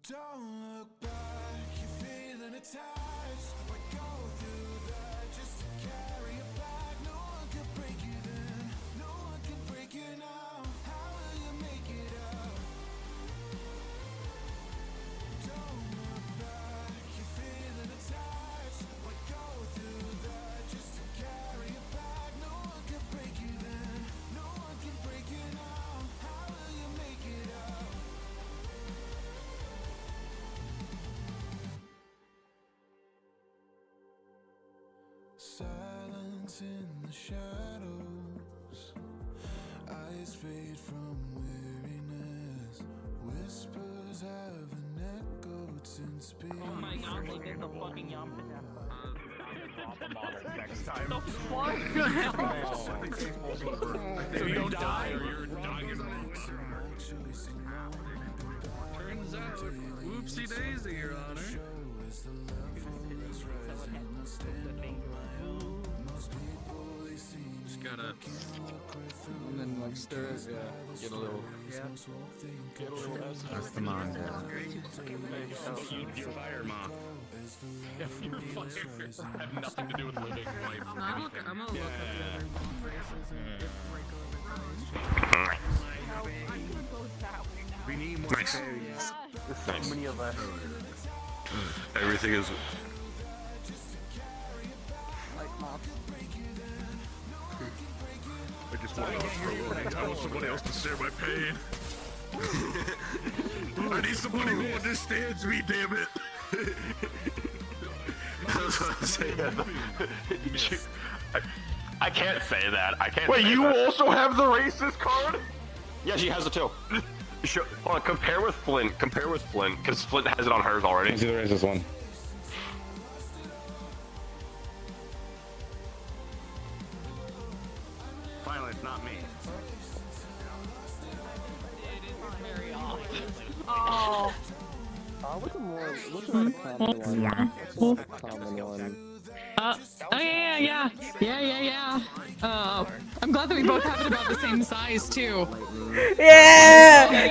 Don't look back, you're feeling attached. Why go through that just to carry it back? No one can break you then, no one can break you now. How will you make it out? Don't look back, you're feeling attached. Why go through that just to carry it back? No one can break you then, no one can break you now. How will you make it out? Silence in the shadows, eyes fade from weariness, whispers haven't echoed since being. Oh my god, they did the fucking yum. Next time. The fuck? If you don't die or your dog is turns out, whoopsie daisy, Your Honor. Just gotta. And then like stir it, yeah. Get a little. Get a little. That's the mom. You're fire, Mom. You're fire. I have nothing to do with living life. I'm gonna look up the other phrases and if regular We need more fairies. There's so many of us. Everything is. I just want I want somebody else to share my pain. I need somebody who understands me, damn it. That's what I'm saying. I can't say that. I can't. Wait, say you that. also have the racist card? Yeah, she has it too. Hold on, compare with Flint. Compare with Flint, because Flint has it on hers already. Let's do the racist one. Finally, it's not me. Oh. what's a common one? What's a common one? Oh yeah. I'm glad that we both have it about the same size too. Yeah!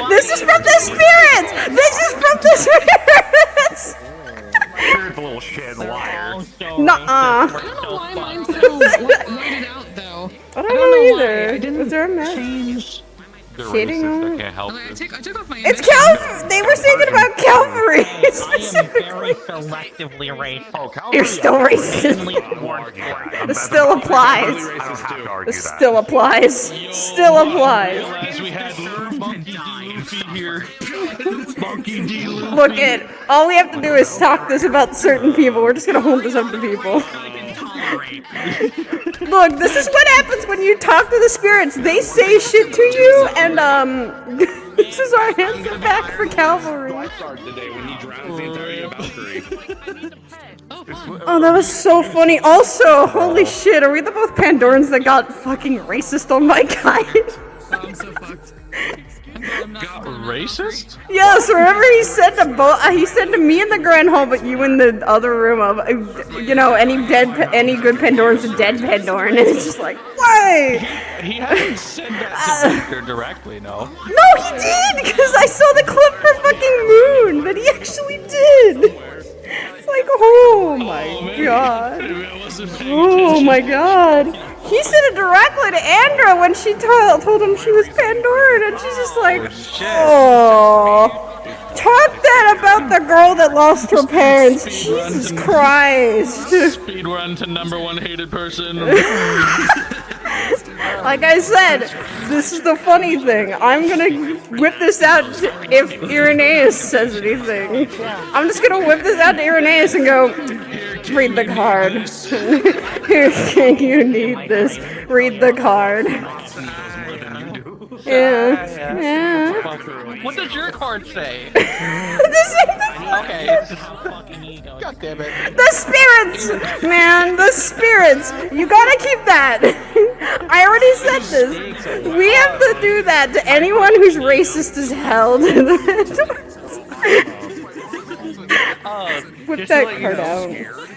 This is from the spirits! This is from the spirits! You're the little shit liar. Nuh-uh. I don't know why mine's so whited out though. I don't know either. Was there a match? They're Shading racist, on I it? can't help I it. took off my It's Calvary! They were thinking about Calvary! I am Specifically. very selectively racist. Oh, Calvary, You're still racist. It still applies. I don't have to argue It that. still applies. Still applies. As we had Monkey D. Luffy here. Monkey D. Luffy. Look it. All we have to do is talk this about certain people. We're just gonna hold this up to people. Look, this is what happens when you talk to the spirits. They say shit to you, and this is our answer back for Calvary. Today when he drowns the entire Valkyrie. Oh, that was so funny. Also, holy shit, are we the both Pandorans that got fucking racist on my guide? I'm so fucked. Got racist? Yes, remember he said to me in the Grand Hall, but you in the other room of, any good Pandorans a dead Pandoran, and it's just like, why? He hasn't said that to Victor directly, no. No, he did, because I saw the clip for fucking Moon, that he actually did. It's like, oh my god. Oh my god. He said it directly to Andra when she told him she was Pandoran, and she's just like, oh. Talk that about the girl that lost her parents. Jesus Christ. Speedrun to #1 hated person. Like I said, this is the funny thing. I'm gonna whip this out if Irenaeus says anything. I'm just gonna whip this out to Irenaeus and go, read the card. Here, you need this. Read the card. Yeah. What does your card say? The same thing. Okay, it's just fucking ego. God damn it. The spirits, man, the spirits. You gotta keep that. I already said this. We have to do that to anyone who's racist as hell. Put Just that to let you card know, out.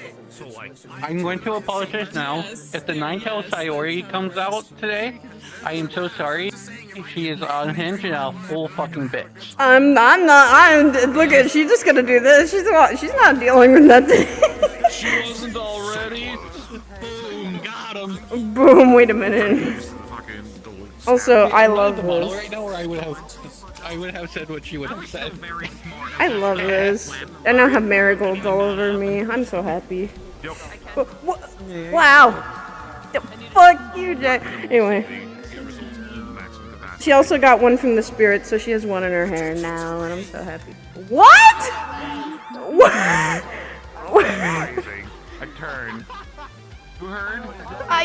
I'm going to apologize now. If the Nine-Tailed Sayori comes out today, I am so sorry. She is unhinged and a full fucking bitch. I'm not. Look at. She's just gonna do this. She's not dealing with that. She wasn't already. Boom, got him. Boom. Wait a minute. Also, I love the model this. right now, or I would have said what she would have said. I love this. I now have marigolds all over me. I'm so happy. Wow. Fuck you, Jay. Anyway. She also got one from the spirit, so she has one in her hair now, and I'm so happy. What? What? A turn. You heard?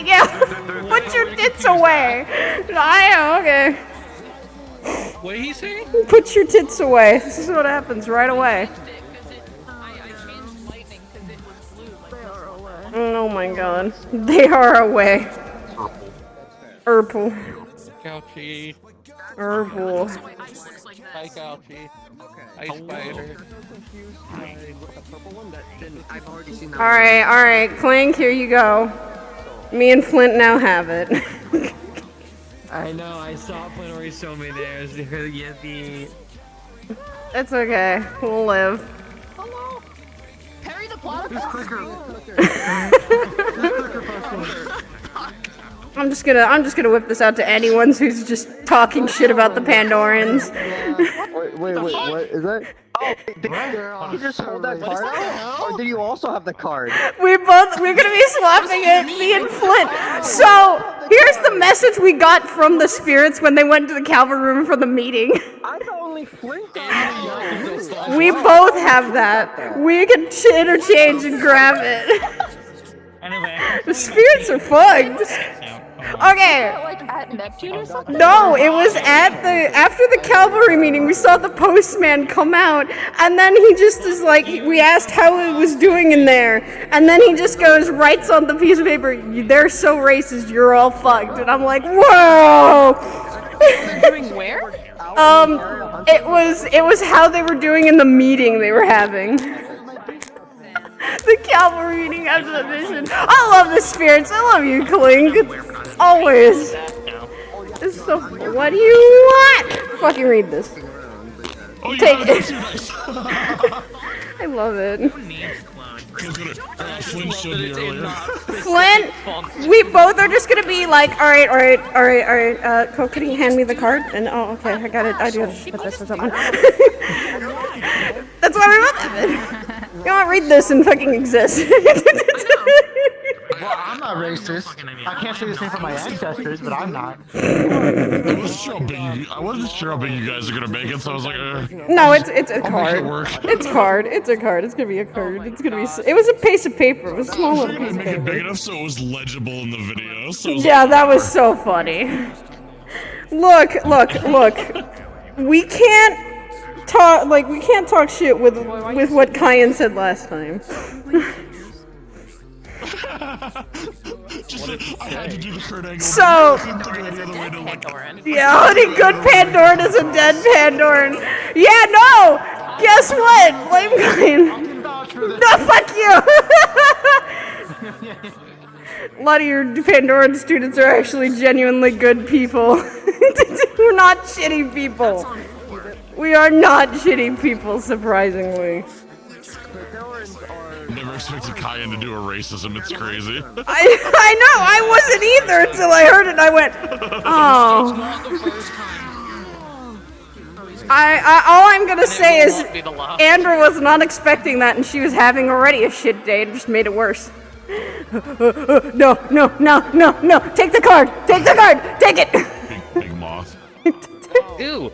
Yeah. Put your tits away. Okay. What did he say? Put your tits away. This is what happens right away. Oh my god. They are away. Purple. Couchy. Purple. Hi, Couchy. Hi, Spider. Alright, Clank, here you go. Me and Flint now have it. I know, I saw Flint already show me theirs. Yeah, the... It's okay. We'll live. Hello. Perry the platypus. I'm just gonna whip this out to anyone who's just talking shit about the Pandorans. Wait, what is that? Oh, did you just hold that card out? Or did you also have the card? We're gonna be swapping it, me and Flint. So, here's the message we got from the spirits when they went to the Calvary room for the meeting. I thought only Flint got We both have that. We can interchange and grab it. Anyway. The spirits are fucked. Okay. Like at Neptune or something? No, it was after the Calvary meeting. We saw the postman come out, and then he just is like, we asked how it was doing in there, and then he just goes, writes on the piece of paper, "They're so racist, you're all fucked." And I'm like, whoa. Doing where? It was how they were doing in the meeting they were having. The Calvary meeting after the mission. I love the spirits. I love you, Clink. Always. It's so. What do you want? Fucking read this. Take it. I love it. Flint showed me earlier. Flint, we both are just gonna be like, all right. Cole, can you hand me the card? And oh, okay, I got it. I do have to put this or something. That's why we both have it. You don't read this and fucking exist. Well, I'm not racist. I can't say the same for my ancestors, but I'm not. I wasn't sure how big you guys are gonna make it, so I was like, No, it's a card. work. It's card. It's a card. It's gonna be a card. It's gonna be. It was a piece of paper. It was a small little piece of Make it big paper. enough so it was legible in the video. So Yeah, that was so funny. Look. We can't talk shit with what Kyan said last time. I had to do the third angle. So, yeah, honey, good Pandoran is a dead Pandoran. Yeah, no! Guess what? Blame Kyan. No, fuck you! A lot of your Pandoran students are actually genuinely good people. We're not shitty people. We are not shitty people, surprisingly. Never expected Kyan to do a racism. It's crazy. I know, I wasn't either until I heard it and I went, oh. All I'm gonna say is Andrew was not expecting that and she was having already a shit day. It just made it worse. No. Take the card. Take it. Big moth. Ew.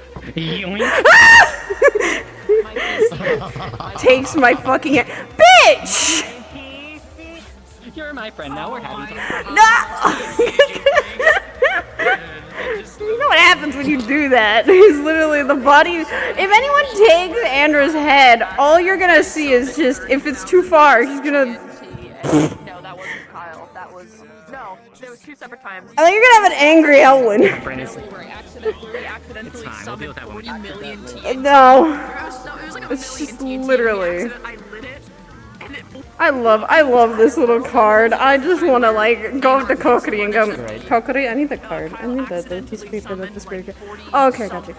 Takes my fucking hand. Bitch! You're my friend. Now we're having No! You know what happens when you do that? He's literally the body. If anyone takes Andra's head, all you're gonna see is just, if it's too far, he's gonna. No, that wasn't Kyle. That was no. There was 2 separate times. I think you're gonna have an angry Elwin. We accidentally summoned 40 million TNT. No. It was like a It's just million TNT. literally. I lit it, and it. I love this little card. I just want to like go up to Kokiri and go, Kokiri, I need the card. I need the piece of paper that the spirit card. Oh, okay, got you.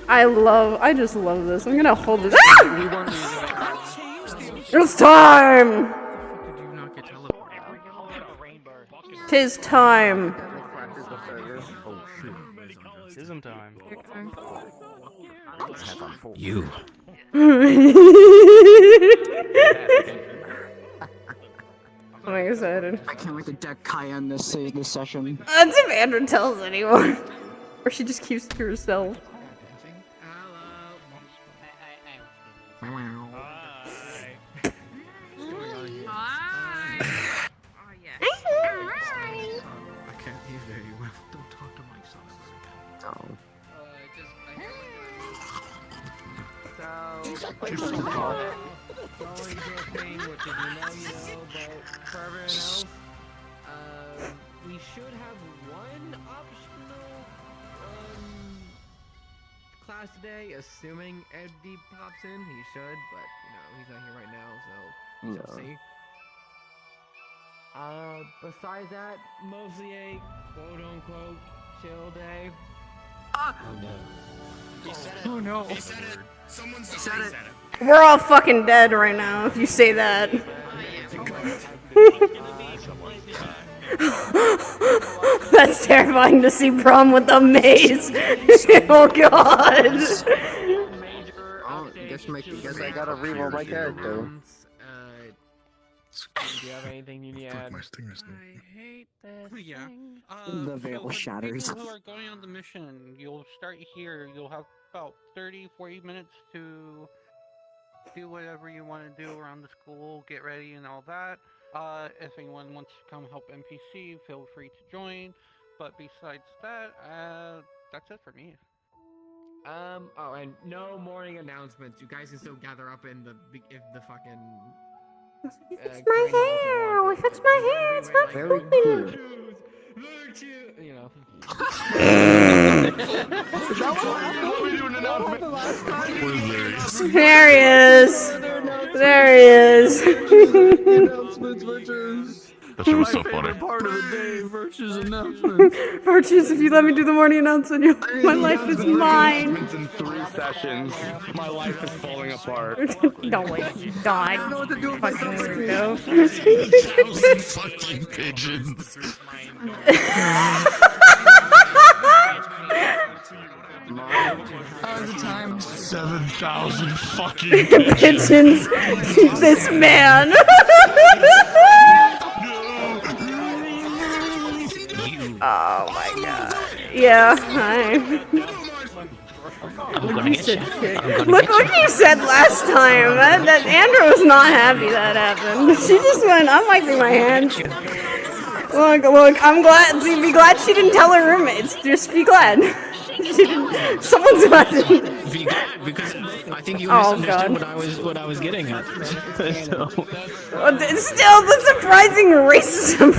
I just love this. I'm gonna hold this. Ah! It's time! Tis time. Ism time. You. I'm excited. I can't wait to deck Kaya in this session. That's if Andrew tells anyone. Or she just keeps to herself. I can't hear very well. Don't talk to my son ever again. We should have one optional class today, assuming Eddie pops in. He should, but he's not here right now, so we'll see. Besides that, mostly a quote-unquote chill day. Oh no. He said it. Oh no. He said it. Someone said it. We're all fucking dead right now if you say that. That's terrifying to see Prom with a maze. Oh god. Oh, guess I gotta reroll my character. Do you have anything you need to add? I hate this thing. The veil shatters. People who are going on the mission, you'll start here. You'll have about 30-40 minutes to do whatever you want to do around the school, get ready and all that. If anyone wants to come help NPC, feel free to join. But besides that, that's it for me. Oh, and no morning announcements. You guys can still gather up in the fucking. It's my hair! We fixed my hair! It's not Very cool. You know. There he is! There he is! That shit was so funny. Part of the day, Virtue's announcements. Virtues, if you let me do the morning announcement, my life is mine! In 3 sessions, my life is falling apart. Don't wait, you died. I don't know what to do with myself. Fucking pigeons. The time. 7,000 fucking Pigeons! This man! Oh my god. Yeah, hi. Look what you said last time. That Andrew was not happy that happened. She just went, I'm wiping my hands. Look, I'm glad. Be glad she didn't tell her roommates. Just be glad. She didn't. Someone's not. Be glad, because I think you misunderstood what I was getting at. So. Still, the surprising racism.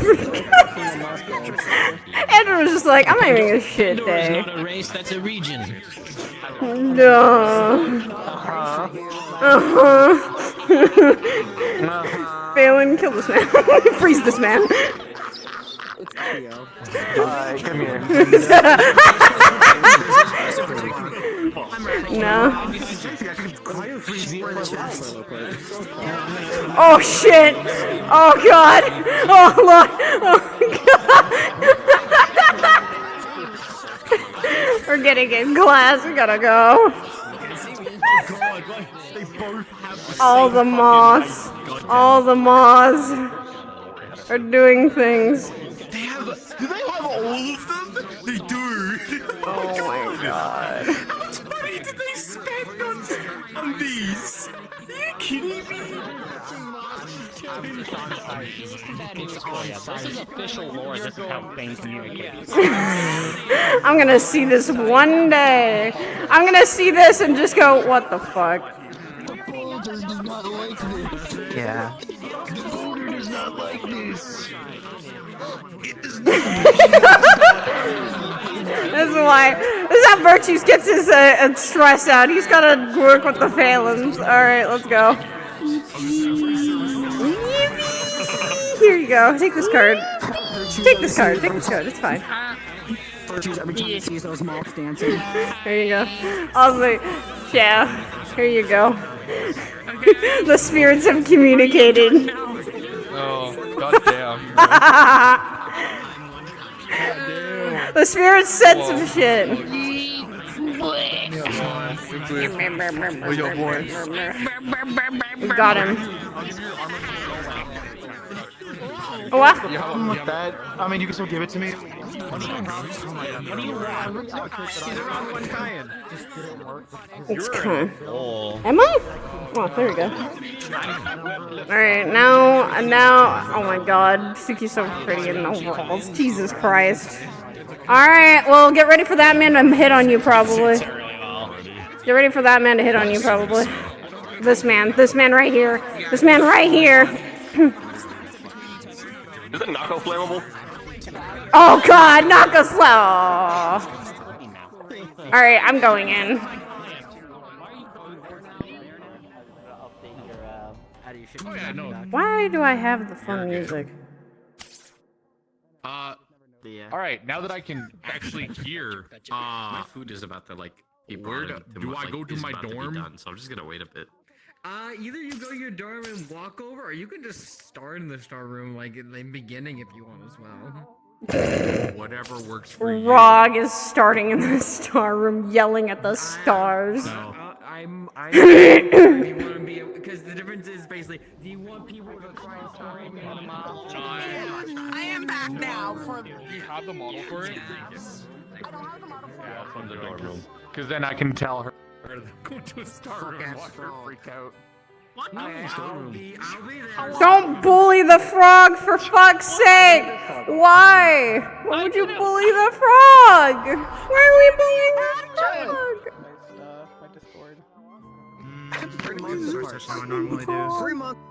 Andrew was just like, I'm having a shit day. It's not a race, that's a region. No. Phelan, kill this man. Freeze this man. Alright, come here. No. Oh shit! Oh god! Oh lord! Oh god! We're getting in class. We gotta go. All the moths. All the moths are doing things. Do they have all of them? They do. Oh my god. How much money did they spend on these? Are you kidding me? It's on site. This is the bad news for you. This is official lore. This is how things communicate. I'm gonna see this one day. I'm gonna see this and just go, what the fuck? Yeah. does not like this. This is why. This is how Virtues gets his stress out. He's gotta work with the phalons. Alright, let's go. Here you go. Take this card. Take this card. Take this card. It's fine. Virtues every time he sees those moths dancing. There you go. I'll say, yeah. Here you go. The spirits have communicated. Oh, goddamn. The spirits said some shit. Where's your boy? We got him. What? You have one with that? I mean, you can still give it to me. It's cool. Am I? Oh, there we go. Alright, now, oh my god, Suki's so pretty in overalls. Jesus Christ. Alright, well, get ready for that man to hit on you, probably. Get ready for that man to hit on you, probably. This man right here. This man right here. Is it Knocko flammable? Oh god, knock us slow. Alright, I'm going in. Why do I have the fun music? Alright, now that I can actually hear, my food is about to be where do I go to my dorm? Done, so I'm just gonna wait a bit. Either you go to your dorm and walk over, or you can just start in the star room, like in the beginning if you want as well. Whatever works for you. Rog is starting in the star room, yelling at the stars. No. You want to be, because the difference is basically, do you want people to try and star room in the mob? I am back now. Do you have the model for it? I don't have the model for Yeah, from the dorm room. Because then I can tell her to go to a star room and watch her freak out. What? I'll be there. Don't bully the frog, for fuck's sake! Why? Why would you bully the frog? Why are we bullying the frog? My Discord. Pretty good source, how I normally do. 3 months.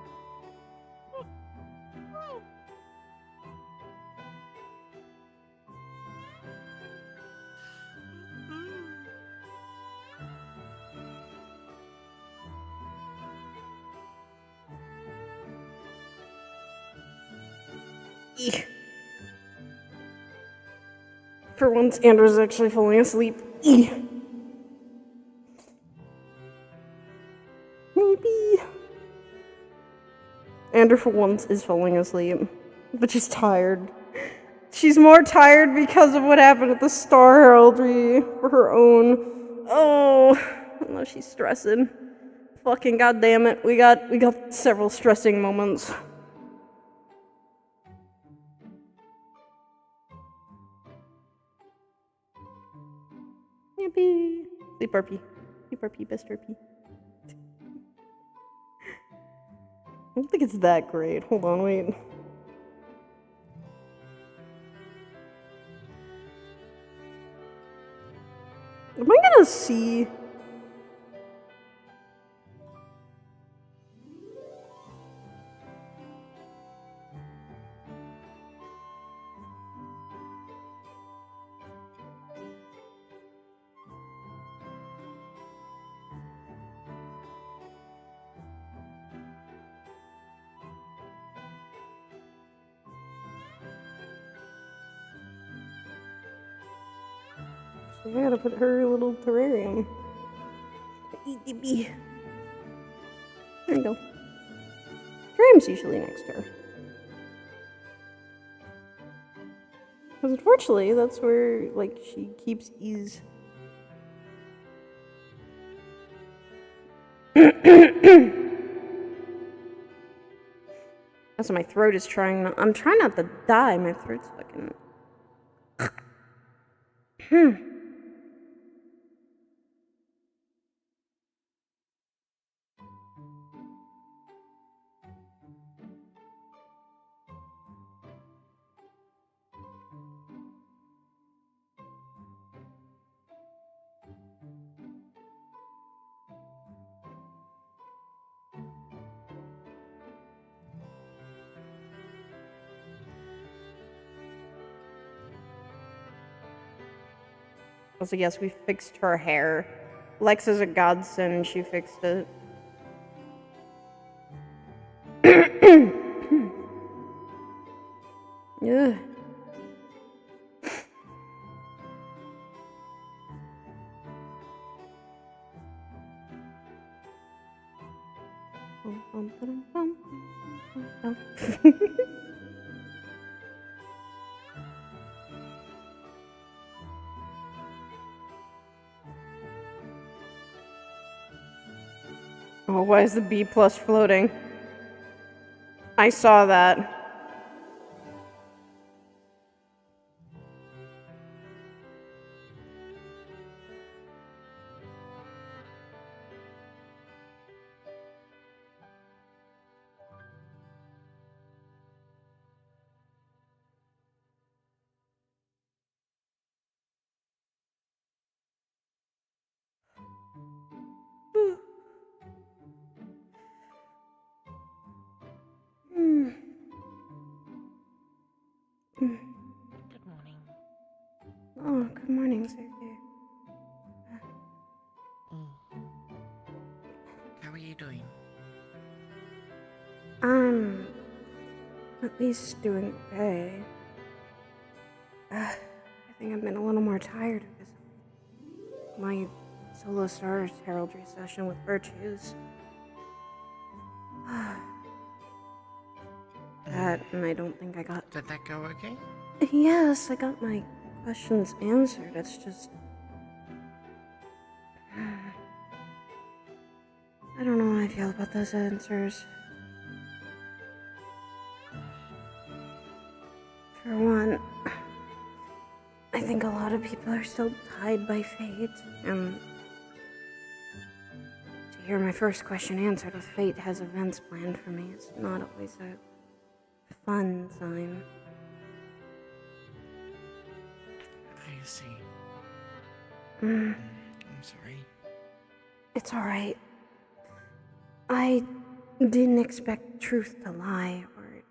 For once, Andrew's actually falling asleep. Maybe. Andrew, for once, is falling asleep. But she's tired. She's more tired because of what happened at the Star Heraldry for her own. Oh, I know she's stressing. Fucking goddamn it. We got several stressing moments. Yippee. Sleep RP. Sleep RP, best RP. I don't think it's that great. Hold on, wait. Am I gonna see? I gotta put her in a little terrarium. There you go. Terrarium's usually next to her. Because unfortunately, that's where, like, she keeps ease. Also, my throat is trying not. I'm trying not to die. My throat's fucking. Also, yes, we fixed her hair. Lex is a godsend. She fixed it. Yeah. Oh, why is the B plus floating? I saw that. Good morning. Oh, good morning, Sergey. How are you doing? I'm at least doing okay. I think I've been a little more tired because of my solo stars heraldry session with Virtues. That, and I don't think I got... Did that go okay? Yes, I got my questions answered. It's just... I don't know how I feel about those answers. For one, I think a lot of people are still tied by fate, and to hear my first question answered with fate has events planned for me is not always a fun sign. I see. Mm. I'm sorry. It's alright. I didn't expect truth to lie or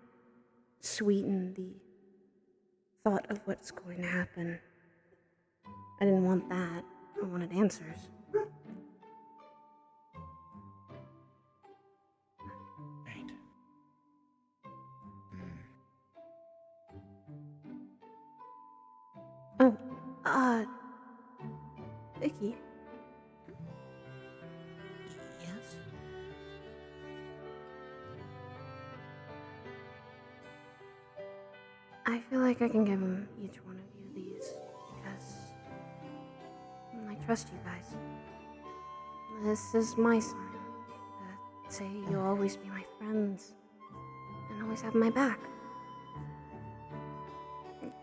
sweeten the thought of what's going to happen. I didn't want that. I wanted answers. Right. Oh, Vicky. Yes? I feel like I can give each one of you these because I trust you guys. This is my sign. Say you'll always be my friends and always have my back.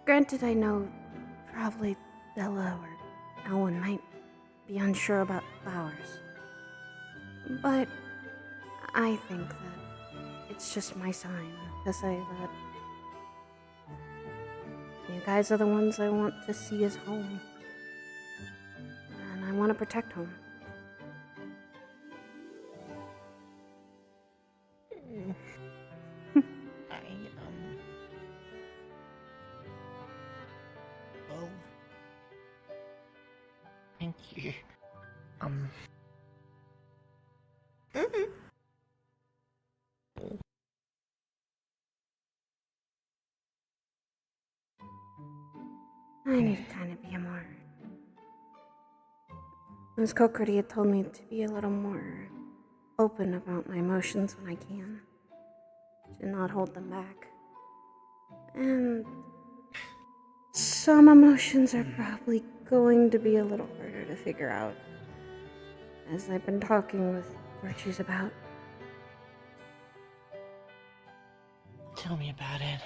Granted, I know probably Bella or Ellen might be unsure about flowers, but I think that it's just my sign to say that you guys are the ones I want to see as home, and I want to protect home. Well, thank you. I need to kind of be more... Ms. Cokerty had told me to be a little more open about my emotions when I can, to not hold them back. And some emotions are probably going to be a little harder to figure out, as I've been talking with Virtues about. Tell me about it.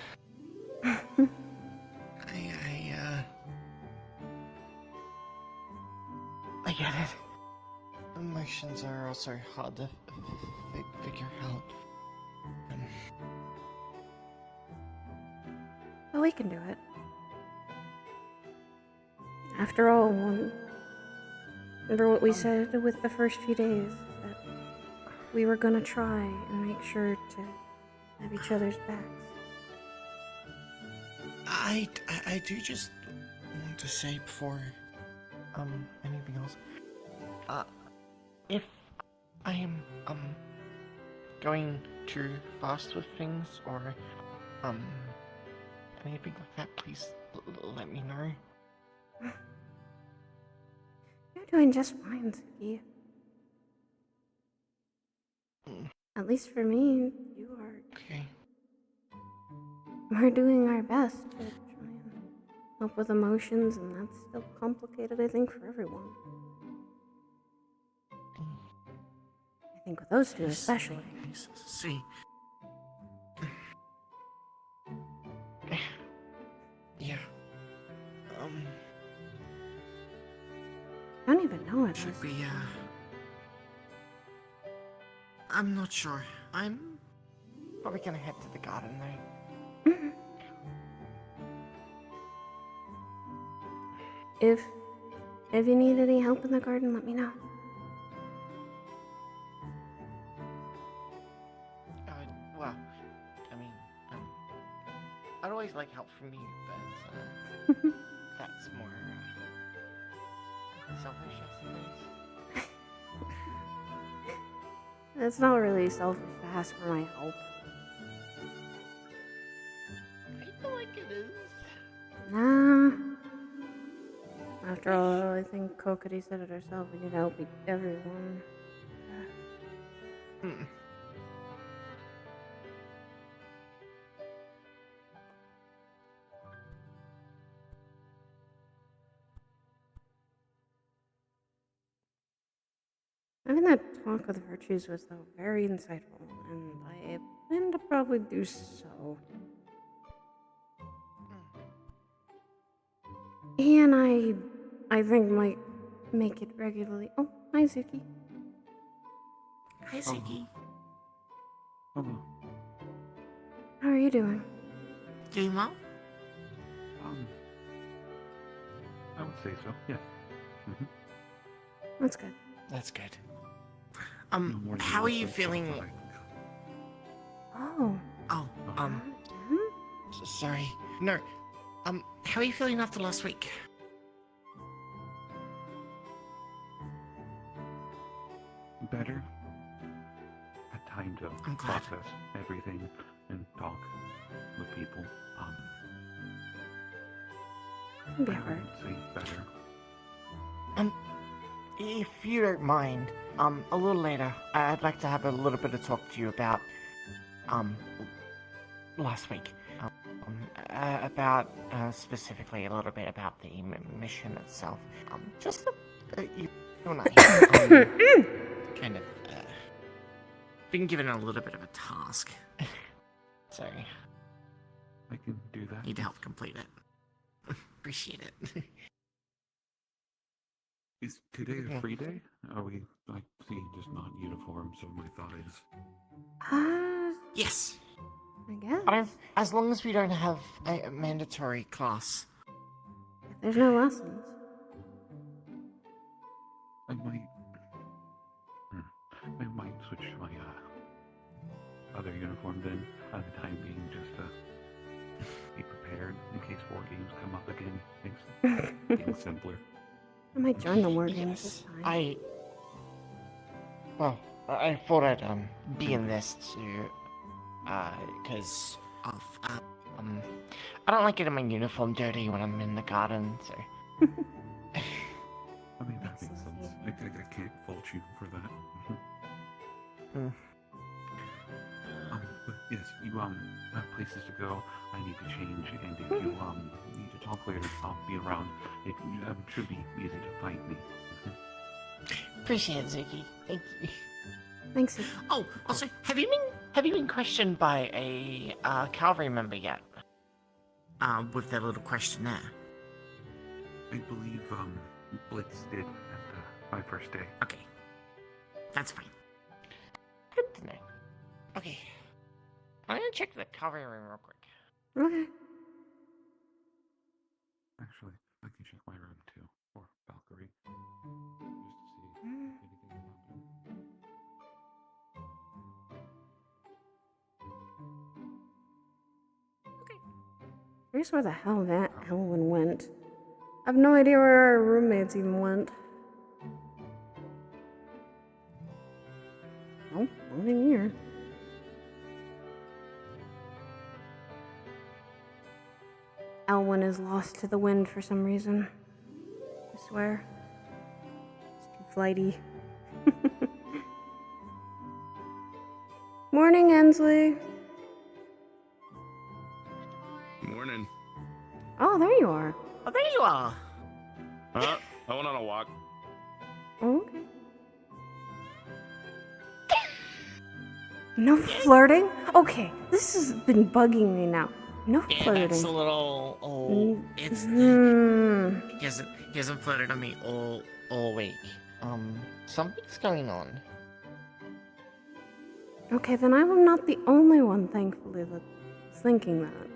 I get it. Emotions are also hard to figure out. But we can do it. After all, remember what we said with the first few days? That we were gonna try and make sure to have each other's backs. I do just want to say before anything else? If I am, going too fast with things, or, anything like that, please let me know. You're doing just fine, Suki. At least for me, you are. Okay. We're doing our best to try and help with emotions, and that's still complicated, I think, for everyone. I think with those two especially. See. Yeah. I don't even know what Should this we, I'm not sure. I'm probably gonna head to the garden though. If you need any help in the garden, let me know. Well, I mean, I'd always like help from you, but, that's more, selfish, I suppose. It's not really selfish to ask for my help. I feel like it is. Nah. After all, I think Kokiri said it herself. We need to help everyone. Having that talk with Virtues was, though, very insightful, and I plan to probably do so. And I think might make it regularly. Oh, hi, Zuki. Hi, Ziggy. Hello. How are you doing? Doing well? I would say so, yes. Mm-hmm. That's good. That's good. How are you feeling? Oh. Oh, sorry. No, how are you feeling after last week? Better. Had time to I'm glad. process everything and talk with people. It'd be I hard. would say better. If you don't mind, a little later, I'd like to have a little bit of talk to you about, last week. About, specifically a little bit about the mission itself. Just, you and I, kind of, been given a little bit of a task. Sorry. I can do that. Need to help complete it. Appreciate it. Is today a free day? Are we, like, seeing just not uniform, so my thought is... Yes. I guess. As long as we don't have a mandatory class. If there's no lessons. I might switch my, other uniform then, at the time being, just to be prepared in case war games come up again. Makes things simpler. I might join the war games this time. I thought I'd, be in this too, because of, I don't like getting my uniform dirty when I'm in the garden, so. I mean, that makes sense. I can't fault you for that. But yes, you, have places to go. I need to change, and if you, need to talk later, I'll be around. It should be easy to find me. Appreciate it, Ziggy. Thank you. Thanks. Oh, also, have you been questioned by a, cavalry member yet? With their little questionnaire? I believe, Blitz did at my first day. Okay. That's fine. Good to know. Okay. I'm gonna check the cavalry room real quick. Okay. Actually, I can check my room too, or Valkyrie, just to see if anything happened. Here's where the hell that Elwyn went. I have no idea where our roommates even went. Nope, not in here. Elwyn is lost to the wind for some reason. I swear. It's too flighty. Morning, Ensley. Morning. Oh, there you are. Oh, there you are. I went on a walk. Oh, okay. No flirting? Okay, this has been bugging me now. No Yeah, flirting. that's a little. It's. He hasn't flirted on me all week. Something's going on. Okay, then I'm not the only one, thankfully, that's thinking that.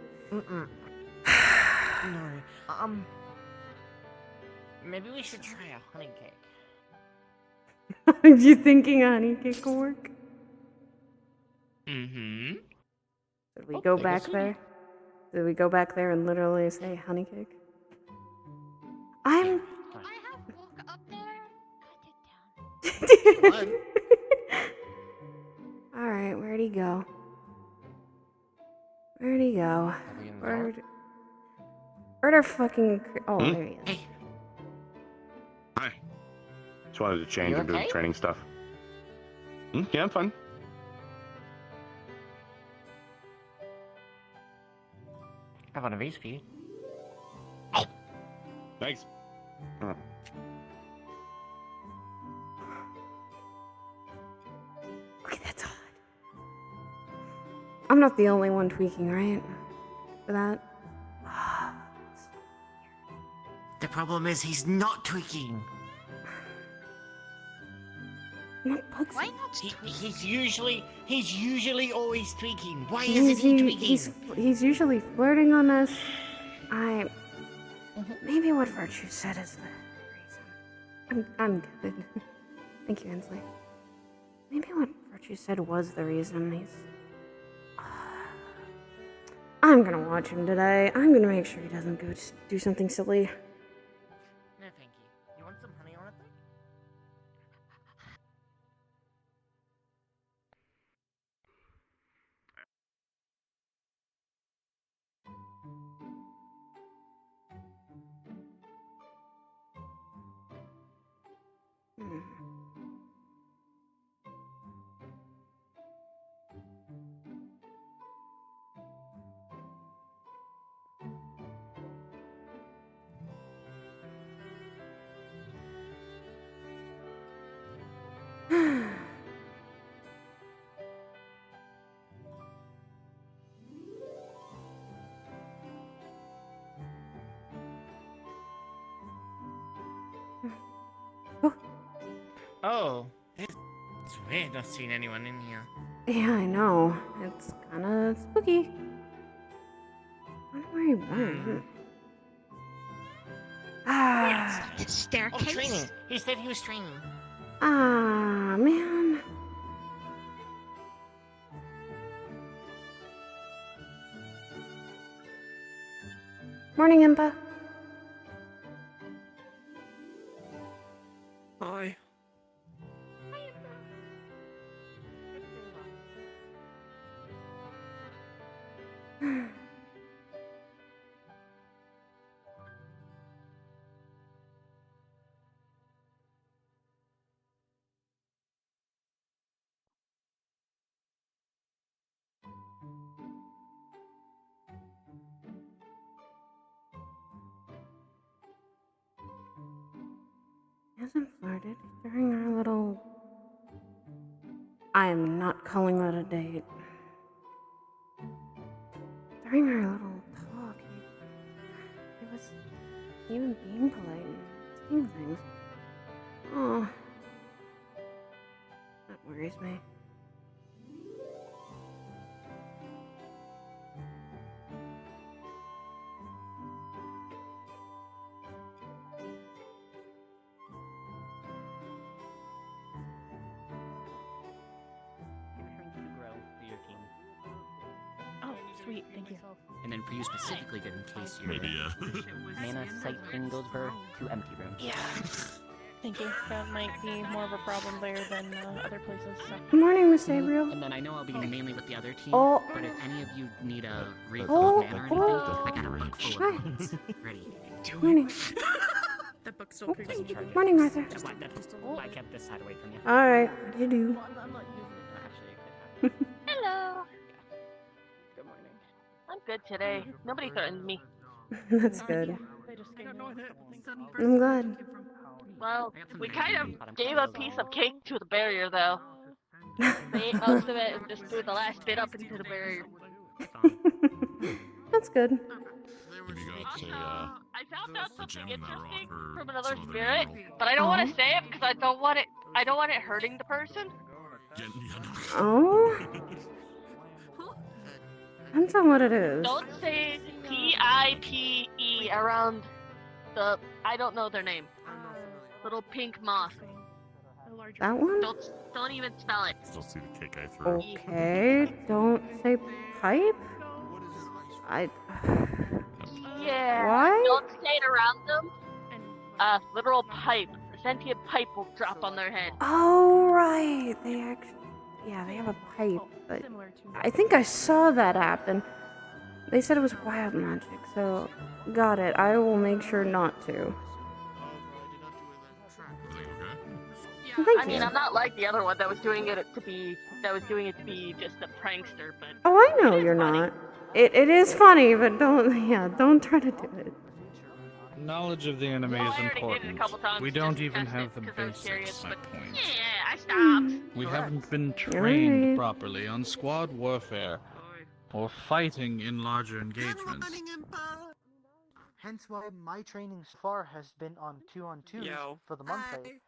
No. Maybe we should try a honey cake. Are you thinking a honey cake will work? Mm-hmm. Did we go back there? Did we go back there and literally say honey cake? I'm... I have book up there. Alright, where'd he go? Where'd he go? Where'd our fucking... Oh, there he is. Hi. Just wanted to change and do the training stuff. Yeah, I'm fine. I have one of these for you. Thanks. Okay, that's odd. I'm not the only one tweaking, right? For that? The problem is he's not tweaking. Why not? He's usually always tweaking. Why isn't he tweaking? He's usually flirting on us. Maybe what Virtue said is the reason. I'm good. Thank you, Ensley. Maybe what Virtue said was the reason he's... I'm gonna watch him today. I'm gonna make sure he doesn't go do something silly. No, thank you. You want some honey on it, though? Oh, it's weird not seeing anyone in here. Yeah, I know. It's kinda spooky. I wonder where he went. Staircase? Oh, training. He said he was training. Ah, man. Morning, Impa. Hi. Hasn't flirted during our little... I am not calling that a date. During our little talk, he was even being polite and saying things. Oh, that worries me. Sweet, thank you. And then for you specifically, good in case you're Maybe, mana sight thing goes for 2 empty rooms. Yeah. Thank you. That might be more of a problem there than other places. So. Good morning, Miss Gabriel. And then I know I'll be mainly with the other team, Oh. but if any of you need a refill Oh, of mana or anything, I got a book full of ones ready. Morning. That book's still pretty Good morning, Arthur. That's why I kept this side away from you. Alright, what do you do? Hello. Good morning. I'm good today. Nobody threatened me. That's good. I'm glad. Well, we kind of gave a piece of cake to the barrier, though. They ate most of it and just threw the last bit up into the barrier. That's good. Also, I found out something interesting from another spirit, but I don't want to say it because I don't want it hurting the person. Oh? Depends on what it is. Don't say PIPE around the I don't know their name. Little pink moth. That one? Don't even spell it. Still see the cake I threw. Okay, don't say pipe? Yeah. Why? Don't say it around them. Literal pipe. A sentient pipe will drop on their head. Oh, right. They actually... Yeah, they have a pipe, but... I think I saw that happen. They said it was wild magic, so... Got it. I will make sure not to. Thank I mean, you. I'm not like the other one that was doing it to be just a prankster, but Oh, I know you're not. It is funny, but don't try to do it. Knowledge of the enemy Well, is I already did it a important. couple times We just don't to even test have it the 'cause I was basics. curious, My but point. yeah, I stopped. We haven't been trained Alright. properly on squad warfare or fighting in larger engagements. Hence why my training so far has been on 2-on-2s for the monthly.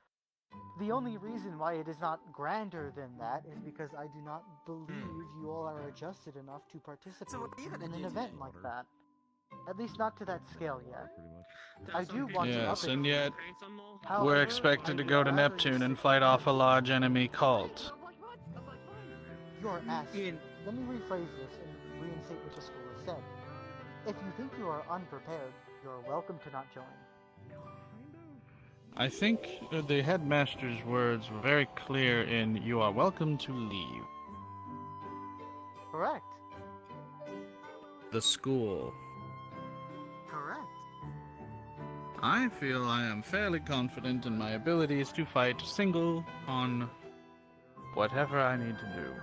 The only reason why it is not grander than that is because I do not believe you all are adjusted enough to participate in an event like that. At least not to that scale yet. I do want to up Yes, it. and yet However, we're expected to go to Neptune and fight off a large enemy cult. You're asked. Let me rephrase this and reinstate what the school has said. If you think you are unprepared, you're welcome to not join. I think the headmaster's words were very clear in "You are welcome to leave." Correct. The school. Correct. I feel I am fairly confident in my abilities to fight single on whatever I need to do.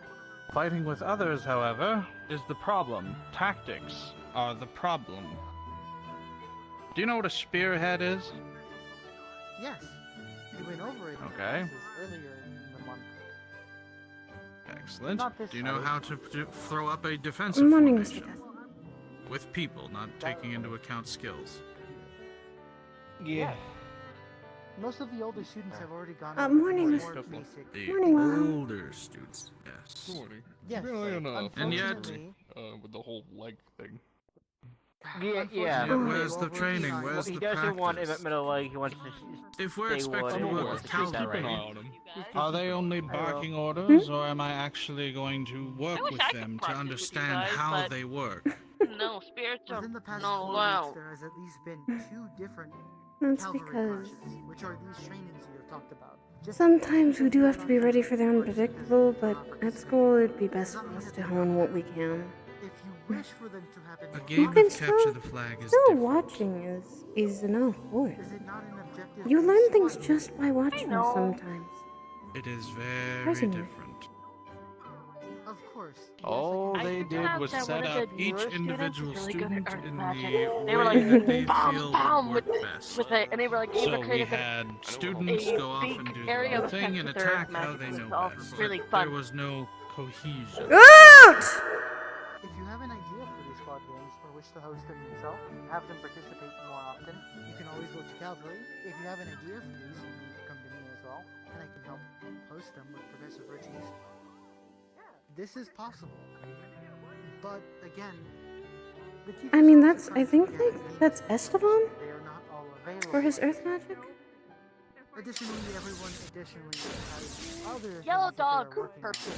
Fighting with others, however, is the problem. Tactics are the problem. Do you know what a spearhead is? Yes. You went over it in Okay. classes earlier in the month. Excellent. Not this Do you know fight. how to throw up a defensive Morning, formation? With people, not taking into account skills. Yeah. Most of the older students have already gone morning, over Mr. more basic. The Morning, Mom. older students, yes. Yes, And yet, unfortunately, with the whole leg thing. Yeah. Where's the training? Where's He the doesn't want practice? middle leg. He wants to. If we're stay expected to wood. work with Let's keep that cavalry, right. are they only barking Hmm? orders, or am I actually going to work wish with I could them to practice with you understand guys, how but- they work? No, spirits are within the past no 4 wow. weeks, there has at least been 2 different That's cavalry because classes, which are these trainings you have talked about. Just sometimes we do have to be ready for the unpredictable, but at school it'd be best for us to hone what we can. if you wish for them to happen, A more game can of still- capture the flag is Still different. watching is enough for it. is it not an objective? You based learn things squad just by watching know. sometimes. It is very Surprisingly. different. Of course. All I they just did found was that set one of up the each newer students individual is really good at student earth in magic. the They were way like, that they bam, feel bam, would work best. with it, and they were like able So to we create had a students go off big and do area their own of thing and protected earth attack how magic. they It was know all best. really There fun. was no cohesion. Out! If you have an idea for these squad games or wish to host them yourself, have them participate more often, you can always go to Calvary. If you have an idea for these, you can come to me as well, and I can help host them with Professor Virtues. This is possible. But again, the teachers I mean, also that's, try I to think guarantee that's Esteban they are not all available. for his earth magic. Additionally, everyone additionally has other Yellow things that they are dog working on, person.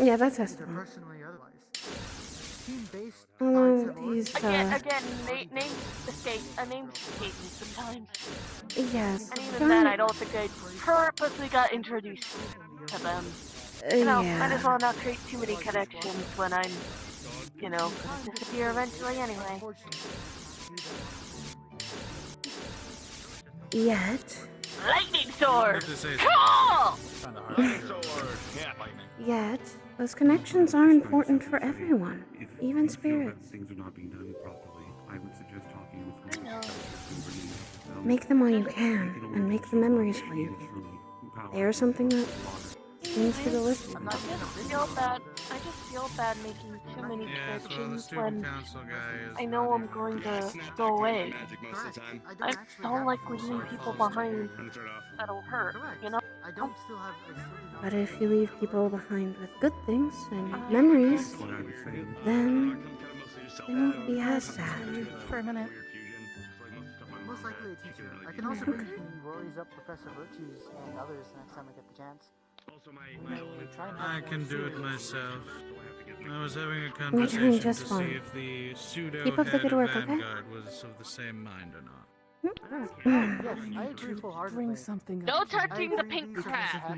Yeah, that's either Esteban. personally or otherwise. team-based Although arts have always he's, Again, names escape me sometimes. yes. And even then, I don't think I purposely got introduced to them. You know, might as well not create too many connections when I'm, you know, gonna disappear eventually anyway. Yet. Lightning sword! Cool! Lightning sword. Yeah. Yet, those connections are important for everyone, even spirits. Things are not being done properly. I would suggest talking with one of the professors and bringing Make them while you can, and make the memories while you can. They are something that seems to the listener. I just feel bad making too many connections when I know I'm going to go away. I don't like leaving people behind that'll hurt, you know? But if you leave people behind with good things and memories, then they won't be as sad. For a minute. Most likely a teacher. I can also bring Rory's up Professor Virtues and others next time I get the chance. I can do it myself. I was having a You're conversation doing to just see fine. if the pseudo Keep up the head good of work, okay? Vanguard was of the same mind or not. Yes, I agree wholeheartedly. Bring something No up to touching the pink crab.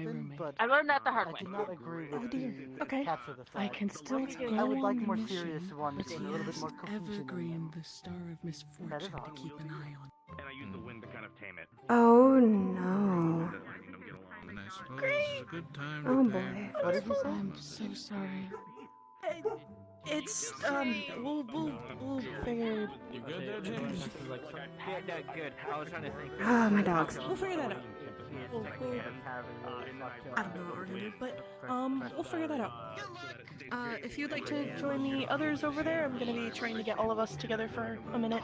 I learned that the hard way. I do not agree with the Okay. capture the flag. I can still take I would like along more the serious mission, ones but with he a little bit has more cohesion in Evergreen, them. the star of misfortune, to keep an eye on. And I use the wind to kind of tame it. Oh no. And I suppose this is a good time Oh to boy. pay. What did you say? I'm so sorry. It's we'll figure. You good there, James? Yeah, no, good. I was trying to think. Ah, my dogs. We'll figure that out. I don't know what we're gonna do, but we'll figure that out. If you'd like to join the others over there, I'm gonna be trying to get all of us together for a minute.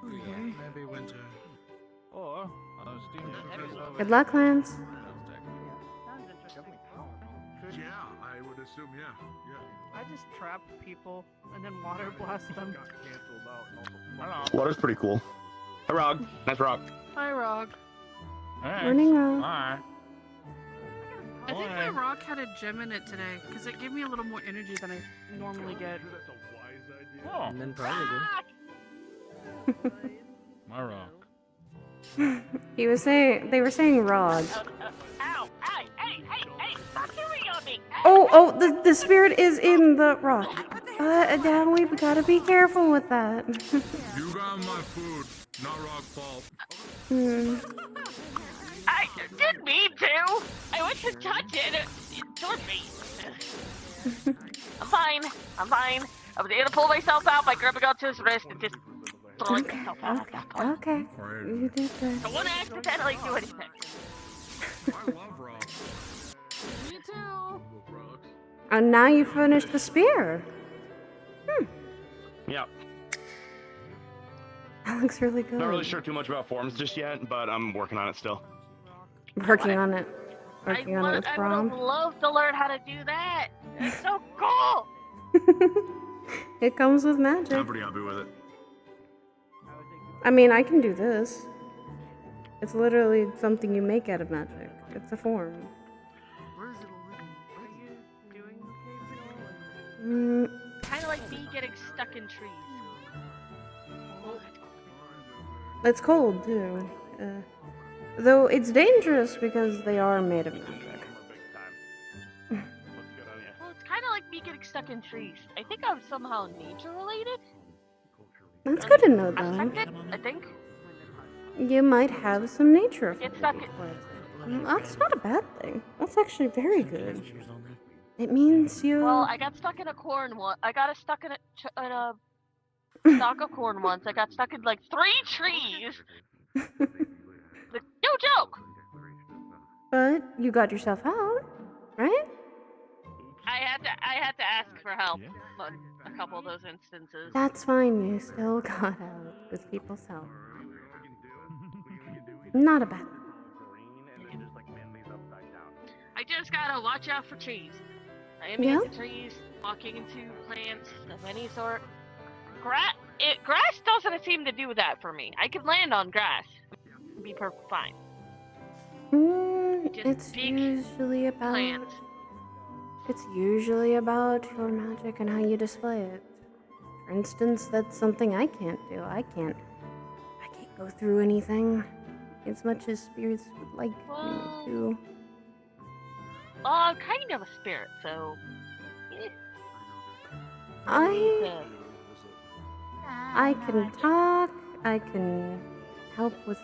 Maybe winter. Or Good luck, Lance. Yeah, I would assume, yeah. I just trap people and then water blast them. Water's pretty cool. Hey, Rog. Nice rock. Hi, Rog. Morning, Rob. Alright. I think my rock had a gem in it today, because it gave me a little more energy than I normally get. Oh. And then probably My rock. They were saying Rod. Ow! Hey! Stop chewing on me! Oh, the spirit is in the rock. Now we've got to be careful with that. You got my food, not rock fault. I didn't mean to! I went to touch it! It toward me! I'm fine. I was able to pull myself out by grabbing onto his wrist and just throwing myself out. Okay. You did that. I won't accidentally do anything. I love rock. Me too! And now you finished the spear. Yeah. That looks really good. Not really sure too much about forms just yet, but I'm working on it still. Working on it. Working on it with I Brom. would love to learn how to do that. It's so cool. It comes with magic. I'm pretty happy with it. I mean, I can do this. It's literally something you make out of magic. It's a form. Kind of like me getting stuck in trees. It's cold too. Though it's dangerous because they are made of magic. Well, it's kind of like me getting stuck in trees. I think I'm somehow nature related. That's good to know, Affected, though. I think. You might have some nature. Get stuck in... That's not a bad thing. That's actually very good. It means you. Well, I got stuck in a corn one. I got stuck in a stalk of corn once. I got stuck in like 3 trees. Like, no joke. But you got yourself out, right? I had to ask for help on a couple of those instances. That's fine. You still got out with people's help. Not a bad. I just gotta watch out for trees. I am Yeah? into trees, walking into plants of any sort. Grass doesn't seem to do that for me. I can land on grass, and be perfect fine. It's usually about. Plants. it's usually about your magic and how you display it. For instance, that's something I can't do. I can't go through anything as much as spirits would like me to. Well, I'm kind of a spirit, so. I can talk, I can help with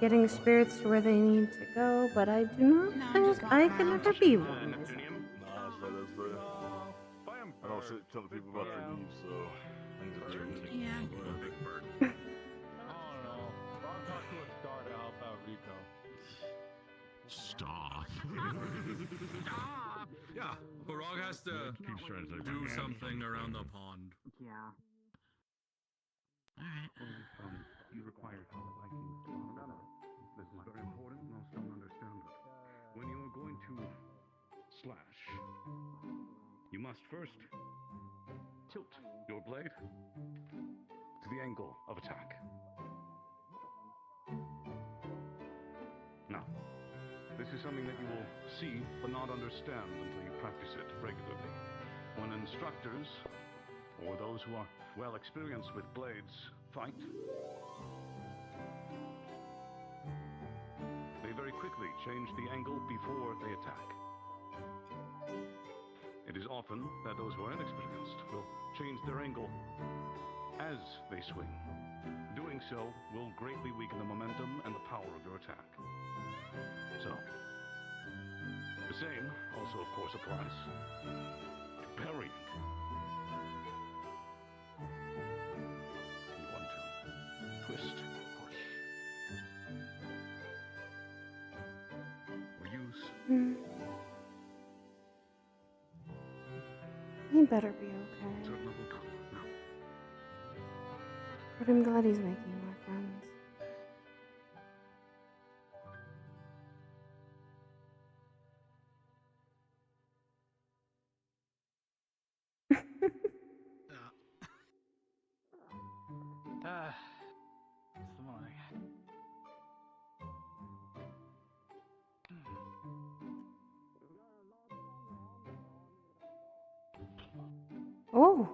getting spirits to where they need to go, but I do not think I can ever be one myself. I don't sit telling people about their needs, so things are very big. Big bird. I'll talk to a star to help out Rico. Stop. Yeah, Barog has to do something around the pond. Yeah. Alright. You require Vikings to honor this is very important. Most don't understand it. When you are going to slash, you must first tilt your blade to the angle of attack. Now, this is something that you will see but not understand until you practice it regularly. When instructors, or those who are well experienced with blades, fight, they very quickly change the angle before they attack. It is often that those who are inexperienced will change their angle as they swing. Doing so will greatly weaken the momentum and the power of your attack. So, the same also, of course, applies to parrying. You want to twist, push, or use. He better be okay. Certain level come. No. But I'm glad he's making more friends. It's the morning. Oh.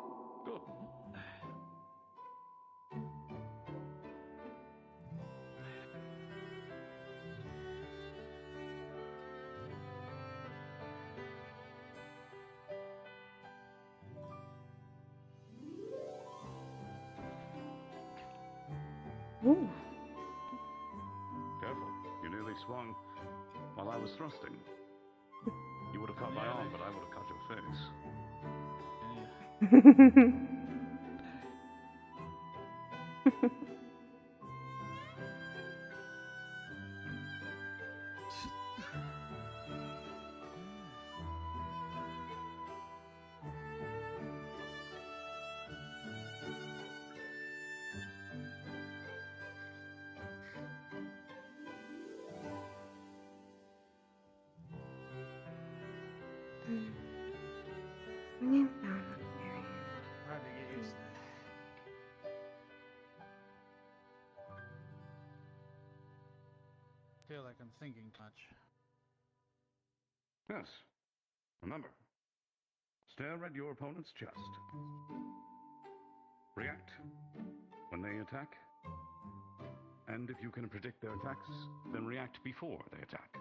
Ooh. Careful. You nearly swung while I was thrusting. You would have cut my arm, but I would have cut your face. Swinging down on Mary. Hard to get used to. Feel like I'm thinking much. Yes. Remember, stare at your opponent's chest. React when they attack. And if you can predict their attacks, then react before they attack.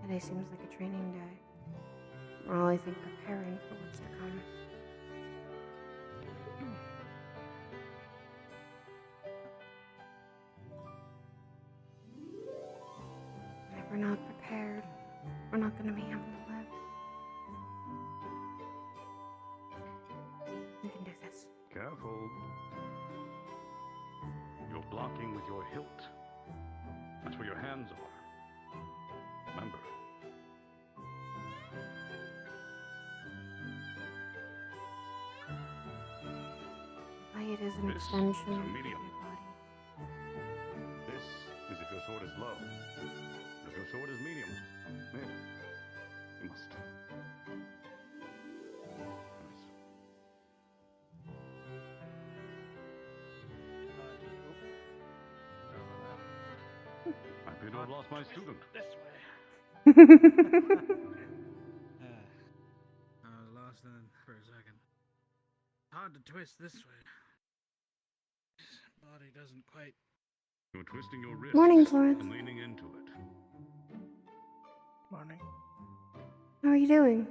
Today seems like a training day. Well, I think preparing for what's to come. And if we're not prepared, we're not going to be able to live. You can do this. Careful. You're blocking with your hilt. That's where your hands are. Remember. Blade is an This extension is a of medium. your body. This is if your sword is low. If your sword is medium, mid, you must. happy to have lost my student. I was lost in for a second. Hard to twist this way. Body doesn't quite. You're twisting your wrists Morning, Florence. and leaning into it. Morning. How are you doing?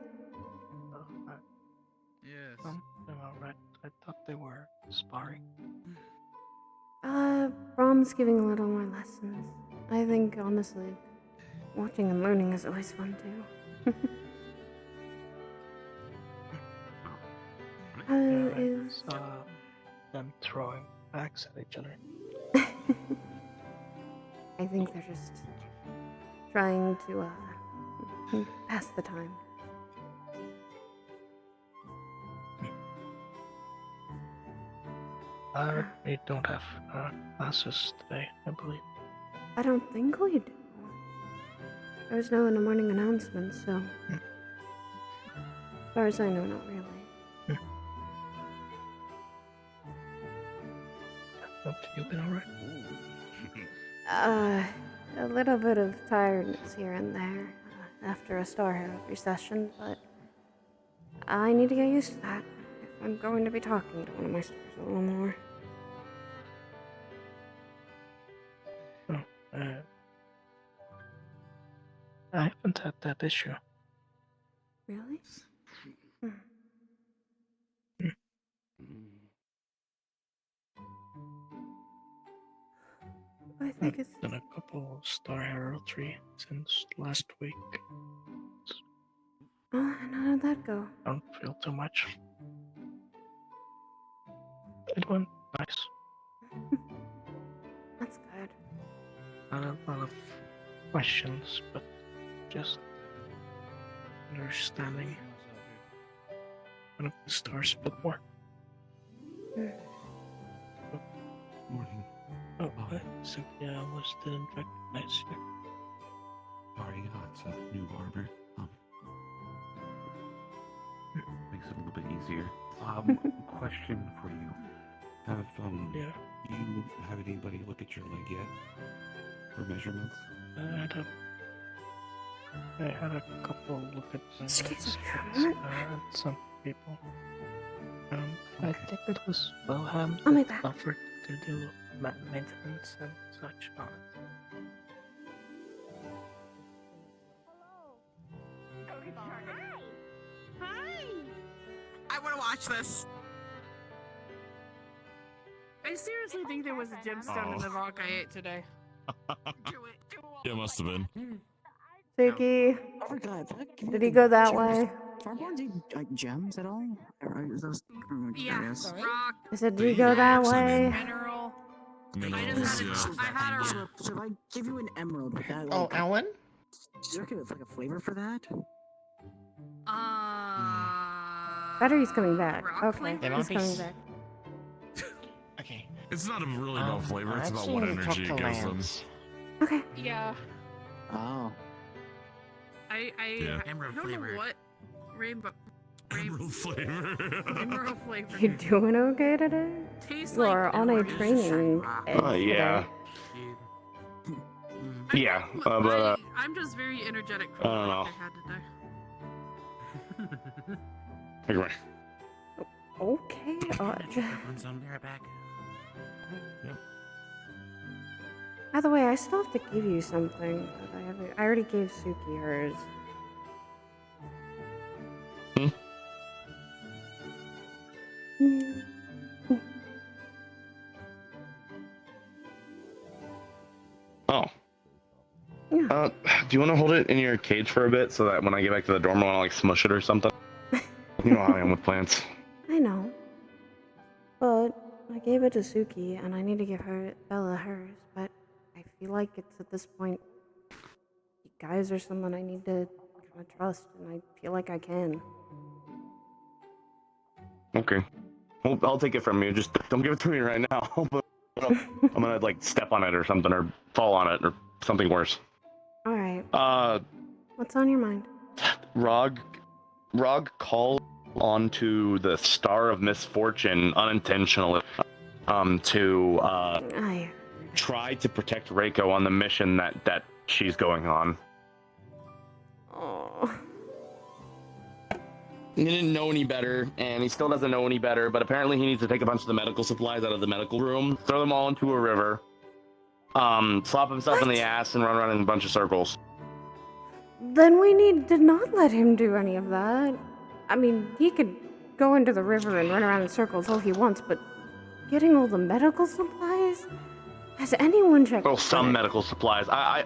Yes. I'm alright. I thought they were sparring. Brom's giving a little more lessons. I think, honestly, watching and learning is always fun, too. I saw them throwing axe at each other. I think they're just trying to, pass the time. We don't have classes today, I believe. I don't think we do. There was no in the morning announcement, so... As far as I know, not really. Have you been alright? A little bit of tiredness here and there after a Star Heraldry session, but I need to get used to that if I'm going to be talking to one of my stars a little more. I haven't had that issue. Really? I think it's... done a couple Star Heraldry since last week. Oh, and how did that go? I don't feel too much. It went nice. That's good. Not a lot of questions, but just understanding one of the stars a bit more. Morning. Oh, Cynthia didn't recognize you. Sorry, it's a new barber. Makes it a little bit easier. Question for you. Have you had anybody look at your leg yet? For measurements? I had a couple look at Excuse me. some people. I think it was Wilhelm Oh, my that back. offered to do maintenance and such on it. Hi! I want to watch this. I seriously think there was a gemstone in the rock I ate today. Yeah, it must have been. Suki, I forgot. did he go that way? Farborn do like gems at all? Or is those, I'm curious. Rock. I said, did he go that way? Mineral. Minerals, So if I give you an emerald, would that like... Oh, Alan? Is there like a flavor for that? Battery's coming back. Okay, flavor? he's coming back. Okay. It's not really about flavor, it's about what actually energy it talked to gives them. Lance. Okay. Yeah. Oh. I Emerald don't flavor. know what rainbow. Emerald flavor. You Emerald flavor. doing okay today? Tastes You are like on a emerald. training edge Yeah. today. Yeah, but I'm just very energetic I from don't the know. work I had today. Anyway. Okay, One's on bareback. By the way, I still have to give you something. But I already gave Suki hers. Oh. Yeah. Do you want to hold it in your cage for a bit so that when I get back to the dorm, I want to like smush it or something? You know how I am with plants. I know. But I gave it to Suki, and I need to give Bella hers. But I feel like it's at this point, you guys are someone I need to kind of trust, and I feel like I can. Okay. Well, I'll take it from you. Just don't give it to me right now. I'm gonna like step on it or something, or fall on it, or something worse. All right. What's on your mind? Rog called onto the Star of Misfortune unintentionally. I try to protect Reiko on the mission that she's going on. Oh. He didn't know any better, and he still doesn't know any better, but apparently he needs to take a bunch of the medical supplies out of the medical room, throw them all into a river, slap himself in the ass, and run around in a bunch of circles. Then we need to not let him do any of that. I mean, he could go into the river and run around in circles all he wants, but getting all the medical supplies? Has anyone checked? Well, some medical supplies. I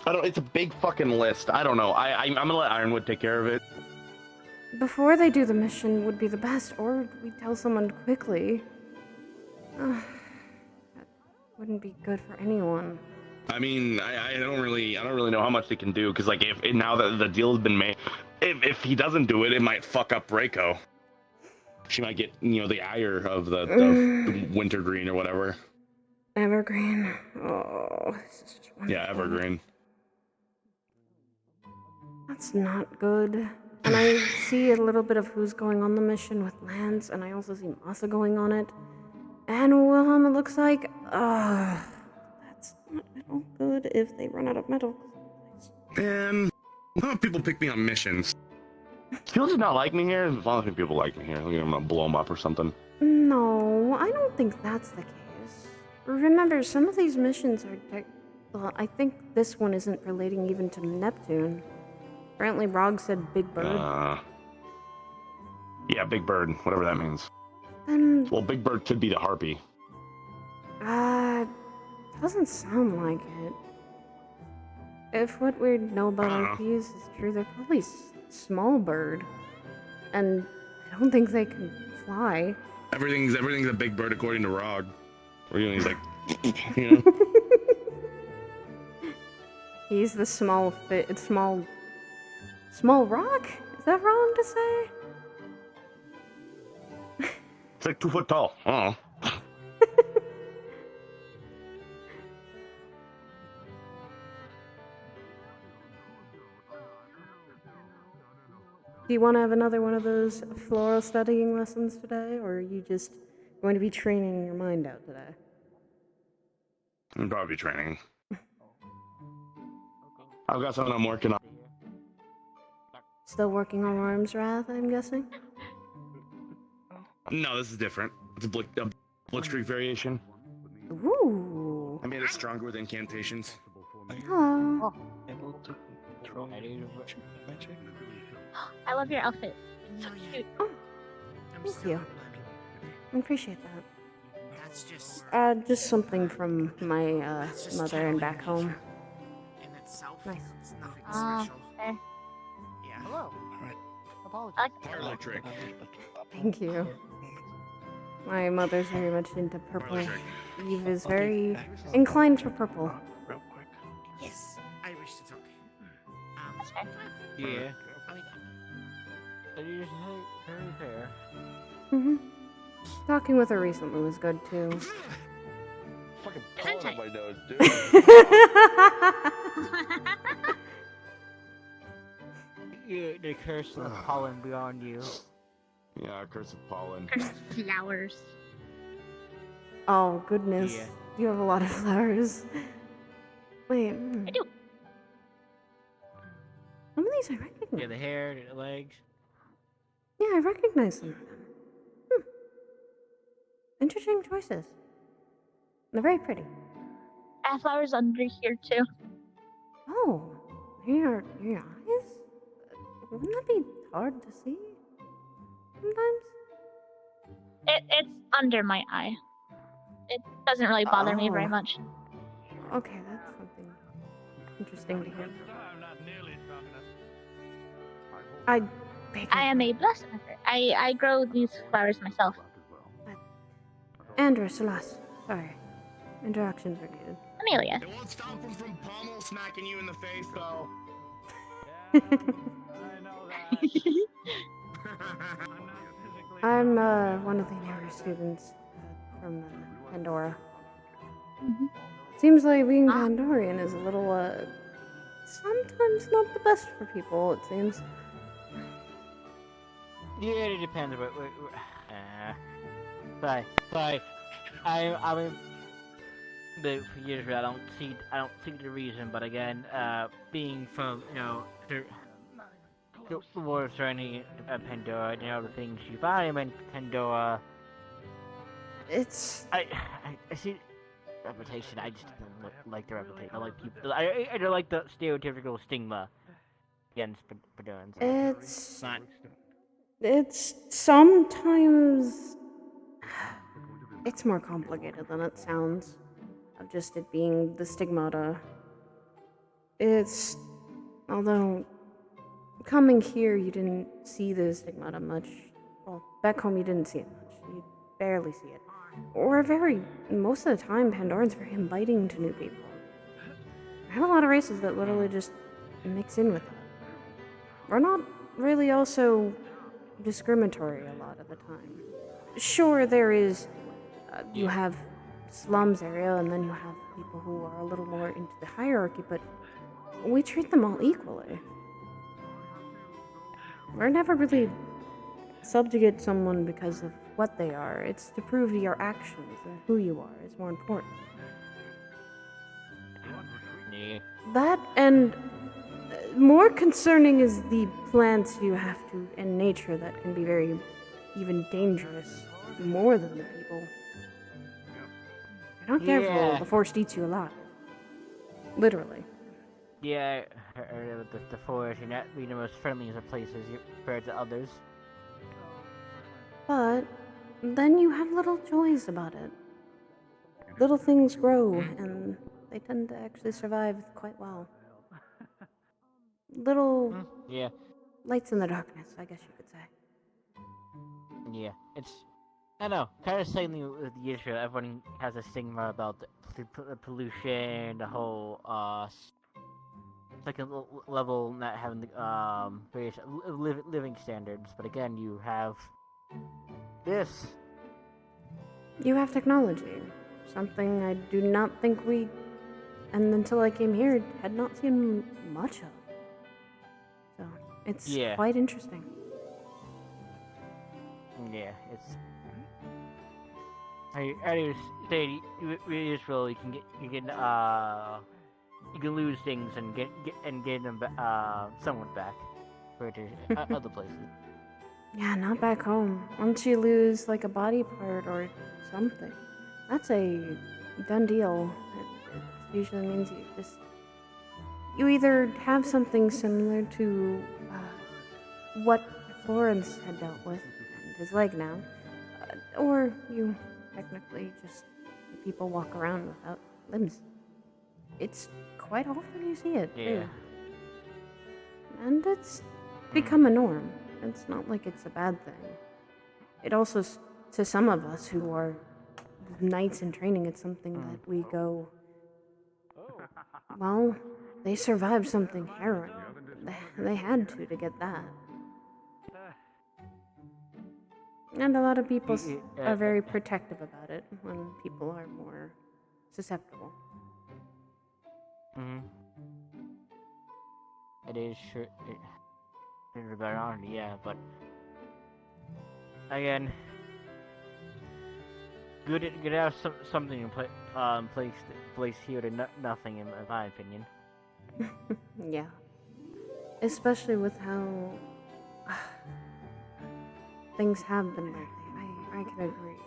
don't. It's a big fucking list. I don't know. I'm gonna let Ironwood take care of it. Before they do the mission would be the best, or we tell someone quickly. That wouldn't be good for anyone. I mean, I don't really know how much they can do, because like if now that the deal has been made, if he doesn't do it, it might fuck up Reiko. She might get the ire of the wintergreen or whatever. Evergreen. Oh, this is just wonderful. Yeah, evergreen. That's not good. And I see a little bit of who's going on the mission with Lance, and I also see Masa going on it. And Wilhelm, it looks like, that's not at all good if they run out of metal. Man, why don't people pick me on missions? People do not like me here. As long as people like me here, I'm gonna blow them up or something. No, I don't think that's the case. Remember, some of these missions are... Well, I think this one isn't relating even to Neptune. Apparently, Rog said Big Bird. Yeah, Big Bird, whatever that means. Then... Well, Big Bird could be the harpy. Doesn't sound like it. If what we know about RPs is true, they're probably small bird. And I don't think they can fly. Everything's a Big Bird according to Rog. Or he's like, He's the small rock? Is that wrong to say? It's like 2 foot tall. I don't know. Do you want to have another one of those floral studying lessons today, or are you just going to be training your mind out today? I'm probably training. I've got something I'm working on. Still working on Worm's Wrath, I'm guessing? No, this is different. It's a blitzkrieg variation. Ooh. I made it stronger with incantations. Hello. Able to control magic. I love your outfit. It's so cute. Oh, thank you. I appreciate that. That's just something from my mother and back home. in itself. Nice. It's nothing Ah, special. fair. Yeah. Hello. Apologies. Parlor trick. Thank you. My mother's very much into purple. Eve is very inclined for purple. Yes, I wish to talk. That's fair. Yeah. I mean, That is very fair. Talking with her recently was good too. Fucking pollen on my nose, dude. The curse of pollen beyond you. Yeah, curse of pollen. Flowers. Oh goodness, Yeah. you have a lot of flowers. Wait. I do. Some of these I recognize. Yeah, the hair, the legs. Yeah, I recognize some of them. Interesting choices. They're very pretty. I have flowers under here too. Oh, your eyes? Wouldn't that be hard to see? Sometimes? It's under my eye. It doesn't really bother me very Oh. much. Okay, that's something interesting to hear. I am a blossomer. I grow these flowers myself. Andraste Searlas. Sorry. Interactions are needed. Amelia. It won't stop him from pommel smacking you in the face, though. I'm one of the newer students from Pandora. Seems like being Pandorian is a little, sometimes not the best for people, it seems. Yeah, it depends. But I mean, But for usually, I don't see the reason. But again, being from the war surrounding Pandora and all the things you find in Pandora, It's I see reputation. I just don't like the reputation. I like people. I don't like the stereotypical stigma against Pandorans. it's not. it's sometimes it's more complicated than it sounds. Of just it being the stigmata. It's although coming here you didn't see the stigmata much. Well, back home you didn't see it much. You barely see it. Or most of the time Pandorans are very inviting to new people. I have a lot of races that literally just mix in with it. We're not really also discriminatory a lot of the time. Sure, there is, you have slums area, and then you have people who are a little more into the hierarchy, but we treat them all equally. We're never really subjugate someone because of what they are. It's to prove your actions and who you are is more important. Yeah. That and more concerning is the plants you have to in nature that can be very even dangerous more than the people. If you're not careful, Yeah. the forest eats you alive. Literally. Yeah, the forest and not being the most friendliest of places compared to others. But then you have little joys about it. Little things grow, and they tend to actually survive quite well. Little Yeah. lights in the darkness, I guess you could say. Yeah, I know, kind of same with the issue. Everyone has a stigma about the pollution, the whole second level not having the various living standards. But again, you have this. You have technology. Something I do not think and until I came here, had not seen much of. So, it's quite interesting. Yeah, it's. I just say Israel, you can lose things and get them somewhat back, compared to other places. Yeah, not back home. Once you lose like a body part or something, that's a done deal. It usually means you either have something similar to what Florence had dealt with and his leg now, or you technically just people walk around without limbs. It's quite often you see it too, and it's become a norm. It's not like it's a bad thing. It also, to some of us who are knights in training, it's something that we go, well, they survived something harrowing. They had to get that. And a lot of people are very protective about it when people are more susceptible. It is true. It's about honesty, yeah, but again, good to have something in place here to nothing, in my opinion. Yeah, especially with how things have been lately. I can agree.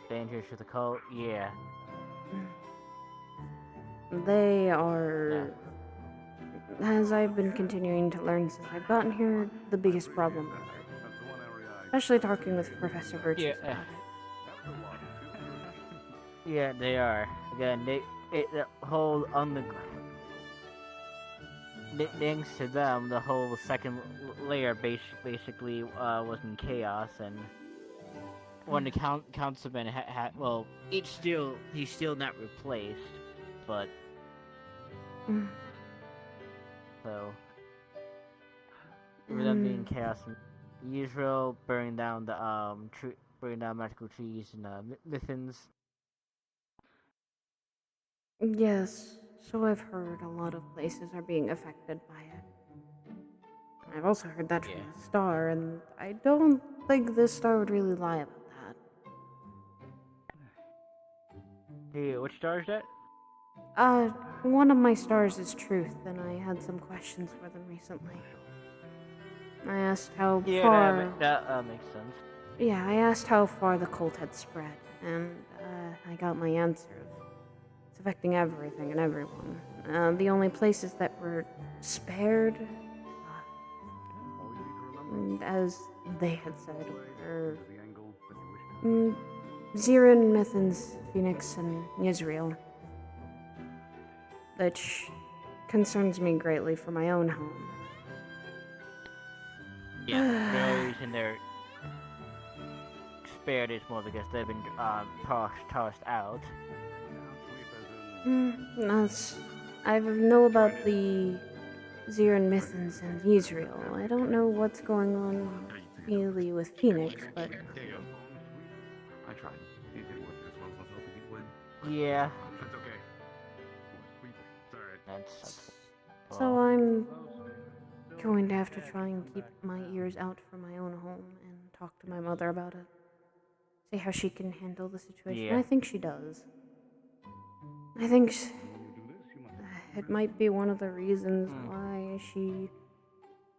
Dangerous to the cult, yeah. They are, as I've been continuing to learn since I've gotten here, the biggest problem ever. Especially talking with Professor Virtues about it. Yeah, they are. Again, the whole thanks to them, the whole second layer basically was in chaos, and when the councilman had well, he's still not replaced, but so for them being chaos in Israel, burning down the burning down magical trees and Mithins. Yes, so I've heard a lot of places are being affected by it. I've also heard that from the Star, and I don't think the Star would really lie about that. Which star is that? One of my stars is Truth, and I had some questions for them recently. I asked how far... that makes sense. Yeah, I asked how far the cult had spread, and I got my answer of it's affecting everything and everyone. The only places that were spared, as they had said, were Zirin, Mithans, Phoenix, and Yisrael. Which concerns me greatly for my own home. Yeah, the only reason they're spared is more because they've been tossed out. I know about the Zirin, Mithans, and Yisrael. I don't know what's going on really with Phoenix, but... I tried. It didn't work as well as I was hoping it would. Yeah. That's okay. It's alright. That's So I'm going to have to try and keep my ears out for my own home and talk to my mother about it. See how she can handle the situation. Yeah. I think she does. I think it might be one of the reasons why she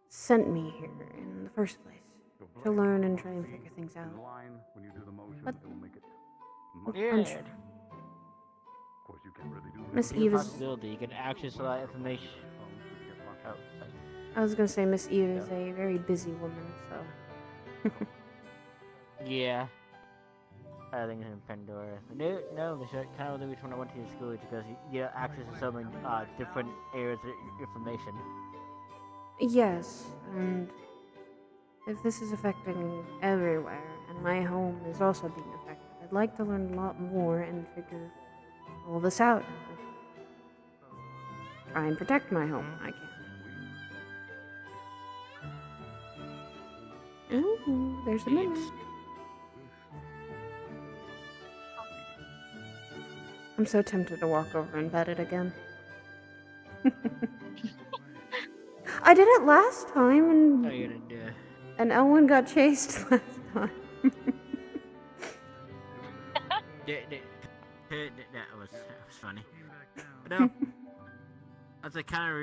sent me here in the first place. To learn and try and figure things out. But yeah. Miss Eve is... possibility. You can access a lot of information. I was gonna say Miss Eve is a very busy woman, so... Yeah. I think it's in Pandora. No, the kind of the reason I went to your school is because you get access to so many different areas of information. Yes, and if this is affecting everywhere, and my home is also being affected, I'd like to learn a lot more and figure all this out. Try and protect my home. I can. Ooh, there's a mimic. I'm so tempted to walk over and pet it again. I did it last time, and... Oh, you didn't do it. And Elwyn got chased last time. That was funny. But no, as I kind of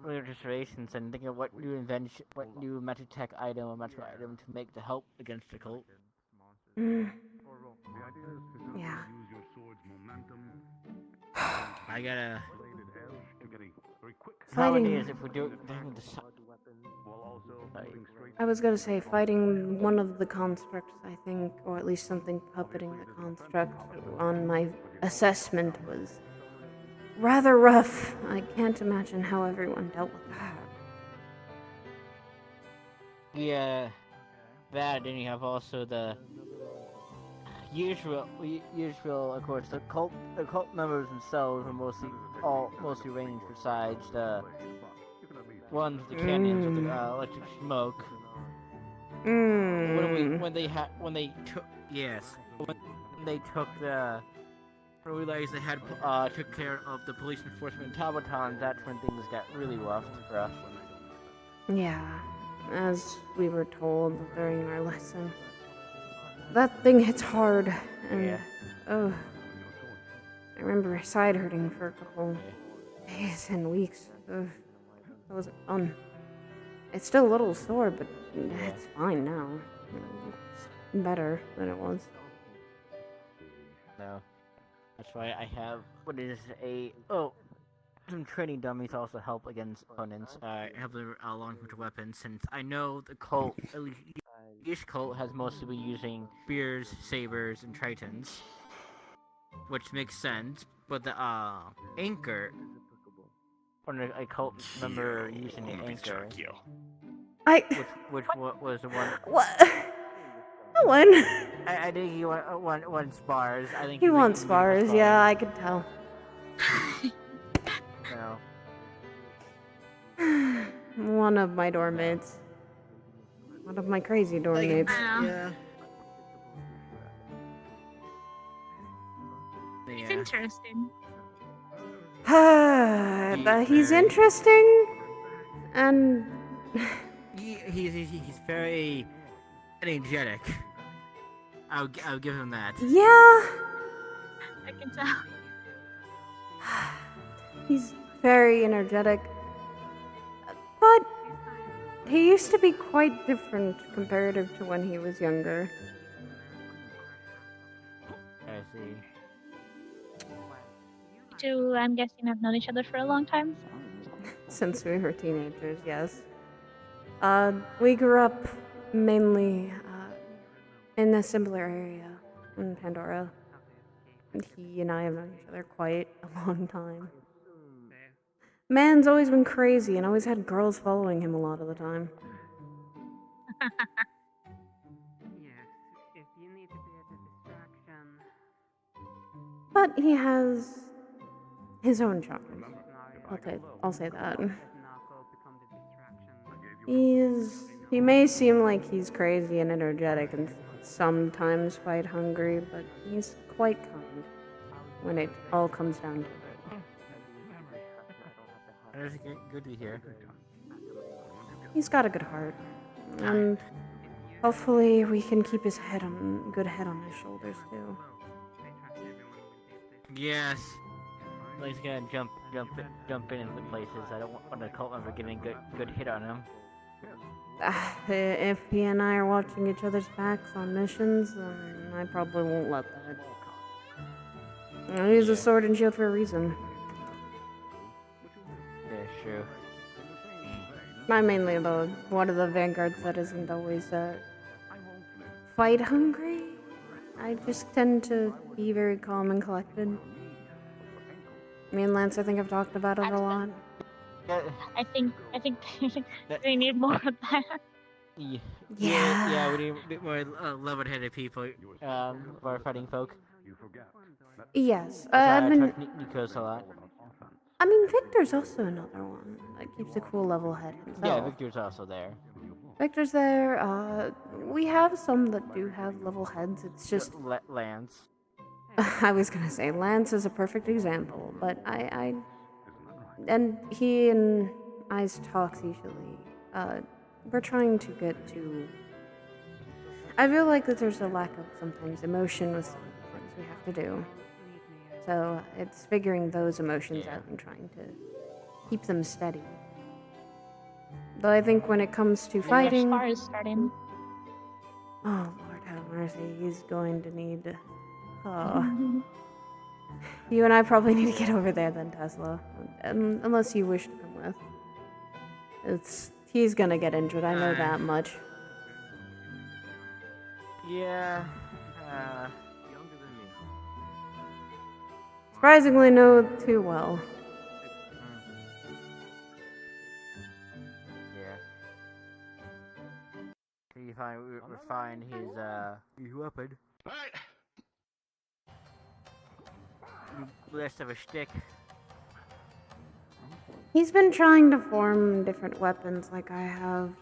reiterations and think of what new invention, what new magic tech item or magical item to make to help against the cult. Yeah. I gotta. Fighting. Nowadays, if we do I was gonna say, fighting one of the constructs, I think, or at least something puppeting the construct on my assessment was rather rough. I can't imagine how everyone dealt with that. Yeah, that, and you have also the usual, of course, the cult members themselves are mostly ranged besides the ones with the cannons with the electric smoke. When they realized they had took care of the police enforcement automatons, that's when things got really rough. Yeah, as we were told during our lesson. That thing hits hard, and I remember side hurting for a couple days and weeks. That wasn't fun. It's still a little sore, but it's fine now. It's better than it was. No, that's why I have some training dummies also help against opponents. Help them launch with weapons, since I know the cult, at least each cult, has mostly been using spears, sabers, and tritons, which makes sense. But the anchor, when a cult member using an anchor, which was the one. What? No one. I think he wants bars. I think he wants bars. Yeah, I could tell. No. One of my dorm mates. One of my crazy dorm mates. Yeah. It's interesting. He's interesting, and he's very energetic. I'll give him that. Yeah. I can tell. He's very energetic. But he used to be quite different comparative to when he was younger. I see. You two, I'm guessing, have known each other for a long time. Since we were teenagers, yes. We grew up mainly in a similar area in Pandora. He and I have known each other quite a long time. Man's always been crazy and always had girls following him a lot of the time. Yes, if you need to be at a distraction. But he has his own charms. I'll say that. He may seem like he's crazy and energetic and sometimes fight hungry, but he's quite kind when it all comes down to it. That's good to hear. He's got a good heart, and hopefully we can keep his good head on his shoulders too. Yes. He's gonna jump in into places. I don't want a cult member getting a good hit on him. If he and I are watching each other's backs on missions, then I probably won't let that. I use a sword and shield for a reason. Yeah, true. I'm mainly one of the vanguards that isn't always fight hungry. I just tend to be very calm and collected. Me and Lance, I think I've talked about it a lot. I think they need more of that. Yeah, we need a bit more level-headed people, for our fighting folk. Yes, I trust Nikos a lot. I mean, Victor's also another one that keeps a cool level head himself. Yeah, Victor's also there. Victor's there. We have some that do have level heads. It's just Lance. I was gonna say Lance is a perfect example, but and he and I's talks usually. We're trying to get to. I feel like that there's a lack of sometimes emotion with some of the things we have to do. So it's figuring those emotions out and trying to keep them steady. Though I think when it comes to fighting, Spar is starting. oh Lord have mercy, he's going to need. Oh. You and I probably need to get over there then, Tesla. Unless you wish to come with. He's gonna get injured, I know that much. Yeah. Surprisingly, no too well. Yeah. We refine his weapon. Alright. Less of a shtick. He's been trying to form different weapons like I have.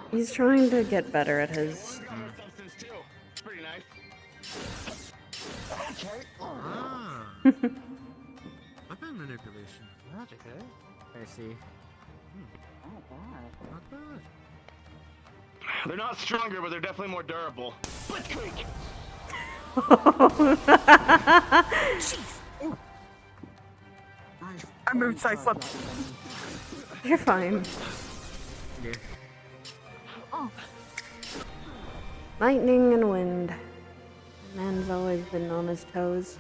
He's trying to get better at his. It's pretty nice. Weapon manipulation. Magic, eh? I see. Not bad. They're not stronger, but they're definitely more durable. Blitzkrieg! I moved side flip. You're fine. Yeah. Oh. Lightning and wind. Man's always been on his toes.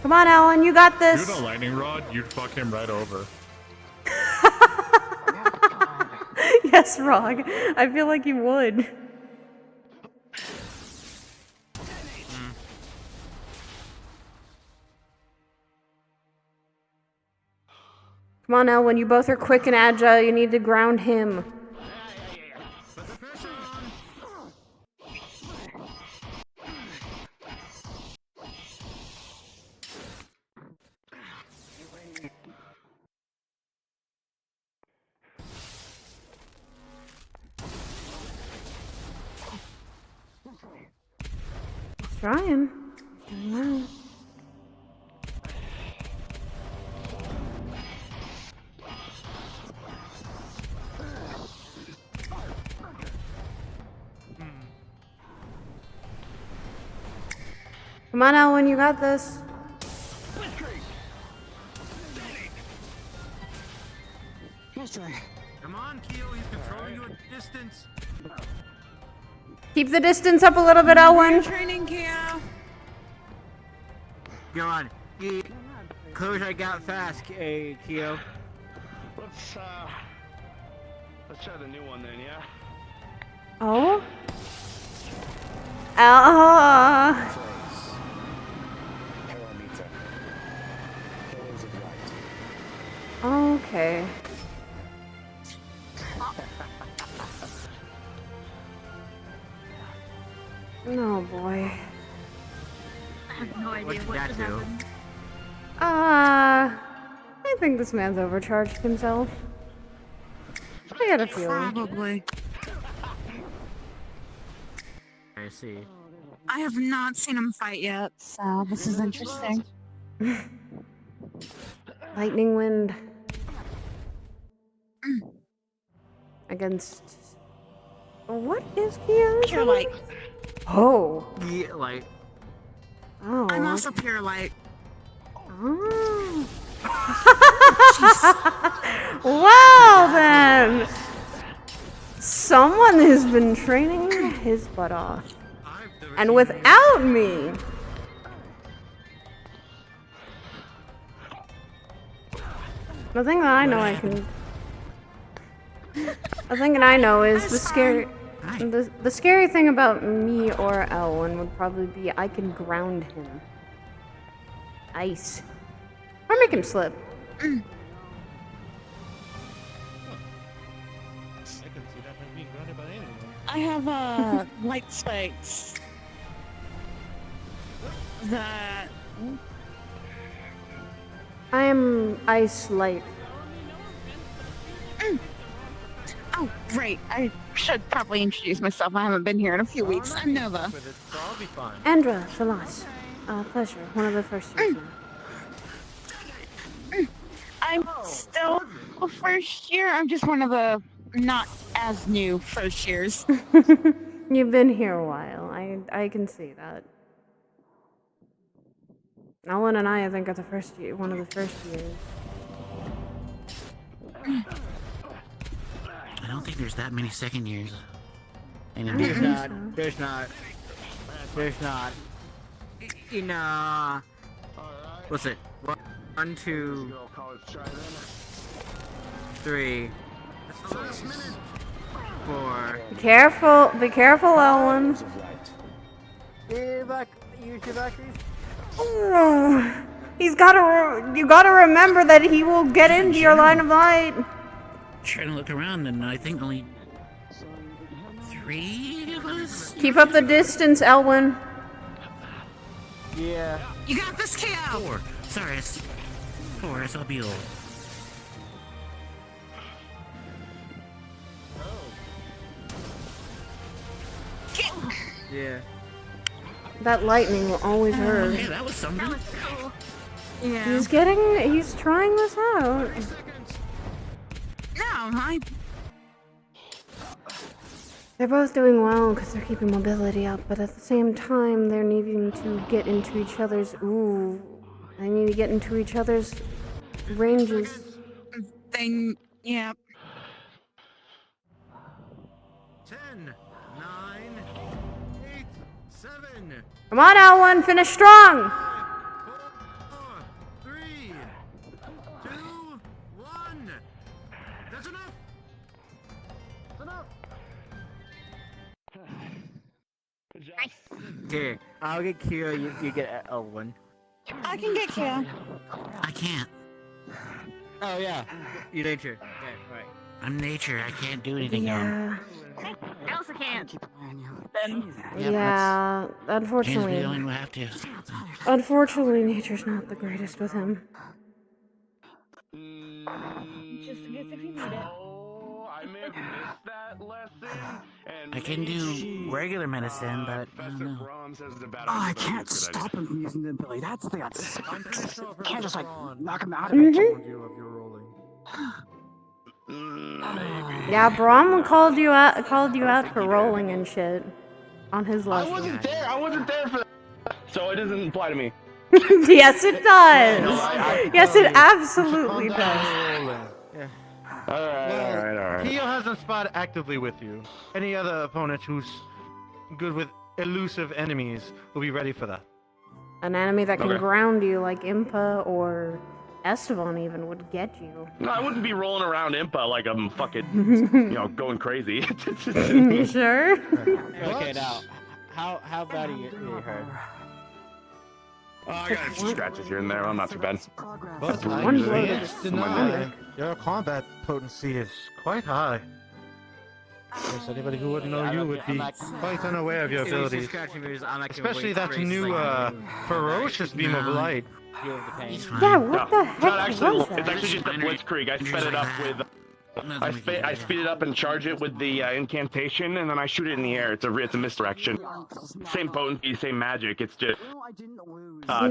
Come on, Alan, you got this. If you had a lightning rod, you'd fuck him right over. Yes, Rog. I feel like you would. Come on, El, when you both are quick and agile, you need to ground him. He's trying. He's doing well. Come on, Ellen, you got this. Come on, Keo, he's controlling you at distance. Keep the distance up a little bit, Ellen. Training, Keo. Go on. Close I got fast, Keo. Let's try the new one then, yeah? Oh? Okay. Oh boy. I have no idea What did what that just do? happened. I think this man's overcharged himself. I got a feeling. Probably. I see. I have not seen him fight yet, so this is interesting. Lightning wind. Against... What is Kyo's? Pure light. Oh. Yeah, like... Oh. I'm also pure light. Oh. Well then. Someone has been training his butt off. And without me. The thing that I know I can... The thing that I know is the scary... The scary thing about me or Elwyn would probably be I can ground him. Ice. Or make him slip. I have light spikes that I am ice light. Oh, great. I should probably introduce myself. I haven't been here in a few weeks. I'm Nova. Andra Searlas. Pleasure. One of the first years now. I'm still a first year. I'm just one of the not as new first years. You've been here a while. I can see that. Ellen and I think, are the first year, one of the first years. I don't think there's that many second years anymore. There's not. There's not. There's not. You know. What's it? 1, 2, 3, 4. Be careful, Ellen. Use your batteries. Oh, you gotta remember that he will get into your line of light. Trying to look around, and I think only 3 of us. Keep up the distance, Elwyn. Yeah. You got this, Keo. 4. Sorry, it's 4. It's old. Yeah. That lightning will always hurt. Yeah, that was something. That was cool. Yeah. He's trying this out. No, They're both doing well because they're keeping mobility up, but at the same time, they're needing to get into each other's... Ooh. They need to get into each other's ranges. Yeah. 10, 9, 8, 7. Come on, Elwyn, finish strong! 3, 2, 1. That's enough. That's enough. Good job. Okay, I'll get Kira, you get Elwyn. I can get Keo. I can't. Oh yeah, you nature. Okay, right. I'm nature. I can't do anything Yeah. I also can't. Yep, Yeah, James will unfortunately. be the only one who have to. Unfortunately, nature's not the greatest with him. Just in case if you need it. I may have missed that lesson. I can do regular medicine, but I don't know. I can't stop him from using the ability. That's the can't just like knock him out of Mhm. it. Yeah, Brahm called you out for rolling and shit on his lesson. I wasn't there for that. So it doesn't apply to me. Yes, it does. No, I- Yes, it absolutely does. Yeah. Alright. Keo hasn't spotted actively with you. Any other opponent who's good with elusive enemies will be ready for that. An enemy that can Okay. ground you like Impa or Esteban even would get you. No, I wouldn't be rolling around Impa like I'm fucking, going crazy. You sure? Okay, now, how bad are you hurt? Oh, I got a few scratches here and there. I'm not too bad. But One blow that's deny your combat potency is quite high. Yes, anybody who wouldn't know you would be quite unaware of your abilities. Especially that new ferocious beam of light. Yeah, what the heck It's was that? actually just a blitzkrieg. I sped it up with. I speed it up and charge it with the incantation, and then I shoot it in the air. It's a misdirection. Same potency, same magic. It's just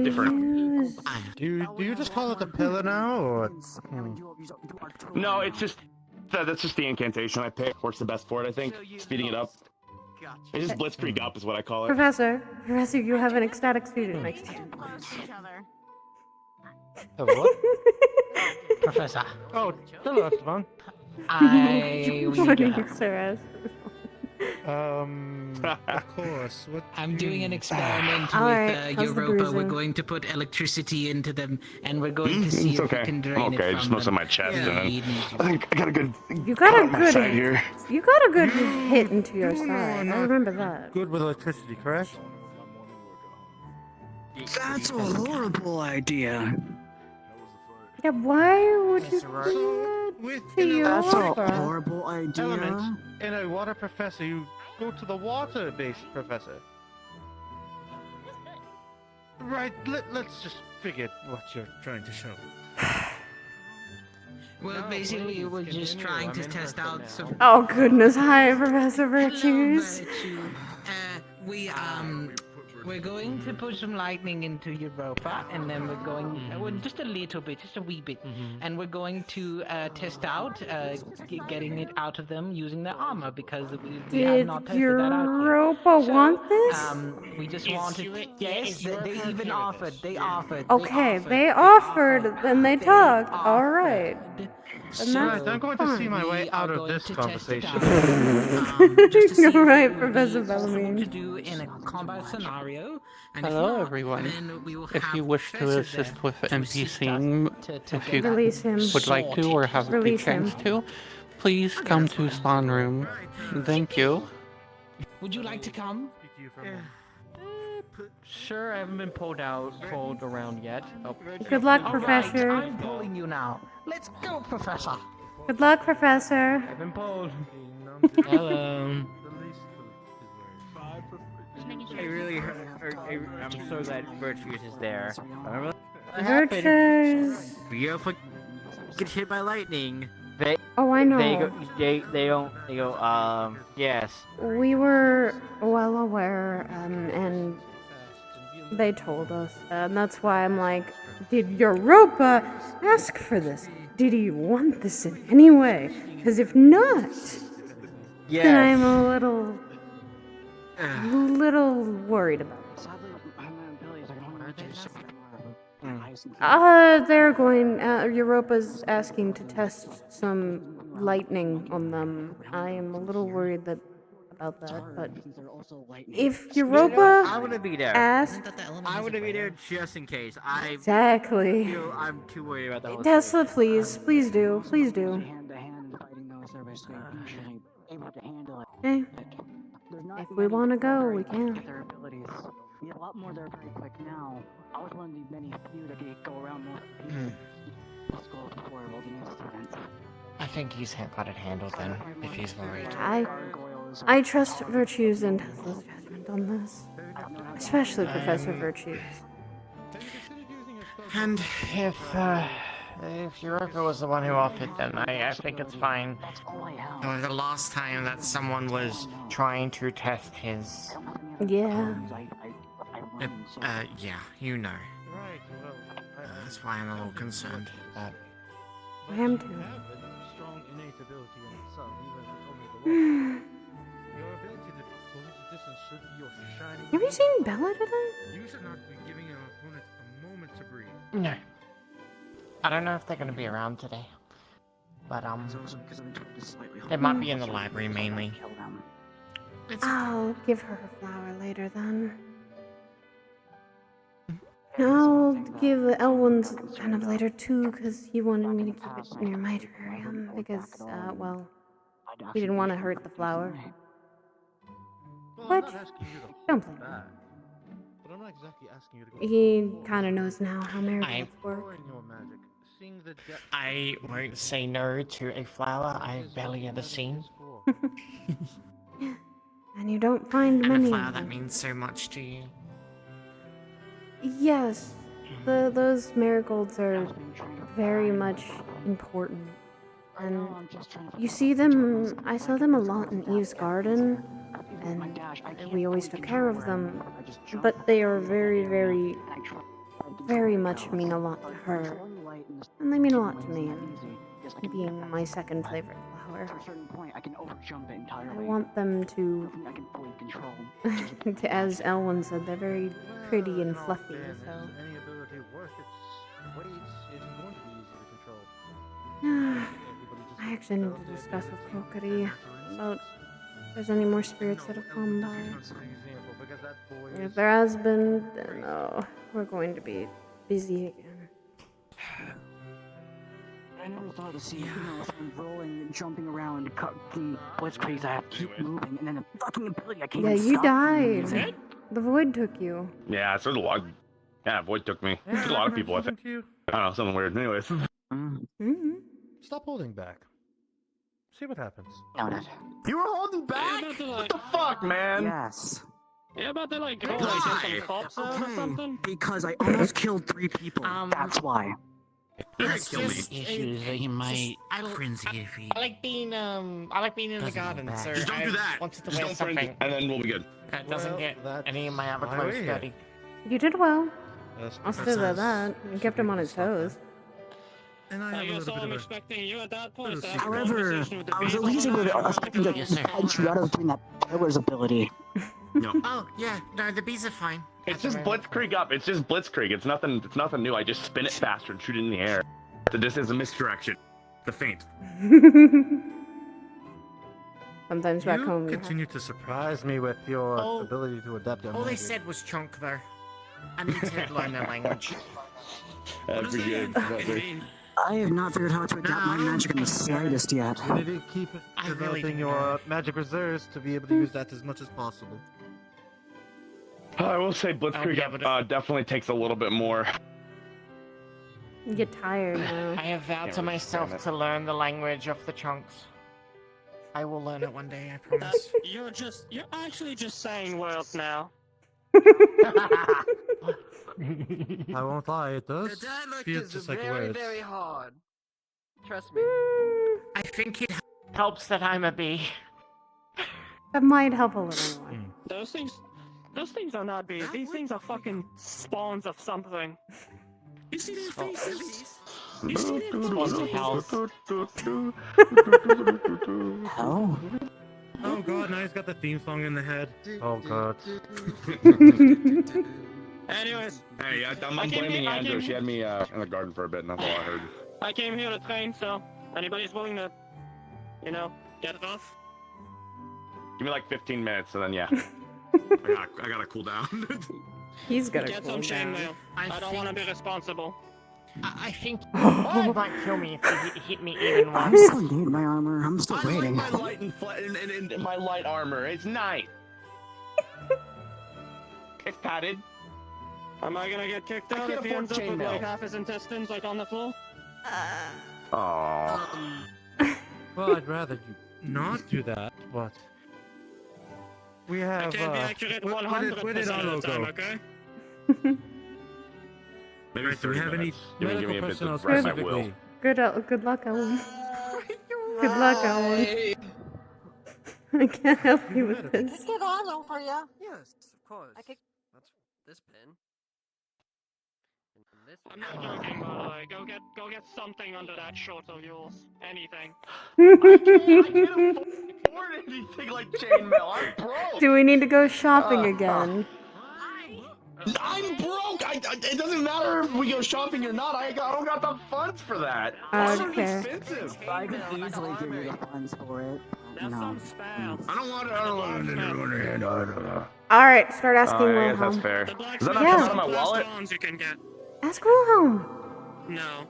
different. Do you just call it the pillar now, or? No, it's just that's just the incantation I pick. Works the best for it, I think. Speeding it up. It's just blitzkrieg up is what I call it. Professor, you have an ecstatic student next to you. What? Professor. Oh, the last one. What are you, Sarah? Of course. I'm doing an experiment Alright, with how's the Europa. We're bruising? going to put electricity into them, and we're going to see It's if okay. we can drain I'm okay. it Just from most of them. my chest, Yeah, and you then need I think I got a good. You got a cut on my good side here. You got a good hit into your side. I remember that. Good with electricity, correct? That's a horrible idea. Yeah, why would you do that to your That's a Europa? horrible idea. Elements in a water professor, you go to the water-based professor. Right, let's just figure what you're trying to show. Well, basically, we're just trying to test out some. Oh goodness, hi, Professor Virtues. We're going to put some lightning into Europa, and then we're going, well, just a little bit, just a wee bit, and we're going to test out getting it out of them using their armor, because we have Did not tested that out yet. Europa want this? We just wanted. Yes, they even offered. They offered. Okay, they offered, then they talked. All right. And Right, that's I'm going to see my We way are out of going this to test it conversation. just to see You're if right, it would Professor be possible Bellamy. to do in a combat scenario. And if Hello, not, everyone. then we will If have you wish to Professor assist there with to assist NPCing, us to if get you that Release him. would like to or have the Release chance him. to, please come to spawn room. Thank you. Would you like to come? Sure, I haven't been pulled around yet. Oh. Good luck, All Professor. Right, I'm pulling you now. Let's go, Professor. Good luck, Professor. I've been pulled. Hello. I'm so glad Virtues is there. Virtues. Beautiful. Get hit by lightning. Oh, I know. They go, yes. We were well aware, and they told us. And that's why I'm like, did Europa ask for this? Did he want this in any way? Because if not, then I'm a little worried about it. They're going, Europa's asking to test some lightning on them. I am a little worried about that, but if Europa I want to be there. asked... I want to be there just in case. Exactly. I'm too worried about the whole Tesla, please do. Please do. Okay. If we want to go, we can. A lot more there very quick now. I was one of the many few that could go around more school before wilderness students. I think he's got it handled then, if he's worried. I trust Virtues and Tesla's judgment on this. Especially Professor Virtues. And if Europa was the one who offered, then I think it's fine. The last time that someone was trying to test his... Yeah. Yeah, you know. That's why I'm a little concerned. But I am too. distance should be your shining. Have you seen Bella today? You should not be giving your opponent a moment to breathe. No. I don't know if they're gonna be around today. But, they might be in the library mainly. I'll give her a flower later then. I'll give Elwyn's kind of later too, because he wanted me to keep it near my terrarium, because, well, he didn't want to hurt the flower. Well, But, I'm not asking you to don't hold blame back, but I'm not exactly asking you to go. He kind of knows now how marigolds work. Exploring your magic, seeing the depth. I won't say no to a flower I've barely ever seen. And you don't find And many a flower of that them. means so much to you. Yes, those marigolds are very much important. And you see them, I saw them a lot in Eve's garden, and we always took care of them. But they are very, very, very much mean a lot to her. And they mean a lot to me, being my second favorite flower. I want them to, as Elwyn said, they're very pretty and fluffy, so. Any ability worth its weight isn't going to be easy to control. I actually need to discuss with Crocody about if there's any more spirits that have come by. If there has been, then we're going to be busy again. I never thought to see, if I'm rolling and jumping around, the blitzkrieg, I have to keep moving, and then a fucking ability I can't Yeah, even you stop died. The void took you. Yeah, so did a lot. Yeah, Void took me. There's a lot of people, I think. I don't know, something weird. Anyways. Mm-hmm. Stop holding back. See what happens. You were holding back? What the fuck, man? Yes. Yeah, about to like go Why? get some cops out or something? Because I almost killed 3 people. That's why. It's just issues that he might frenzy if he. I like being in the garden, so Just don't do that. I wanted to Just wear don't frenzy, something and then we'll be good. that doesn't get any of my other why clothes we're here. dirty. You did well. That's I'll still say that. You kept him on his toes. And I I have a guess little all bit I'm of a... expecting you at that point is to have a However, conversation with the I was at beast least on able the to island. punch you out of doing that Taylor's ability. No. Oh, yeah, no, the bees are fine. It's just Blitzkrieg up. It's just Blitzkrieg. It's nothing new. I just spin it faster and shoot it in the air. This is a misdirection. The feint. Sometimes back You home. continue to surprise me with your ability to adapt your All they magic. said was chunk, though. I need to learn their language. I appreciate it. I have not figured out how to adapt my magic in the slightest yet. You need to keep I really developing don't your magic reserves to be able to use that as much as possible. I will say Blitzkrieg definitely takes a little bit more. You get tired now. I have vowed to myself to learn the language of the chunks. I will learn it one day, I promise. You're actually just saying words now. I won't lie, it does The dialect feel is just like very, words. very hard. Trust me. I think it helps that I'm a bee. That might help a little more. Those things are not bees. These things are fucking spawns of something. You see their faces? You see their Spawns of hell. Hell? Oh god, now he's got the theme song in the head. Oh god. Anyways. Hey, I'm blaming Andrew. She had me in the garden for a bit, and that's all I heard. I came here to train, so anybody's willing to, get it off? Give me like 15 minutes, and then yeah. I gotta cool down. He's gonna Get cool some down. chainmail. I don't want to be responsible. I think he might kill me if he hit me even I once. still need my armor. I'm still waiting. I like my light and my light armor. It's nice. It's padded. Am I gonna get kicked out if he ends up with like half his intestines like on the floor? Aww. Well, I'd rather you not do that, but... We have, I can't be accurate 100% where did of Arlo the time, go? okay? Maybe Do we have any Give me medical a bit personnel to rest my will. specifically? Good luck, Ellen. Good luck, Ellen. I can't help you with this. Get on over ya. Yes, of course. That's this pin. And this I'm not joking, by the way. Go get something under that short of yours. Anything. I can't afford anything like chainmail. I'm broke. Do we need to go shopping again? I'm broke. It doesn't matter if we go shopping or not. I don't got the funds for that. Armor's Okay. expensive. I could easily give you the funds for it. That's No. some spam. I don't want to. Alright, start asking I guess Wilhelm. that's fair. Does that not Yeah. come out of my wallet? You can get. Ask Wilhelm. No.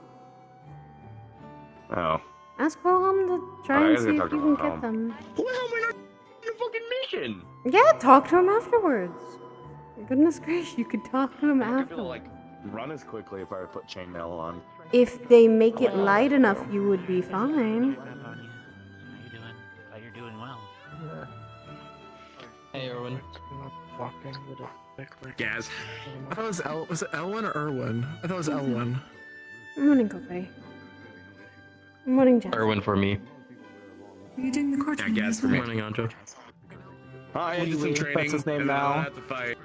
Oh. Ask Wilhelm to try I and guess see we if talked you to can get Wilhelm. them. Wilhelm, we're not in a fucking mission. Yeah, talk to him afterwards. Goodness gracious, you could talk to him I'm not gonna be able to, afterwards. like run as quickly if I put chainmail on. If they make it light enough, you would be fine. You're doing well. Hey, Erwin. Gaz. I thought it was was it Elwin or Erwin? I thought it was Elwin. Morning, Coffee. Morning, Jeff. Erwin for me. Are you doing the court? Yeah, Gaz for me. Morning, Anjo. I did some training. That's his name and then now. I have to fight.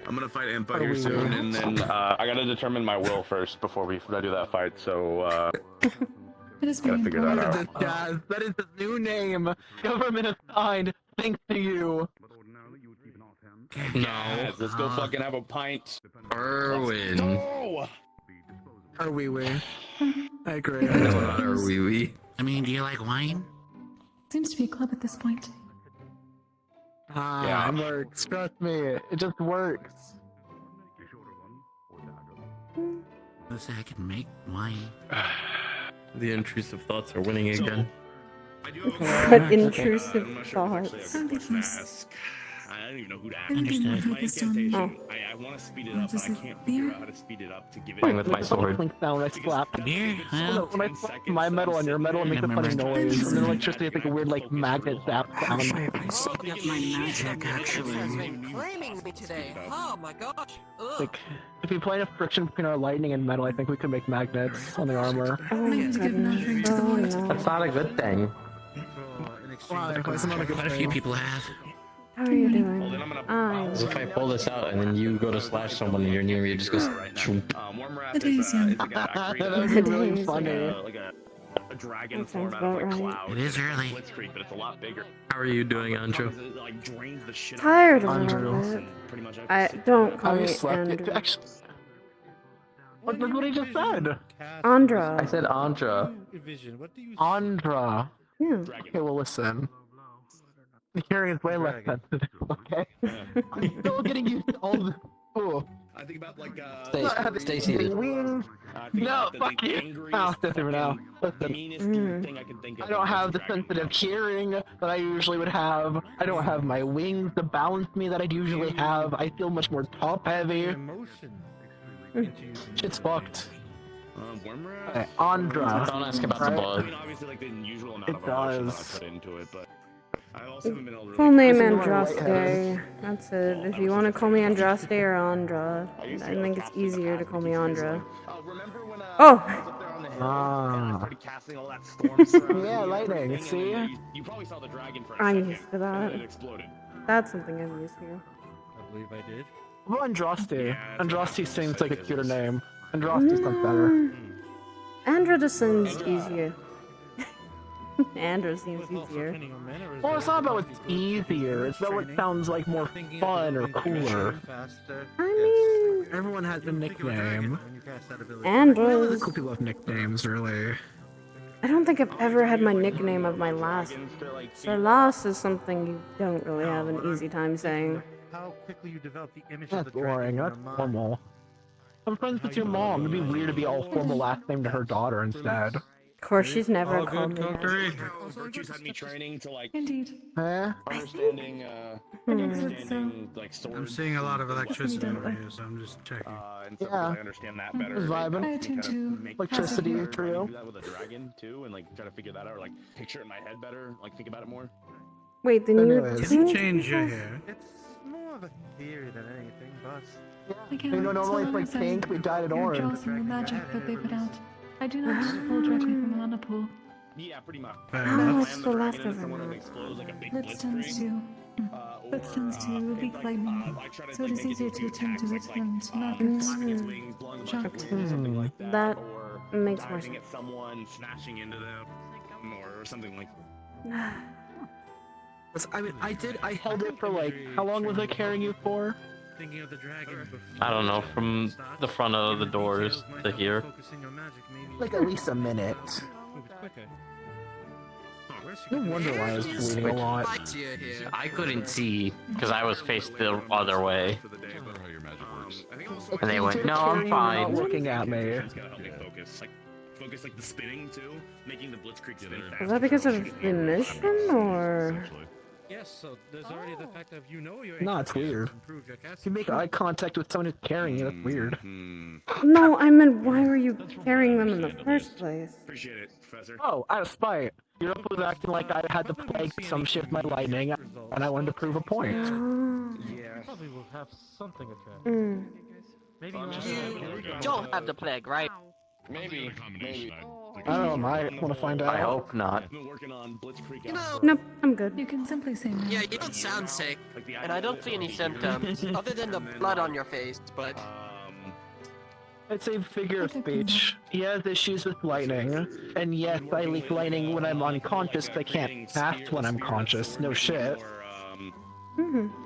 I'm gonna fight Impa Are here we soon, doing? and then I gotta determine my will first before I do that fight. So It is gotta very figure that important. out. Gaz, that is his new name. Government assigned, thanks to you. No. Gaz, let's go fucking have a pint. Erwin. No. Are we? I agree. No, not Erwee. I mean, do you like wine? Seems to be a club at this point. It works. Trust me, it just works. Let's say I can make wine. The intrusive thoughts are winning again. What intrusive thoughts. I don't even know who to ask. Understood. My incantation, Oh. I want to speed it up, but I can't figure out how to speed it up to give it. Playing with my sword. Beer? Well, When I slap my metal on your metal, it makes a funny noise. And then electricity, it's like a weird, like, magnet zap sound. I saved up my magic, actually. Claiming me today. Oh my gosh. Like, if you play enough friction between our lightning and metal, I think we could make magnets on the armor. Oh my goodness. Oh no. That's not a good thing. Why is it not a good Quite a few thing? people have. How are you doing? If I pull this out and then you go to slash someone and you're near me, it just goes choomp. It is, yeah. That would be really funny. Like a dragon That form sounds out of like about right. cloud. It is early. Blitzkrieg, but it's a lot bigger. How are you doing, Anjo? It like drains the shit Tired out a of little it. bit. Pretty much I don't call Have me you slept? Andrew. Actually, that's what he just said. Andra. I said Andra. Andra. Yeah. Okay, well listen. The hearing is way less sensitive, okay? I'm still getting used to all the... Oh. I think about like Stay seated. No, fuck you. Oh, that's over now. Listen, thing I can think of. I don't have the sensitive hearing that I usually would have. I don't have my wings to balance me that I'd usually have. I feel much more top heavy. Shit's fucked. Hey, Andra. Don't ask about the blood. I mean, obviously, like the usual amount It of emotion that does. I put into it, but I also haven't been able to. Full name Listen to my white Andraste. That's it. If you want to call me Andraste or Andra, I think it's easier to call me Andra. Remember when Oh! casting all that storm surrounding Yeah, you and lightning, everything, and see? then you probably saw the dragon for a I'm second, used to and then that. it exploded. That's something I'm used to. I believe I did. Well, Andraste. Andraste seems like a cuter name. Andraste sounds better. Andra just sounds easier. Andra seems easier. Well, it's not about what's easier. It's about what sounds like more fun or cooler. I mean, Everyone has a nickname. Andra. Cool people have nicknames, really. I don't think I've ever had my nickname of my last. Sarlas is something you don't really have an easy time saying. How quickly you develop the image That's of the boring. dragon That's formal. I'm friends with your mom. It'd be weird to be all formal last name to her daughter instead. Of course, she's never called me that. Virtues had me training to like Indeed. understanding, understanding like swords. I'm seeing a lot of electricity Definitely over don't. here, so I'm just checking. And so Yeah. I understand that better. Just vibing. I attend to Electricity passive trio. Do that with a dragon too, and like try to figure that out, or like picture it in my head better, like think about it more. Wait, then you Anyways. If you tuned change your yourself? hair, it's more of a theory than anything, but You know, normally it's like pink, we dyed it your orange. jaws and the magic that they put out. I do not pull directly from the mana pool. Yeah, pretty much. No, it's the leftover Someone one. that explodes like a big That tends blitzkrieg. to... That tends to leak lightning, so it is easier to attend to it and not get shocked. That makes more Diving sense. at someone, smashing into them, or something like. I mean, I held it for like, how long was I carrying you for? Thinking of the dragon I don't know, from the front of the doors to here. Like at least a minute. No wonder why I was bleeding a lot. I couldn't see because I was faced the other way. And they went, no, I'm fine. Not looking at me. Focus like the spinning too, making the blitzkrieg spin faster. Is that because of the mission, or? Yes, so there's already the fact of you're No, it's weird. If you make eye contact with someone who's carrying you, that's weird. No, I meant why were you carrying them in the first place? Appreciate it, Professor. Oh, out of spite. Europe was acting like I had the plague some shit with my lightning, and I wanted to prove a point. Yeah. Probably will have something occur. Maybe You don't have the plague, right? Maybe. I don't know, I want to find out. I hope not. Nope, I'm good. You can simply say no. Yeah, you don't sound sick, and I don't see any symptoms other than the blood on your face. But It's a figure of speech. He has issues with lightning, and yes, I leak lightning when I'm unconscious, but I can't cast when I'm conscious. No shit.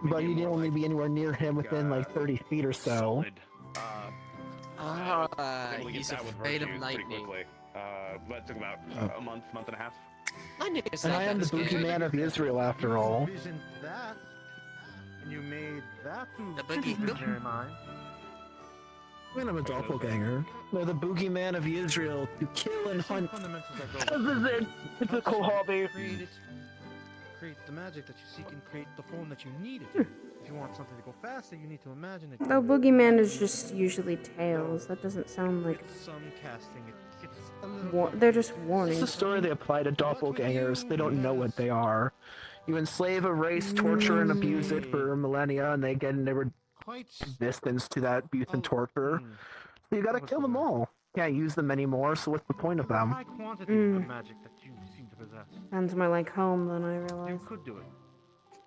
But you didn't only be anywhere near him within like 30 feet or so. He's afraid of lightning. But it took about a month and a half. I knew it's And not I am the that scary. boogeyman of Israel after all. Envisioned that, and you made that The boogie. imaginary mind. I mean, I'm a doppelganger. They're the boogeyman of Israel to kill and hunt. This is a typical hobby. Create the magic that you seek and create the form that you need it in. If you want something to go faster, you need to imagine it. Though boogeyman is just usually tails. That doesn't sound like. Some casting it. It's a little They're just warnings. It's a story they apply to doppelgangers. They don't know what they are. You enslave a race, torture and abuse it for millennia, and they get never resistance to that abuse and torture. So you gotta kill them all. Can't use them anymore, so what's the point of them? high quantity of magic that you seem to possess. Sounds more like home than I realized. You could do it.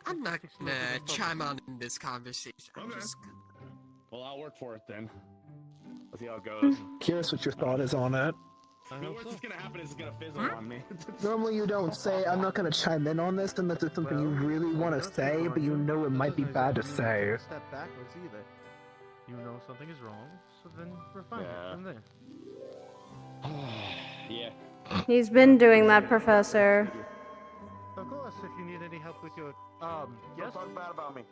I'm not gonna chime on in this conversation. I'm just gonna... Well, I'll work for it then. Let's see how it goes. Curious what your thought is on it. The worst that's gonna happen is it's gonna fizzle on me. Normally you don't say, I'm not gonna chime in on this unless it's something you really want to say, but you know it might be bad to say. Step backwards either. You know something is wrong, so then refine it from there. Yeah. He's been doing that, Professor. Of course, if you need any help with your yes. Talk bad about me.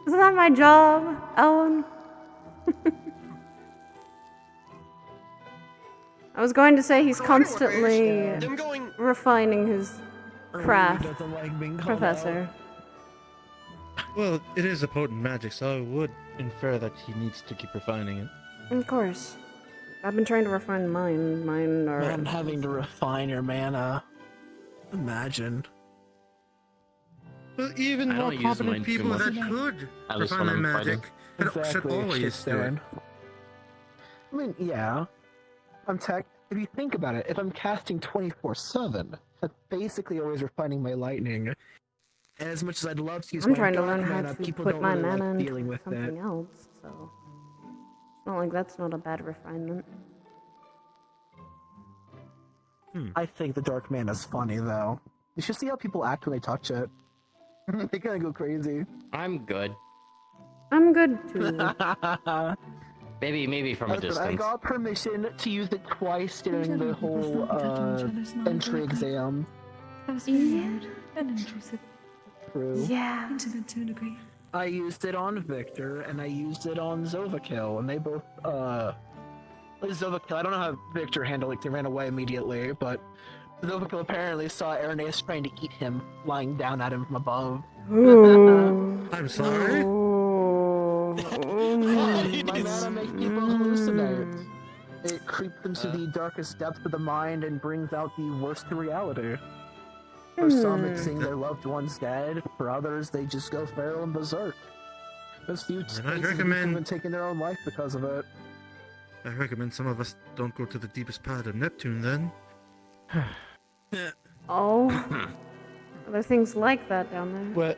Isn't that my job, Ellen? I was going to say he's constantly refining his craft, Professor. Well, it is a potent magic, so I would infer that he needs to keep refining it. Of course. I've been trying to refine mine. Mine are... Man, having to refine your mana. Imagine. Well, even more competent people that could refine their magic should always do it. I mean, yeah. If you think about it, if I'm casting 24/7, that's basically always refining my lightning. And as much as I'd love to use I'm my trying to dark learn how mana, to people put don't my really mana like into dealing with something it. else, so... It's not like that's not a bad refinement. I think the dark mana's funny, though. You should see how people act when they touch it. They kind of go crazy. I'm good. I'm good, too. Maybe from a Listen, distance. I got permission to use it twice during the whole entry exam. That was very rude and intrusive. True. Yeah. Intimate to a degree. I used it on Victor, and I used it on Zovakill, and they both, Zovakill, I don't know how Victor handled it, he ran away immediately, but Zovakill apparently saw Irenaeus trying to eat him, lying down at him from above. Ooh. I'm sorry? My mana makes people hallucinate. It creeps into the darkest depths of the mind and brings out the worst in reality. For some, it's seeing their loved ones dead. For others, they just go feral and berserk. There's few cases of people even taking their own life because of it. I recommend some of us don't go to the deepest part of Neptune then. Oh. Are there things like that down there? Well,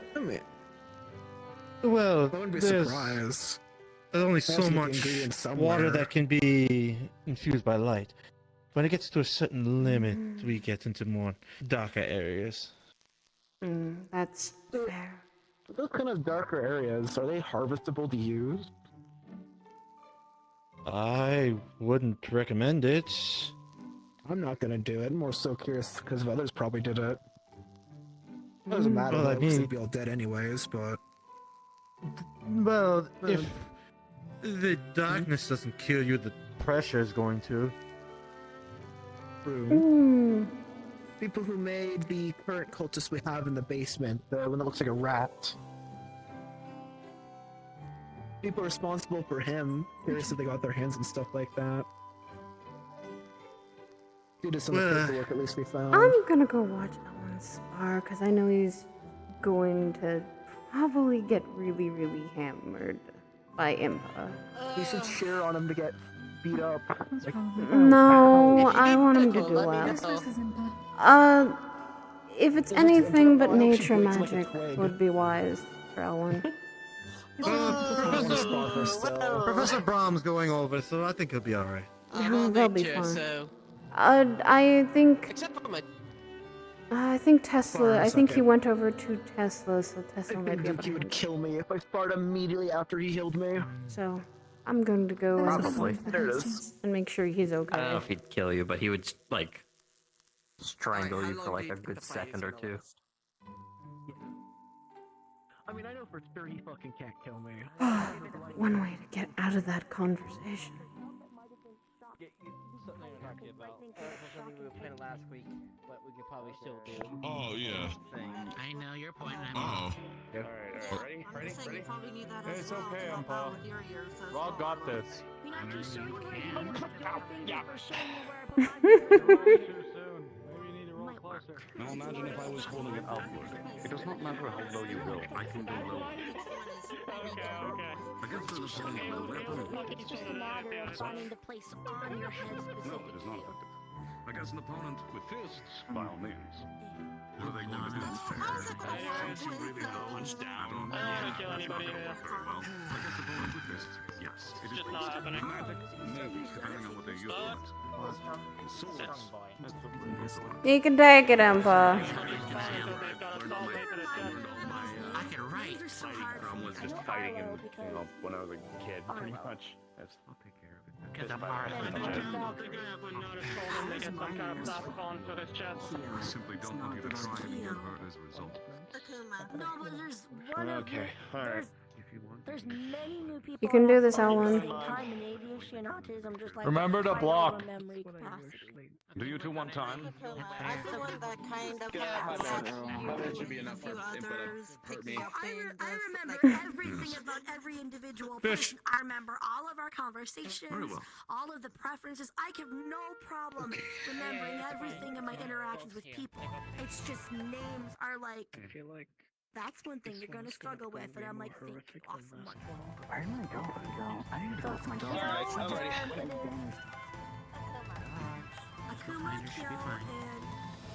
well, I wouldn't be there's surprised. only Has so to be much ingredient somewhere. water that can be infused by light. when it gets to a certain limit, we get into more darker areas. That's fair. Those kind of darker areas, are they harvestable to use? I wouldn't recommend it. I'm not gonna do it. I'm more so curious because others probably did it. It doesn't matter Well, though, I because mean- they'd be all dead anyways, but... Well, if the darkness doesn't kill you, the pressure is going to. True. People who made the current cultist we have in the basement, the one that looks like a rat. People responsible for him. Curious if they got their hands on stuff like that. Due to some of the paperwork at least we found. I'm gonna go watch Ellen spar because I know he's going to probably get really, really hammered by Impa. We should cheer on him to get beat up. Like, No, I want him to do This well. versus Impa. If it's This is anything but Impa. Why don't you nature wait till it magic gets played? would be wise for Ellen. Professor Brahm's going over, so I think he'll be alright. They'll be fine. I think. Except for my. I think Tesla. I think he second. went over to Tesla, so I Tesla might didn't be able think to he would handle kill me if I sparred immediately after he healed me. it. So I'm going to go Probably. There it is. and make sure he's I don't know okay. if he'd kill you, but he would like strangle you for like a good second or two. I mean, I know for sure he fucking can't kill me. One way to get out of that conversation. Something I'm happy about. Something we were playing last week, but we could probably still do. Oh, yeah. I know your point. Oh. Alright, ready? It's okay, Impa. Rob got this. Now imagine if I was holding it upward. It does not matter how low you go, I can go low. Okay. Against the opponent with a weapon. It's just a matter of finding the place on your head No, specifically. it is not effective. Against an opponent with fists, by all means. What are they going to do? Since you really had a punch down. I don't want to kill anybody here. Very well. Against an opponent with fists, yes. It is Just not possible. happening. Magic, maybe, depending on what they use for it. Swords. You can take it, Impa. I can write. Problem was just fighting him, when I was a kid, pretty much. That's, I'll take care of it. Because I'm hard. I simply don't want you to try and get hurt as a result. No, but there's one of okay, alright. There's many new people. You can do this, at the Ellen. same time in ADHD and autism, just like Remember to high block. level memory capacity. Do you two want time? I'm the one that kind of That should be enough for input to hurt me. I remember everything about every individual Fish. person. I remember all of our conversations, Very well. all of the preferences. I have no problem remembering everything in my interactions with people. It's just names are like. I feel like That's one thing you're gonna struggle with, and I'm like, think awesome. Where am I going? I need to go to my dog. Alright, I'm ready. Akuma, Kyo, and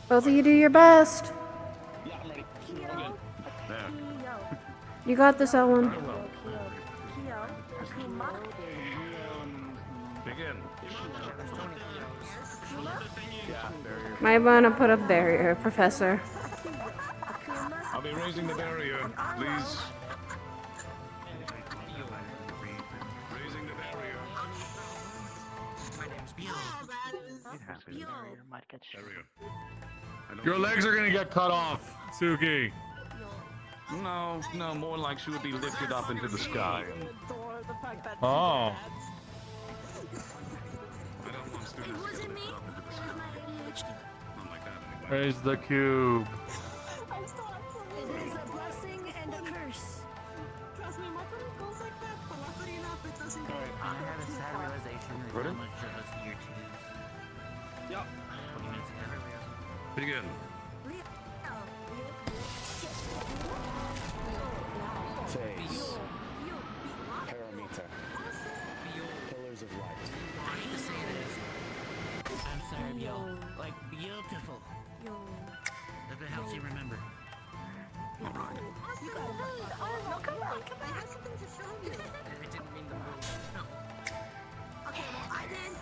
Both of you do your best. Yeah, I'm ready. Kyo, There. Kyo, You got this, Ellen. Kyo, Akuma, Begin. Yeah, barrier. Might want to put a barrier, Professor. I'll be raising the barrier, please. Raising the barrier. It happens. Might get shot. Barrier. Your legs are gonna get cut off, Suki. No, more like she would be lifted up into the sky. Oh. I don't want students to get lifted up into the sky. Not like that, anyway. Raise the cube. it is a blessing and a curse. Trust me, my friend goes like that, but luckily enough, it doesn't go. I had a sad realization that Ready? how much of us year twos. Yep. 20 minutes ago. Begin. Phase. Parameter. Pillars of light. I hate to say it is. I'm sorry, yo. Like, beautiful. If it helps you remember. You got it. Oh, no, come on. I have something to show you. I didn't mean the move. No. Okay, well, I did.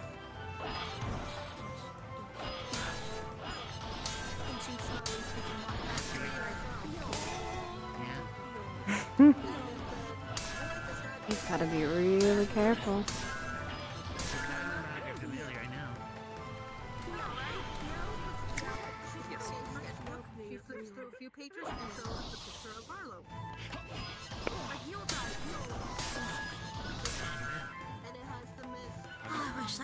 Gotta be really careful. She flips through a few pages and shows the picture of Barlow. And it has the mist. I wish I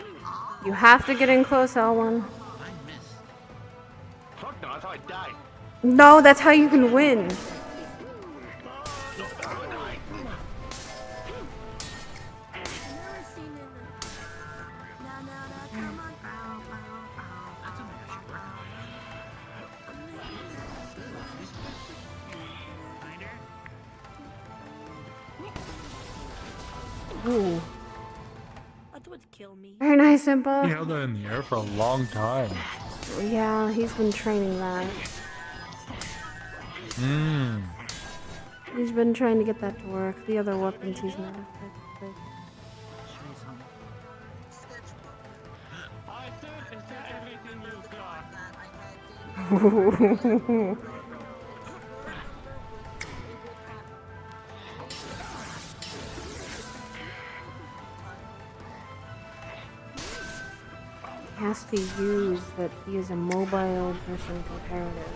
knew. You have to get in close, L1. Fuck no, that's how I died. No, that's how you can win. Ooh. That would kill me. Very nice, Impa. He held that in the air for a long time. Yeah, he's been training that. Mmm. He's been trying to get that to work. The other weapons he's not effective. He has to use that he is a mobile person comparative.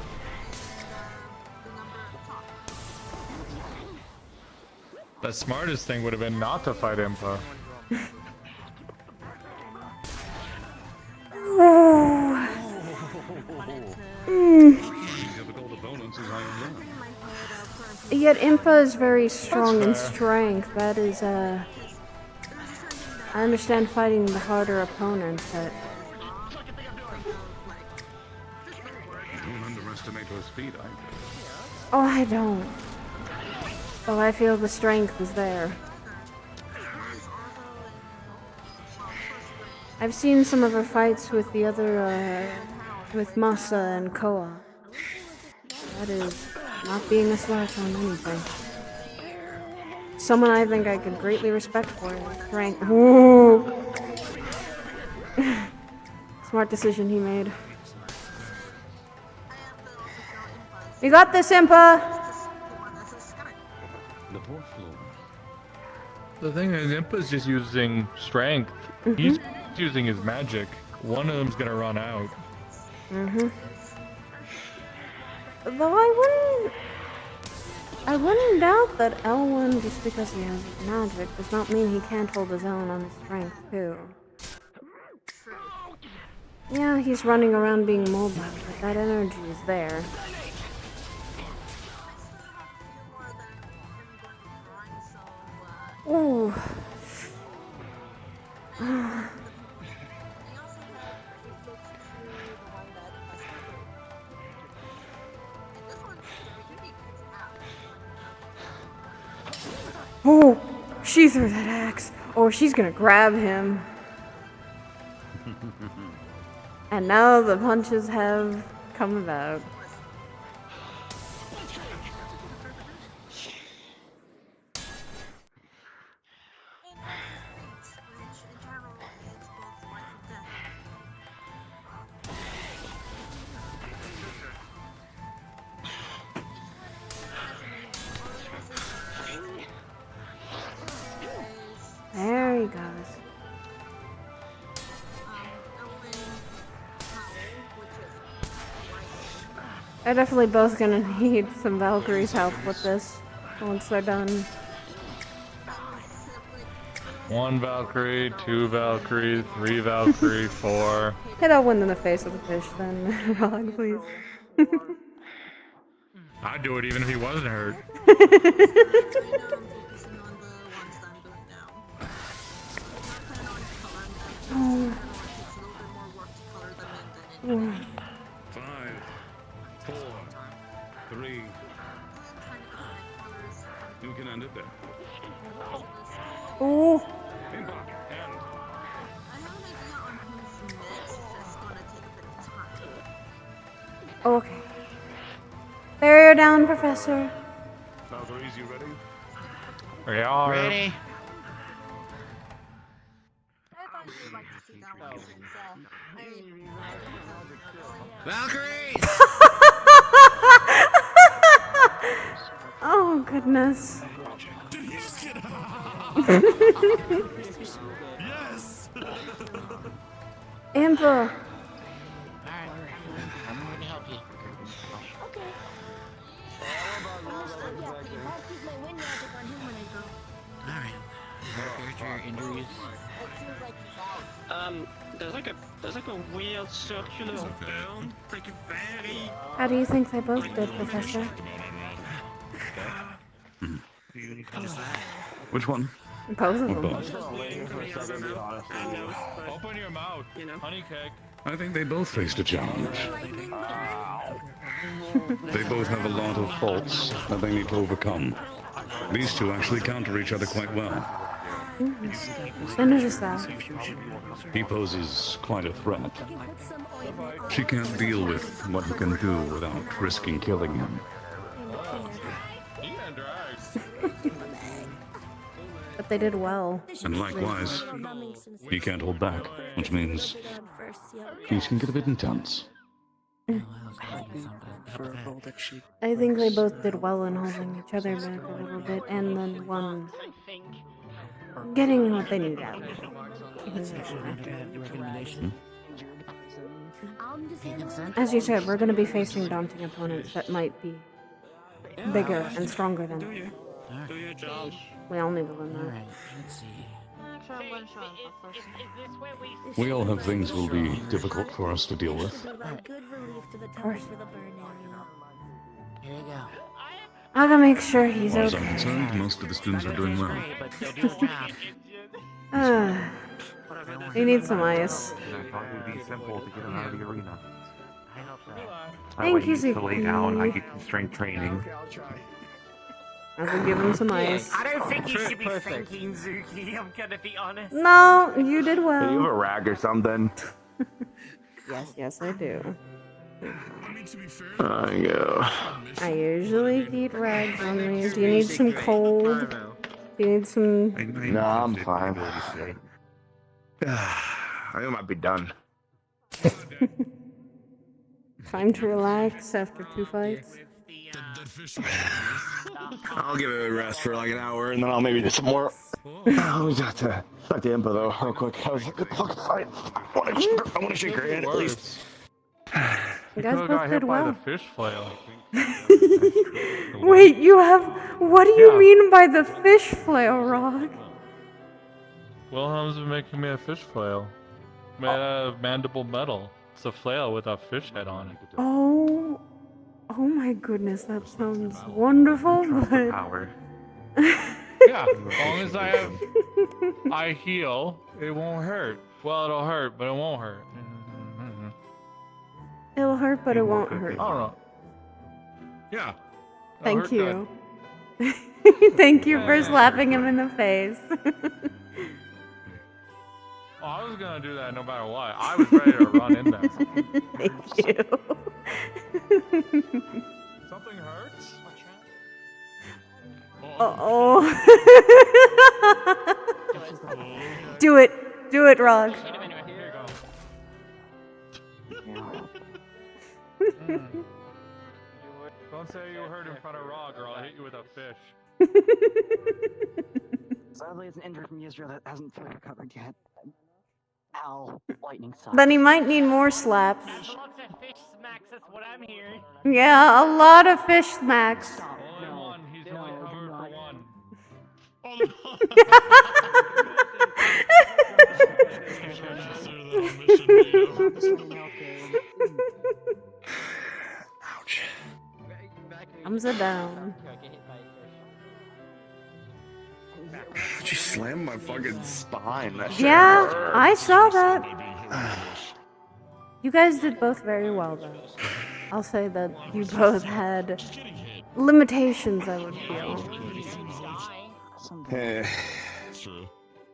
The smartest thing would have been not to fight Impa. Yet Impa is very strong in strength. That is, I understand fighting the harder opponent, but... Don't underestimate her speed, Oh, I don't. But I feel the strength is there. I've seen some of her fights with the other, with Masa and Koa. That is not being a slouch on anything. Someone I think I could greatly respect for his strength. Ooh. Smart decision he made. You got this, Impa! The thing is, Impa's just using strength. He's using his magic. One of them's gonna run out. Though I wouldn't doubt that L1, just because he has his magic, does not mean he can't hold his own on his strength too. Yeah, he's running around being mobile, but that energy is there. Ooh. Oh, she threw that axe. Oh, she's gonna grab him. And now the punches have come about. There he goes. They're definitely both gonna need some Valkyrie's help with this once they're done. 1 Valkyrie, 2 Valkyrie, 3 Valkyrie, 4. Hit L1 in the face with a fish then, Rog, please. I'd do it even if he wasn't hurt. Oh. 5, 4, 3. You can end it there. Oh. Okay. Bear down, Professor. Valkyries, you ready? We are. Ready? Valkyries! Oh, goodness. Yes. Amber. I'm here to help you. Okay. Oh, stop yapping. I'll use my wind magic on him when I go. Alright. Repair to your injuries. There's like a weird circular burn, like a very. How do you think they both did, Professor? Which one? Both of them. Open your mouth, honey cake. I think they both faced a challenge. They both have a lot of faults that they need to overcome. These two actually counter each other quite well. I noticed that. He poses quite a threat. She can't deal with what he can do without risking killing him. But they did well. And likewise, he can't hold back, which means things can get a bit intense. I think they both did well in holding each other back a little bit, and then one getting what they need out. As you said, we're going to be facing daunting opponents that might be bigger and stronger than us. We all need to learn that. Let's see. We all have things will be difficult for us to deal with. Here you go. I gotta make sure he's As far as I'm okay. concerned, most of the students are doing well. We need some ice. I thought it would be simple to get him out of the arena. Thank you, To lay down, I Zuki. get some strength training. I can give him some ice. I don't think you should be thanking Zuki, I'm gonna be honest. No, you did Do you have a well. rag or something? Yes, I do. I go. I usually eat rags on me. Do you need some cold? Do you need some... No, I'm fine. I might be done. Time to relax after 2 fights? I'll give it a rest for like an hour, and then I'll maybe do some more. I was got to talk to Impa though, real quick. I was like, good fucking fight. I want to shake her hand at least. You guys Got both hit did by the well. fish flail. Wait, you have... What do you mean by the fish flail, Rock? Wilhelm's been making me a fish flail. Made out of mandible metal. It's a flail with a fish head on it. Oh my goodness, that sounds wonderful, but... Power. Yeah, as long as I heal, it won't hurt. Well, it'll hurt, but it won't hurt. It'll hurt, but it won't hurt. I don't know. Yeah. Thank you. Thank you for slapping him in the face. Oh, I was gonna do that no matter what. I was ready to run in there. Thank you. Something hurts? Uh-oh. Do it. Do it, Rog. Don't say you hurt in front of Rog or I'll hit you with a fish. Sadly, it's an injury from Israel that hasn't fully recovered yet. Ow, lightning sucks. Then he might need more slaps. Lots of fish smacks, that's what I'm hearing. Yeah, a lot of fish smacks. Only one. He's only covered for one. Ouch. Thumbs are down. She slammed my fucking spine. That shit Yeah, hurt. I saw that. You guys did both very well, though. I'll say that you both had limitations, I would feel.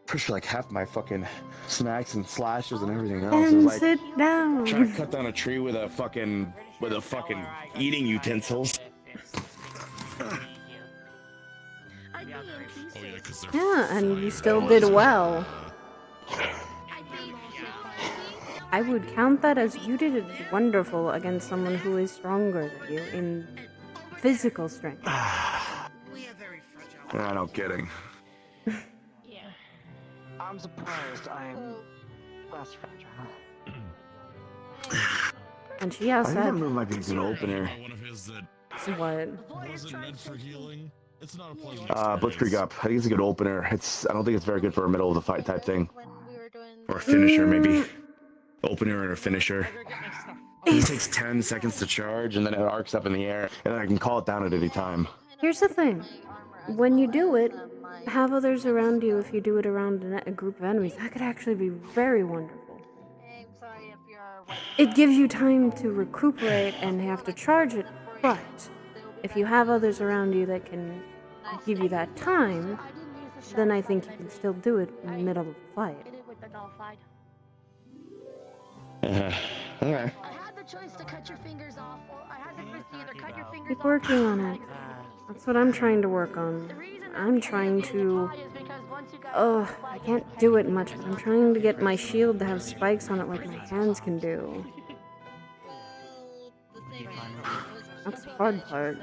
Pretty sure like half my fucking smacks and slashes and everything else is And like sit down. trying to cut down a tree with a fucking eating utensils. Yeah, and you still did well. I would count that as you did wonderful against someone who is stronger than you in physical strength. No kidding. I'm surprised I'm less fragile. And she has I think that. one of them might be a good opener. One of his that What? wasn't meant for healing. It's not a pleasant Blitzkrieg up. I think it's a good opener. I don't think it's very good for a middle of the fight type thing. Or a Mm. finisher, maybe. Opener and a finisher. It takes 10 seconds to charge, and then it arcs up in the air, and then I can call it down at any time. Here's the thing. When you do it, have others around you if you do it around a group of enemies. That could actually be very wonderful. It gives you time to recuperate and have to charge it, but if you have others around you that can give you that time, then I think you can still do it in the middle of the fight. Okay. I had the choice to cut your fingers off, or I had the choice to either cut your fingers Keep off. working on it. That's what I'm trying to work on. I'm trying to... Oh, I can't do it much, but I'm trying to get my shield to have spikes on it like my hands can do. That's the hard part.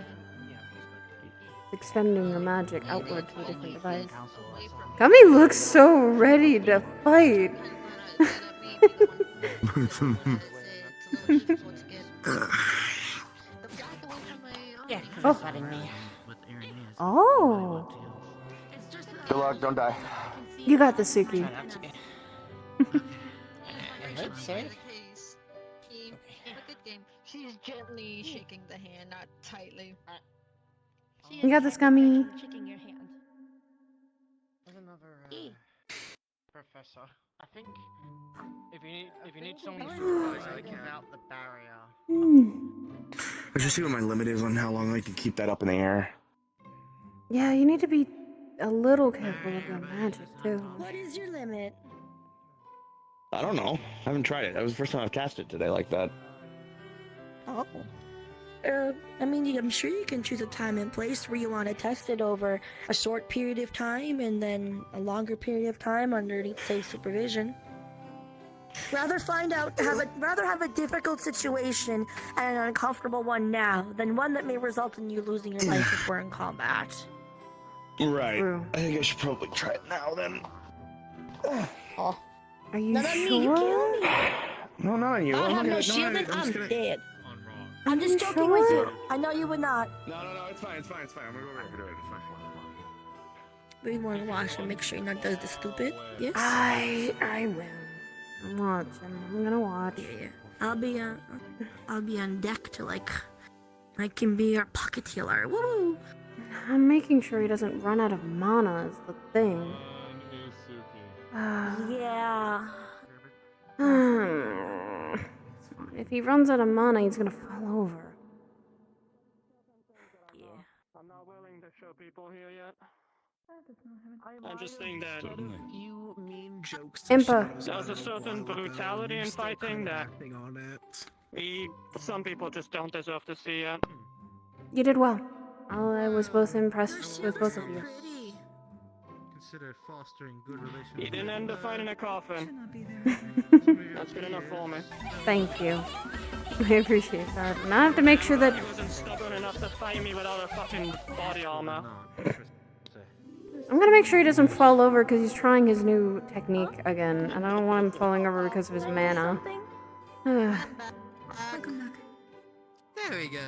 It's extending your magic outward to a different device. Gummy looks so ready to fight. Oh. Good luck, don't die. You got the Suki. She's gently shaking the hand, not tightly. You got this, Gummy. Shaking your hand. There's another professor. I think if you need someone to supervise, get out the barrier. Let's just see what my limit is on how long I can keep that up in the air. Yeah, you need to be a little careful of your magic, too. What is your limit? I don't know. I haven't tried it. That was the first time I've cast it today like that. Oh. I mean, I'm sure you can choose a time and place where you want to test it over a short period of time and then a longer period of time underneath safe supervision. Rather have a difficult situation and an uncomfortable one now than one that may result in you losing your life if we're in combat. Right. I think I should probably try it now then. Oh. Are you Not on me, you kill me. No, not on you. I I'm have no gonna- shield and I'm I'm just gonna- dead. I'm just joking with you. I know you would not. No, it's fine, it's fine. I'm gonna go over here. Do it, it's fine. We want to watch and make sure he not does the stupid. Yes? I will. I'm watching. I'm gonna watch. Yeah. I'll be on deck to I can be your pocket healer. Woo! I'm making sure he doesn't run out of mana is the thing. Yeah. If he runs out of mana, he's gonna fall over. Yeah. I'm not willing to show people here yet. I'm just saying that You mean jokes. Impa. there's a certain brutality in fighting that some people just don't deserve to see yet. You did well. I was both impressed with both of you. Consider fostering good relations. You didn't end the fight in a coffin. That's good enough for me. Thank you. I appreciate that. And I have to make sure that... He wasn't stubborn enough to fight me without a fucking body armor. I'm gonna make sure he doesn't fall over because he's trying his new technique again, and I don't want him falling over because of his mana. There we go.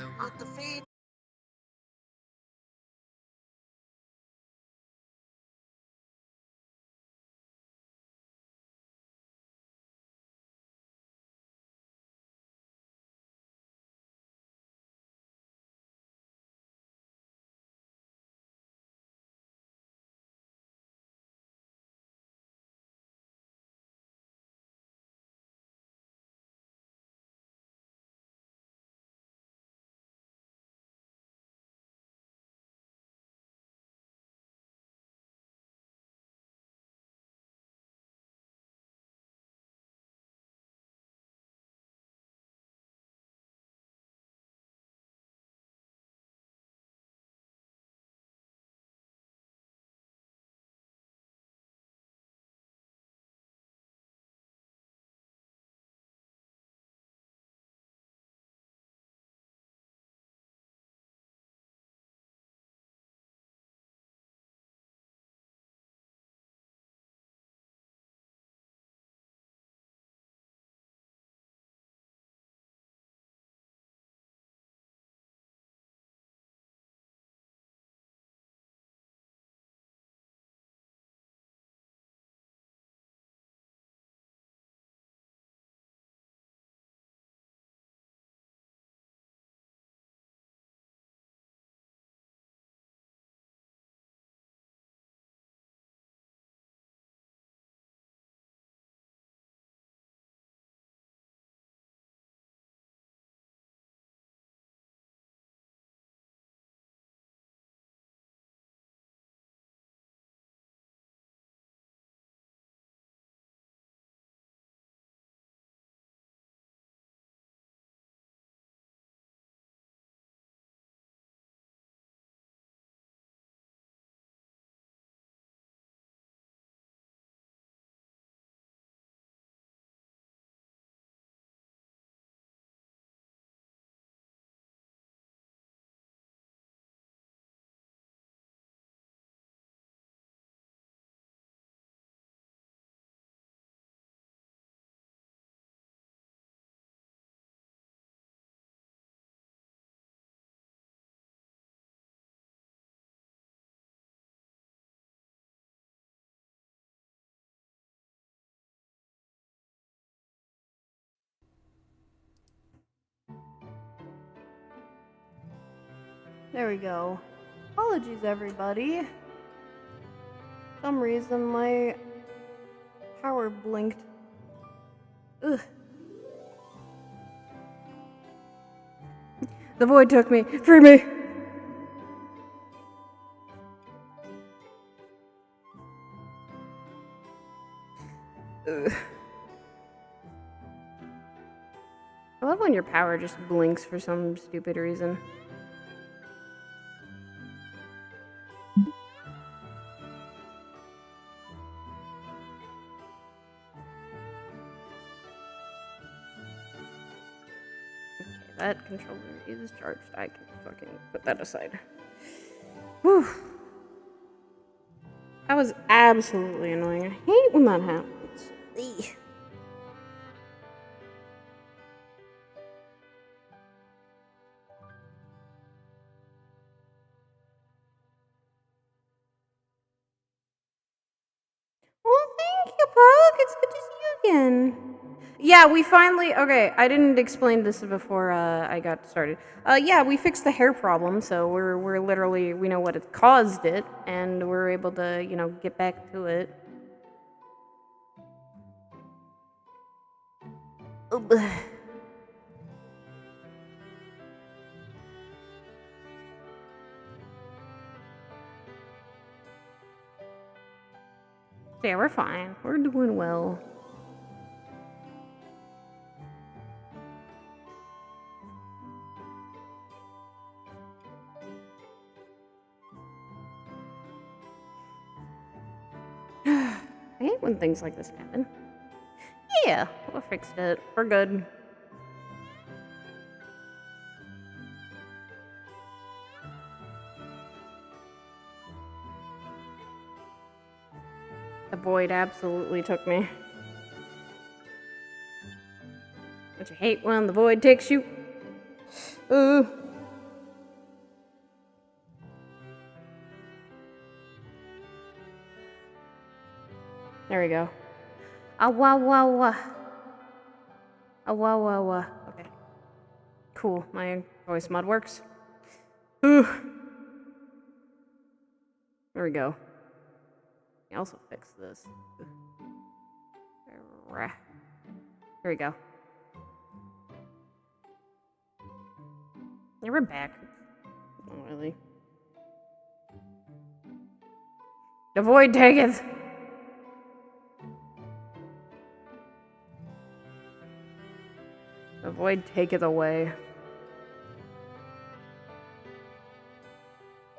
There we go. Apologies, everybody. For some reason, my power blinked. Ugh. The void took me. Free me! Ugh. I love when your power just blinks for some stupid reason. Okay, that controller is charged. I can fucking put that aside. Whew. That was absolutely annoying. I hate when that happens. Eek. Well, thank you, Pug. It's good to see you again. Yeah, we finally... Okay, I didn't explain this before I got started. Yeah, we fixed the hair problem, so we're literally... We know what caused it, and we're able to, you know, get back to it. Oh, yeah, we're fine. We're doing well. I hate when things like this happen. Yeah, we fixed it. We're good. The void absolutely took me. Don't you hate when the void takes you? Ooh. There we go. Ah, wah, wah, wah. Ah, wah, wah, wah. Okay. Cool. My voice mod works. Ooh. There we go. I also fix this. There we go. Yeah, we're back. Not really. The void taketh. The void taketh away.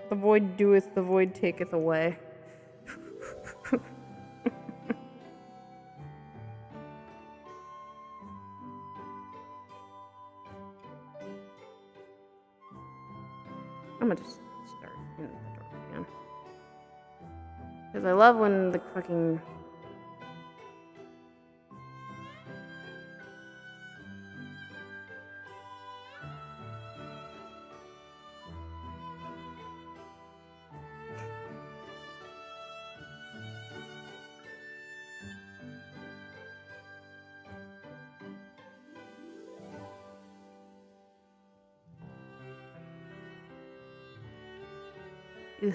The void doeth, the void taketh away. I'm gonna just start in the door again. Because I love when the fucking... Ugh.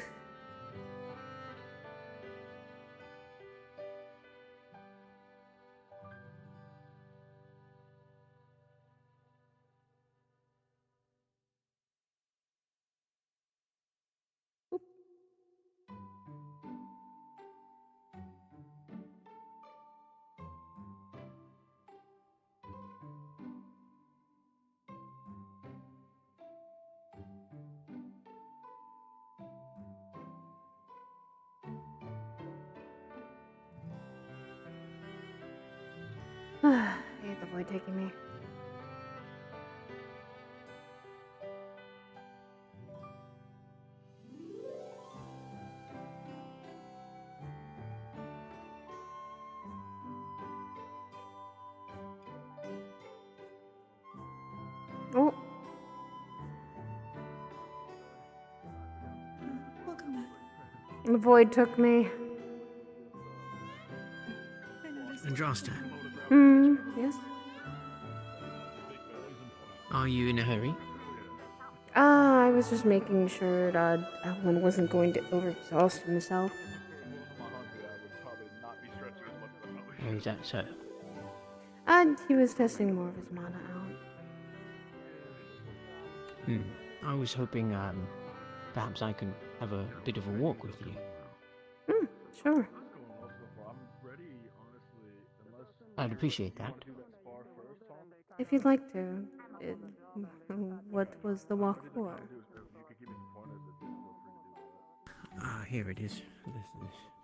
I hate the void taking me. Oh. Welcome back. The void took me. Andraste, Yes? are you in a hurry? I was just making sure that Elwin wasn't going to overexhaust himself. Oh, is that so? And he was testing more of his mana out. I was hoping, perhaps I could have a bit of a walk with you. Sure. I'd appreciate that. If you'd like to. What was the walk for? Here it is.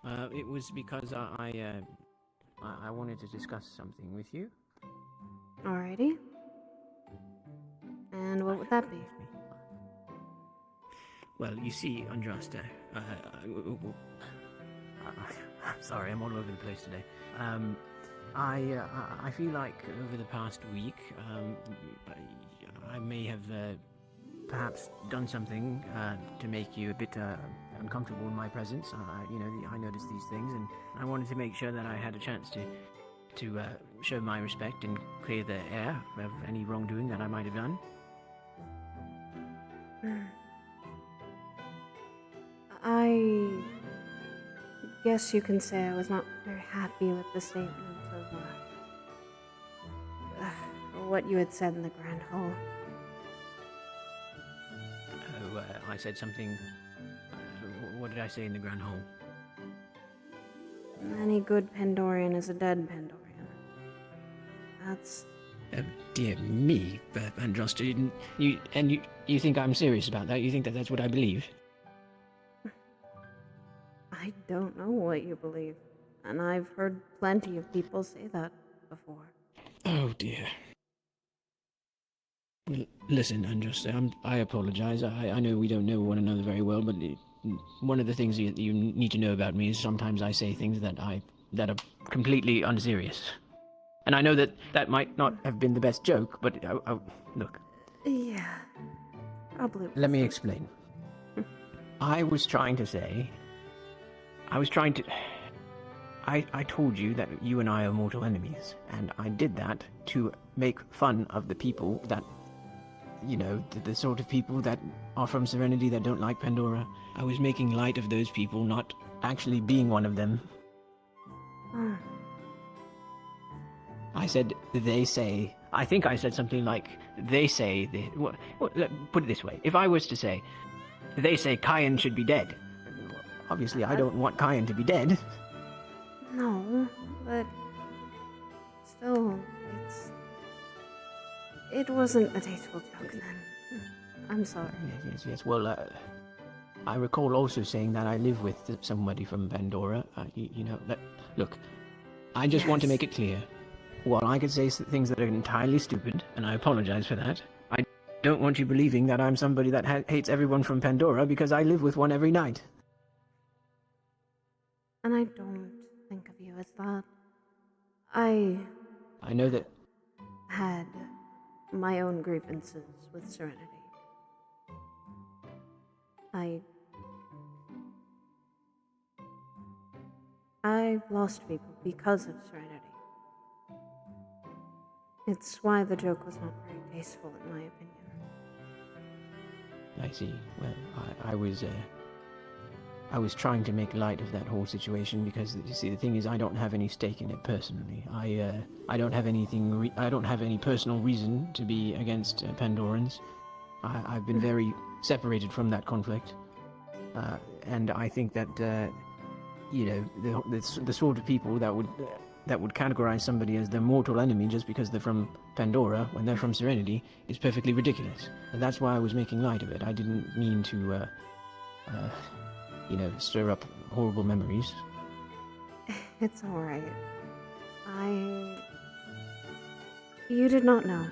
It was because I wanted to discuss something with you. Alrighty. And what would that be? Well, you see, Andraste, I'm sorry, I'm all over the place today. I feel like over the past week, I may have perhaps done something to make you a bit uncomfortable in my presence. I noticed these things, and I wanted to make sure that I had a chance to show my respect and clear the air of any wrongdoing that I might have done. I guess you can say I was not very happy with the statement of what you had said in the Grand Hall. Oh, I said something. What did I say in the Grand Hall? Any good Pandorian is a dead Pandorian. That's... Oh, dear me, Andraste, you think I'm serious about that? You think that that's what I believe? I don't know what you believe, and I've heard plenty of people say that before. Oh, dear. Well, listen, Andraste, I apologize. I know we don't know one another very well, but one of the things you need to know about me is sometimes I say things that are completely unserious. And I know that might not have been the best joke, but look. Yeah, probably. Let me explain. I told you that you and I are mortal enemies, and I did that to make fun of the people that, the sort of people that are from Serenity that don't like Pandora. I was making light of those people, not actually being one of them. I said, they say... I think I said something like, they say... put it this way. If I was to say, they say Kyan should be dead. Obviously, I don't want Kyan to be dead. No, but... Still, it wasn't a tasteful joke then. I'm sorry. Yes. Well, I recall also saying that I live with somebody from Pandora. Look, I just want to make it clear. While I could say things that are entirely stupid, and I apologize for that, I don't want you believing that I'm somebody that hates everyone from Pandora because I live with one every night. And I don't think of you as that. I know that... had my own grievances with Serenity. I lost people because of Serenity. It's why the joke was not very tasteful, in my opinion. I see. Well, I was trying to make light of that whole situation because, you see, the thing is, I don't have any stake in it personally. I don't have anything. I don't have any personal reason to be against Pandorans. I've been very separated from that conflict, and I think that the sort of people that would categorize somebody as their mortal enemy just because they're from Pandora when they're from Serenity is perfectly ridiculous. And that's why I was making light of it. I didn't mean to, stir up horrible memories. It's alright. You did not know.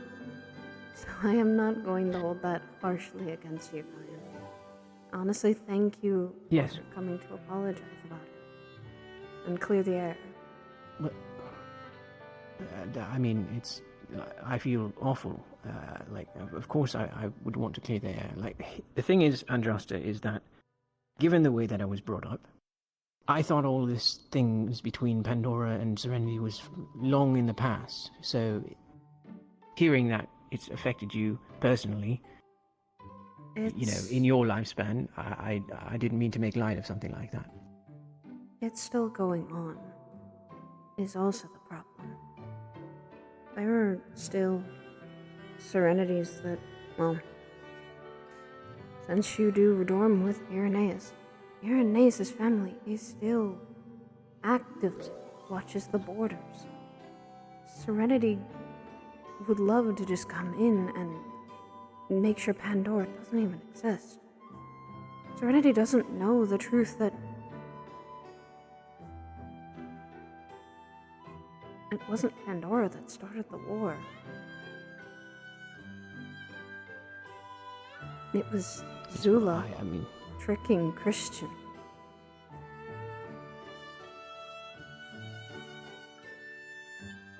So I am not going to hold that harshly against you, Ryan. Honestly, thank you for coming to apologize about it. And clear the air. But, I feel awful. Of course I would want to clear the air. The thing is, Andraste, is that given the way that I was brought up, I thought all this things between Pandora and Serenity was long in the past. So, hearing that it's affected you personally, you know, in your lifespan, I didn't mean to make light of something like that. It's still going on, is also the problem. There are still serenities that, well, since you do dorm with Irenaeus' family is still actively watches the borders. Serenity would love to just come in and make sure Pandora doesn't even exist. Serenity doesn't know the truth that it wasn't Pandora that started the war. It was Zula tricking Christian.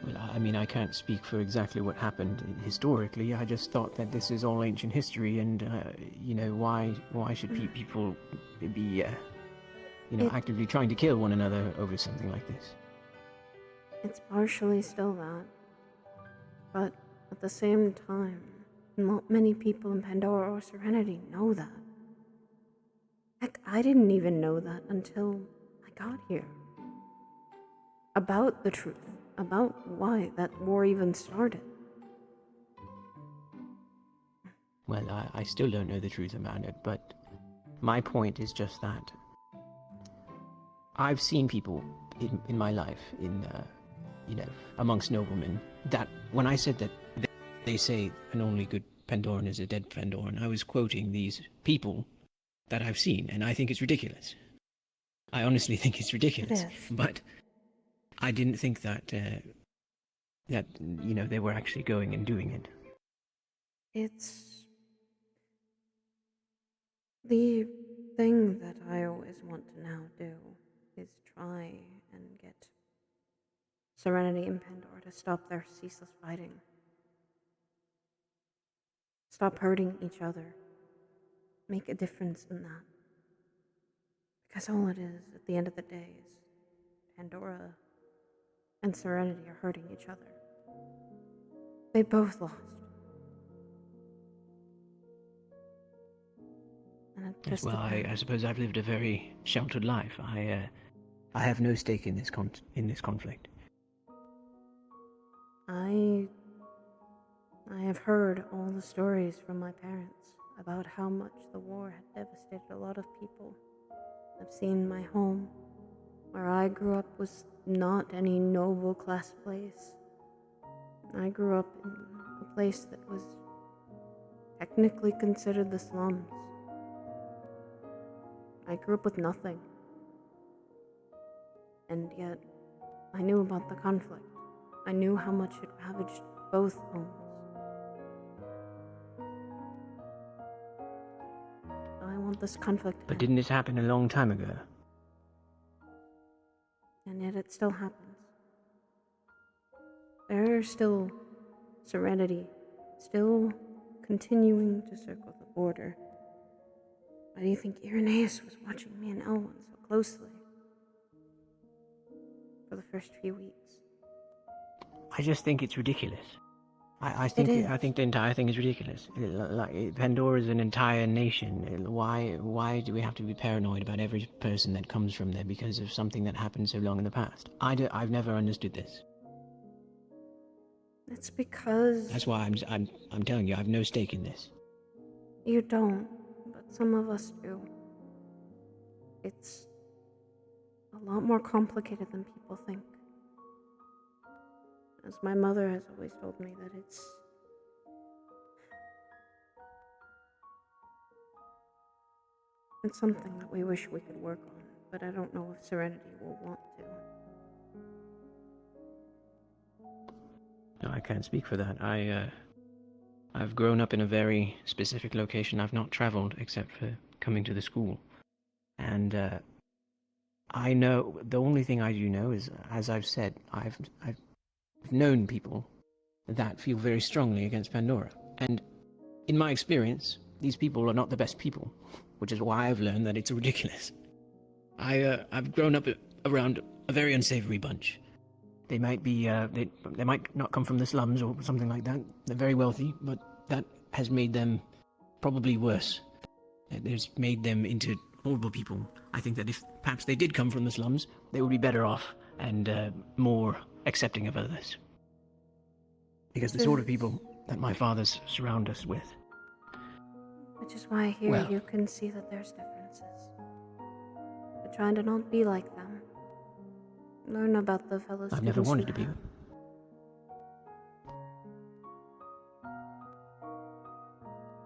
Well, I mean, I can't speak for exactly what happened historically. I just thought that this is all ancient history, and you know, why should people be, you know, actively trying to kill one another over something like this? It's partially still that. But at the same time, not many people in Pandora or Serenity know that. Heck, I didn't even know that until I got here. About the truth. About why that war even started. Well, I still don't know the truth about it, but my point is just that I've seen people in my life, you know, amongst noblemen, that when I said that they say an only good Pandoran is a dead Pandoran, I was quoting these people that I've seen, and I think it's ridiculous. I honestly think it's ridiculous. It is. But I didn't think that, that, you know, they were actually going and doing it. It's the thing that I always want to now do is try and get Serenity and Pandora to stop their ceaseless fighting. Stop hurting each other. Make a difference in that. Because all it is, at the end of the day, is Pandora and Serenity are hurting each other. They both lost. And it just Well, I suppose I've lived a very sheltered life. I have no stake in this conflict. I have heard all the stories from my parents about how much the war had devastated a lot of people. I've seen my home, where I grew up, was not any noble class place. I grew up in a place that was technically considered the slums. I grew up with nothing. And yet, I knew about the conflict. I knew how much it ravaged both homes. I want this conflict to But end. didn't this happen a long time ago? And yet it still happens. There's still Serenity, still continuing to circle the border. Why do you think Irenaeus was watching me and Elwyn so closely? For the first few weeks. I just think it's ridiculous. I think the entire thing is ridiculous. Like Pandora is an entire nation. Why do we have to be paranoid about every person that comes from there because of something that happened so long in the past? I've never understood this. It's because That's why I'm telling you, I have no stake in this. you don't, but some of us do. It's a lot more complicated than people think. As my mother has always told me, that it's something that we wish we could work on, but I don't know if Serenity will want to. No, I can't speak for that. I've grown up in a very specific location. I've not traveled except for coming to the school. And I know, the only thing I do know is, as I've said, I've known people that feel very strongly against Pandora. And in my experience, these people are not the best people, which is why I've learned that it's ridiculous. I've grown up around a very unsavory bunch. They might be, they might not come from the slums or something like that. They're very wealthy, but that has made them probably worse has made them into horrible people. I think that if perhaps they did come from the slums, they would be better off and more accepting of others. Because the sort of people that my fathers surround us with. Which is why here Well- you can see that there's differences. But trying to not be like them. Learn about the fellow students. I've never wanted to be.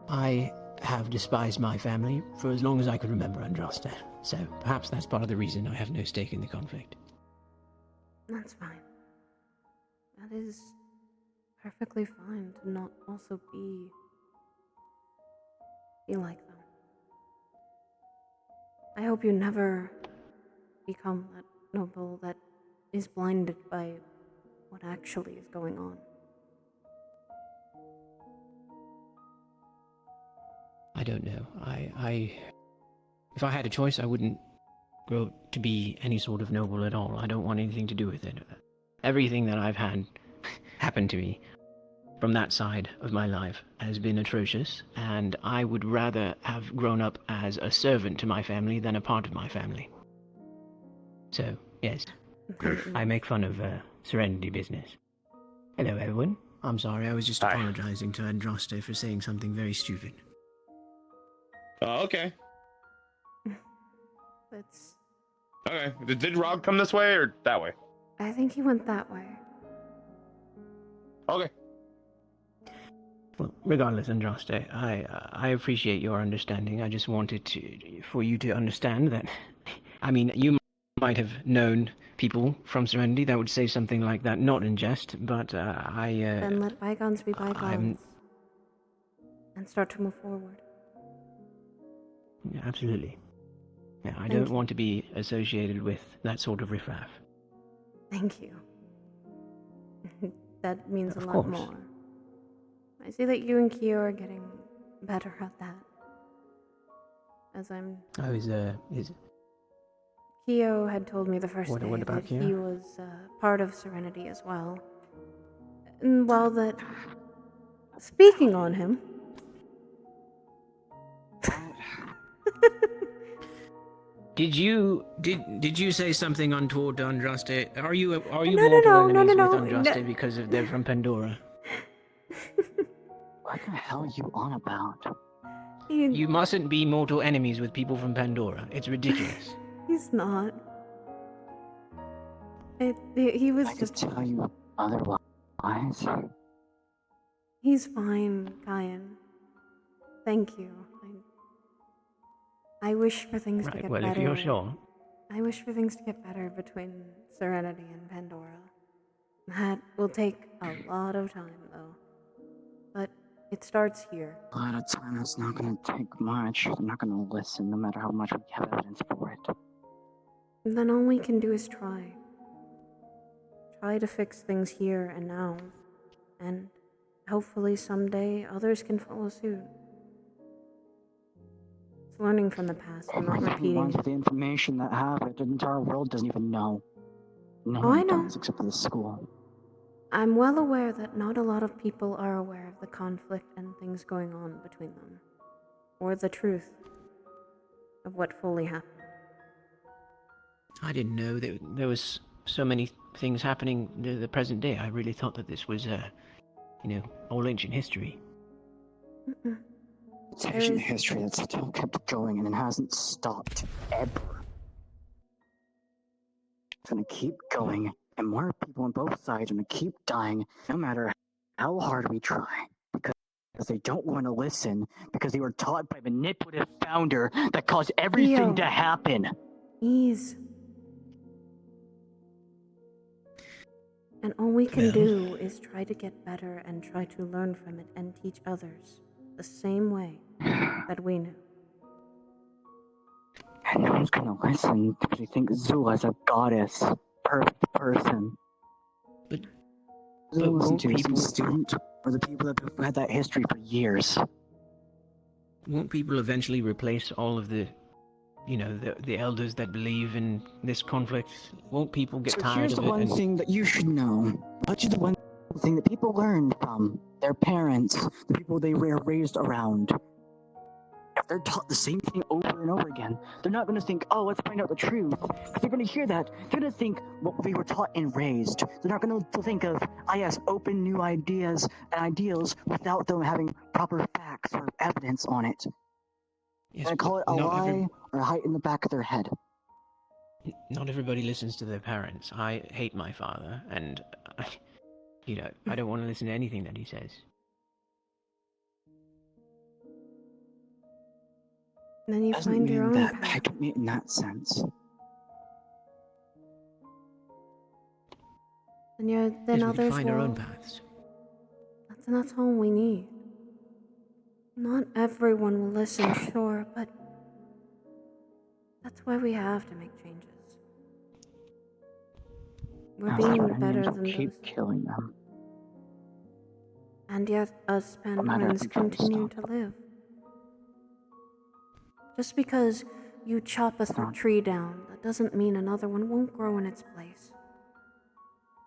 I have despised my family for as long as I could remember, Andraste. So perhaps that's part of the reason I have no stake in the conflict. That's fine. That is perfectly fine to not also be like them. I hope you never become that noble that is blinded by what actually is going on. I don't know. If I had a choice, I wouldn't grow to be any sort of noble at all. I don't want anything to do with it. Everything that I've had happen to me from that side of my life has been atrocious, and I would rather have grown up as a servant to my family than a part of my family. So, yes, I make fun of Serenity business. Hello, everyone. I'm sorry, I was just apologizing to Andraste for saying something very stupid. Oh, okay. That's... Okay. Did Rob come this way or that way? I think he went that way. Okay. Well, regardless, Andraste, I appreciate your understanding. I just wanted for you to understand that, I mean, you might have known people from Serenity that would say something like that, not in jest, but Then let bygones be bygones. And start to move forward. Yeah, absolutely. Yeah, I Thank don't you. want to be associated with that sort of riffraff. Thank you. That means a Of lot course. more. I see that you and Kyo are getting better at that. As I'm... Oh, is Kyo had told me the first What day about that he Kyo? was part of Serenity as well. And while that... Speaking on him... Did you say something untoward to Andraste? Are you No, mortal enemies no, with no. Andraste because they're from Pandora? What the hell are you on about? You mustn't be mortal enemies with people from Pandora. It's ridiculous. He's not. He was I just... could tell you otherwise. He's fine, Kyan. Thank you. I wish for things to Right, get well, better. if you're sure. I wish for things to get better between Serenity and Pandora. That will take a lot of time, though. But it starts here. A lot of time is not gonna take much. They're not gonna listen no matter how much we have evidence for it. Then all we can do is try. Try to fix things here and now. And hopefully someday others can follow suit. It's learning from the past and not We're the repeating ones it. with the information that have it. The entire world doesn't even know. No Oh, one I know. does except for the school. I'm well aware that not a lot of people are aware of the conflict and things going on between them. Or the truth of what fully happened. I didn't know that there was so many things happening in the present day. I really thought that this was, all ancient history. Mm-mm. It's ancient history that still kept going and it hasn't stopped ever. It's gonna keep going, and more people on both sides are gonna keep dying, no matter how hard we try. Because they don't want to listen, because they were taught by a manipulative founder that caused everything to happen. Ease. And all we can do is try to get better and try to learn from it and teach others the same way that we knew. And no one's gonna listen because they think Zula's a goddess, perfect person. But listen won't to some people- student or the people that have had that history for years. Won't people eventually replace all of the elders that believe in this conflict? Won't people get So tired here's of the it? one thing that you should know. Much of the one thing that people learned from their parents, the people they were raised around. If they're taught the same thing over and over again. They're not going to think, oh, let's find out the truth. If they're going to hear that, they're going to think what they were taught and raised. They're not going to think of, open new ideas and ideals without them having proper facts or evidence on it. Yes, They call it a lie or hide in the back of their head. Not everybody listens to their parents. I hate my father, and I don't want to listen to anything that he says. Then you Doesn't find your mean own that. path. I don't mean it in that sense. Then Yes, we others can find will. our own paths. That's all we need. Not everyone will listen, sure, but that's why we have to make changes. We're being better than keep those. killing them. And yet, us No matter if Pandorans we try to continue stop to live. Just because you chop a tree down, that doesn't mean another one won't grow in its place.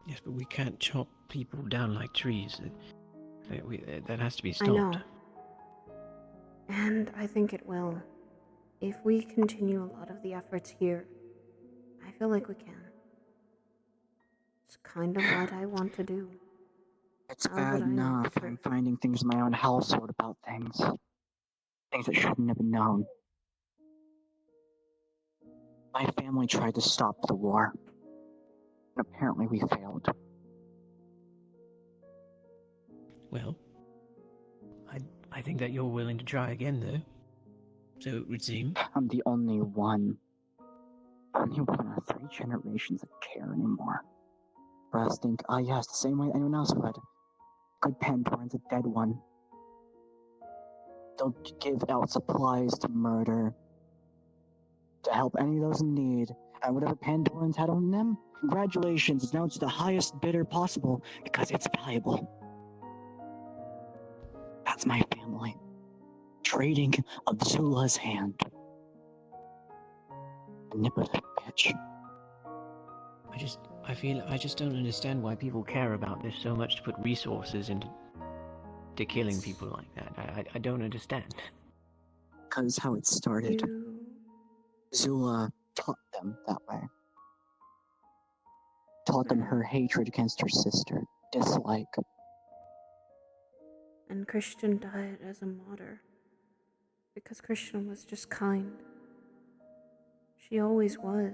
Yes, but we can't chop people down like trees. That has to be I stopped. know. And I think it will. If we continue a lot of the efforts here, I feel like we can. It's kind of what I want to do. It's bad enough I'm finding things in my own household about things. Things that shouldn't have been known. My family tried to stop the war. And apparently we failed. Well, I think that you're willing to try again, though. So it would seem. I'm the only one. Only one of 3 generations that care anymore. Whereas think, yes, the same way anyone else would. Good Pandoran's a dead one. They'll give out supplies to murder, to help any of those in need, and whatever Pandorans had on them, congratulations, it's now to the highest bidder possible, because it's valuable. That's my family. Trading of Zula's hand. Manipulative bitch. I just don't understand why people care about this so much to put resources into killing people like that. I don't understand. Because how it started. Zula taught them that way. Taught them her hatred against her sister, dislike. And Christian died as a martyr. Because Christian was just kind. She always was.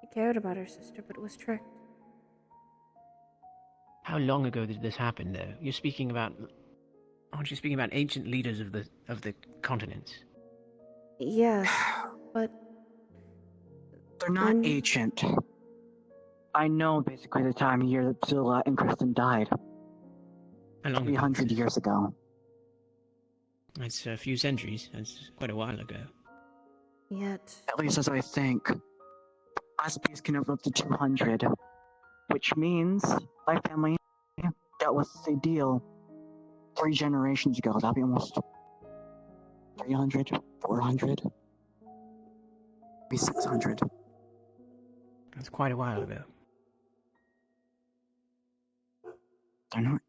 She cared about her sister, but was tricked. How long ago did this happen, though? Aren't you speaking about ancient leaders of the continents? Yes, but they're not ancient. I know basically the time of year that Zula and Kristen died. How long 300 years ago. That's a few centuries. That's quite a while ago. Yet. At least as I think. Recipes can have up to 200. Which means my family dealt with the deal 3 generations ago. That'd be almost 300, 400, maybe 600. That's quite a while ago.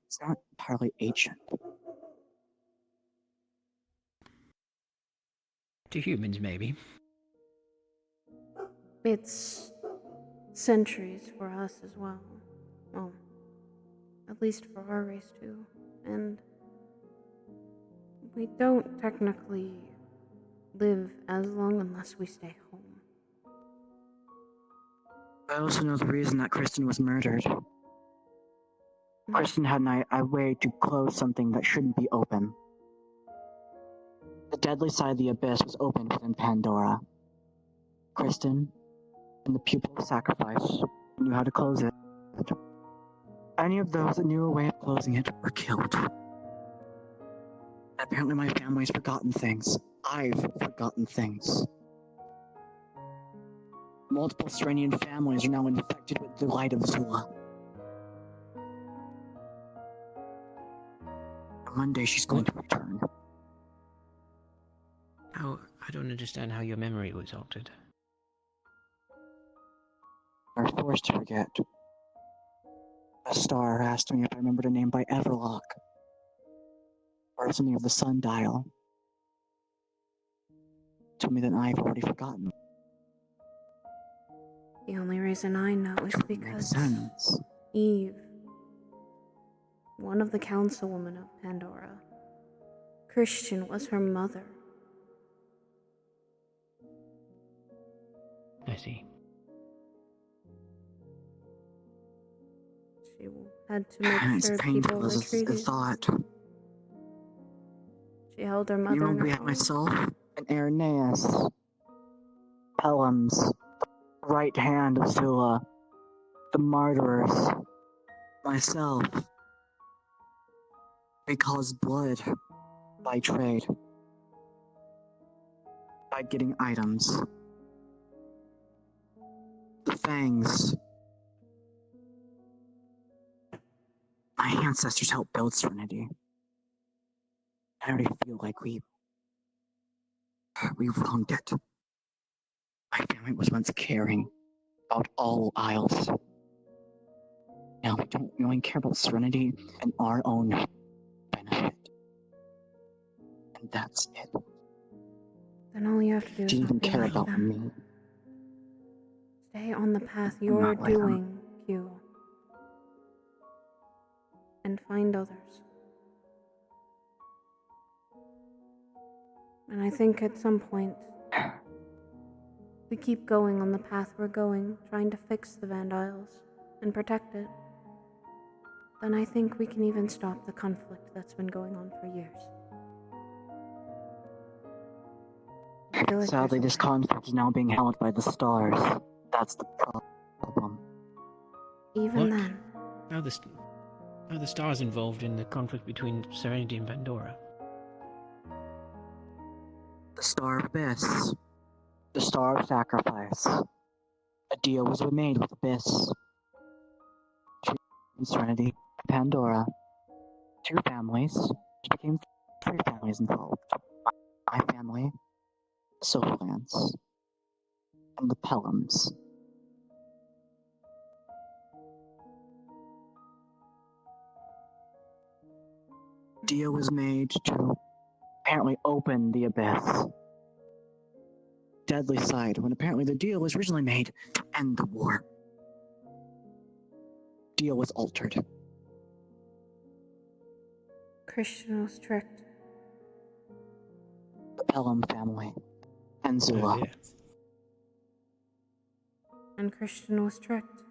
It's not entirely ancient. To humans, maybe. It's centuries for us as well. Well, at least for our race too. And we don't technically live as long unless we stay home. I also know the reason that Kristen was murdered. Kristen had a way to close something that shouldn't be open. The deadly side of the abyss was open within Pandora. Kristen and the pupil of sacrifice knew how to close it. Any of those that knew a way of closing it were killed. Apparently my family's forgotten things. I've forgotten things. Multiple Serenian families are now infected with the light of Zula. And one day she's going to return. I don't understand how your memory was altered. We're forced to forget. A star asked me if I remembered a name by Everlock. or something of the sundial. Told me that I've already forgotten. The only reason I know is because sense. Eve, one of the councilwomen of Pandora, Christian was her mother. I see. She had to make It's sure painful people as a retreated. thought. She held her You mother in remember her we had arms. myself and Irenaeus, Pelham's right hand of Zula, the martyrers, myself. We caused blood by trade, by getting items. The fangs. My ancestors helped build Serenity. I already feel like we wronged it. My family was once caring about all isles. Now we only care about Serenity and our own benefit. And that's it. Then all you have to do is Do you not even be care like about them. me? Stay on the path I'm you're not like them. doing, Q. And find others. And I think at some point, we keep going on the path we're going, trying to fix the Vandiles and protect it. Then I think we can even stop the conflict that's been going on for years. I feel like Sadly, there's this conflict is now being held by the stars. That's the problem. even What? then, How are the stars involved in the conflict between Serenity and Pandora? The Star of Abyss. The Star of Sacrifice. A deal was made with Abyss. Serenity, Pandora. Two families. It became three families involved. My family, Silverlands, and the Pelhams. Deal was made to apparently open the Abyss. Deadly side, when apparently the deal was originally made to end the war. Deal was altered. Christian was tricked. The Pelham family and Zula. And Christian was tricked.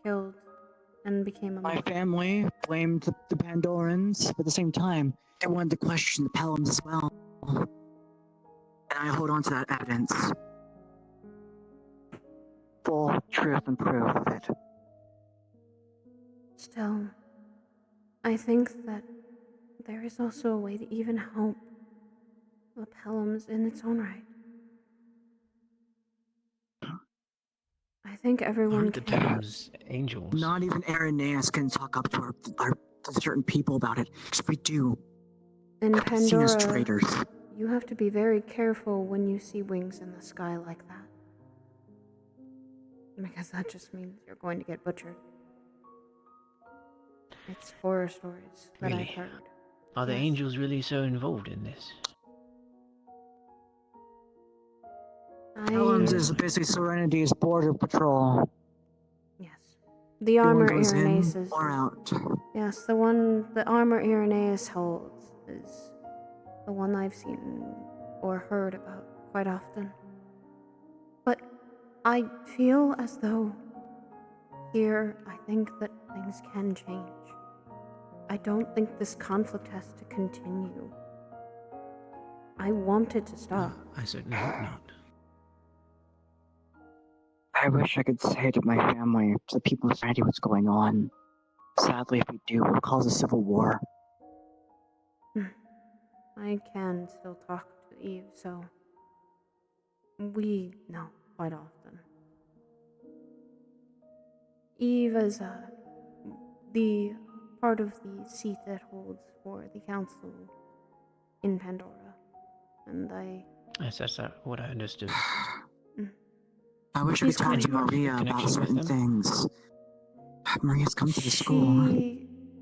Killed. And became a My monk. family blamed the Pandorans, but at the same time, they wanted to question the Pelhams as well. And I hold on to that evidence. Full truth and proof of it. Still, I think that there is also a way to even help the Pelhams in its own right. I think everyone Aren't the can. Pelhams angels? Not even Irenaeus can talk up to to certain people about it. Because we do. In They're seen as Pandora, traitors. you have to be very careful when you see wings in the sky like that. Because that just means you're going to get butchered. It's horror stories that Really? I've heard. Are the Yes. angels really so involved in this? Pelhams is basically Serenity's border patrol. The No one armor goes in Irenaeus or out. Yes, the armor Irenaeus holds is the one I've seen or heard about quite often. But I feel as though here I think that things can change. I don't think this conflict has to continue. I want it to stop. I certainly hope not. I wish I could say to my family, to the people of Serenity, what's going on. Sadly, if we do, we'll cause a civil war. I can still talk to Eve, so we know quite often. Eve is the part of the seat that holds for the council in Pandora, and Yes, that's what I understood. I wish I could She's talk to kind of Maria about connection with certain them? things. Maria's come to the school.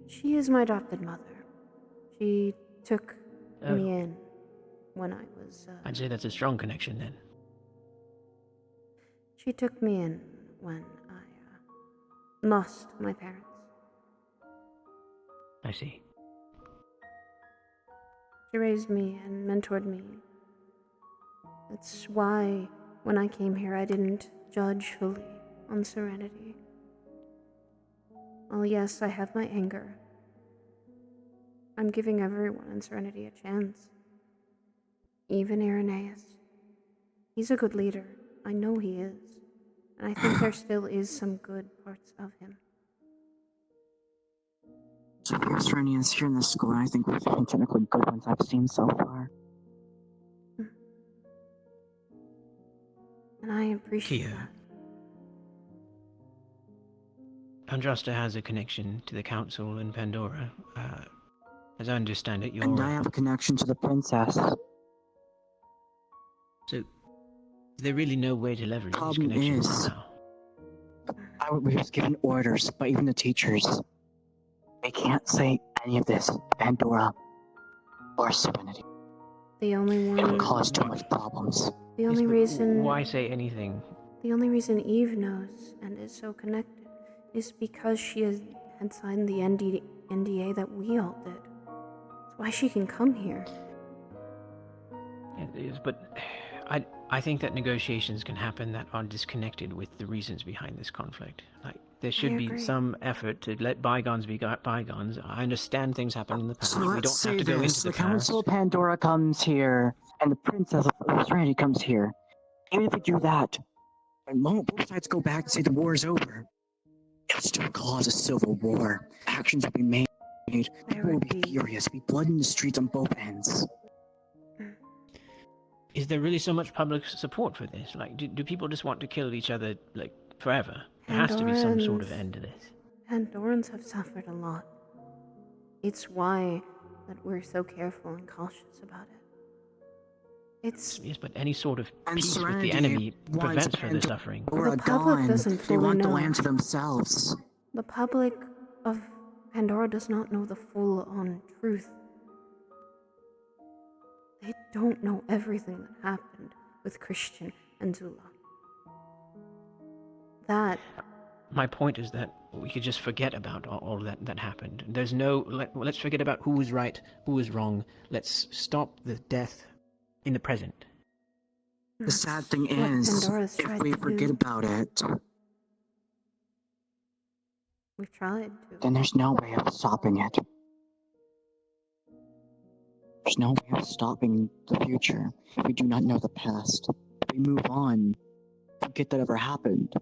She is my adopted mother, She took Oh. me in when I was. I'd say that's a strong connection then. She took me in when I lost my parents. I see. She raised me and mentored me. That's why, when I came here, I didn't judge fully on Serenity. Well, yes, I have my anger. I'm giving everyone in Serenity a chance. Even Irenaeus. He's a good leader. I know he is. And I think there still is some good parts of him. So if Serenity is here in the school, I think we're the technically good ones I've seen so far. And I appreciate Kia. that. Andraste has a connection to the council in Pandora. As I understand it, you're... And I have a connection to the princess. So, is there really no way to leverage these Problem connections is, somehow? I was given orders by even the teachers. They can't say any of this to Pandora or Serenity. The only one... It would cause too much problems. The only reason... Why say anything? The only reason Eve knows and is so connected is because she had signed the NDA that we all did. That's why she can come here. It is, but I think that negotiations can happen that are disconnected with the reasons behind this conflict. Like, there should be some effort to let bygones be bygones. I understand things happen in the past. So We let's don't say have to go this, into the the Council past. of Pandora comes here, and the Princess of Serenity comes here. Even if we do that, and both sides go back and say the war is over, it'll still cause a civil war. Actions will be made. People will be furious. There'll be blood in the streets on both ends. Is there really so much public support for this? Like, do people just want to kill each other, like, forever? There has to be some sort of end to this. Pandorans have suffered a lot. It's why that we're so careful and cautious about it. It's... Yes, but any sort of And peace with Serenity the enemy wants prevents further Pandora suffering. The public gone. doesn't They fully want know. the land to themselves. The public of Pandora does not know the full-on truth. They don't know everything that happened with Christian and Zula. That... My point is that we could just forget about all that happened. There's no... Let's forget about who was right, who was wrong. Let's stop the death in the present. The sad thing is, if we forget about it, we've tried to. then there's no way of stopping it. There's no way of stopping the future if we do not know the past. If we move on, forget that ever happened,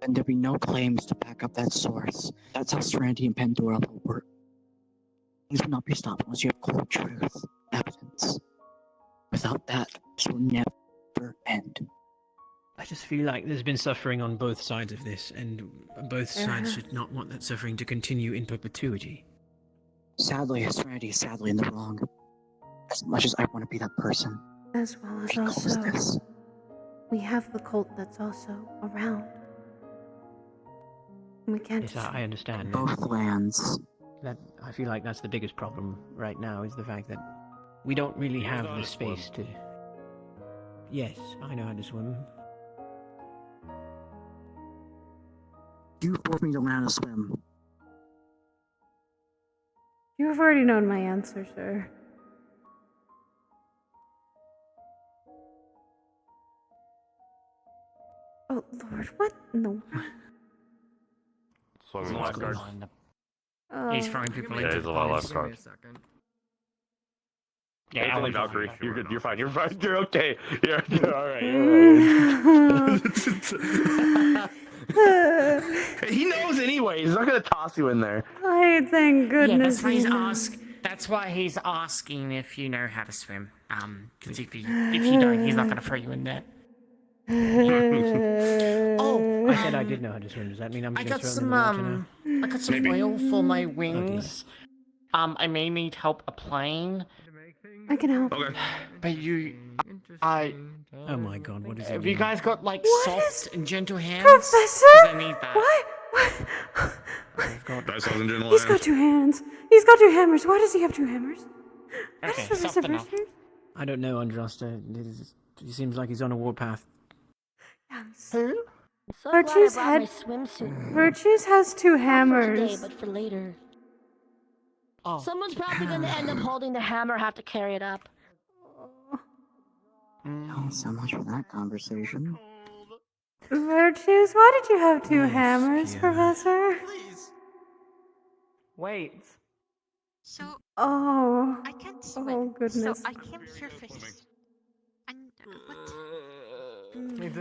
then there'll be no claims to back up that source. That's how Serenity and Pandora will work. Things will not be stopped unless you have cold truth, evidence. Without that, this will never end. I just feel like there's been suffering on both sides of this, and both sides should not want that suffering to continue in perpetuity. Sadly, Serenity is sadly in the wrong. As much as I want to be that person. As well as also, we have the cult that's also around. We can't Yes, just... I understand. Both lands. That I feel like that's the biggest problem right now, is the fact that we don't really have the space to... Yes, I know how to swim. You forced me to learn how to swim. You've already known my answer, sir. Oh, Lord, what in the... Swimming lifeguard. He's throwing people into the lifeguard. Give me a second. Yeah, it's only Valkyrie. You're good. You're fine. You're fine. You're okay. You're all right. He knows anyway. He's not gonna toss you in there. I thank goodness. That's why he's asking if you know how to swim. Because if you don't, he's not gonna throw you in there. I said I did know how to swim. Does that mean I'm I going got to throw him in the water some now? I got some oil for my wings. I may need help applying. I can help. Okay. But Oh my god, what is it? Have you guys got like soft and gentle hands? Professor? 'Cause I need that. Dice wasn't in the He's got 2 hands. He's got 2 hammers. Why does he have 2 hammers? Okay, That's something else. I don't know, Andraste. He seems like he's on a warpath. Who? So Virtue's glad I brought my had swimsuit. Virtue's has 2 Not for today, hammers. but for later. Oh. Someone's probably gonna end up holding the hammer, have to carry it up. Oh, so much for that conversation. Virtues, why did you have 2 hammers, Professor? Wait. So. Oh. I can't swim. Oh goodness. So I came here first. And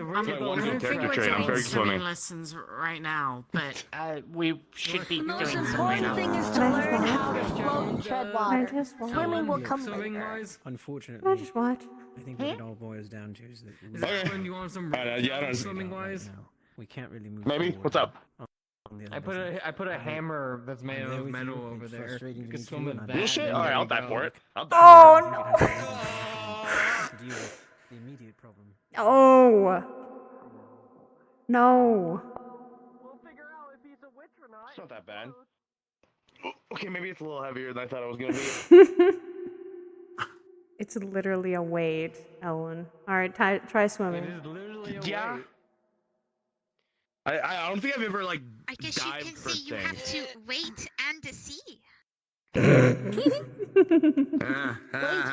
what? I don't think we're doing swimming lessons right now, but we should be The doing most some important later. thing is to learn how to float and tread water. Swimming will come later. Unfortunately, I just watch. I think what it all boils down to is that Is that when you want some yeah, I don't swimming wise? we can't really move. Maybe. forward What's up? on the I other put a hammer that's made there of with metal you. over It's there. frustrating You to can me swim too, with and I that. don't Bullshit? and Alright, there I'll you die go. for it. I'll die deal with the immediate problem. Oh. No. It's not that bad. Okay, maybe it's a little heavier than I thought it was gonna be. It's literally a weight, Ellen. Alright, try swimming. Yeah. I don't think I've ever like I guess you dived can for say you have things. to wait and see. Wait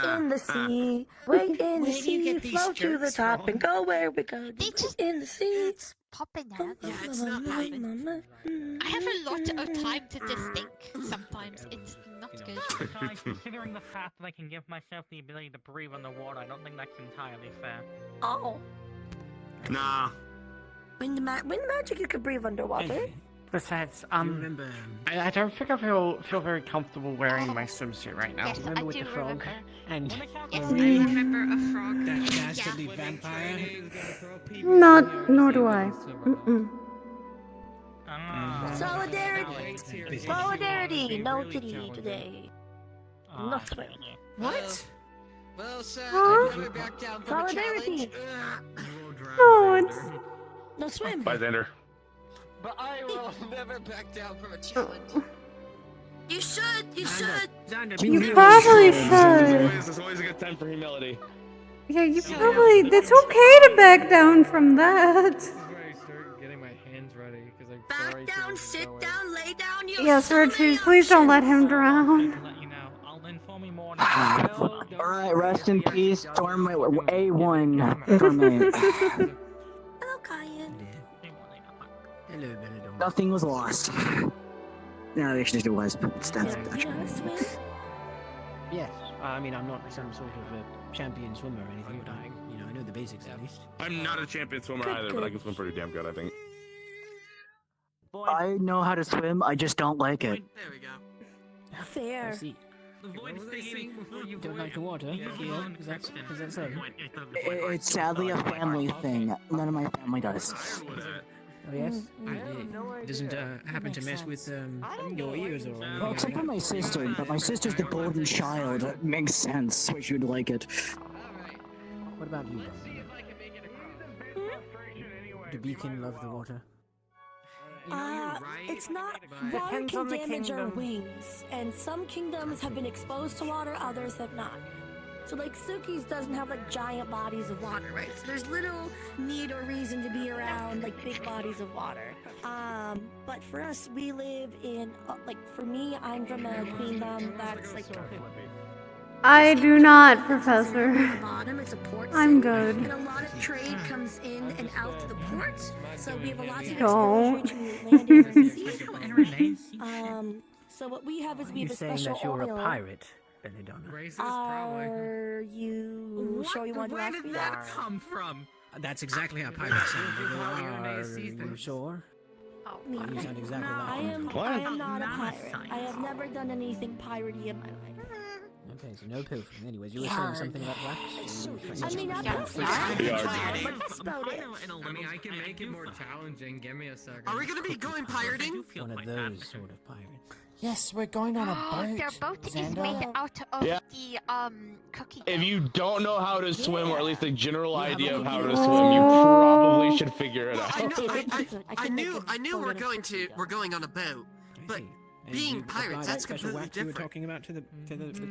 in the sea, wait in the Where do you sea, get these float to the jerks top from? and go where we go. They just in the sea. It's popping out. Yeah, it's not popping. I have a lot of time to just think. Sometimes it's not good. Besides, considering the fact that I can give myself the ability to breathe underwater, I don't think that's entirely fair. Oh. Nah. When the magic you can breathe underwater. Besides, Do you remember? I don't think I feel very comfortable wearing my swimsuit right now. Yes, Remember I with do the frog? remember. And Yes, I remember a frog. that dastardly vampire? Nor do I. Solidarity! Solidarity! No kitty today. No swimming. What? Well, sir, Huh? I never back down from Solidarity! No, it's. No swim. Bye, Xander. But I will never back down from a challenge. You should! You should! You probably should. It's always a good time for humility. Yeah, you probably. It's okay to back down from that. This is where I start getting my hands ready because I Back down, sit down, lay down, you Yes, Virtues, please don't let him drown. Alright, rest in peace, Stormlight A1. Stormlight. Hello, Kyan. Hello, Benedum. Nothing was lost. No, actually it was, but it's that's You know how to swim? Yes, I mean I'm not some sort of a champion swimmer or anything, but I know the basics at least. I'm not a champion swimmer either, but I can swim pretty damn good, I think. I know how to swim, I just don't like it. There we go. Fair. I see. Avoid stinging before you Don't like the water? Yeah, is that so? It's sadly a family thing. None of my family does. Oh yes? It doesn't happen to mess with your ears or anything? Well, except for my sister, but my sister's the golden child. It makes sense, so she would like it. What about you, Bob? Do Beacon love the water? It's not. Water can damage our wings, and some kingdoms have been exposed to water, others have not. So, like, Suki's doesn't have, like, giant bodies of water, right? So there's little need or reason to be around, like, big bodies of water. But for us, we live in, like, for me, I'm from a queendom that's, like, I do not, Professor. bottom, it's a port I'm city, good. and a lot of trade comes in and out to the ports, so we have a lot of Don't. exposure to land and sea. So what we have is we You're have a saying special that you're oil. a pirate, Benedona. Are you sure you want to Where ask did me that that? come from? That's exactly how pirates sound. They go, Are "Are you sure?" Me. You sound exactly like I them. am not a pirate. I have never done anything piratey in my life. Okay, so no pilfering. Anyways, you were saying something about wax? I mean, not perfect. That's about it. I mean, I can make it more challenging. Give me a second. Are we gonna be going pirating? One of those sort of pirates. Yes, we're going on a boat. Their boat is Xander. made out of Yeah. the cookie. If you don't know how to swim, or at least a general idea of how to swim, you probably should figure it out. I knew we're going on a boat, but being pirates, that's completely wax you were different. talking about to the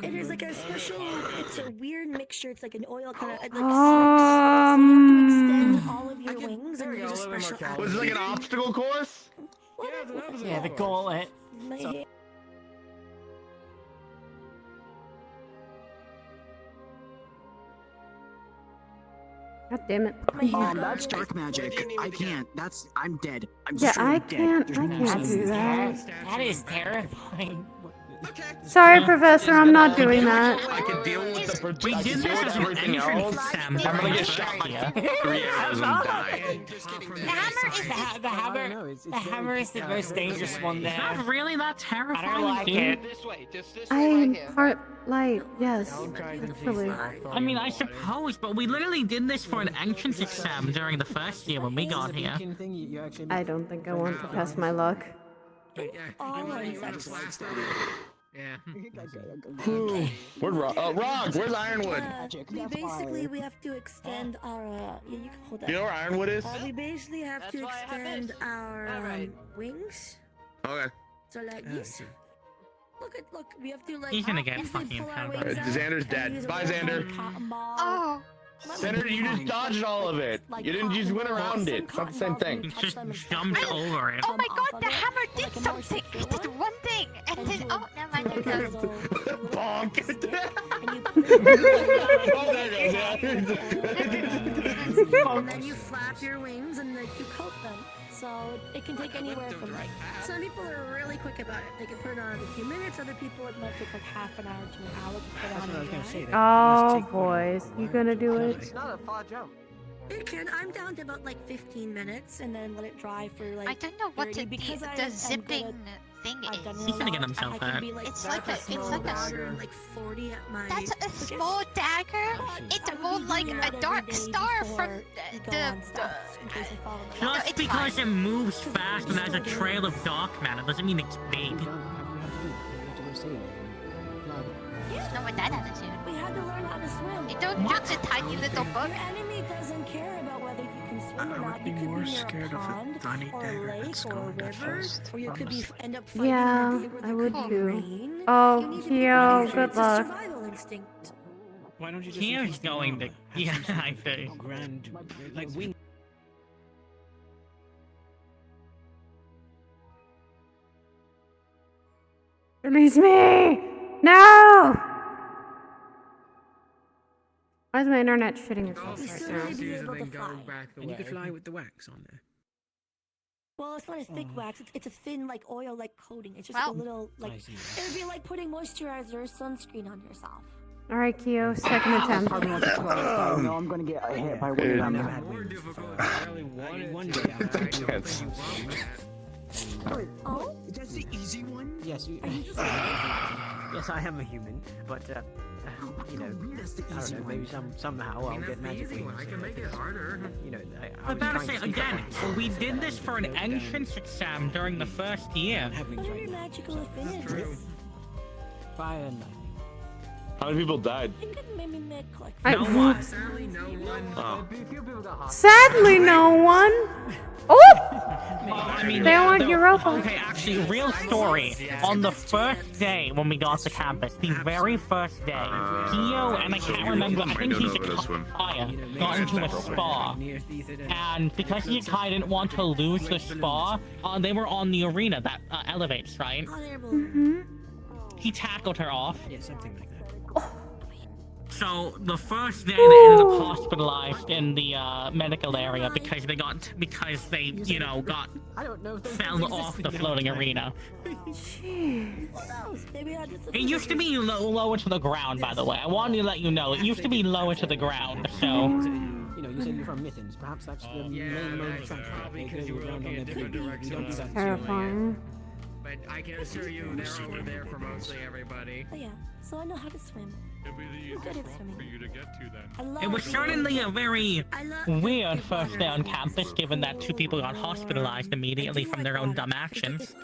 It is like a special. It's a weird mixture. It's like an oil kind of like Um, so you have to extend all of your wings and use a special. Was it like an obstacle course? Yeah, the gauntlet. God damn it. That's dark magic. I can't. I'm dead. I'm Yeah, straight I dead. can't. There's I no can't saving do me. that. That is terrifying. Sorry, Professor. I'm not doing that. I could deal with the We did this as an everything entrance else. exam. I'm gonna get shot like 3 arrows and die. The hammer is the most dangerous one there. It's not really that terrifying. I don't like it. I'm part light. Yes, actually. I mean, I suppose, but we literally did this for an entrance exam during the first year when we got here. I don't think I want to test my luck. Yeah. Where's Rog? Where's Ironwood? We have to extend our. Yeah, you can hold that. You know where Ironwood is? We basically have to extend our wings. Okay. So like this. Look, we have to like. He's gonna get usually fucking pull our pounded. wings out Xander's and dead. use a Bye, little Xander. cotton ball. Oh. Xander, you just dodged all of it. You didn't just went around it. It's not the same thing. He just jumped over it. Oh my god, the hammer did something! It did one thing! And then, oh, never mind, it does. Oh, there it goes. And then you flap your wings and like you coat them. So it can take anywhere from like. Some people are really quick about it. They can put it on in a few minutes. Other people it might take like half an hour to an hour to put on. That's what I was gonna say. Oh, boys. You gonna do it? It's not a far jump. It can. I'm down to about like 15 minutes and then let it dry for like. I don't know what 30, the because I the am zipping good thing I've is. done it He's a gonna get lot. himself I can hurt. be, like, It's like that's a dagger and like 40 at my. That's a small dagger. It's more like a dark star from the. Just because it moves fast and has a trail of dark matter doesn't mean it's big. No, with that attitude. We had to learn how to swim. You don't just a tiny little boat. Your enemy doesn't care about whether you can swim or not. You could be near a pond or a lake or a river, or you could be end up fighting Yeah, with I would the too. rain. Oh, You need to be Kyo, prepared. good It's a luck. survival instinct. Why don't you just Kyo's going to. Yeah, I see. grand, like wing. Release me! No! Why is my internet shitting itself right now? And you could fly with the wax on there. Well, it's not a thick wax. It's a thin, like oil-like coating. It's just like a little, like I see. it would be like putting moisturizer or sunscreen on yourself. Alright, Kyo, second attempt. No, I'm gonna get hit by wind. I've never had wings. One day I tried to Yes. Oh? That's the easy one? Yes, yes, I am a human, but you know, I don't know, maybe somehow I'll get magic wings. I can make it harder. You know, I I'm was about to trying say to speak again, up. we did this for an entrance exam during the first year. What are your magical affinities? Fire and lightning. How many people died? You could maybe make like. No one. Sadly, no one. Oh. Sadly, no one. Oh! I mean, They want Europa. Okay, actually, real story. On the first day when we got to campus, the very first day, Kyo and I can't remember. I think he's a Kaya got into a spa, and because he Kai didn't want to lose the spa, they were on the arena that elevates, right? Mm-hmm. He tackled her off. Yeah, something like that. So the first day they ended up hospitalized in the medical area because they you know got fell off the floating arena. Jeez. It used to be lower to the ground, by the way. I wanted to let you know it used to be lower to the ground. So You know, you said you're from Mithens. Perhaps that's the main mode of transport. They go around on their PB. We don't do that. Terrifying. but I can assure you they're over there for mostly everybody. Oh yeah, so I know how to swim. It'll be the I'm good easiest at rock swimming. for you to get to then. I love It was being- certainly a very I love weird first day on campus, given that 2 people got hospitalized immediately from their own dumb actions.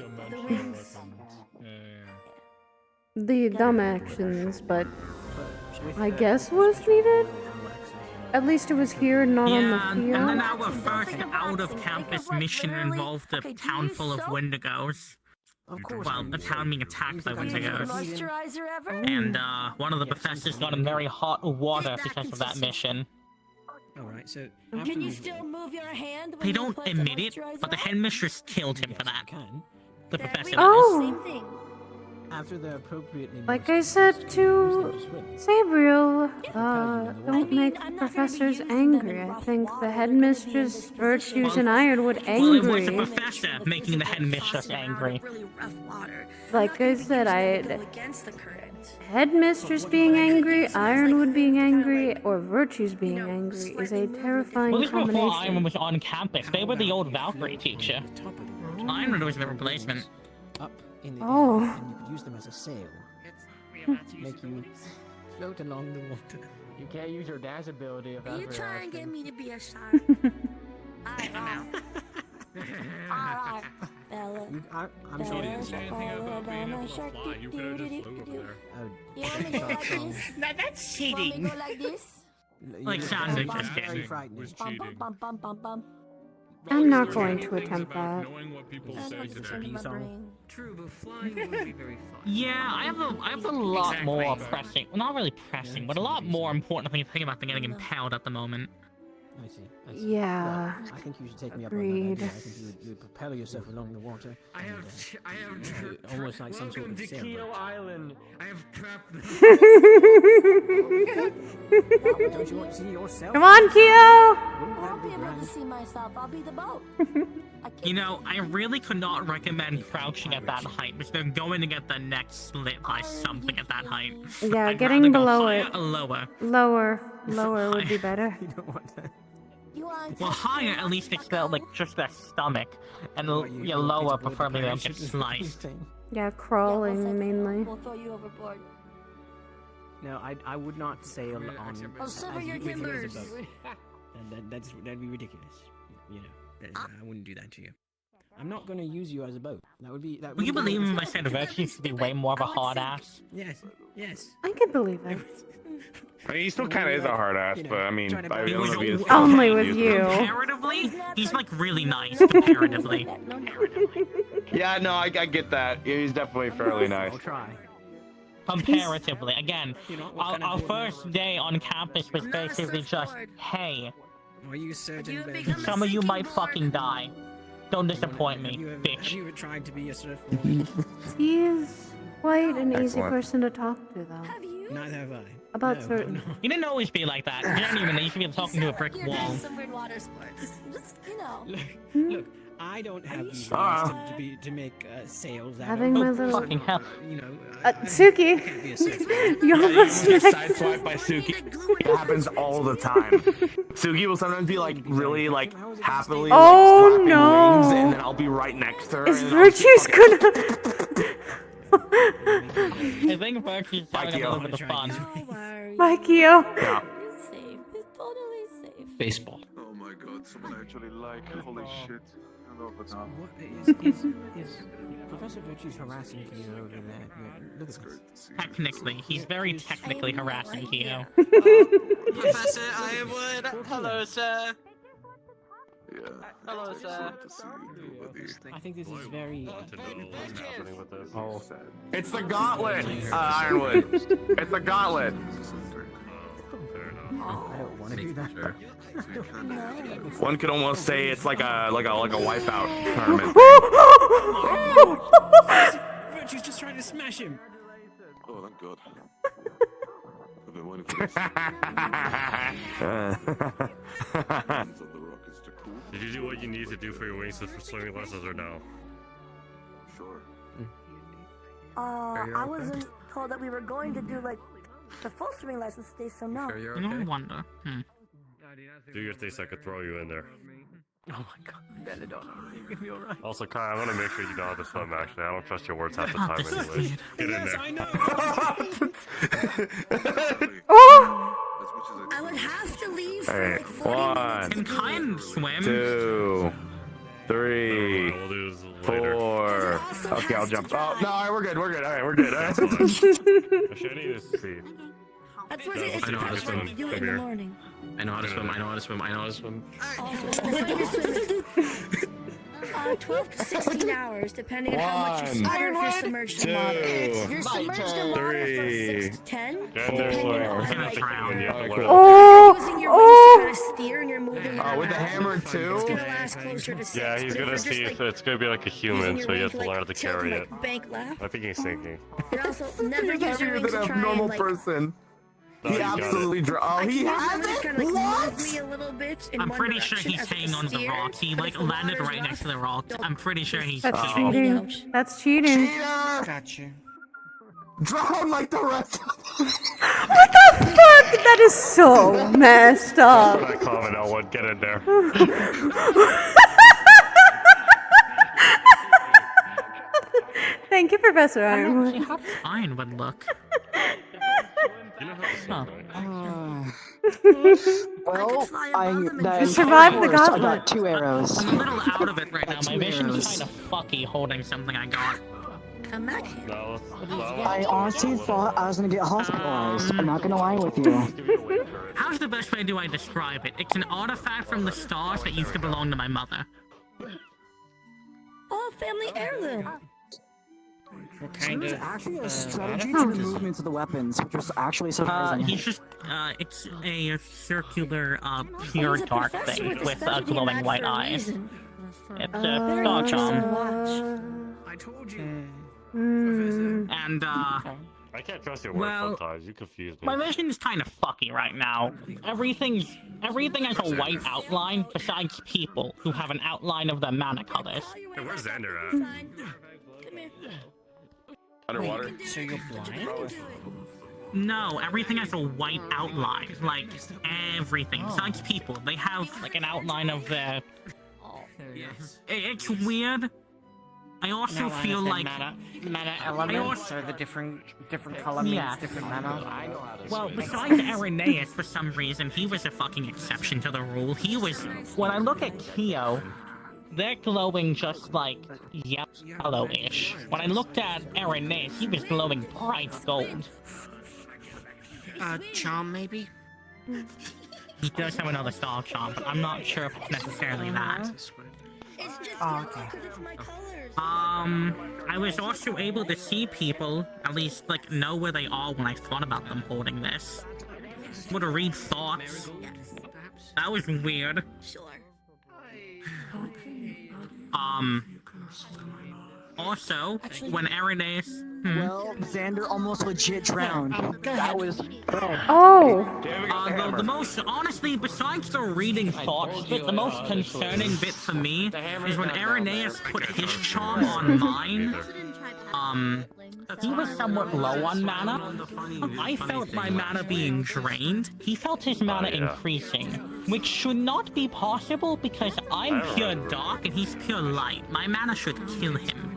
The dumb actions, but I guess was needed? At least it was here, not Yeah, on the and field. then our first out-of-campus mission involved a town full of Wendigos. Well, a town being attacked by Wendigos. Moisturizer ever? And one of the professors got in very hot water because of that mission. Alright, so... Can you still move your hand when They you don't put the admit it, moisturizer but the on? headmistress killed him for that. The professor Oh. Same thing. After the appropriately Like I said to Sabriel, don't make the professors angry. I think the headmistress, Virtues, and Ironwood Well, it was the angry. professor making the headmistress angry. Like I said, Against the current. headmistress being angry, Ironwood being angry, or Virtues being angry is a terrifying Well, this was before combination. Iron was on campus. They were the old Valkyrie teacher. Iron was the replacement. Up in the Oh. air, and you could use them as a sail. Make you float along the water. You can't use your dash ability if Are that's you what you're trying to get asking. me to be a shark? Alright. Bella. I'm Bella, sorry. Bella, Bella, shark, Fly, you could have just flew over there. You want me to go like this? That's You want me to cheating. go like this? Like Sandra just Very did. frightening. Bum, bum, bum, bum, bum, bum. I'm not going to attempt that. Knowing what people That's say what's today. in my brain. True, but flying would be very fun. Yeah, I have a lot more pressing. Well, not really pressing, but a lot more important thing to think about than getting impaled at the moment. I see. I see. Yeah. Well, I think you should take me up on Agreed. that idea. I think you would propel yourself along the water. I have almost like some sort Welcome of to sailboat. Keo Island. I have trapped the Don't you want to see yourself? Come on, Keo! I won't be able to see myself. I'll be the boat. You know, I really could not recommend crouching at that height because they're going to get their neck slit by something at that height. Yeah, I'd getting rather go below higher it. or lower. Lower would be better. You don't want that. Well, higher at least it's got like just their stomach, and lower preferably they don't get sliced. Yeah, crawling mainly. We'll throw you overboard. No, I would not sail on. I'll sever as your with you as a timbers. boat. That'd be ridiculous. You know, I wouldn't do that to you. I'm not going to use you as a boat. That would be. Will you believe me when I said Virtue used to be way more of a hard ass? Yes. I can believe it. I mean, he still kind of is a hard ass, but I mean, I don't know if he is. Only with you. Comparatively, he's like really nice comparatively. Yeah, no, I get that. He's definitely fairly nice. I'll try. Comparatively, again, our first day on campus was basically just, hey, Are you certain? some of you might fucking die. Don't disappoint me, Have bitch. you ever tried to be a surf? He's quite an easy Excellent. person to talk to, though. Neither have I. About No, certain. no. You didn't always be like that. Genuinely, you should be talking to a brick You're wall. doing some weird water sports. Just, you know. Look, I don't have these things to make sails out Having of. my little- Fucking hell. You know, Suki! I can't be a surfer. You're You the get next. sideswiped by Suki. It happens all the time. Suki will sometimes be like really like happily Oh, like, flapping no. wings, and then I'll be right next to her. Is and I'll just Virtue's fucking- gonna. I think Virtue's having a little bit of fun. Bye, Keo. Yeah. He's safe. He's totally safe. Baseball. Oh my god, someone actually like, holy shit. Hello, but So what is Professor Virtue's harassing you over there? Yeah, look at this. Technically, he's very technically harassing Keo. Professor Ironwood. Hello, sir. Yeah. Hello, sir. I think this is very. Oh, it's the gauntlet, Ironwood. It's the gauntlet. I don't want to do that. One could almost say it's like a wipeout tournament. Virtue's just trying to smash him. Oh, thank god. I've been waiting for this. Did you do what you need to do for your wings for swimming lessons or no? Sure. I wasn't told that we were going to do like the full swimming lessons today, so no. No wonder. Do your things, I could throw you in there. Oh my god, Belladonna, give me alright. Also, Kai, I'm gonna make sure you know how to swim, actually. I don't trust your words half the time, anyways. Get in Yes, there. I know. Oh! I would have to leave for Alright, like 40 minutes. one, Can kind swim. 2, 3, We'll do this later. 4. Okay, I'll jump. Oh, no, alright, we're good. Alright, we're good. Alright. Actually, I need to see. That's what No, it's I know how to like swim. you do it Come in the here. morning. I know how to swim, I know how to swim, I know how to swim. Also, 12 to 16 hours, depending on how much you're One, if you're submerged in water. If you're submerged in water for 6 to 10, depending on like, Oh! using your wings to kind of steer and you're moving Oh, with the around, hammer too? it's gonna last closer to 6. Yeah, he's But if gonna you're see just, if it's gonna be like a human, so he has to learn how to carry it. Like, bank left. I think he's thinking. And also, never He's use your heavier wings than to a try normal and like. person. No, He you got absolutely it. Oh, he has Kind of it? like What? move me a little bit in I'm one pretty sure direction he's as like a hanging on the steer, rock. He but like if the landed water's right next to the rough, rock. I'm pretty sure he's That's cheating. cheating. That's cheating. Gotcha. Drown like the rest of them. What the fuck? That is so messed up. That's what I comment, Elwood. Get in there. Thank you, Professor Ironwood. Ironwood, look. Huh. Well, You survived the I gauntlet. got 2 arrows. I'm a little out of it right now. My Two vision's arrows. kind of fucky holding something I got. Come back here. No, I honestly thought I was gonna get hospitalized. I'm not gonna lie with you. How's the best way do I describe it? It's an artifact from the stars that used to belong to my mother. Oh, family heirloom. What kind There's of actually a strategy to artifact the is it? movements of the weapons, which was actually surprising. He's just, it's a circular, pure dark thing with glowing white eyes. It's a star charm. I told you. And, I can't trust your words well, sometimes. You confuse me. my vision's kind of fucky right now. Everything has a white outline, besides people who have an outline of their mana colors. Hey, where's Xander at? Come here. Underwater? So you're blind? No, everything has a white outline. Like, everything. Besides people, they have, like, an outline of their... It's weird. I also feel like... Mana elements are the different color means different mana. Well, besides Irenaeus, for some reason, he was a fucking exception to the rule. He was... When I look at Kyo, they're glowing just like yellowish. When I looked at Irenaeus, he was glowing bright gold. Charm maybe? He does have another star charm, but I'm not sure if it's necessarily that. It's just okay. it's my colors. I was also able to see people, at least, like, know where they are when I thought about them holding this. Able to read thoughts. That was weird. Sure. Also, when Irenaeus... Well, Xander almost legit drowned. That was bad. Oh! The most, honestly, besides the reading thoughts bit, the most concerning bit for me is when Irenaeus put his charm on mine. He was somewhat low on mana. I felt my mana being drained. He felt his mana increasing, which should not be possible because I'm pure dark and he's pure light. My mana should kill him.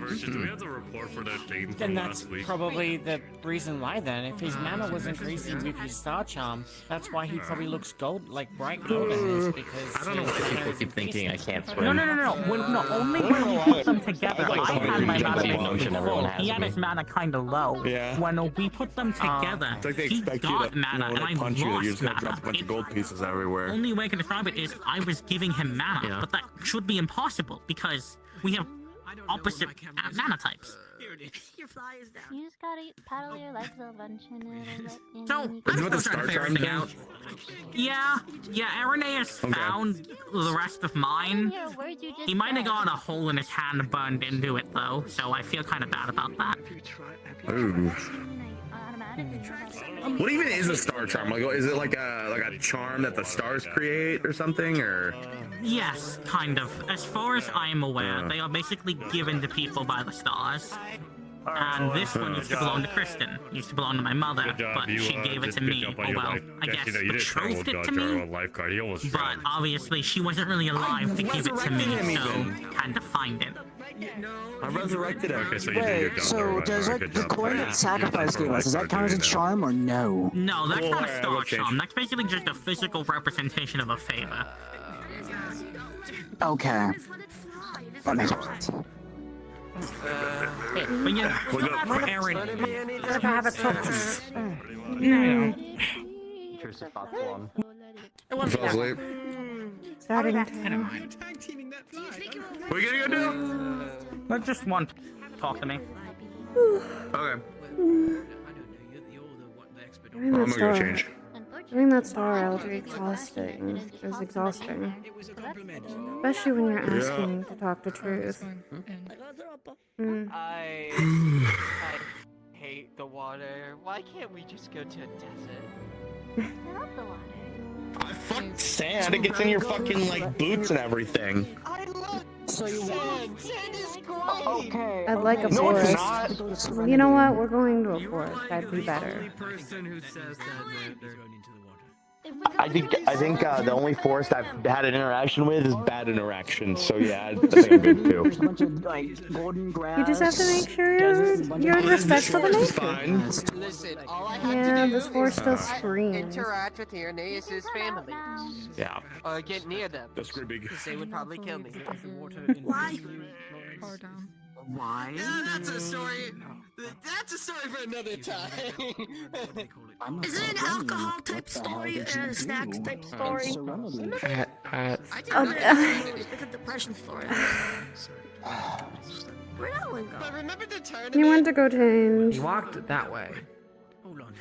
Do we have the report for that thing Then from that's last week? probably the reason why then. If his mana was increasing with his star charm, that's why he probably looks gold, like bright golden is because I don't know his why mana people is keep thinking I increasing. can't swim. Only when we put them together. I had my mana emotion basically everyone full. has He had me. his mana kind of low. Yeah. When we put them together, It's like they he expect you got to, mana, when and they I punch you, you're lost just gonna mana. drop a bunch of gold pieces everywhere. Only way I can describe it is I was giving him mana, but that should be impossible because we have opposite mana types. Your fly is down. You just gotta paddle your legs a bunch and it'll let you So, know. I'm still trying to figure everything out. Yeah, Irenaeus found the rest of mine. He might have got a hole in his hand burned into it, though, so I feel kind of bad about that. Ooh. What even is a star charm? Like, is it like a charm that the stars create or something, or? Yes, kind of. As far as I am aware, they are basically given to people by the stars. And this one used to belong to Kristen. Used to belong to my mother, Good job. but You, she gave it did to good me. job on Oh your well, life. I guess Actually, no, you did terrible betrothed it to job on me. your lifeguard. He almost But drowned. obviously she wasn't really alive to give it to me, resurrected him so even. had to find it. I resurrected him. Okay, so you did your job. So does Alright, that good the job. coin Yeah, that Sacrifice gave us, does that count as a charm or no? No, that's Cool, not a alright, star let's change. charm. That's basically just a physical representation of a favor. Okay. That makes sense. But yeah, feel bad for Aaron. Never have a choice. No. Intrusive thoughts one. Fell asleep. Starting I to. don't mind. What are you gonna do? Let's just one talk to me. Okay. Doing that star. Doing that star will be exhausting. It was exhausting. Especially when you're asking to talk the truth. I hate the water. Why can't we just go to a desert? I love the water. Fuck sand. It gets in your fucking like boots and everything. I love So you sand. Sand is great. Okay. I'd like a No, it's forest. not. You know what? We're going to a forest. That'd be better. Person who says that I think the only forest I've had an interaction with is bad interactions. So yeah, I think I'm good too. There's a bunch of like golden grass. You just have to make sure you're respectful of the nature. Fine. Listen, all I have Yeah, to do this forest still is screams. interact with Irenaeus' family. Yeah. Or get near them. That's pretty big. Because they would probably kill me. Why? Why? That's a story. That's a story for another time. Is it an alcohol type story or a snacks type story? I Oh, It's a depression story. Where'd that one go? But remember the tournament? You went to go change. He walked that way.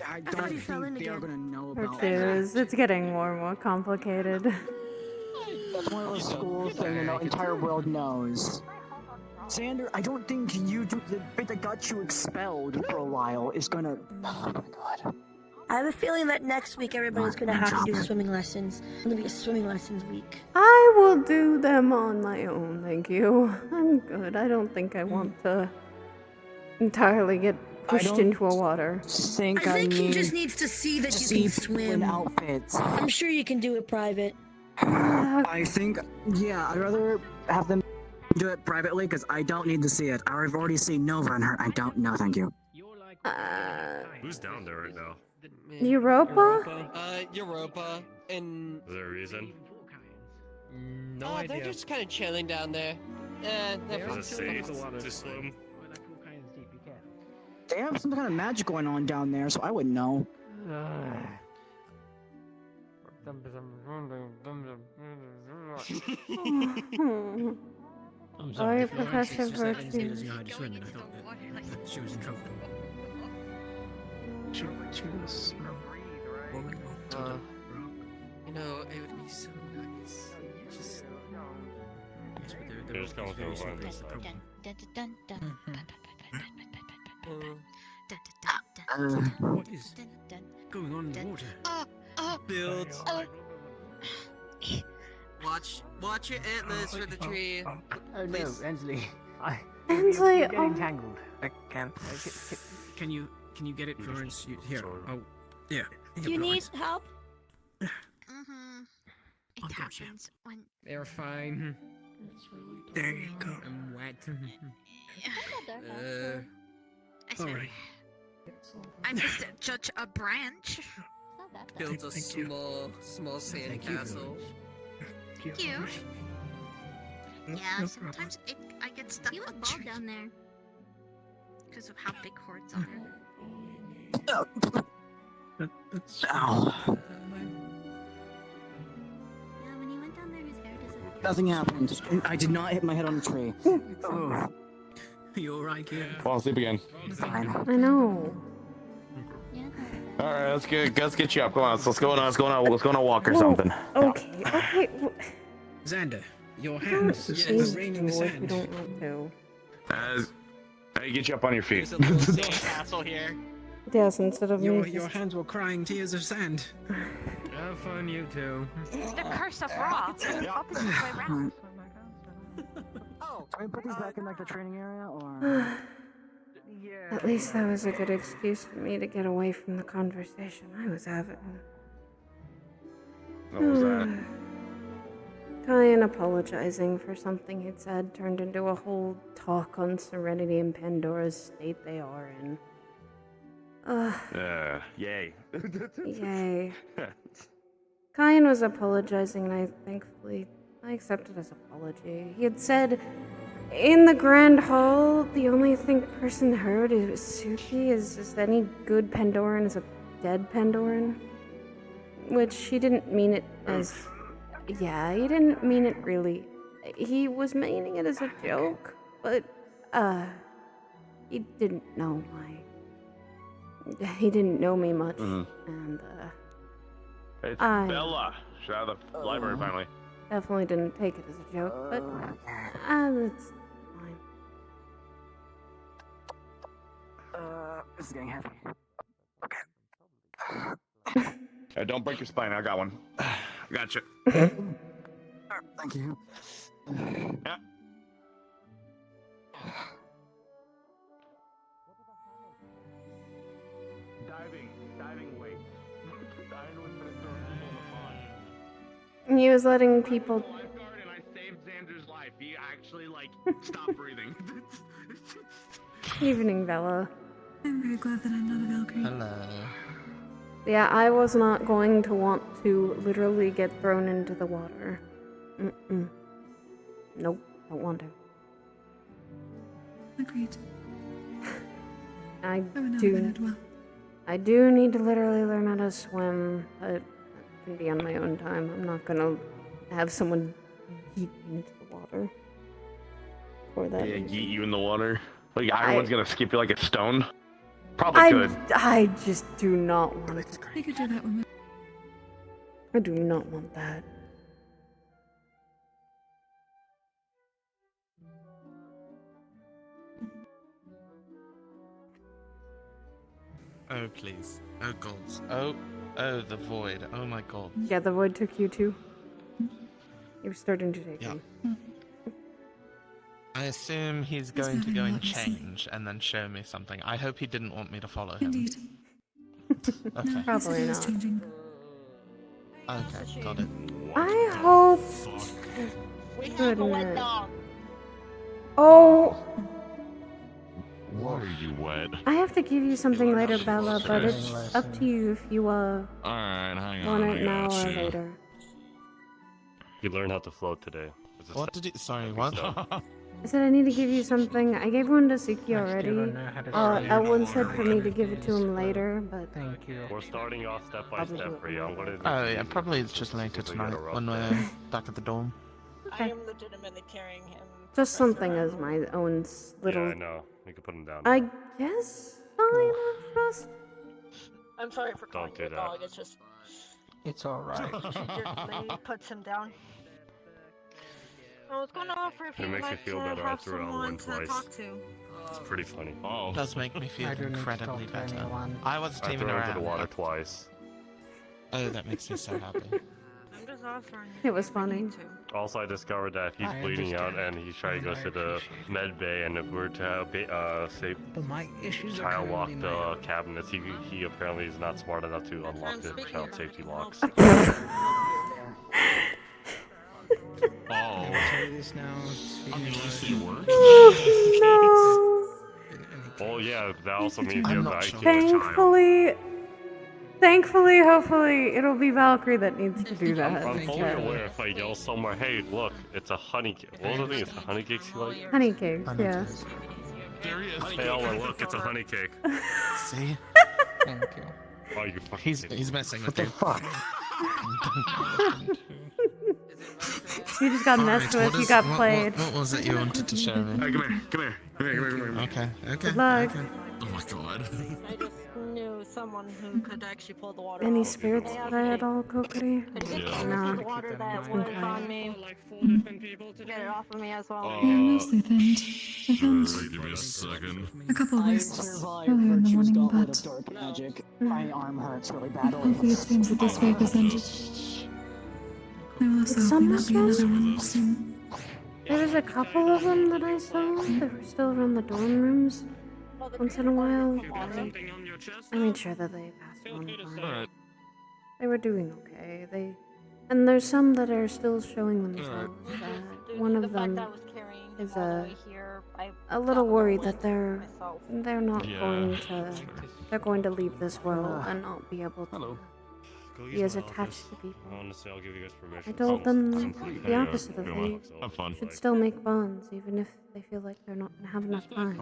I thought don't he fell in think they're again. gonna know Or about twos. It's getting more and more complicated. That's one of those schools that the entire world knows. Xander, I don't think the bit that got you expelled for a while is gonna. Oh my god. I have a feeling that next week everybody's gonna have to do swimming lessons. It's gonna be a swimming lessons week. I will do them on my own, thank you. I'm good. I don't think I want to entirely get pushed into a water. I think he just needs to see that you can swim. Outfits. I'm sure you can do it private. I think, yeah, I'd rather have them do it privately because I don't need to see it. I've already seen Nova and her. I don't know, thank you. Who's down there right now? Europa? Europa. And... Is there a reason? No They're idea. just kind of chilling down there. They're Is it safe to swim? They have some kind of magic going on down there, so I wouldn't know. I'm sorry, if your Professor auntie just said Wednesday Virtue. doesn't know how to swim, and I thought that she was in trouble. She was rolling on to the rock. You know, it would be so nice. Just... Yes, but the They're rock just going is very for a slippery, while. that's the problem. What is going on in the water? Builds. Watch your antlers for the tree. Oh no, Ensley. Ensley, You're getting oh. tangled. I can't. Can you get it, Florence? Here. Oh, yeah. Do you need help? Mm-hmm. It happens when... They're fine. There you go. I'm wet. I said, Alright. I'm just judge a branch. Builds a small sand castle. Thank you. Yeah, sometimes I get stuck on trees down there because of how big hordes are. Ow. Yeah, when he went down there, his hair disappeared. Nothing happened. I did not hit my head on a tree. Ugh. You alright, kid? Fall asleep again. Fine. I know. All right, let's get you up. Come on, let's go on a walk or Whoa, something. Okay. Xander, your Don't hands change are raining the the if you sand. don't want to. I get you up on your feet. There's a little sand castle here. Yes, instead of me. Your hands were crying tears of sand. Have fun, you two. It's the curse of rock. Opposites way round. Can we put these back in like the training area or? At least that was a good excuse for me to get away from the conversation I was having. What was that? Kyan apologizing for something he'd said turned into a whole talk on Serenity and Pandora's state they are in. Yay. Yay. Kyan was apologizing, and I accepted his apology. He had said, in the Grand Hall, the only person heard is Suki is just any good Pandoran is a dead Pandoran. Which he didn't mean it as... Yeah, he didn't mean it really. He was meaning it as a joke, but, he didn't know he didn't know me much, and, It's Bella. She's out of the library finally. definitely didn't take it as a joke, but, it's fine. This is getting heavy. Don't break your spine. I got one. Gotcha. Thank you. Yeah. Diving weight. He was letting people... Lifeguard and I saved Xander's life. He actually, stopped breathing. Evening, Bella. I'm very glad that I'm not a Valkyrie. Hello. Yeah, I was not going to want to literally get thrown into the water. Nope, don't want to. Agreed. I would do. not well. I do need to literally learn how to swim, but that can be on my own time. I'm not gonna have someone yeet me into the water. For that. Yeah, yeet you in the water. Like everyone's gonna skip you like a stone. Probably could. I just do not want it. You could do that with I do not want that. Oh, please. Oh, goals. Oh, the void. Oh, my god. Yeah, the void took you too. You're starting to take me. I assume he's going to go and change and then show me something. I hope he didn't want me to follow him. Indeed. Okay. Probably not. Okay, got it. I hope... We have a wet Goodness. dog. Oh! Why are you wet? I have to give you something later, Bella, but it's up to you if you, Alright, hang want on. it now I or got you. later. You learned how to float today. What did you... Sorry, what? I said I need to give you something. I gave one to Suki already. Elwin said for me to give it to him later, but... Thank you. We're starting off step by step for you. I'm gonna Oh, yeah, probably it's just later tonight when we're back at the dorm. I am legitimately carrying him. Just something as my own little... Yeah, I know. You can put him down. I guess sign of trust? I'm sorry for calling Don't do you a that. dog, it's just... It's alright. Gently puts him down. I was gonna offer if It you'd makes me like feel to better. I have threw out someone one to twice. talk to. It's pretty funny. Oh. It does make me feel I don't need to incredibly talk to better. anyone. I was I teaming threw him around. into the water twice. Oh, that makes me so happy. I'm just offering. It was funny. Also, I discovered that if he's I bleeding out understand. and he's trying to go to the med bay, and if we're to say But my issues are child lock currently the my cabinets, he apparently is not smart enough to unlock the child safety locks. Oh. this now. Unless it works. Oh yeah, that also means I'm you not have sure. to kill a child. Thankfully, hopefully, it'll be Valkyrie that needs to do that. I'm fully aware if I yell somewhere, hey, look, it's a honey cake. What was the thing? It's a honey cake you like? Honey cakes, yeah. There he is. Hey, Ellen, look, it's a honey cake. See? Thank you. Oh, you fucking He's messing with What the you. fuck? You just got messed with, you got played. What was it you wanted to show me? Hey, come here. Okay. Good luck. Okay. Oh my god. I just knew someone who could actually pull the water Any off. spirits They play actually at all, Kokiri? could get Yeah. the No. water that was on me. Get it off of me as well. They are mostly thinned. I found Give me a second. a couple of I wastes survived earlier in the Virtue's morning, gauntlet but of dark magic. My arm hurts really badly. hopefully it seems that this wave has ended. There will also Some hopefully not be another must- one soon. There was a couple of them that I saw that were still around the dorm rooms. once in a while, I made sure that they passed on fine. They were doing okay. And there's some that are still showing themselves. One of them is a little worried that they're not going to. They're going to leave this world and not be able to be as attached to people. Honestly, I'll give you guys permission. I told them the opposite of Come on. they Have fun. should still make bonds, even if they feel like they're not going to have enough time.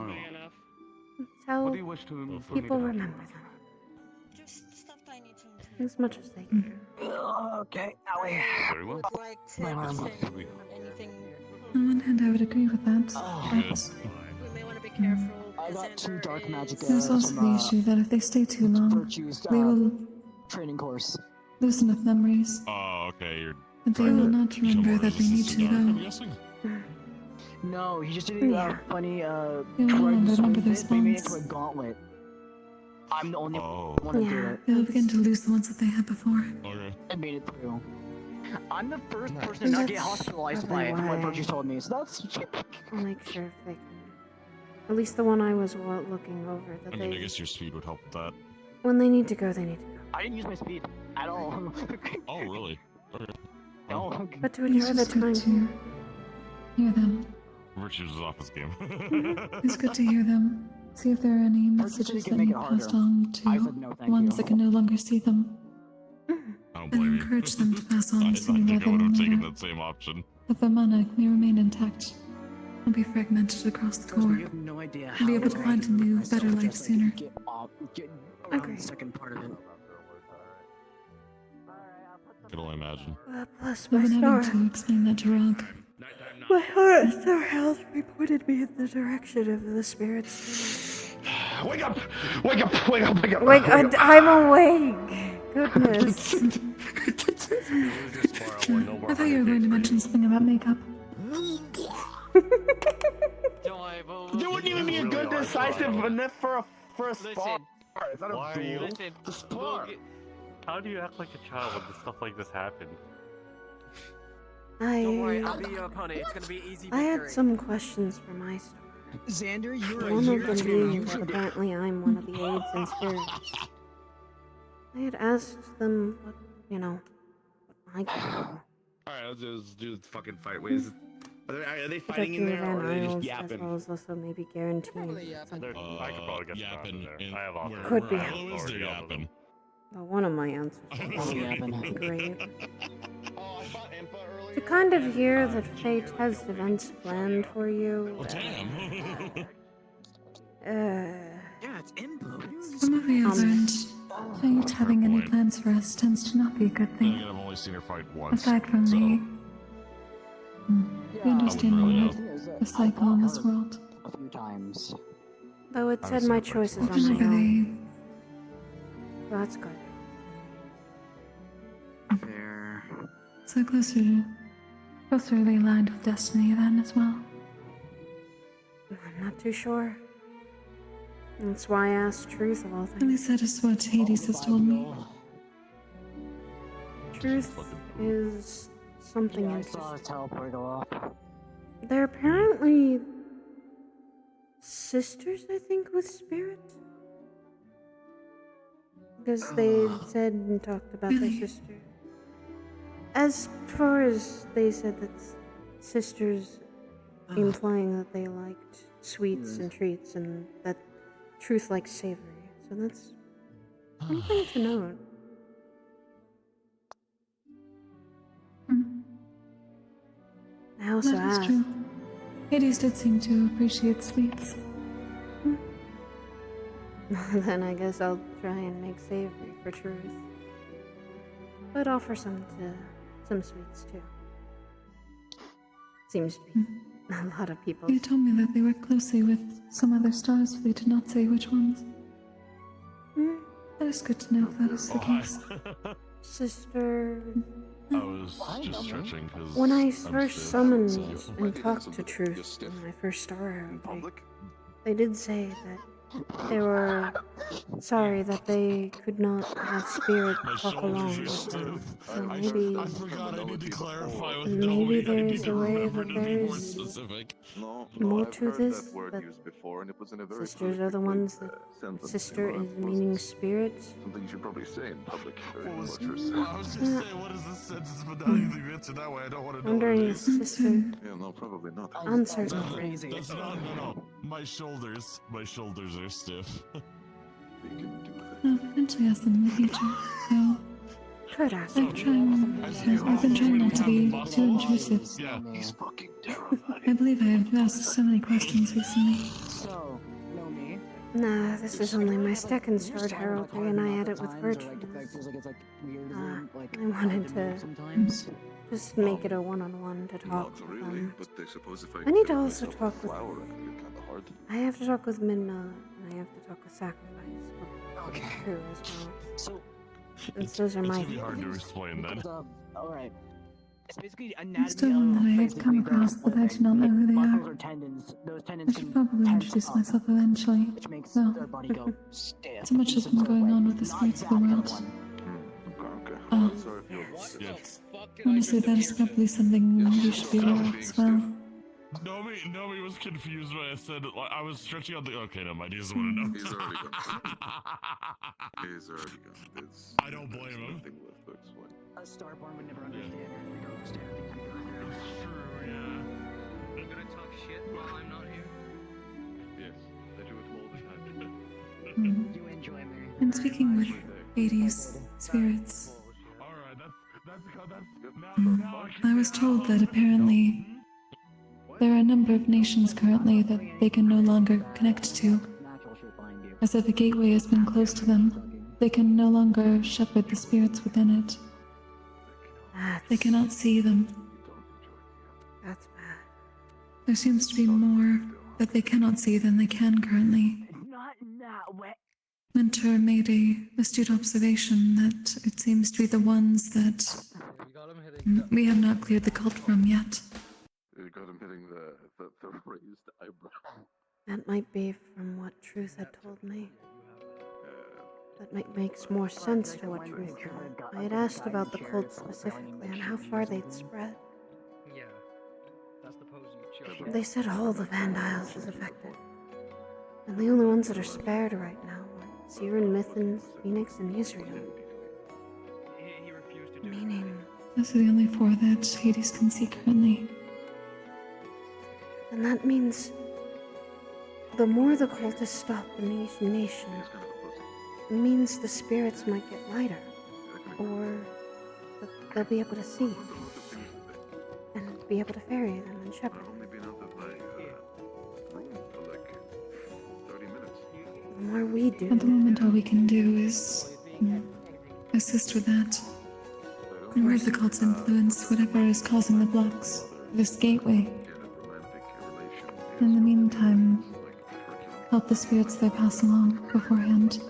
That's how What do you wish to people remember them. As much as they can. Okay, Allie. Very well. My arm. On one hand, I would agree with that, but I got 2 dark magic there's also the issue that if they stay too long, they will training course. lose enough memories Oh, okay. You're that they will not remember that they need to, I'm though. guessing. No, he just did a funny They will no longer remember their they made it spawns. into a gauntlet. I'm the only Oh. one to do it. They will begin to lose the ones that they had before. Okay. I made it through. I'm the first person to not get hospitalized by it, from what Virtue told me, so that's... I'll make sure if they can. At least the one I was looking over, that I mean, I they, guess your speed would help with that. when they need to go, they need to go. I didn't use my speed at all. Oh, really? Okay. No. But to It's enjoy the just good time. to hear them. Virtue's off his game. It's good to hear them. See if there are any messages that need passed on to ones that can no longer see them. I don't And blame you. encourage them to pass on I sooner think I rather would than have taken later. that same option. That the mana may remain intact and be fragmented across the core. You have no idea And be able to find a new, better life sooner. Get around the second part of it. Could only imagine. Plus I've my been star. having to explain that to Rog. My heart star health reported me in the direction of the spirits. Wake up! Wake up! Wake up! Wake up! Wait, I'm awake. Goodness. I thought you were going to mention something about makeup. There wouldn't even be a good decisive enough for a spar. It's not Why a are you? duel. It's a spar. How do you act like a child when stuff like this happens? Don't worry, I'll be your opponent. It's gonna be easy I victory. had some questions for my star. Xander, you're One a of year them too being young. that apparently I'm one of the aides and spirits. I had asked them what, what my goal. Alright, let's do the fucking fight. Wait, are they fighting Protecting in the there or are they Van just Isles, as yapping? well as also maybe guaranteeing something. I could probably get yapping there. I have offers. Could be. How is there yapping? Well, one of my answers Oh, was yapping. great. To kind of hear that fate has events planned for you. Oh, damn. Yeah, it's Impo. From what we have learned, fate having any plans for us tends to not be a good Then thing. again, I've only seen her fight once. Aside from so. the understanding of the cycle in this world. A few times. Though it said my choices on my Remember own. Well, that's good. Fair. So closerly aligned with destiny then as well. I'm not too sure. That's why I asked Truth of all At things. least that is what Hades has told me. Truth is something Yeah, I interesting. saw a teleport go off. They're apparently sisters, I think, with spirit. Because they said and talked about their Really? sister. As far as they said that sisters, implying that they liked sweets and treats, and that Truth likes savory. So that's something to note. I also That is asked. true. Hades did seem to appreciate sweets. Then I guess I'll try and make savory for Truth. But offer some sweets too. Seems to be a lot of people. You told me that they work closely with some other stars, but they did not say which ones. That is good to know if that is the case. Sister. I was just stretching because When I first summoned and talked to Truth in my first star out, they did say that they were sorry that they could not have spirit talk along with them. So maybe, I forgot I need to clarify with maybe Nomi. I there need is to a way remember that to be there more is specific. more I've to heard this. that word That used before, and it was in a very sisters are the ones that sister is meaning spirit. Something you should probably say in public. I was gonna say, what is the sentence? But now you think that's it that way. I don't want to know what Wondering it if is. sister. Yeah, no, probably not. Uncertain. That's not. No. My shoulders are stiff. I'll potentially ask them in the future. So, Could ask. I've been trying not to be too intrusive. Yeah. He's fucking terrified. I believe I have asked so many questions recently. So, Nomi. Nah, this is only my second sword heraldry, and I edit with virtues. I wanted to just make it a one-on-one to talk with them. But I suppose if I need to also talk with. I have to talk with Minna, and I have to talk with Sacrifice. Too, as well. So, those are my. It's gonna be hard to explain then. Alright. It's basically There's still one that I have come across that I do not know who they are. I should probably introduce myself eventually. Well, so much has been going on with the spirits of the world. Honestly, that is probably something you should be aware of as well. Nomi was confused when I said I was stretching out the. Okay, no, he doesn't want to know. He's already gone. He's already gone. I don't blame him. Nothing left to explain. A Starborn would never understand. It's true, yeah. I'm gonna talk shit while I'm not here. Yes, I do it all the time. You enjoy me. And speaking with Hades, spirits, I was told that apparently there are a number of nations currently that they can no longer connect to. As if a gateway has been closed to them, they can no longer shepherd the spirits within it. They cannot see them. That's bad. There seems to be more that they cannot see than they can currently. Not in that way. Winter made a astute observation that it seems to be the ones that we have not cleared the cult from yet. You got him hitting the raised eyebrow. That might be from what Truth had told me. That makes more sense to what Truth told. I had asked about the cult specifically and how far they'd spread. Yeah, that's the pose you chose. They said all the Vandiles is affected. And the only ones that are spared right now are Siren, Mithens, Phoenix, and Israel. Meaning... Those are the only four that Hades can see currently. And that means... the more the cultists stop in each nation, it means the spirits might get lighter. Or that they'll be able to see. And be able to ferry them and shepherd them. The more we do... At the moment, all we can do is assist with that. Remove the cult's influence, whatever is causing the blocks, this gateway. In the meantime, help the spirits they pass along beforehand.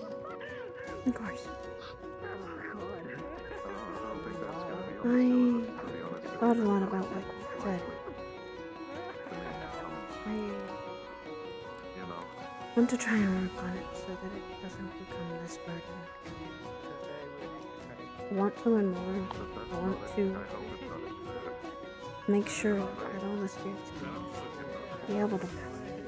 Of course. I thought a lot about what you said. I want to try and work on it so that it doesn't become this burden. I want to learn more. I want to make sure that all the spirits can be able to pass it.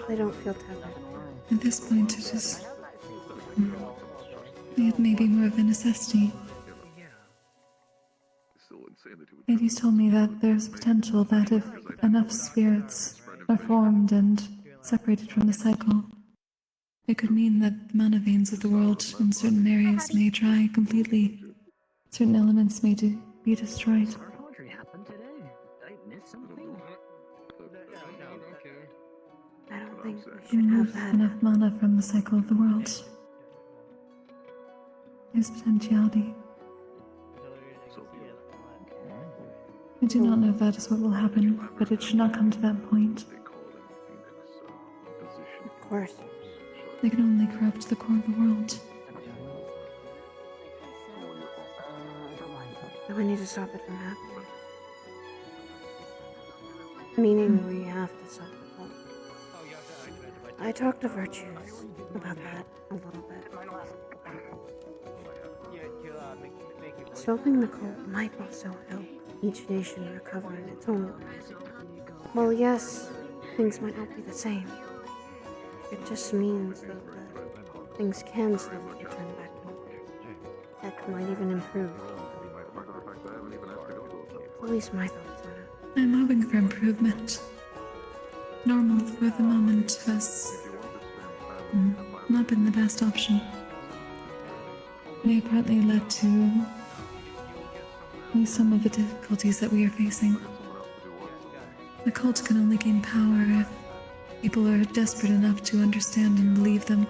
They don't feel tethered. At this point, it is... it may be more of a necessity. Hades told me that there's potential that if enough spirits are formed and separated from the cycle, it could mean that the mana veins of the world in certain areas may dry completely. Certain elements may be destroyed. I don't think we should have that. Enough mana from the cycle of the world. There's potentiality. I do not know if that is what will happen, but it should not come to that point. Of course. They can only corrupt the core of the world. And we need to stop it from happening. Meaning we have to stop the cult. I talked to Virtues about that a little bit. Stopping the cult might also help each nation recover in its own way. Well, yes, things might not be the same. It just means that things can slowly return back to normal. Heck, might even improve. At least my thoughts on it. I'm hoping for improvement. Normal for the moment has not been the best option. May have partly led to some of the difficulties that we are facing. The cult can only gain power if people are desperate enough to understand and believe them.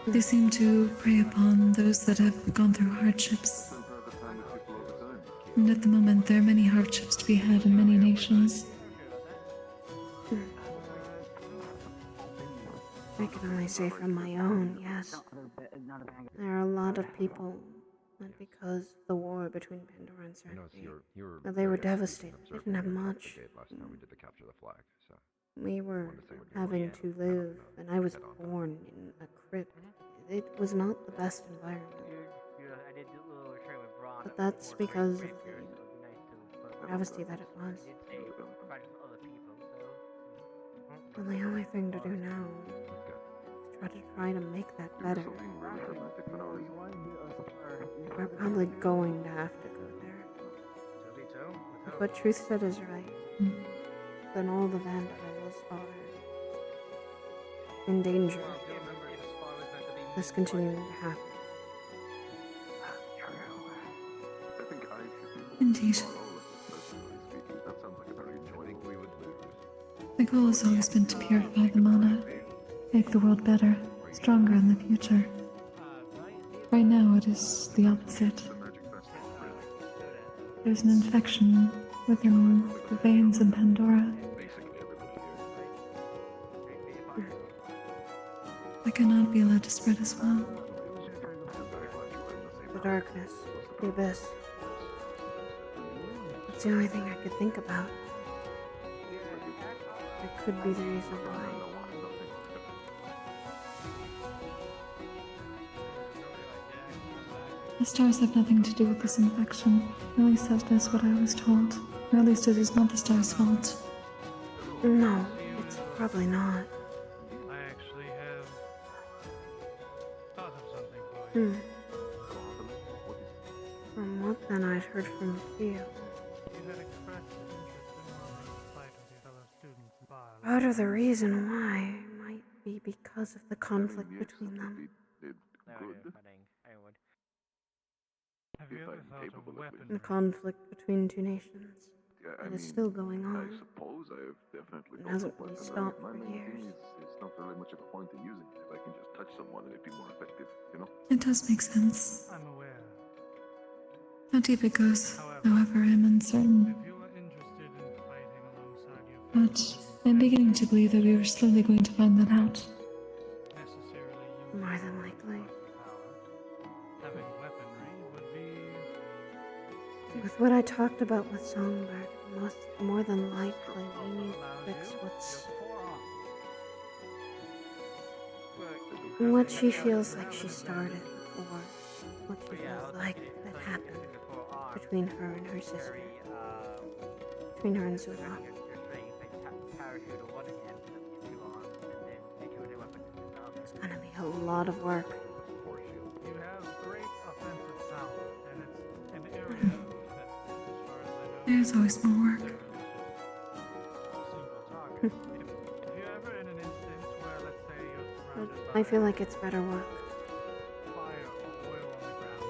They seem to prey upon those that have gone through hardships. And at the moment, there are many hardships to be had in many nations. I can only say from my own, yes. There are a lot of people that because of the war between Pandora and Certainty, they were devastated. They didn't have much. We were having to live, and I was born in a crypt. It was not the best environment. But that's because of the travesty that it was. And the only thing to do now is try to make that better. We're probably going to have to go there. If what Truth said is right, then all the Vandals are in danger of this continuing to happen. Indeed. The goal has always been to purify the mana, make the world better, stronger in the future. Right now it is the opposite. There's an infection within the veins in Pandora. That cannot be allowed to spread as well. The darkness, the abyss. That's the only thing I could think about. It could be the reason why. The stars have nothing to do with this infection. At least that is what I was told. Or at least it is not the stars' fault. No, it's probably not. I actually have thought of something for you. From what then I'd heard from Kyo. You had expressed interest in wanting to fight with your fellow students in Bar. Part of the reason why might be because of the conflict between them. Have you ever thought of weapons? The conflict between two nations. It is still going on. I suppose I've definitely It hasn't really stopped for money years. It's not really much of a point in using it if I can just touch someone and it'd be more effective, you know? It does make sense. I'm aware. How deep it goes, however, I'm uncertain. If you are interested in fighting alongside your But I'm beginning to believe that we were slowly going to find that out. More than likely. having weaponry would be... With what I talked about with Songbird, more than likely we need to fix what she feels like she started, or what she feels like that happened between her and her sister, between her and Zura. It's gonna be a lot of work. You have great offensive power, and it's an area that, as far as I know... There's always more work. If you're ever in an instance where, let's say, you're surrounded by I feel like it's better work. fire or oil on the ground,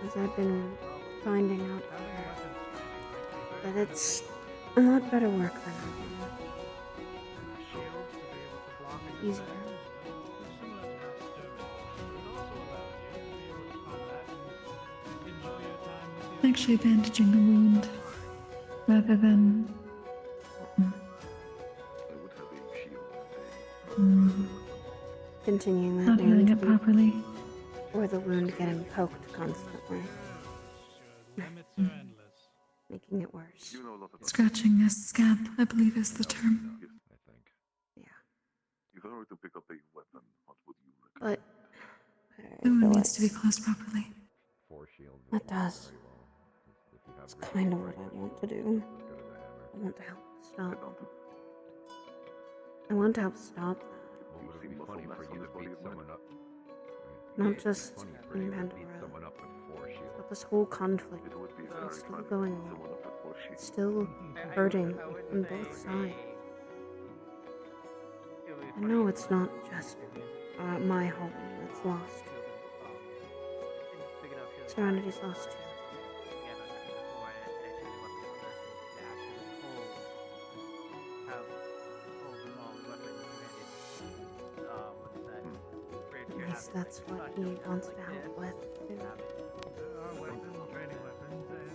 As I've been finding out that it's a lot better work than I thought. Easier. Actually bandaging a wound, rather than... Continuing that not healing it wound, properly. or the wound getting poked constantly. making it worse. Scratching a scab, I believe is the term. I think. Yeah. If I were to pick up a weapon, what would you But The wound needs to be closed properly. that does. It's kind of what I want to do. I want to help stop. I want to help stop that. Not just in Pandora, but this whole conflict is still going on. It's still hurting on both sides. I know it's not just my home that's lost. Serenity's lost too. At least that's what he wants to help with, too.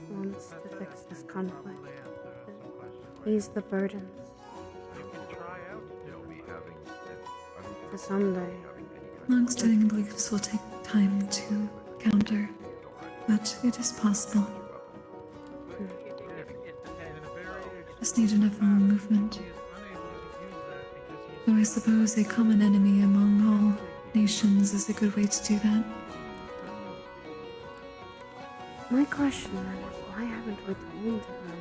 He wants to fix this conflict. Ease the burdens. For someday. Long-standing beliefs will take time to counter, but it is possible. Just need enough movement. Though I suppose a common enemy among all nations is a good way to do that. My question then is, why haven't we told them?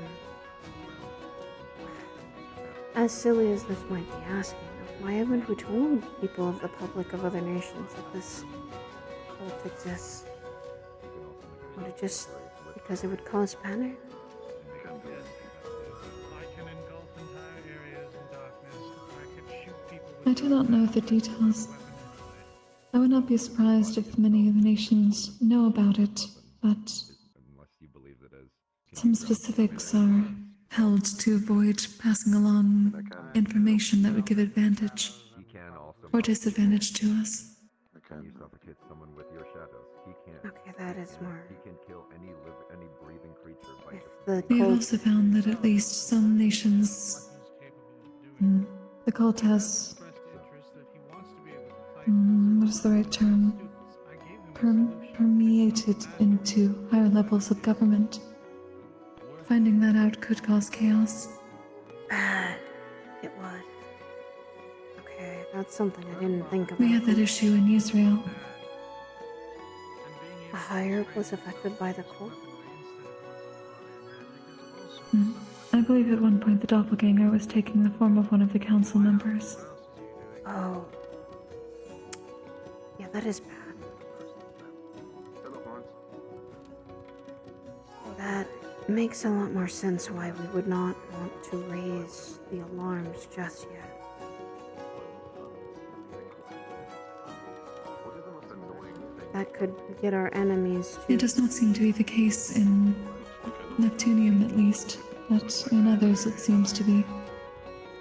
As silly as this might be asking, why haven't we told people of the public of other nations that this cult exists? Would it just because it would cause panic? I do not know the details. I would not be surprised if many of the nations know about it, but some specifics are held to avoid passing along information that would give advantage or disadvantage to us. Okay, that is smart. We have also found that at least some nations, the cult has, what is the right term, permeated into higher levels of government. Finding that out could cause chaos. Bad. It would. Okay, that's something I didn't think about. We had that issue in Israel. A higher was affected by the cult? I believe at one point the doppelganger was taking the form of one of the council members. Oh. Yeah, that is bad. That makes a lot more sense why we would not want to raise the alarms just yet. That could get our enemies to... It does not seem to be the case in Neptunium, at least, but in others it seems to be.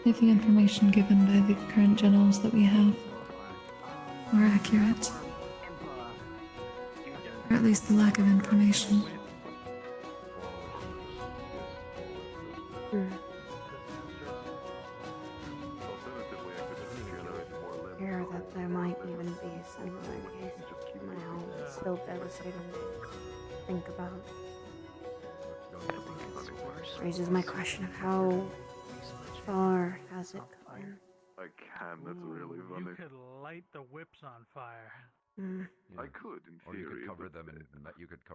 If the information given by the current generals that we have are accurate, or at least the lack of information. Fear that there might even be a similar case. My home is still devastating to think about. Raises my question of how far has it gone? I can, that's really funny. You could light the whips on fire. I could, in theory. Or you could cover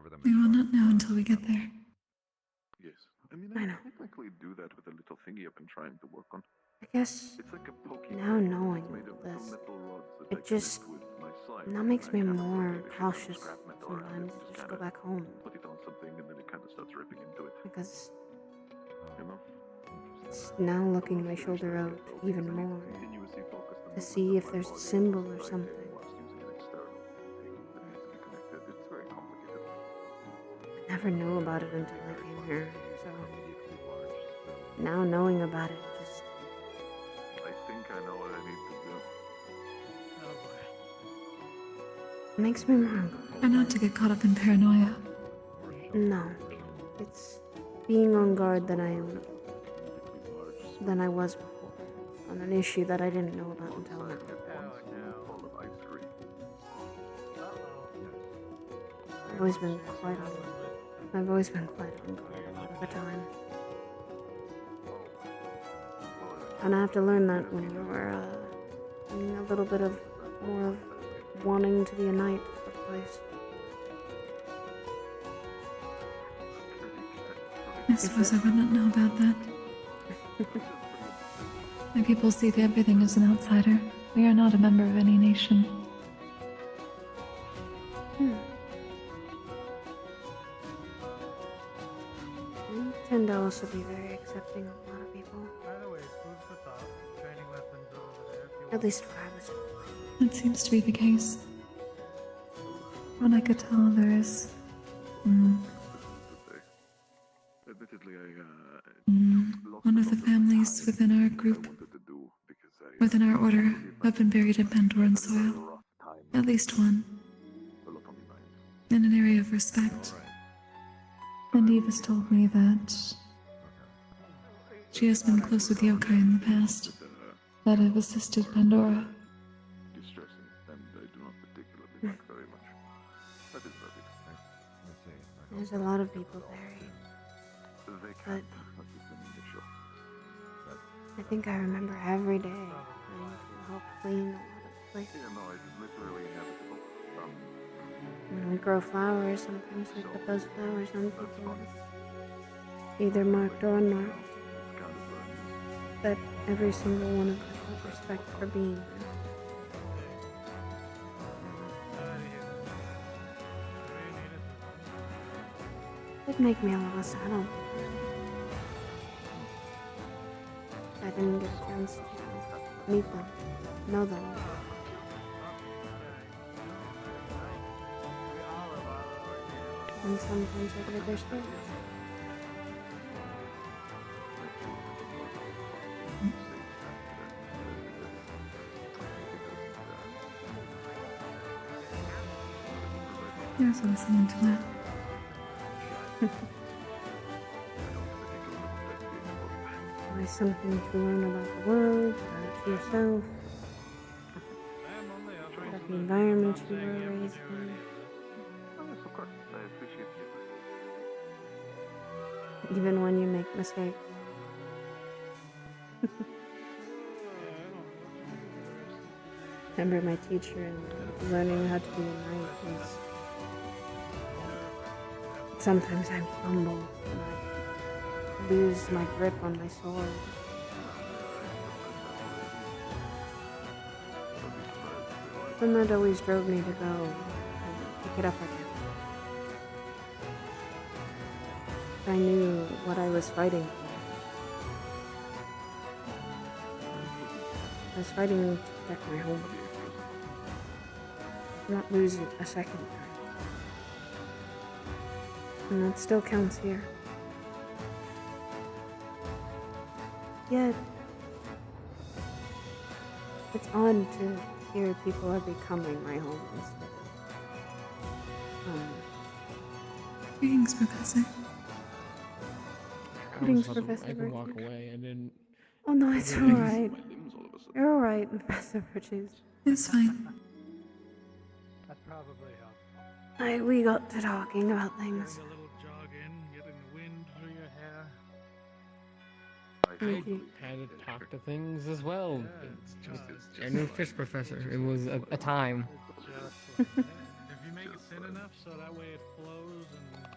them in We will not know until we get there. Yes. I mean, I I know. technically do that with a little thingy I've been trying to work on. I guess It's like a pokey now thing. knowing It's made of this, metal rods that I it connect just with my slime. now makes I me kinda more like it. cautious Scrap metal around sometimes it, to just kinda go back home. Put it on something and then it kind of starts ripping into it. Because You know? it's now looking my shoulder out even more to see if there's a symbol or something. I never knew about it until I came here, so now knowing about it just... I think I know what I need to do. makes me more uncomfortable. Try not to get caught up in paranoia. No. It's being on guard than I was before, on an issue that I didn't know about until now. I've always been quite on I've always been quite on guard a lot of the time. And I have to learn that when you're, being a little bit of more of wanting to be a knight of the place. I suppose I would not know about that. My people see that everything as an outsider. We are not a member of any nation. We tend to also be very accepting of a lot of people. By the way, food for thought. Training weapons are over there. If you At least what I was told. That seems to be the case. What I could tell, there is... Admittedly, one of the families within our group, within our order, have been buried in Pandoran soil. At least one. In an area of respect. And Eve has told me that she has been close with yokai in the past, that have assisted Pandora. distressing, and I do not particularly like very much. That is very good. There's a lot of people buried. They But can't. That is an initial. I think I remember every day trying to help clean a lot of places. Yeah, no, it is literally inevitable. When we grow flowers, sometimes we put those flowers on people's, either marked or unmarked, that every single one of them have respect for being there. It'd make me a little sad. I didn't get a chance to meet them, know them. And sometimes I get their spirits. There's listening to that. Always something to learn about the world, about yourself, about the environment you were raised in. Yes, of course. I appreciate you. Even when you make mistakes. Remember my teacher and learning how to be a knight was... Sometimes I fumble and I lose my grip on my sword. And that always drove me to go and pick it up again. I knew what I was fighting for. I was fighting to protect my home. Not lose it a second time. And that still counts here. Yet, it's odd to hear people are becoming my home instead of... Greetings, Professor. Greetings, I Professor can walk Richards. away and then... Oh no, it's alright. You're alright, Professor Richards. It's fine. That probably helped. We got to talking about things. A little jog in, getting the wind through your hair. Thank you. Had to talk to things as well. I knew fish professor. It was a time. If you make it thin enough so that way it flows and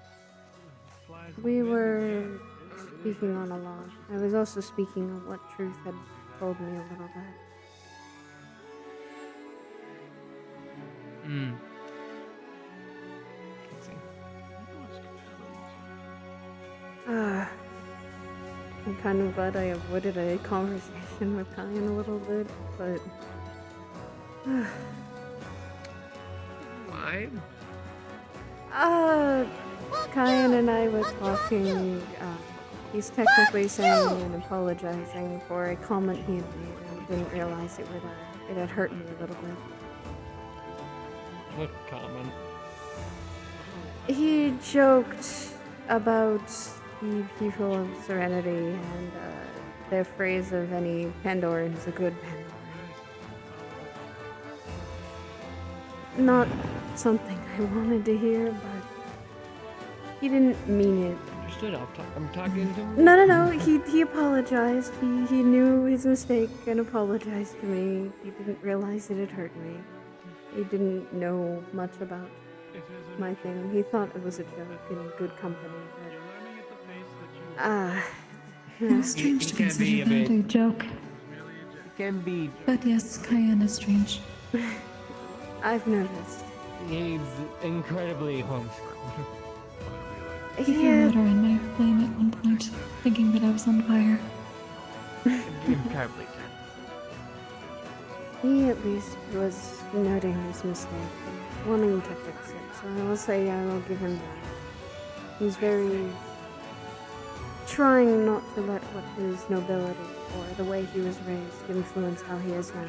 flies. We were speaking on a lot. I was also speaking of what Truth had told me a little bit. I'm kind of glad I avoided a conversation with Kyan a little bit, but... Why? Kyan and I were talking, he's technically saying and apologizing for a comment he had made, and I didn't realize it had hurt me a little bit. What comment? He joked about the people of Serenity and their phrase of any Pandoran is a good Pandoran. Not something I wanted to hear, but he didn't mean it. Understood. I'm talking to. No. He apologized. He knew his mistake and apologized to me. He didn't realize it had hurt me. He didn't know much about my thing. He thought it was a joke in good company. But, It was strange to consider that a joke. It can be. But yes, Cayenne is strange. I've noticed. He's incredibly homeschooled. He threw water in my flame at one point, thinking that I was on fire. Incredibly. He at least was noting his mistake and wanting to fix it, so I will say I will give him that. He's very trying not to let what his nobility or the way he was raised influence how he is now.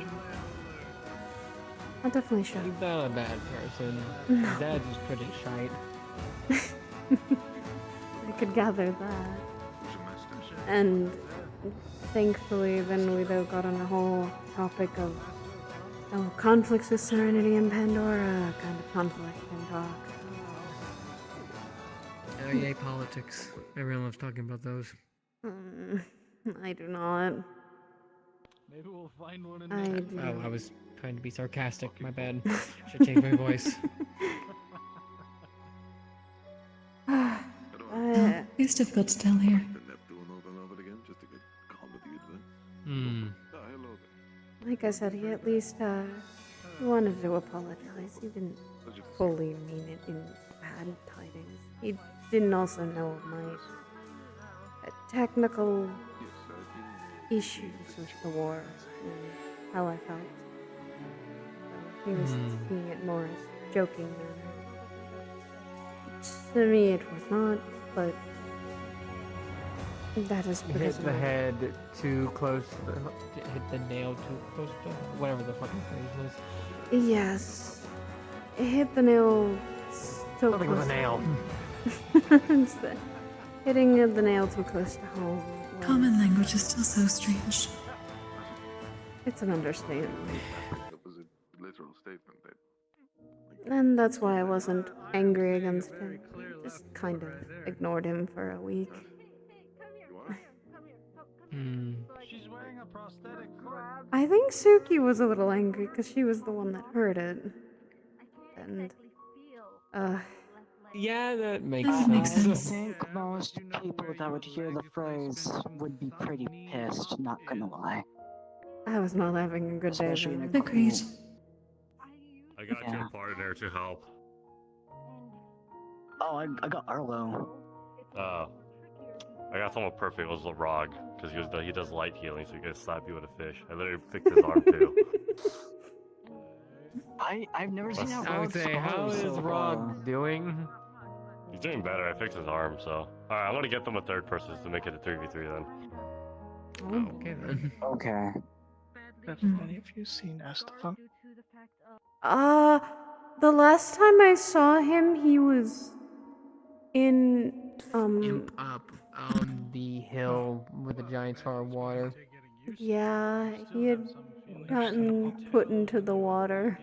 That definitely shows. He's not a bad person. No. His dad's just pretty shite. I could gather that. And thankfully, then we though got on a whole topic of conflicts with Serenity and Pandora, kind of conflict and talk. Oh yay, politics. Everyone loves talking about those. I do not. Maybe we'll find one in I there. do. Oh, I was trying to be sarcastic. My bad. Should change my voice. It's difficult to tell here. Like I said, he at least wanted to apologize. He didn't fully mean it in bad tidings. He didn't also know of my technical issues with the war and how I felt. So he was seeing it more as joking manner. To me, it was not, but that is You because hit the head too close. Hit the nail too close to whatever the fucking phrase was. Yes. It hit the nail so Something close. with a nail. It's hitting the nail too close to home. Common language is still so strange. It's an understatement. It was a literal statement that. And that's why I wasn't angry against him. Just kind of ignored him for a week. She's wearing a prosthetic foot. I think Suki was a little angry because she was the one that heard it. And, yeah, that makes sense. I think most people that would hear the phrase would be pretty pissed, not gonna lie. I was not having a good day Especially then. in a Agreed. I got Yeah. your partner to help. Oh, I got Arlo. Oh. I got someone perfect. It was Larog, because he does light healing, so he can slap you with a fish. I literally fixed his arm too. I've never seen a I would say, how is Rog doing? He's doing better. I fixed his arm, so. Alright, I'm gonna get them a third person to make it a 3v3 then. Oh, okay then. Okay. Have any of you seen Estefan? The last time I saw him, he was in, Up on the hill with a giant jar of water. yeah, he had gotten put into the water.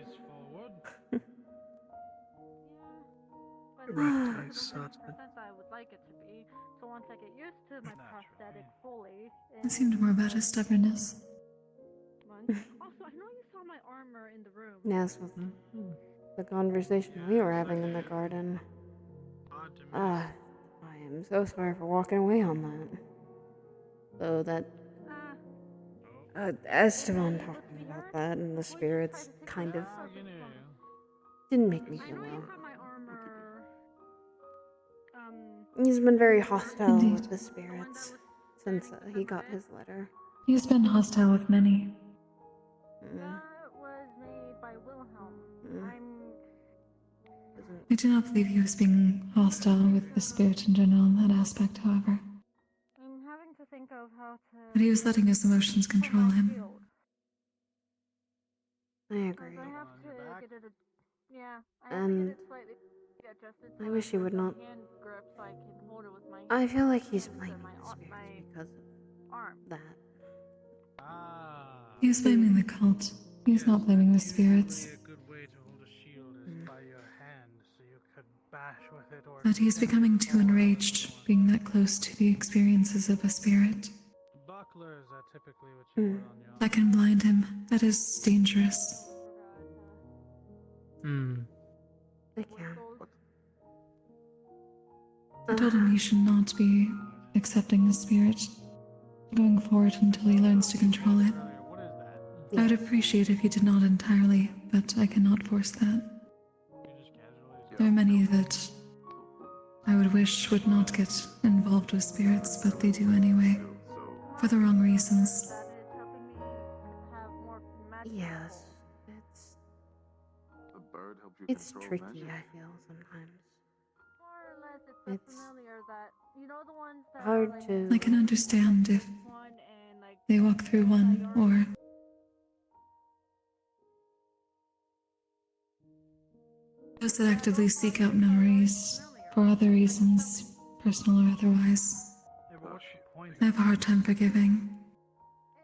It seemed more about his stubbornness. Yes, with the conversation we were having in the garden. I am so sorry for walking away on that. So that Esteban talking about that and the spirits kind of didn't make me feel well. He's been very hostile with the spirits since he got his letter. He's been hostile with many. I do not believe he was being hostile with the spirit in general in that aspect, however. But he was letting his emotions control him. I agree. And I wish he would not. I feel like he's blaming the spirits because of that. He was blaming the cult. He was not blaming the spirits. A good way to hold a shield is by your hand, so you could bash with it or But he's becoming too enraged, being that close to the experiences of a spirit. Bucklers are typically what you put on your. That can blind him. That is dangerous. They can. I told him he should not be accepting the spirit going forward until he learns to control it. I would appreciate if he did not entirely, but I cannot force that. There are many that I would wish would not get involved with spirits, but they do anyway. For the wrong reasons. Yes, it's tricky, I feel, sometimes. It's hard to... I can understand if they walk through one, or those that actively seek out memories for other reasons, personal or otherwise. I have a hard time forgiving.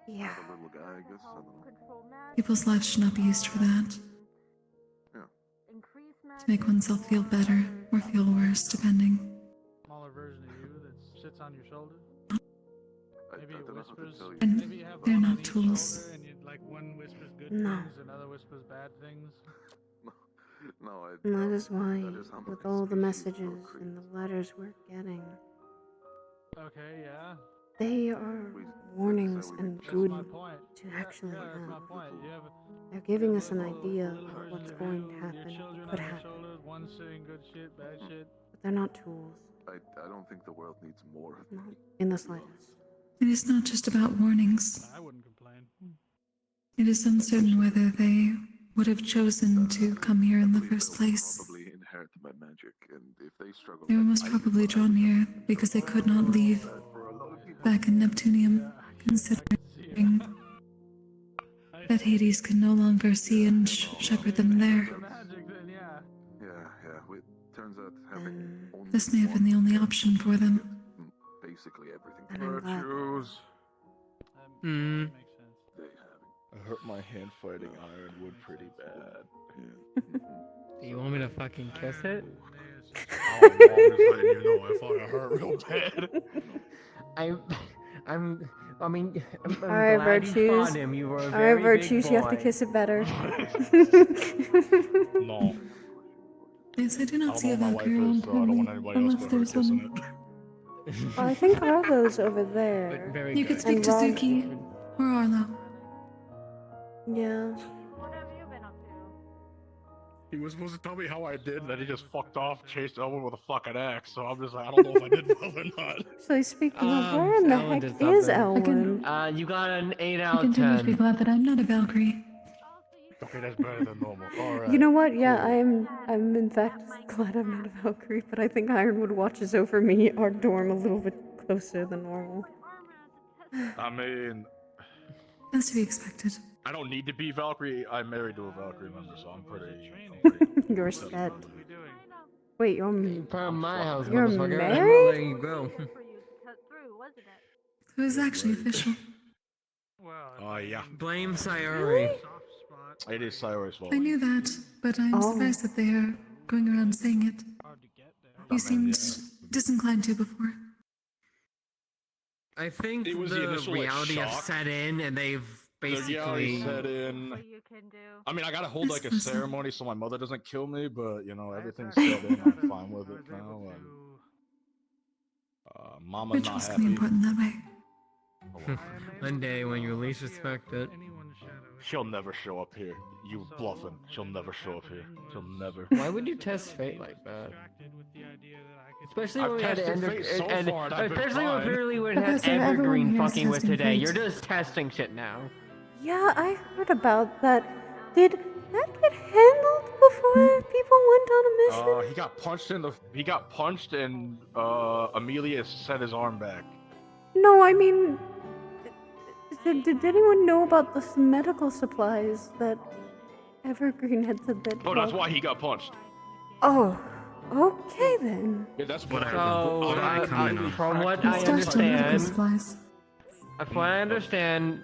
Yeah. People's lives should not be used for that. To make oneself feel better or feel worse, depending. Smaller version of you that sits on your shoulder. Maybe it whispers. And Maybe you have they're one on not each tools. shoulder and like one whispers good No. things, another whispers bad things. And that is why, with all the messages and the letters we're getting, Okay, yeah. they are warnings and good That's my point. to actually That's my have. point. You have They're giving us an little idea of versions what's of going you, to your happen, children could on your happen. shoulders, one saying good shit, bad shit. But they're not tools. I don't think the world needs more of Not in the slightest. It is not just about warnings. I wouldn't complain. It is uncertain whether they would have chosen to come here in the first place. probably inherit my magic, and if they struggle, They were most probably drawn here because they could not leave back in Neptunium, considering that Hades could no longer see and shepherd them there. It turns out having only This may have been the only option for them. basically everything. And I'm glad. Virtues. I hurt my hand fighting ironwood pretty bad. You want me to fucking kiss it? Oh, I'm just letting you know, I thought it hurt real bad. I mean, I'm Alright, glad you Virtues. fought him. You were a Alright, very Virtues, big you have to boy. kiss it better. No. Yes, I do not see a my wife Valkyrie around is, so I don't want anybody else unless but her there's kissing one. it. I think Arlo's over there. Very You could good. speak to And Ron- Zuki or Arlo. Yeah. He was supposed to tell me how I did, and then he just fucked off, chased Elwin with a fucking axe, so I'm just like, I don't know if I did well or not. So speaking of, where in the Elwin heck did is something. Elwin? You got an 8 I out of continue to be 10. glad that I'm not a Valkyrie. Okay, that's better than normal. Alright. You know what? Yeah, I'm in fact glad I'm not a Valkyrie, but I think Ironwood watches over me, our dorm, a little bit closer than normal. I mean, That's to be expected. I don't need to be Valkyrie. I'm married to a Valkyrie member, so I'm pretty. You're set. Wait, you're From my house, You're motherfucker. married? Well, there you go. It was actually official. Oh, yeah. Blame Sayori. It is Cyrus' fault. I knew that, but I'm Oh. surprised that they are going around saying it. You seemed disinclined to before. I think It was the the initial, like, reality has shock. set in, and they've The reality basically. set in. I mean, I gotta hold like a ceremony so my mother doesn't kill me, but you know, everything's set in. I'm fine with it now. Mama's not Rituals happy. can be important that way. One day when you least expect it. She'll never show up here. You bluffing. She'll never show up here. She'll never. Why would you test fate like that? Especially when I've we had tested Ender, fate so and far, and I've been especially when fine. literally we had Professor, everyone Evergreen here is fucking with testing today. fate. You're just testing shit now. Yeah, I heard about that. Did that get handled before people went on a mission? He got punched in the. He got punched, and Amelia set his arm back. No, I mean, did anyone know about the medical supplies that Evergreen had said that? Oh, that's why he got punched. Oh, okay then. Yeah, that's So, what from what I Starts to medical understand, supplies. from what I understand,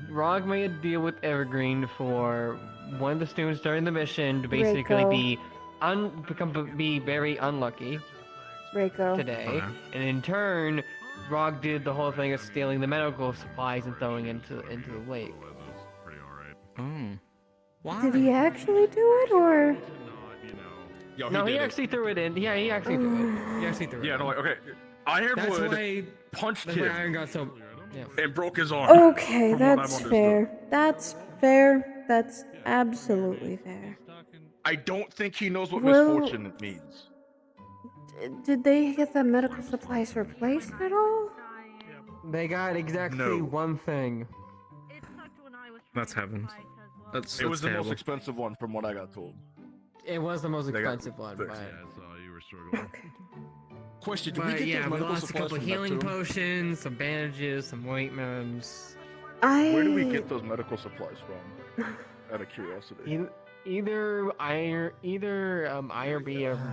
Rog made a deal with Evergreen for one of the students during the mission to basically Reiko. be be very unlucky Reiko. today, and in turn, Rog did the whole thing of stealing the medical supplies and throwing into the lake. Why? Did he actually do it, or? Yo, No, he did it. actually threw it in. Yeah, he actually threw it. He actually threw it. Yeah, no, in. like, okay. Ironwood why- punched That's why him Iron got so. Yeah. and broke his arm. Okay, from what I've that's understood. fair. That's fair. That's absolutely fair. I don't think he knows what Well- misfortune means. Did they get the medical supplies replaced at all? They got exactly No. one thing. That's heavens. It was the most expensive one, from what I got told. It was the most They got expensive one, fixed. but. Yeah, I saw you were struggling. Question: Did we But get yeah, those we medical lost a supplies couple from healing Neptune? potions, some bandages, some ointments. Where do we get those medical supplies from? Out of curiosity. Either IRB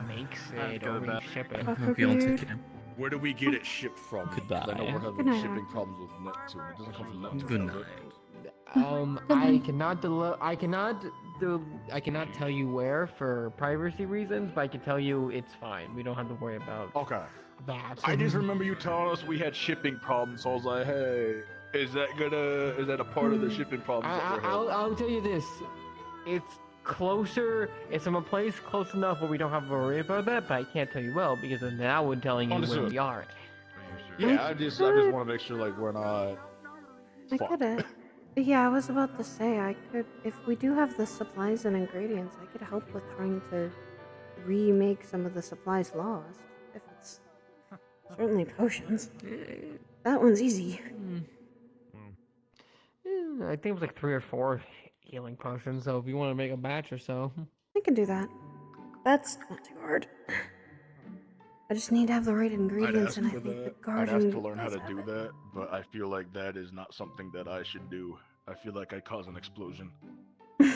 makes it or we ship it. Where do we get it shipped from? Goodbye. I know we're having Good night. shipping problems with Neptune. It doesn't come from Neptune. Good does night. I cannot tell you where for privacy reasons, but I can tell you it's fine. We don't have to worry about Okay. that. I just remember you telling us we had shipping problems, so I was like, hey, is that a part of the shipping problems that we're having? I'll tell you this. It's closer. It's from a place close enough where we don't have to worry about that, but I can't tell you well because then now we're telling you where Understood. we are. Yeah, I just want to make sure like we're not. I could. Yeah, I was about to say I could. If we do have the supplies and ingredients, I could help with trying to remake some of the supplies lost. If it's certainly potions. That one's easy. I think it was like 3 or 4 healing potions, so if you want to make a batch or so. I can do that. That's not too hard. I just need to have the right I'd ingredients, ask and I for think the that. I'd garden. ask to learn how does to have do it. that, but I feel like that is not something that I should do. I feel like I'd cause an explosion. I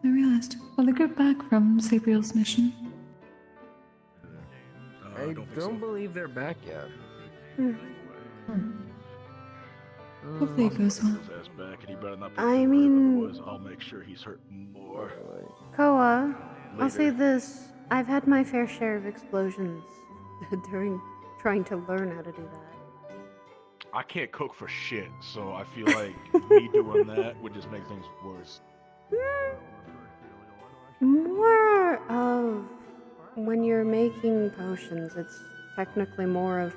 realized. Are the group back from Sabriel's mission? I don't believe they're back yet. Hopefully it goes well. His ass back, and he better not be I hurt, mean- otherwise I'll make sure he's hurting more. Koa, I'll say Later. this. I've had my fair share of explosions during trying to learn how to do that. I can't cook for shit, so I feel like me doing that would just make things worse. More of when you're making potions, it's technically more of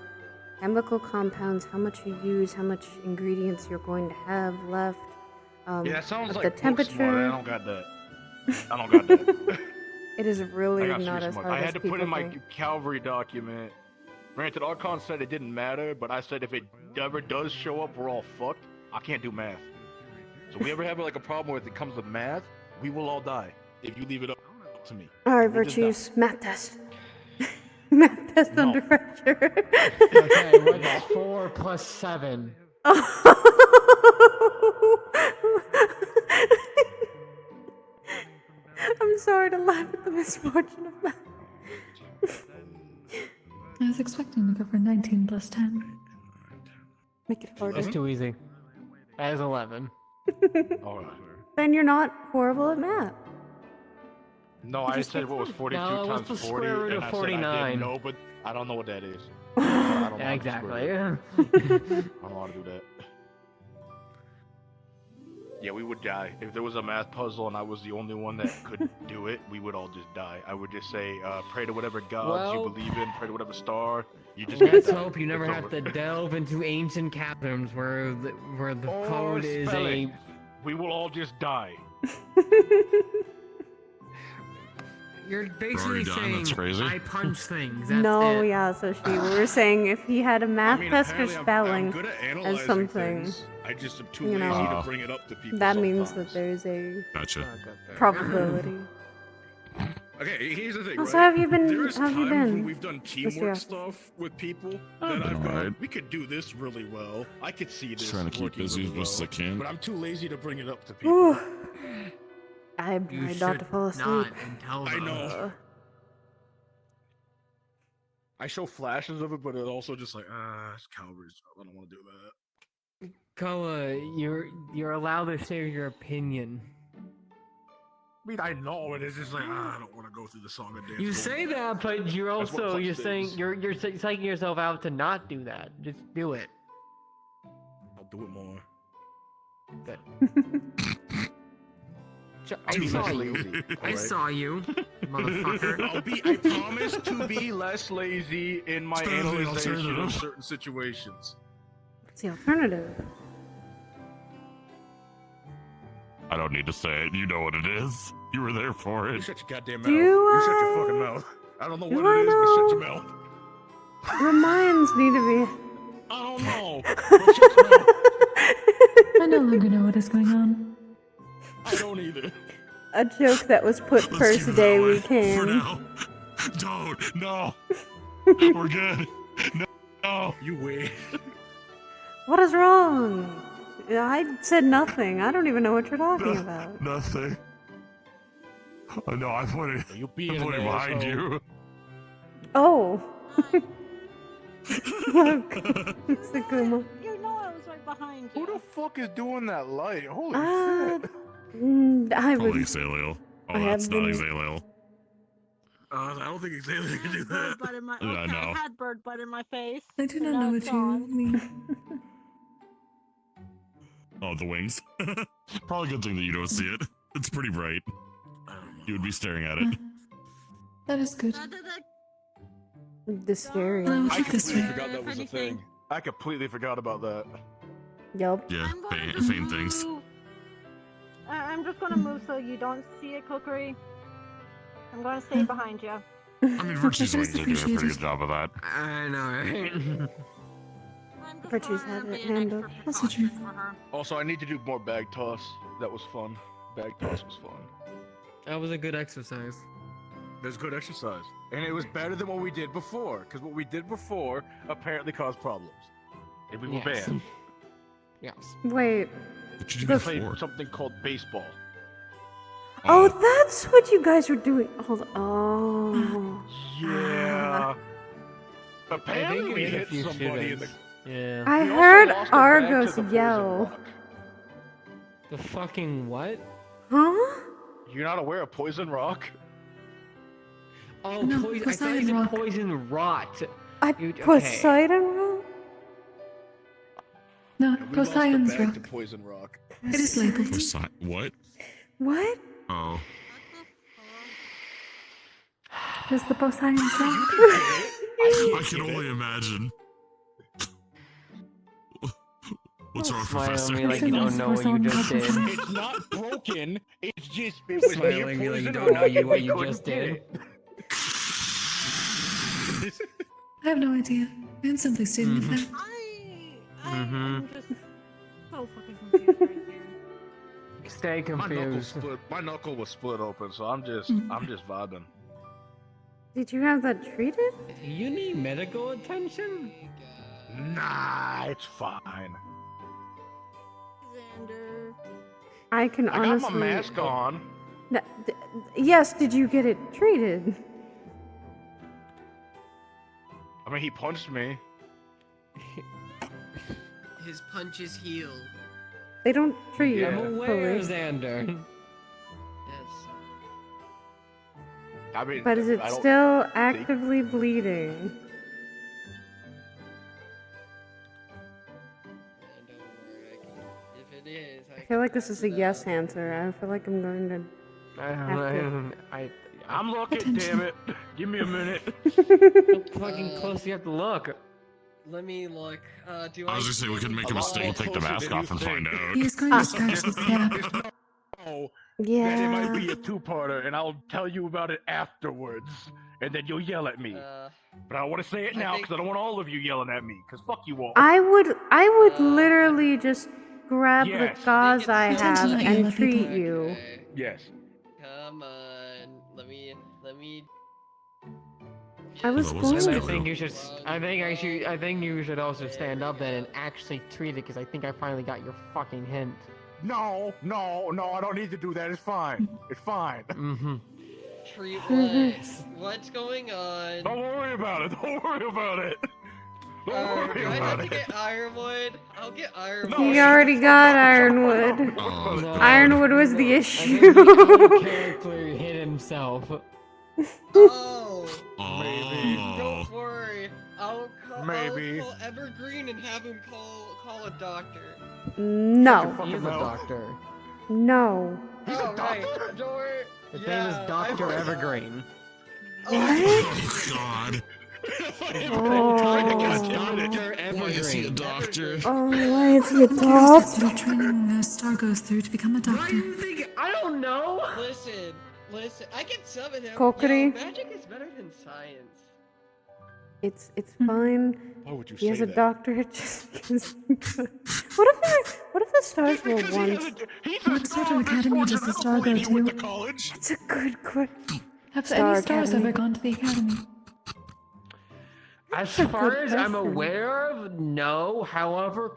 chemical compounds, how much you use, how much ingredients you're going to have left. Yeah, that sounds of like the book temperature. smart. I don't got that. I don't got that. It is really I got not street as smart. hard I as had to people put in my think. Calvary document. Granted, Archon said it didn't matter, but I said if it ever does show up, we're all fucked. I can't do math. So if we ever have like a problem where it comes to math, we will all die if you leave it up to me. Alright, We'll just die. virtues, math test. Math test under pressure. Okay, what's 4 plus 7? I'm sorry to laugh at the misfortune of math. I was expecting to go for 19 plus 10. Make it harder. That's too easy. That is 11. Alright. Then you're not horrible at math. No, I said what was 42 No, what's times the 40, square root and of I said I 49? didn't know, but I don't know what that is. I don't know how to Yeah, exactly. square it. I don't know how to do that. Yeah, we would die. If there was a math puzzle and I was the only one that could do it, we would all just die. I would just say, pray to whatever gods Well- you believe in, pray to whatever star. You just Let's gotta die. hope you never It's have over. to delve into ancient chasms where the Or code is spell a. it. We will all just die. You're basically done, saying that's crazy. I punch things. That's No, it. yeah, so we were saying if he had a math test for apparently I'm spelling good at as analyzing something, things. I just am too you lazy know, to bring it up to people. that means sometimes. that there's a Gotcha. probability. Okay, here's the thing, Well, right? so have you been- There's how have you times when been, we've done Mr. teamwork Yasser? stuff with people I've that been I've gone, alright. we could do this really well. I could see this Just trying to keep working busy really as best as I well, can. but I'm too lazy to bring it up to people. Ooh. I You tried not to should fall asleep. not and tell I them. know. I show flashes of it, but it also just like, it's Calvary's job. I don't want to do that. Koa, you're allowed to share your opinion. I mean, I know, and it's just like, I don't want to go through the song and dance. You say that, but you're That's what also Punch you're saying is. you're psyching yourself out to not do that. Just do it. I'll do it more. Good. I saw you. I saw you, motherfucker. I promise to be less lazy in my It's better than the analyzation of alternative. certain situations. What's the alternative? I don't need to say it. You know what it is. You were there for You it. shut your goddamn mouth. Do You shut your I? fucking mouth. I don't know Do what I it is, but shut your know? mouth. Your minds need to be. I don't know. But shut your mouth. I no longer know what is going on. I don't either. A joke that was put Let's first keep it day that way we For came. now. Don't. No. We're good. No. You wait. What is wrong? I said nothing. I don't even know what you're talking about. Nothing. Oh, no, I put it. You I being put it an behind asshole. you. Oh. Look, Sakuma. You know I was right behind you. Who the fuck is doing that light? Holy shit. I Probably would. Exalil. Oh, I that's have not been- Exalil. I don't think Xavier can do that. Bird butt in my. Yeah, I Okay, I know. had bird butt in my face. I do and not now know it's what you gone. mean. Oh, the wings. Probably a good thing that you don't see it. It's pretty bright. You would be staring at it. That is good. The stereo. Well, I will I keep this completely way. forgot that was a thing. I completely forgot about that. Yup. Yeah, faint things. I'm just gonna move so you don't see it, Cookery. I'm gonna stay behind you. I mean, Virtue's That wings is are doing a pretty appreciated. good job of that. I know, right? Virtue's had it handled. Also true. Also, I need to do more bag toss. That was fun. Bag toss was fun. That was a good exercise. It was good exercise. And it was better than what we did before, because what we did before apparently caused problems. And we were Yes. banned. Yes. Wait. What you We do played before? something called baseball. Oh, that's what you guys were doing. Hold on. Oh. Yeah. I Apparently think we we hit a hit few somebody in the... students. Yeah. I We also heard lost a bag to Argos the poison yell. rock. The fucking what? Huh? You're not aware of poison rock? Oh, No, poison. I thought Poseidon you said rock. poison rot. You- Poseidon rock? No, We lost a Poseidon's bag rock. to poison rock. It is labeled. What? What? Oh. It is the Poseidon's rock. I can only imagine. What's wrong, Smile at Professor? me like you don't know what you just did. It's not broken. It's just it was Smiling near at me like you poison don't know rock you and what we you couldn't just get did. it. I have no idea. I am simply stating a fact. I'm just so fucking confused right here. Stay confused. My knuckle was split open, so I'm just vibing. Did you have that treated? You need medical attention? Nah, it's fine. Xander. I can I got honestly. my mask on. Yes, did you get it treated? I mean, he punched me. His punches heal. They don't treat you. I'm aware, fully. Xander. Yes. I mean, But is it I don't- still actively bleeding? Don't worry, if it is, I feel like this is a yes answer. I feel like I'm going to. I'm looking, damn it. Give me a minute. How fucking close do you have to look? Let me look. Do I was gonna say we could make a mistake and take the mask off and find out. He is going to scratch the scab. Oh, Yeah. that it might be a two-parter, and I'll tell you about it afterwards, and then you'll yell at me. But I don't want to say it now because I don't want all of you yelling at me. Because fuck you all. I would literally just grab Yes. the gauze I Tend to have not yell and at people. treat you. Yes. Come on. Let me. I was That going wasn't I to. scary. think you should. I think you should also stand up then and actually treat it because I think I finally got your fucking hint. No, I don't need to do that. It's fine. It's fine. Mm-hmm. Treat what? What's going on? Don't worry about it. Don't worry about it. Don't Do worry I have about to it. get ironwood? I'll get ironwood. He already got ironwood. No, Ironwood was the I think issue. the character hit himself. Oh. Maybe. Don't worry. I'll Maybe. call Evergreen and have him call a doctor. No. He is a doctor. No. He's a doctor? Right. Don't worry. His name is Dr. Evergreen. Oh God. Oh. Dr. Why is he a Evergreen. doctor? Oh, why is he a What doctor? sort of training a star goes through to become a Why do doctor? you think? I don't know. Listen. I can summon him. Kokiri? Magic is better than science. It's fine. Why would you He has say a that? doctorate just because. What if the stars were once? What sort of academy does the star go to? That's a good question. Have Star any stars Academy. ever gone to the academy? As a far good as I'm question. aware of, no. However,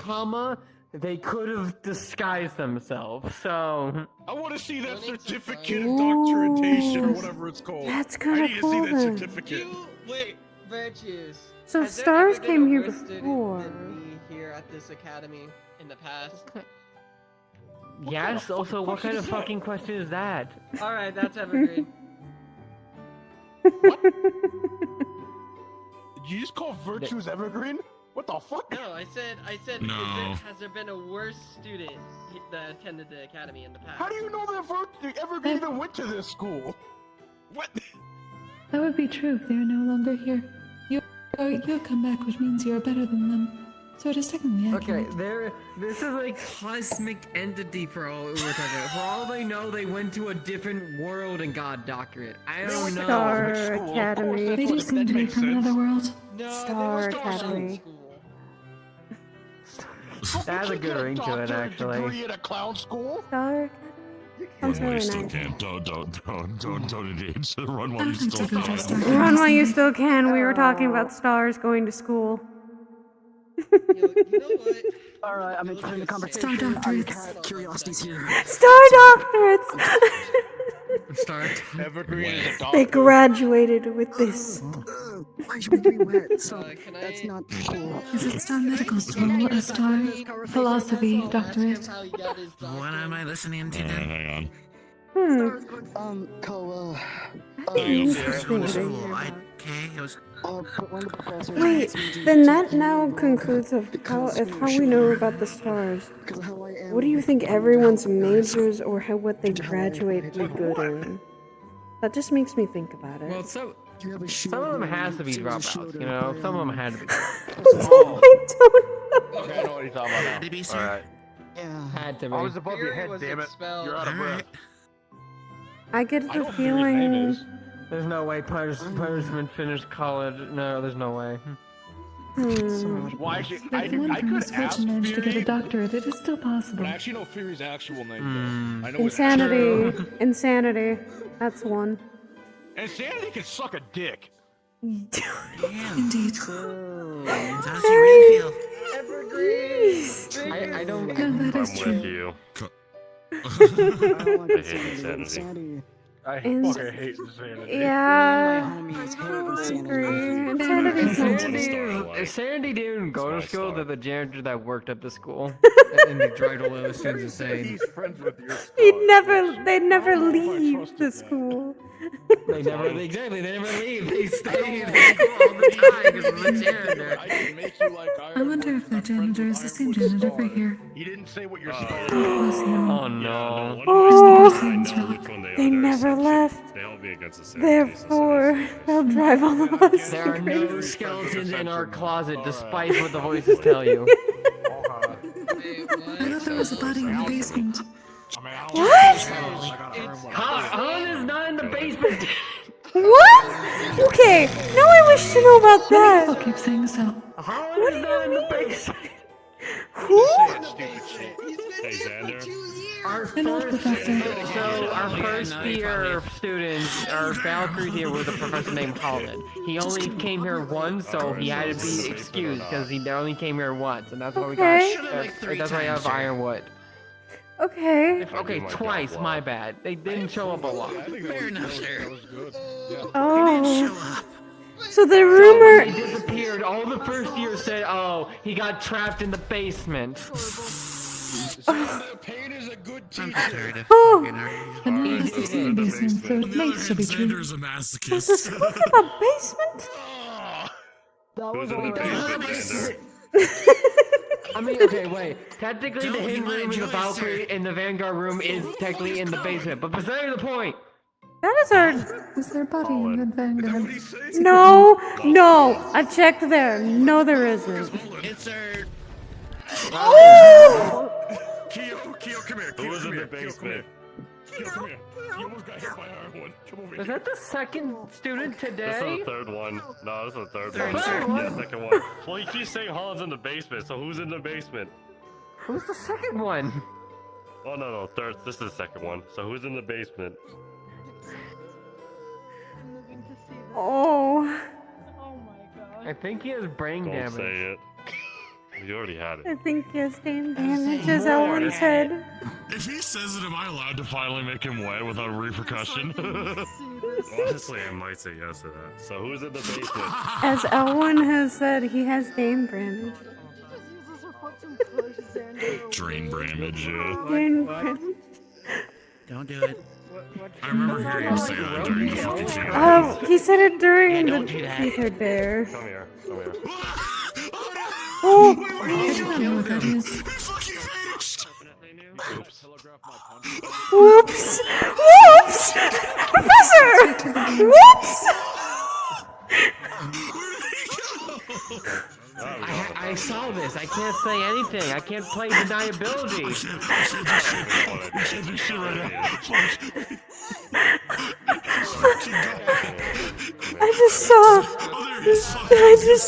they could have disguised themselves. So I want to see that certificate of doctoration or whatever it's called. That's I kinda need to cool see that then. certificate. Wait, Branches. So has there stars ever came been a here worse student before. than me here at this academy in the past. yes. Also, what kind of fucking question is that? All right, that's Evergreen. Did you just call Virtues Evergreen? What the fuck? No, I said. No. Has there been a worse student that attended the academy in the past? How do you know that Evergreen even went to this school? What? That would be true if they are no longer here. You've come back, which means you are better than them. So it is technically accurate. Okay, this is a cosmic entity for all we're talking about. For all they know, they went to a different world and got a doctorate. I don't know. Star Academy. They do seem to be from another world. No, Star Academy. That has a good ring to it, actually. Degree at a clown school? Star Academy. Sounds Run while you really still nice. can. Don't engage. Run while you still can. Run while you still can. We were talking about stars going to school. Alright, I'm entering the conversation. Star doctorates. Curiosity's here. Star doctorates. Evergreen is a doctor. They graduated with this. Why should we be wet? So that's not cool. Is it Star Medical School or Star Philosophy Doctorate? What am I listening to? Hang on. Koa. Okay, it was. Wait, then that now concludes of how we know about the stars. What do you think everyone's majors or what they graduate be good in? That just makes me think about it. Well, some of them has to be dropouts, you know? Some of them had to be. I don't know. Okay, I know what you're talking about now. Had to be, sir. Alright. Yeah. Had to be. I was above your head, damn it. You're out of breath. I get I the know what your name feeling. is. There's no way punishment finished college. No, there's no way. Why should If I one from could this ask fortune managed to get a Fury, doctorate, it is still but possible. I actually know Fury's actual name though. I know Insanity. Insanity. That's one. Insanity can suck a dick. Indeed. How's he really feel? Evergreen. I don't. No, that is I'm true. with you. I hate insanity. I Ins- fucking hate Insanity. Yeah. I agree. Insanity's not Sandy didn't go to school. They're the janitor that worked at the school. And he tried all those things to say. He's friends with your They'd never leave the school. They never leave. They stay in the school all the time because of the janitor. I can make you like I wonder if that janitor is the same janitor for here. He didn't say what your God bless them. Oh no. They never left. They all be against the same. Therefore, they'll drive all of us There are no crazy. skeletons in our closet, despite what the voices tell you. I thought there was a body in the basement. What? Han is not in the basement. What? Okay, now I wish to know about that. I'll keep saying so. Han is not in the basement. Who? Hey, Xander. Our An old professor. So our first year students, our Valkyrie here was a professor named Holland. He only came here once, so he had to be excused because he only came here once, and that's why we got. That's why I have Ironwood. Okay. Okay, twice. My bad. They didn't show up a lot. Fair enough, sir. Oh. He didn't show up. So the So when rumor. they disappeared, all the first year said, "Oh, he got trapped in the basement." Pain is a good teacher. But none of us have seen the basement, so it may still be true. Xander's a masochist. Does the school have a basement? Who's in the basement, I mean, okay, wait. Technically, the hidden room in the Valkyrie in the Vanguard room is technically in the basement, but beside the point. That is our. Is there a body in the Vanguard? No, no. I checked there. No, there isn't. It's our. Oh! Kyo, come here. Who was in the basement? Kyo, come here. You almost got hit by R1. Come over here. Is that the second student This today? is the third one. No, this is the third Third one. one. Yeah, second one. Well, you keep saying Holland's in the basement, so who's in the basement? Who's the second one? Oh, no, third. This is the second one. So who's in the basement? Oh. I think he has brain Don't damage. say it. You already had it. I think he has name damage as Elwyn's head. If he says it, am I allowed to finally make him wet without repercussion? Honestly, I might say yes to that. So who's in the basement? As Elwyn has said, he has name damage. Drain damage, yeah. Name damage. Don't do it. I remember hearing him say that during the fucking channel. Oh, he said it during don't the do that. teacher bear. Come here. Oh! I don't know what that is. Oops. Whoops! Whoops! Professor! Whoops! I saw this. I can't say anything. I can't play deniability. I just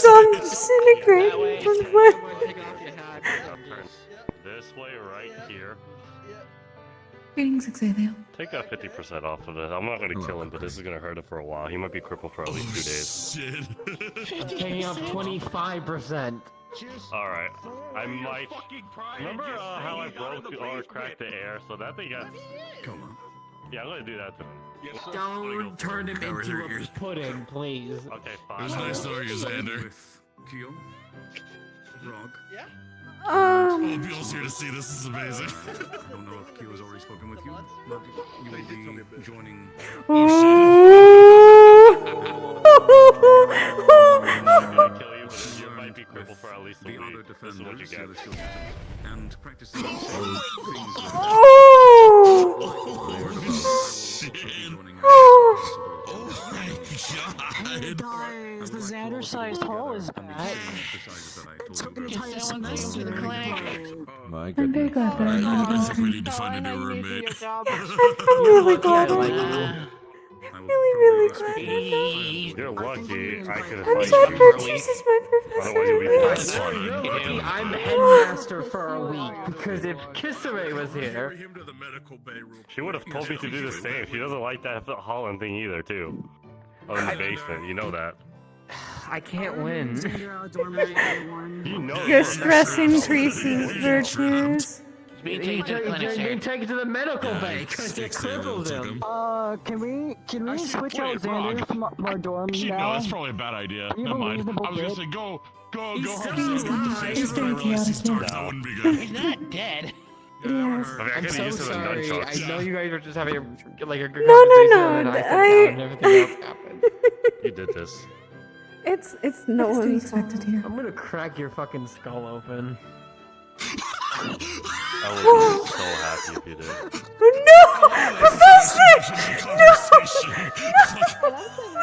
saw him disintegrate. This way right here. Greetings, Xavier. Take that 50% off of this. I'm not gonna kill him, but this is gonna hurt him for a while. He might be crippled for at least 2 days. Taking up 25%. Alright. I might. Remember how I broke or cracked the air? So that thing got. Yeah, I'm gonna do that to him. Don't turn him into a pudding, please. Okay, It fine. was nice knowing you, Xander. Kyo, Rog. Oh, Bill's here to see this. Is amazing. I don't know if Kyo has already spoken with you, but you will be joining. I'm gonna kill you, but you might be crippled for at least a week. This is what you get. And practicing the same things with Hey guys, the Xander-sized hole is back. It took an entire semester to I'm very glad that I'm not I alone. think we need to find a new roommate. I'm really glad. I'm really glad. You're lucky. I could have I'm fight glad you. Purchase is my Otherwise, you'd be professor. dead. I'm headmaster for a week because if Kisame was here, She would have told me to do the same. She doesn't like that Holland thing either, too. Oh, in the basement. You know that. I can't win. You know Your that. stress increases, Virtues. Being taken to the medical bay because it crippled him. Can we switch wait, Alexander from our dorm Actually, now? no, that's probably a bad idea. you Never have a mind. reasonable I was gonna bid? say go He's have still some alive. conversation. He's very But I realized he chaotic. starts. That wouldn't be good. He's not dead. Yes. I mean, I I'm could so use some sorry. nunchucks. I know you guys are just having a, like a good No, conversation, and I sat I- down and everything else happened. You did this. It's no What is to be one's expected here? I'm gonna crack your fucking skull open. I would be so happy if you did. No! Professor! No!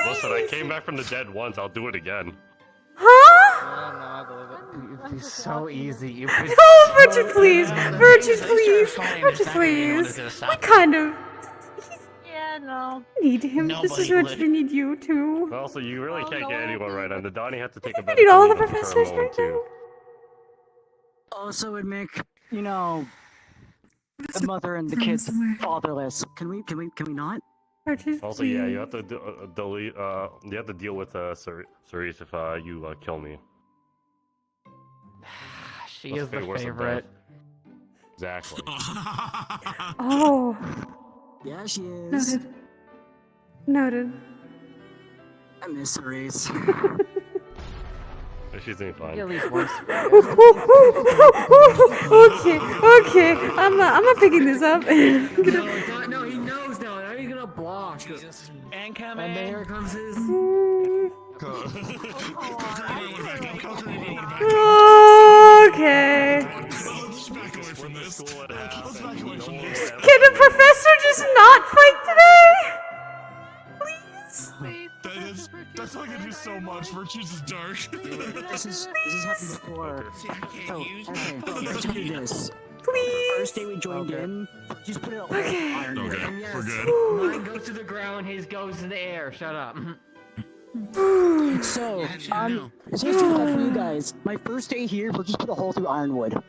Listen, I came back from the dead once. I'll do it again. Huh? It'd be so easy. You No, Virtue, please! Virtue, please! Virtue, please! We kind of Yeah, no. need him. This is Nobody what we need you to. Also, you really can't get anyone right, and the Donnie had to take a We better need all the leave for a professors moment, right too. Also, would make the mother and the kids fatherless. Can we not? Virtue, Also, yeah, you have to delete. You have to deal with Cerise if you kill me. She Let's is pay the worse than favorite. death. Exactly. Oh. Yeah, she is. Noted. Noted. Emissaries. She's doing fine. At least once. Okay. I'm not picking this up. No, it's not, no, he knows now. Now he's gonna block. And come And in. then here comes his. Okay. Can the professor just not fight today? Please? That's not gonna do so much. Virtues is dark. This has happened before. So, okay, let's do this. Please. First day we joined in, just put it all iron. Okay, And yes, we're good. mine goes to the ground, his goes in the air. Shut up. So, it's just too bad for you guys. My first day here, we'll just put a hole through ironwood.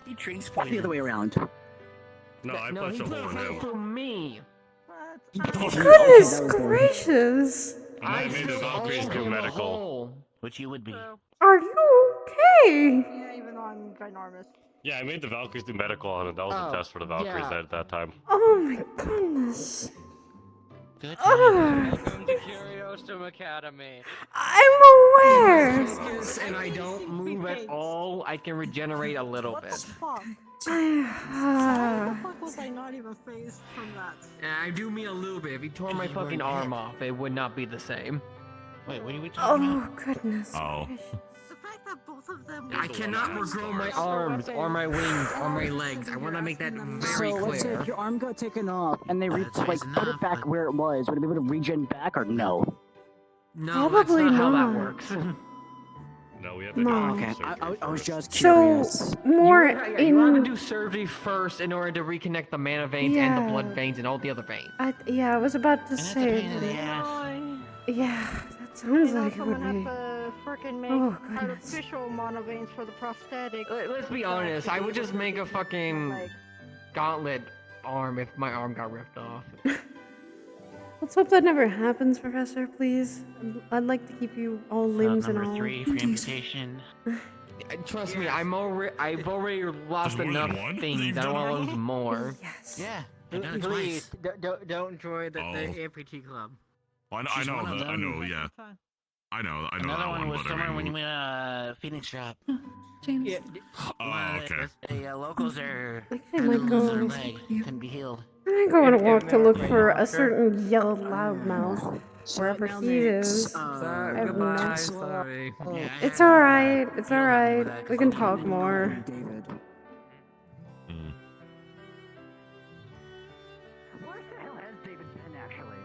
He drinks Or the other way around. No, I No, he pushed a put a hole in hole him. for me. Goodness gracious. I made the Valkyries do medical. Which you would be. Are you okay? Yeah, even though I'm ginormous. Yeah, I made the Valkyries do medical on it. That was a test for the Valkyries at that time. Oh my goodness. Good. Welcome to Curiosum Academy. I'm aware. And I don't move at all. I can regenerate a little What the bit. fuck? How the fuck was I not even phased from that? I do mean a little bit. If he tore my fucking arm off, it would not be the same. Wait, what are we talking about? Oh goodness. Oh. The fact that both of them. I cannot regrow my arms or my wings or my legs. I want to make that very So, let's say clear. if your arm got taken off and they That's put it back where it was, would it be able to regen back or no? No, Probably that's not how that not. works. No, we have to No. do Okay, surgery I was first. just So curious. more You have to in. do surgery first in order to reconnect the mana veins and the blood Yeah. veins and all the other veins. Yeah, I was about to And that's a say. pain in the ass. Yeah, that sounds like it someone would be. has to freaking make Oh, goodness. artificial monoveins for the prosthetic. Let's be honest. I would just make a fucking gauntlet arm if my arm got ripped off. Let's hope that never happens, Professor, please. I'd like to keep you all limbs and Number all. 3 for amputation. Trust me, I've already lost There's more than enough one? things. You've I don't done want to all lose more. Yes. Yeah, I've done it Please, twice. don't join the Oh. amputee club. I She's know, one of I them. know, yeah. I know Another that one was but somewhere I when you mean, went Phoenix drop. James. Yeah, oh, okay. The locals are I had might to go lose their and leg. you. Couldn't be healed. I'm gonna go on a walk to look Yeah. for a certain yellow loudmouth. Wherever he is. Sorry, I have no- goodbye, sorry. Yeah, It's I alright, it's don't remember alright. that 'cause We can I'm talk leaving. more. David. Where the hell has David been, actually?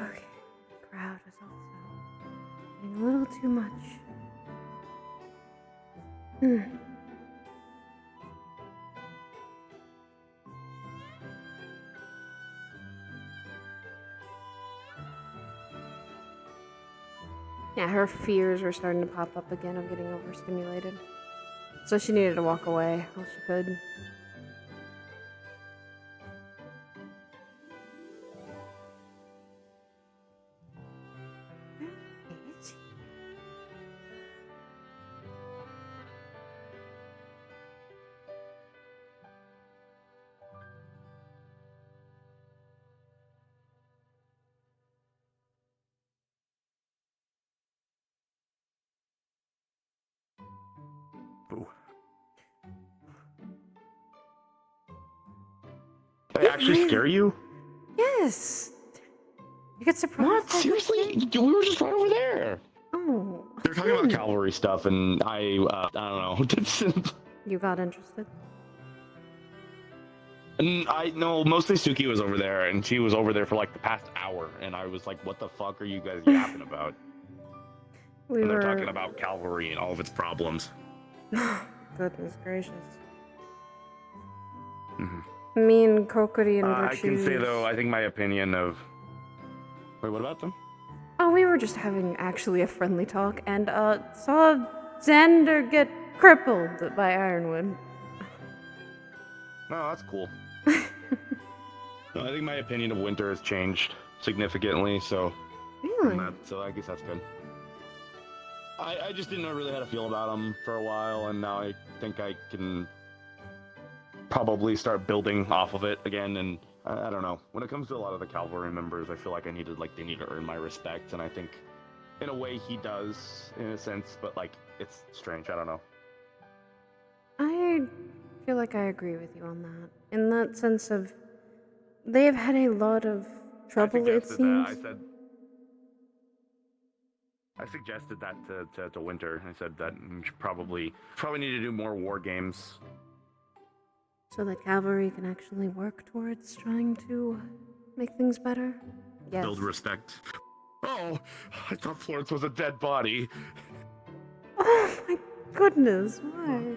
Okay, the crowd is also getting a little too much. Yeah, her fears were starting to pop up again of getting overstimulated. So she needed to walk away while she could. Where is he? They actually scare you? Yes. You get surprised. What? Seriously? We were just right over there. Oh. They're talking about cavalry stuff, and I don't know. You got interested. And I know mostly Suki was over there, and she was over there for like the past hour, and I was like, "What the fuck are you guys yapping about?" We and they're were. talking about cavalry and all of its problems. Goodness gracious. Mm-hmm. Me and Kokori and I can say Virtues- though, I think my opinion of. Wait, what about them? Oh, we were just having actually a friendly talk and saw Xander get crippled by Ironwood. No, that's cool. No, I think my opinion of Winter has changed significantly, so. Really? So I guess that's good. I just didn't know really how to feel about them for a while, and now I think I can probably start building off of it again. And I don't know. When it comes to a lot of the cavalry members, I feel like they need to earn my respect, and I think in a way he does, in a sense, but like it's strange. I don't know. I feel like I agree with you on that. In that sense of, they have had a lot of trouble, it seems. I suggested that to Winter. I said that you should probably need to do more war games. So that cavalry can actually work towards trying to make things better? Yes. Build respect. Oh, I thought Florence was a dead body. Oh my goodness, why?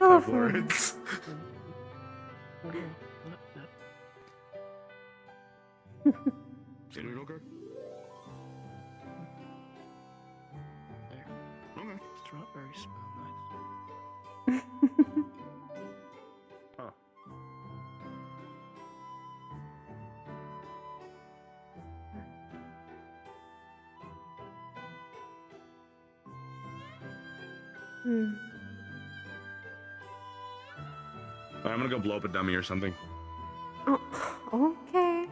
Hello, Florence. Strawberry smell nice. Huh. I'm gonna go blow up a dummy or something. Oh, okay.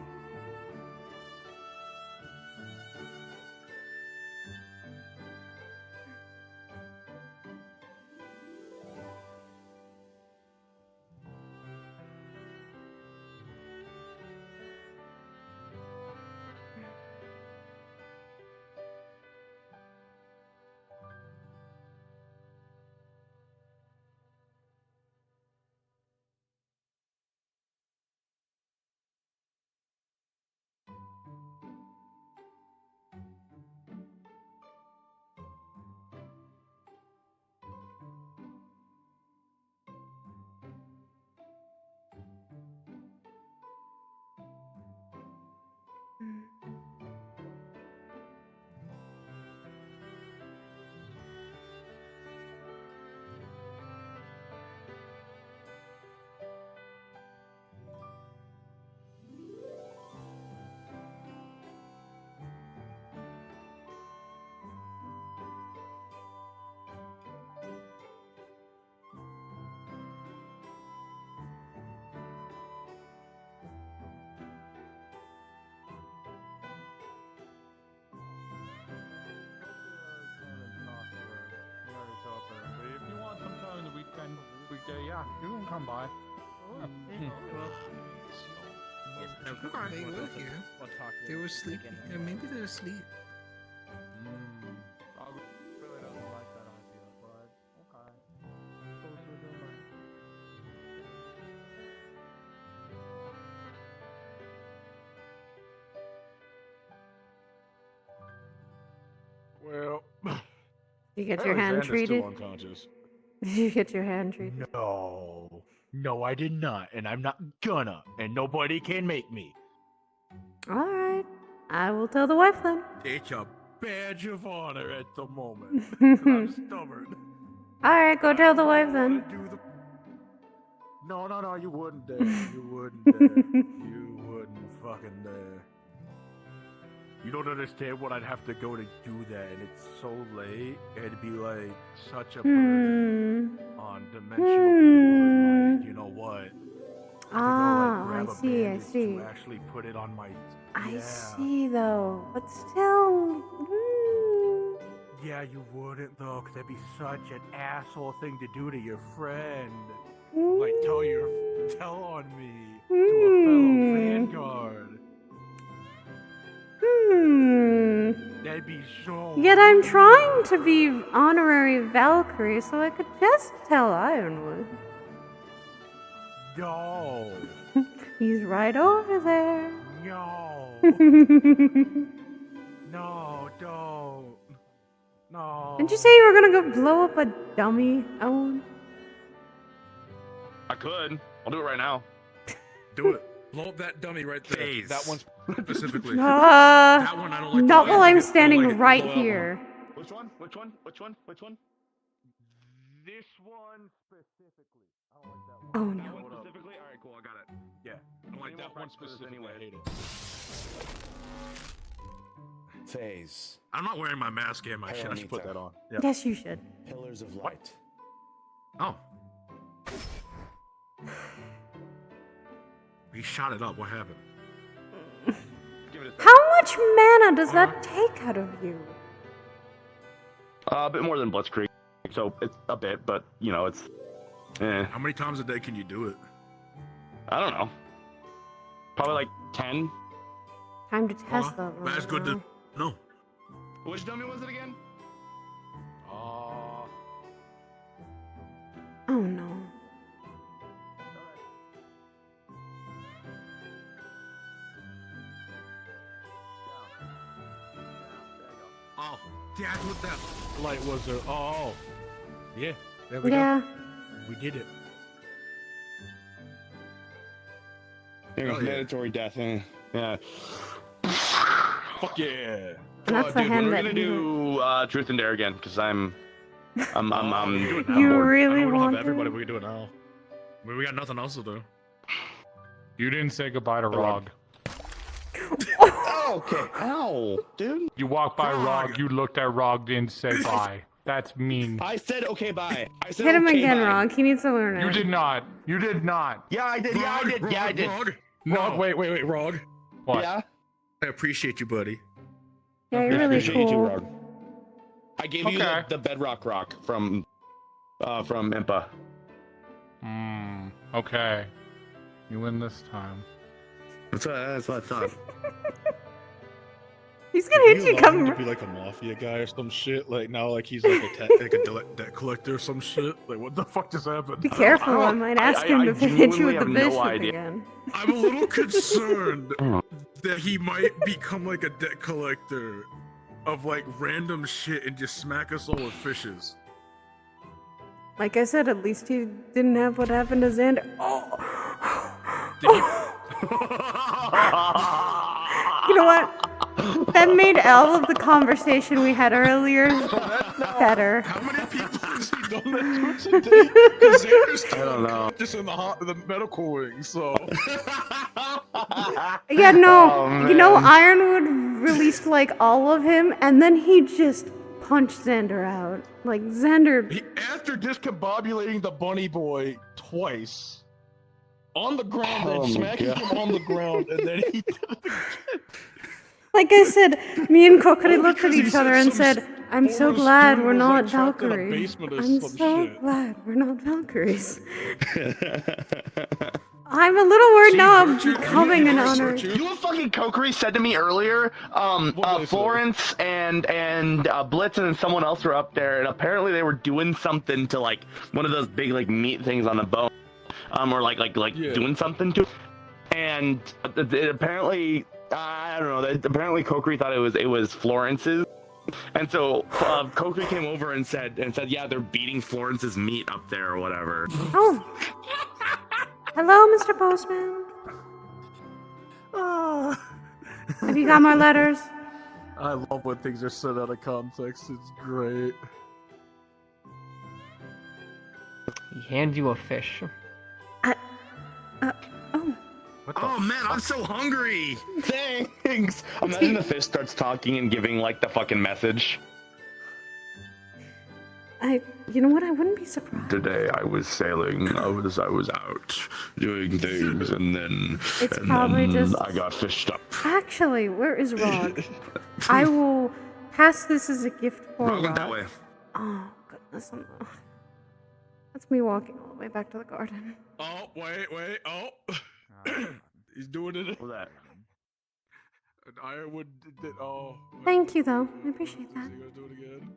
If you want some time in the weekday, yeah, you can come by. They were here. They were sleeping. Yeah, maybe they're asleep. Really doesn't like that idea, but okay. Suppose we're doing right. Well, You get your hand Alexander's treated? still unconscious. Did you get your hand treated? No, I did not, and I'm not gonna, and nobody can make me. Alright. I will tell the wife then. It's a badge of honor at the moment. 'Cause I'm stubborn. Alright, go tell the wife then. No, you wouldn't dare. You wouldn't dare. You wouldn't fucking dare. You don't understand what I'd have to go to do that, and it's so late. It'd be like such a burden on dimensional people. Like, you know what? I see. To actually put it on my. I see though, but still. Yeah, you wouldn't though, 'cause that'd be such an asshole thing to do to your friend. Like tell on me to a fellow Vanguard. That'd be so. Yet I'm trying to be honorary Valkyrie, so I could just tell Ironwood. No. He's right over there. No. No, don't. No. Didn't you say you were gonna go blow up a dummy, Owen? I could. I'll do it right now. Do it. Blow up that dummy right there. Phase. That one specifically. That one I don't like. not while I'm standing right here. Which one? Which one? Which one? Which one? This one specifically. I don't like that one. Oh That no. one specifically? Alright, cool, I got it. Yeah. I don't like that one specifically. Anyway. I hate it. Phase. I'm not wearing my mask and my shit. I should put that on. Yeah. Yes, you should. Pillars of light. Oh. He shot it up. What happened? How much mana does that take out of you? A bit more than Blitzkrieg, so it's a bit, but you know, it's. How many times a day can you do it? I don't know. Probably like 10. Time to test that. That's good to know. Which dummy was it again? Oh no. Oh, that's what that light was. Oh, yeah. There we Yeah. go. We did it. There goes mandatory death. Yeah. Fuck yeah. And that's the hand we're that gonna do Truth and Dare again because I'm Do it now. You I really don't want have everybody. We can do it now. We got nothing else to do. You didn't say goodbye to Rog. Oh, okay. Ow, dude. You walked by Rog, you looked at Rog, didn't say bye. That's mean. I said okay, bye. I said Hit him okay, again, bye. Rog. He needs to learn it. You did not. You did not. Yeah, I did. Yeah, I did. Yeah, I did. Rog. No. Rog, wait, Rog. What? Yeah. I appreciate you, buddy. Yeah, you're I really appreciate you, cool. Rog. I gave you the bedrock rock from Impa. Okay. You win this time. That's what I thought. He's gonna hit you To coming. be like a mafia guy or some shit. Like now, like he's like a debt collector or some shit. Like what the fuck just happened? Be careful, I might ask him to hit you with the bishop again. I'm a little concerned that he might become like a debt collector of like random shit and just smack us all with fishes. Like I said, at least he didn't have what happened to Xander. You know what? That made all of the conversation we had earlier better. How many people has he done that to today? Because Xander's I don't know. just in the medical wing, so. Yeah, no. Oh, You know, man. Ironwood released like all of him, and then he just punched Xander out. Like Xander. After discombobulating the bunny boy twice on the ground Oh and my smacking God. him on the ground, and then he did it again. Like I said, me and Kokiri Only looked at because he each said other and some said, I'm so former glad student we're was, not like, trapped in a Valkyrie. basement or I'm some so shit." glad we're not Valkyries. I'm a little worried now I'm becoming an honor. You know what fucking Kokiri said to me earlier? Florence and Blitz and someone else were up there, and apparently they were doing something to like one of those big like meat things on the bone, or like doing something to it. And apparently, I don't know. Apparently, Kokiri thought it was Florence's, and so Kokiri came over and said, yeah, they're beating Florence's meat up there or whatever. Oh. Hello, Mr. Postman. Have you got more letters? I love when things are said out of context. It's great. He hands you a fish. Oh man, I'm so hungry. Thanks. Imagine the fish starts talking and giving like the fucking message. You know what? I wouldn't be surprised. Today I was sailing. I was out doing things, and then probably just- I got fished up. Actually, where is Rog? I will pass this as a gift for Rog went that Rog. way. Oh, goodness. That's me walking all the way back to the garden. Oh, wait. Oh. He's doing it. What's that? And Ironwood did. Oh. wait. Thank you, though. I appreciate that. Is he gonna do it again?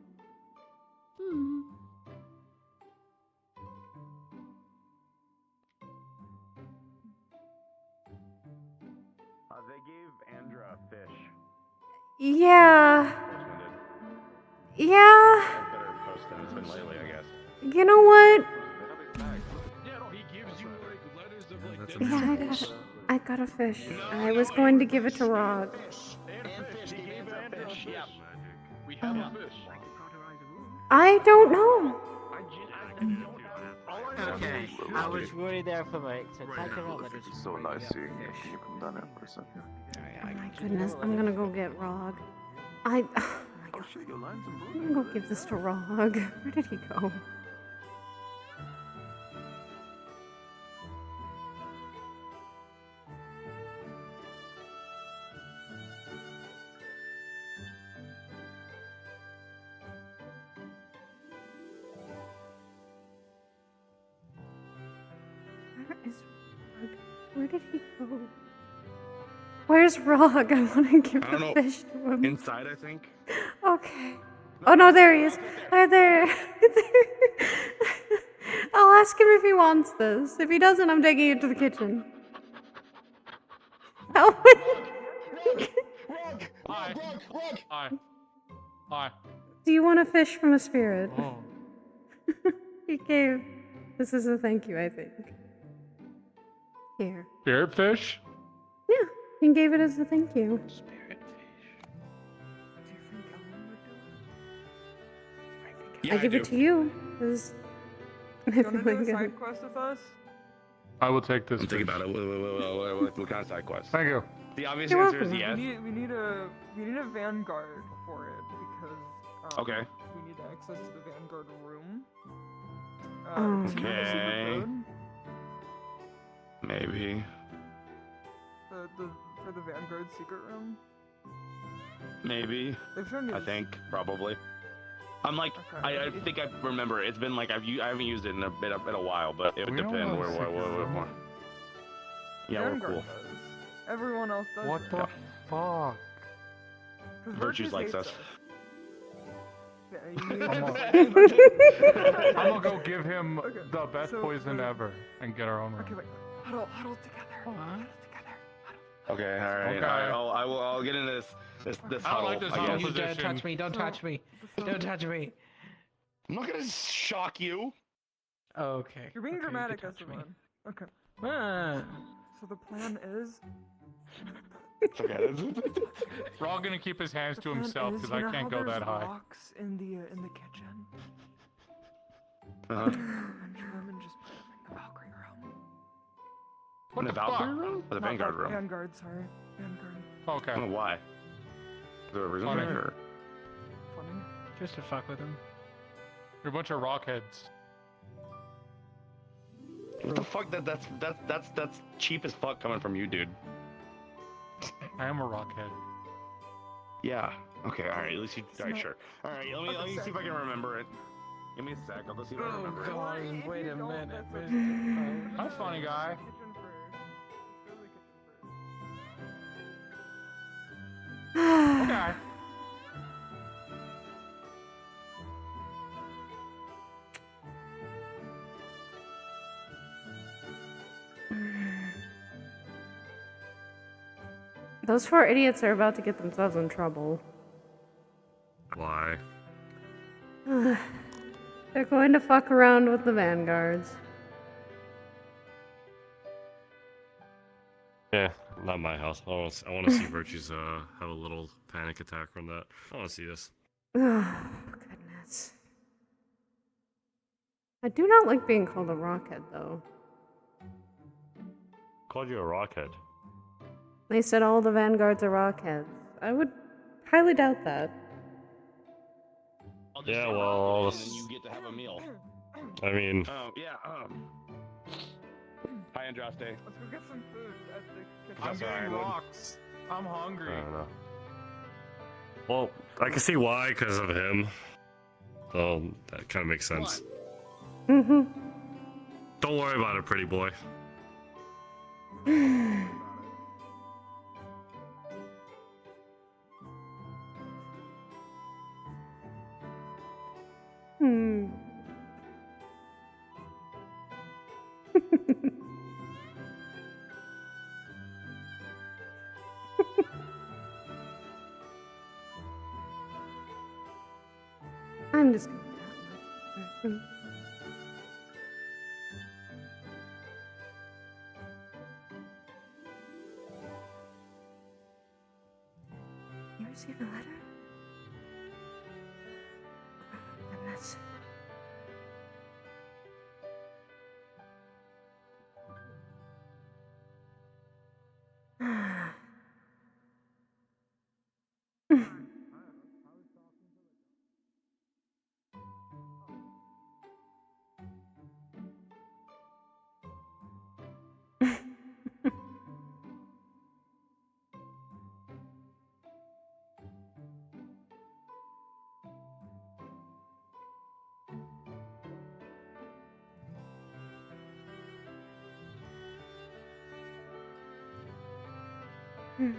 They gave Andra a fish. Yeah. Yeah. Better post than it's been lately, I guess. You know what? Yeah, no, he gives you like letters of like. Yeah, I got a fish. I was going to give it to Rog. We have a fish. I don't know. Okay, I was worried there for like, so type it out letters. It's so nice seeing you. Can you come down here for a second? Oh my goodness, I'm gonna go get Rog. I. Oh shit, your line's I'm improving. gonna go give this to Rog. Where did he go? Where is Rog? Where did he go? Where's Rog? I want to give I don't know. the fish to him. Inside, I think. Okay. Oh no, there he is. Right there. I'll ask him if he wants this. If he doesn't, I'm taking it to the kitchen. Help me. Hi. Hi. Do you want a fish from a spirit? Oh. He gave. This is a thank you, I think. Here. Spirit fish? Yeah, he gave it as a thank you. Yeah, I give it to you. 'Cause I You feel wanna do a like side quest with us? I will take this. I'm thinking about it. What kind of side quest? Thank you. The obvious You're answer is welcome. yes. We need a vanguard for it because Okay. we need access to the vanguard room. Oh. Do you have a secret Okay. code? Maybe. For the vanguard secret room? Maybe. They've shown me I this. think probably. I'm like, Okay. I think I remember. It's been like I haven't used it in a while, but it would We don't depend have where a secret more. Yeah, we're Vanguard cool. does. Everyone else does. What it. the fuck? 'Cause Virtues likes hates us. Yeah, you I'm need gonna go give him Okay, the best so, poison ever and get our own room. Okay, wait. Huddle together. Huddle together. Okay, all right. Okay. I'll get into this I don't huddle. like this I huddle guess. You don't position. touch me, don't touch me. Don't touch me. I'm not gonna shock you. Okay. You're being okay, dramatic, you can touch me. Esteban. Okay. Ah. So the plan is. It's okay. We're all gonna keep his hands to the plan himself is, because you know I can't how go there's that high. Rocks in the kitchen. Uh-huh. Punch them and just put them in the Valkyrie room. In the Valkyrie room or the Not Vanguard room? Vanguard, sorry. Vanguard. Okay. I don't know why. Is there a reason for Funny. it? Or? Funny. Just to fuck with him. You're a bunch of rockheads. What the fuck? That's cheap as fuck coming from you, dude. I am a rockhead. Yeah. Okay. All right. At least you. All right. not- Sure. All right. Let me see if I can remember it. Give me a sec. I'll just see if I Oh remember it. god, wait a minute. Hi, funny guy. Kitchen first. Go to the kitchen first. Okay. Those four idiots are about to get themselves in trouble. Why? They're going to fuck around with the vanguards. Yeah, not my house. I want to see Virtues have a little panic attack from that. I want to see this. Oh, goodness. I do not like being called a rockhead, though. Called you a rockhead. They said all the vanguards are rockheads. I would highly doubt that. Yeah, well, all and this, then you get to have a meal. I mean, Yeah. Hi, Andraste. Let's go get some food at the kitchen. I'm That's all right, getting Wood. rocks. I'm hungry. I don't know. Well, I can see why, because of him. So that kind of makes sense. Mm-hmm. Don't worry about it, pretty boy. Hmm. I'm just gonna that much. You received a letter? Goodness. Hmm.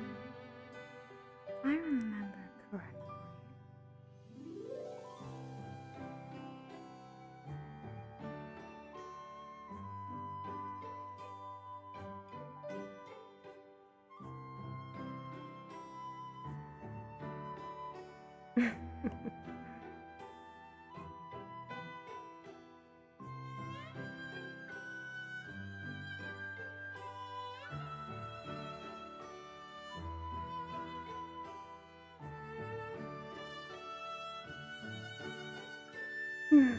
If I remember correctly. Hmm.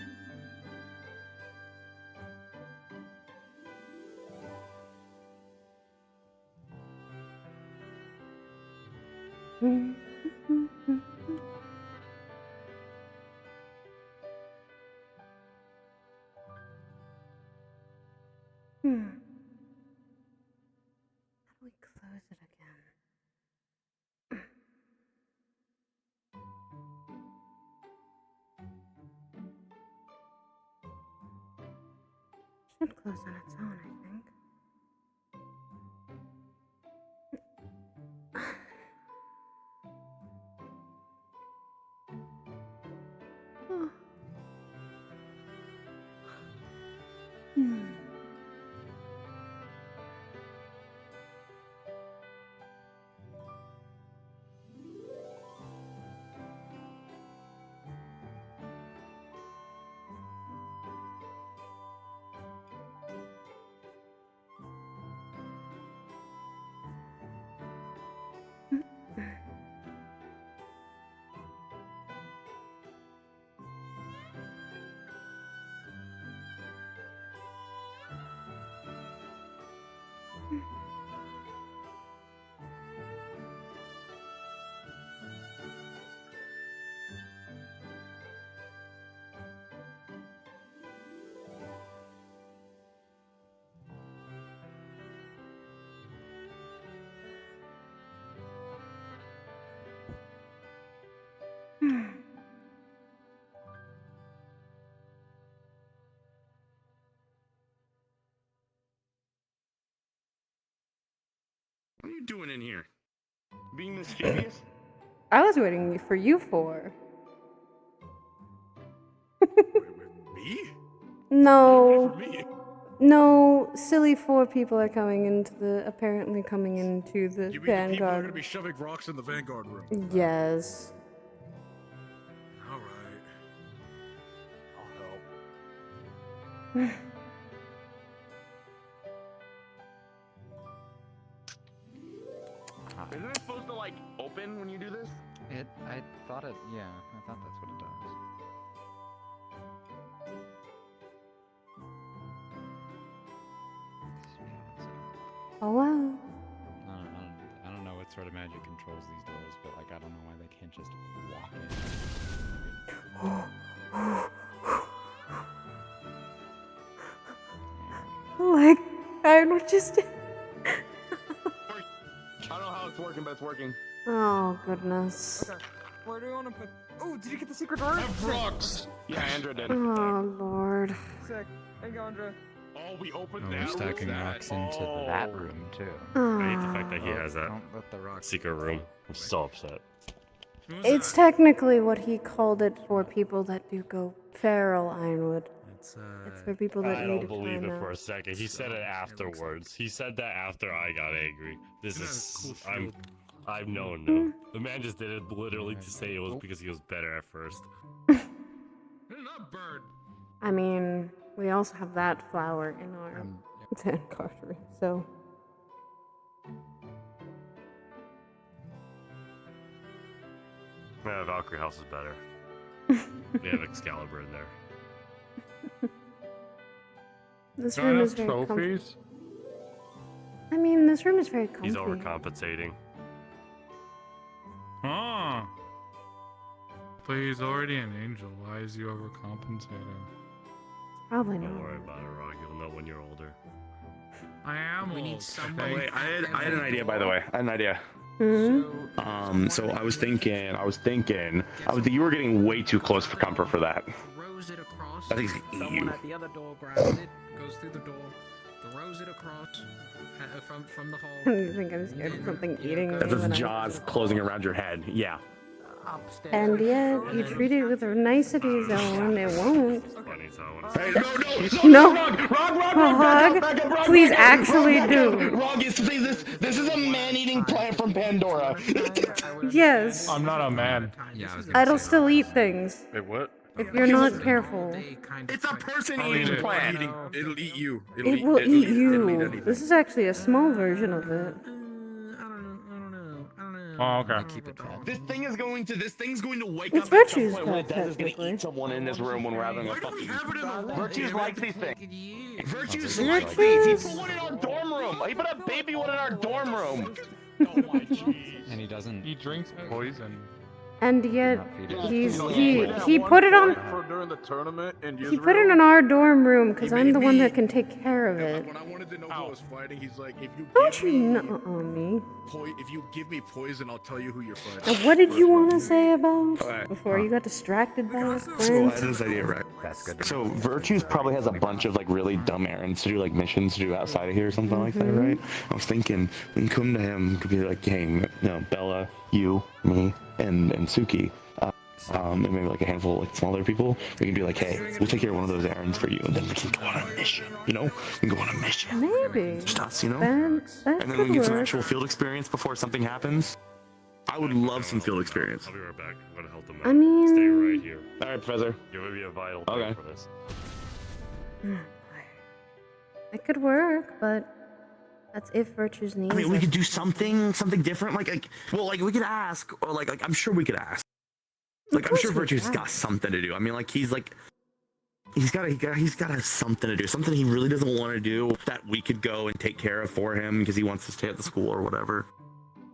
Hmm. How do we close it again? Should close on its own, I think. Oh. Hmm. What are you doing in here? Being mischievous? I was waiting for you for. Me? No. Me? No, silly 4 people are coming into the apparently coming into the You mean the people are Vanguard. gonna be shoving rocks in the Vanguard room? Yes. Alright. I'll help. Isn't it supposed to like open when you do this? I thought it, yeah, I thought that's what it does. Oh wow. I don't know what sort of magic controls these doors, but like I don't know why they can't just walk in. Like, I would just. I don't know how it's working, but it's working. Oh goodness. Okay. Where do you want to put? Oh, did you get the secret door? Rocks! Yeah, Andra did. Oh lord. Sick. Thank you, Andra. Oh, we opened Oh, that we're stacking room? rocks into that room too. I hate the fact that he Oh. has that Don't let the rocks secret room. I'm so upset. It's technically what he called it for people that do go feral, Ironwood. It's for people that I need don't believe time it out. for a second. He said it afterwards. He said that after I got angry. This is I've known no. The man just did it literally to say it was because he was better at first. Not bird. I mean, we also have that flower in our Vanguard room, so. Yeah, Valkyrie House is better. We have Excalibur in there. This Got room enough is very trophies? I mean, this room is very comfy. He's overcompensating. Ah. But he's already an angel. Why is he overcompensating? Probably Don't not. worry about it, Rock. You'll know when you're older. I am We old. need someone. Oh, wait, I had an idea, by the way. I had an idea. So I was thinking, you were getting way too close for comfort for that. Throws it across. I think Someone you. at the other door grabs it, goes through the door, throws it across from the hall. You think I'm scared of something eating me? That's when his I- jaws closing around your head. Yeah. And yet, you treat it with niceties, and it won't. Hey, No. Rog, Please actually do. Rog, this is a man-eating plant from Pandora. Yes. I'm not a man. It'll still eat things. Wait, what? If you're not careful. It's a person-eating eat it. plant. It'll eat you. It will eat you. This is actually a small version of it. Oh, okay. This thing's going to wake It's up at some Virtue's point when it pet, does is going to technically. eat someone in this room when we're having a fucking... Virtues likes these things. Virtues Virtues. likes these. He put one in our dorm room. He put a baby one in our dorm room. And he doesn't. He drinks poison. And yet, he One put it on. for during the tournament in He put it in our dorm room because I'm the one that can take care of it. When I wanted to know who I was fighting, he's like, if you Don't give you me know me? if you give me poison, I'll tell you who you're fighting. Now, what did you want to say about Alright. before you got distracted by a So I had friend? this idea, right? That's good. So Virtues probably has a bunch of like really dumb errands to do, like missions to do outside of here or something like that, right? I was thinking we can come to him, could be like, hey, you know, Bella, you, me, and Suki. And maybe like a handful of like smaller people. We can be like, hey, we'll take care of one of those errands for you, and then we can go on a mission. You know, we can go on a mission. Maybe. Just us, you know. That And then we could can get some work. actual field experience before something happens. I would love some field experience. I'll be right back. I'm gonna help them out. I mean- Stay right here. All right, Professor. You're gonna be a vital Okay. thing for this. It could work, but that's if Virtue's needs I mean, we it. could do something different. Like we could ask, or like I'm sure we could ask. Like I'm sure course we Virtue's can. got something to do. I mean, like he's got to have something to do, something he really doesn't want to do that we could go and take care of for him because he wants to stay at the school or whatever.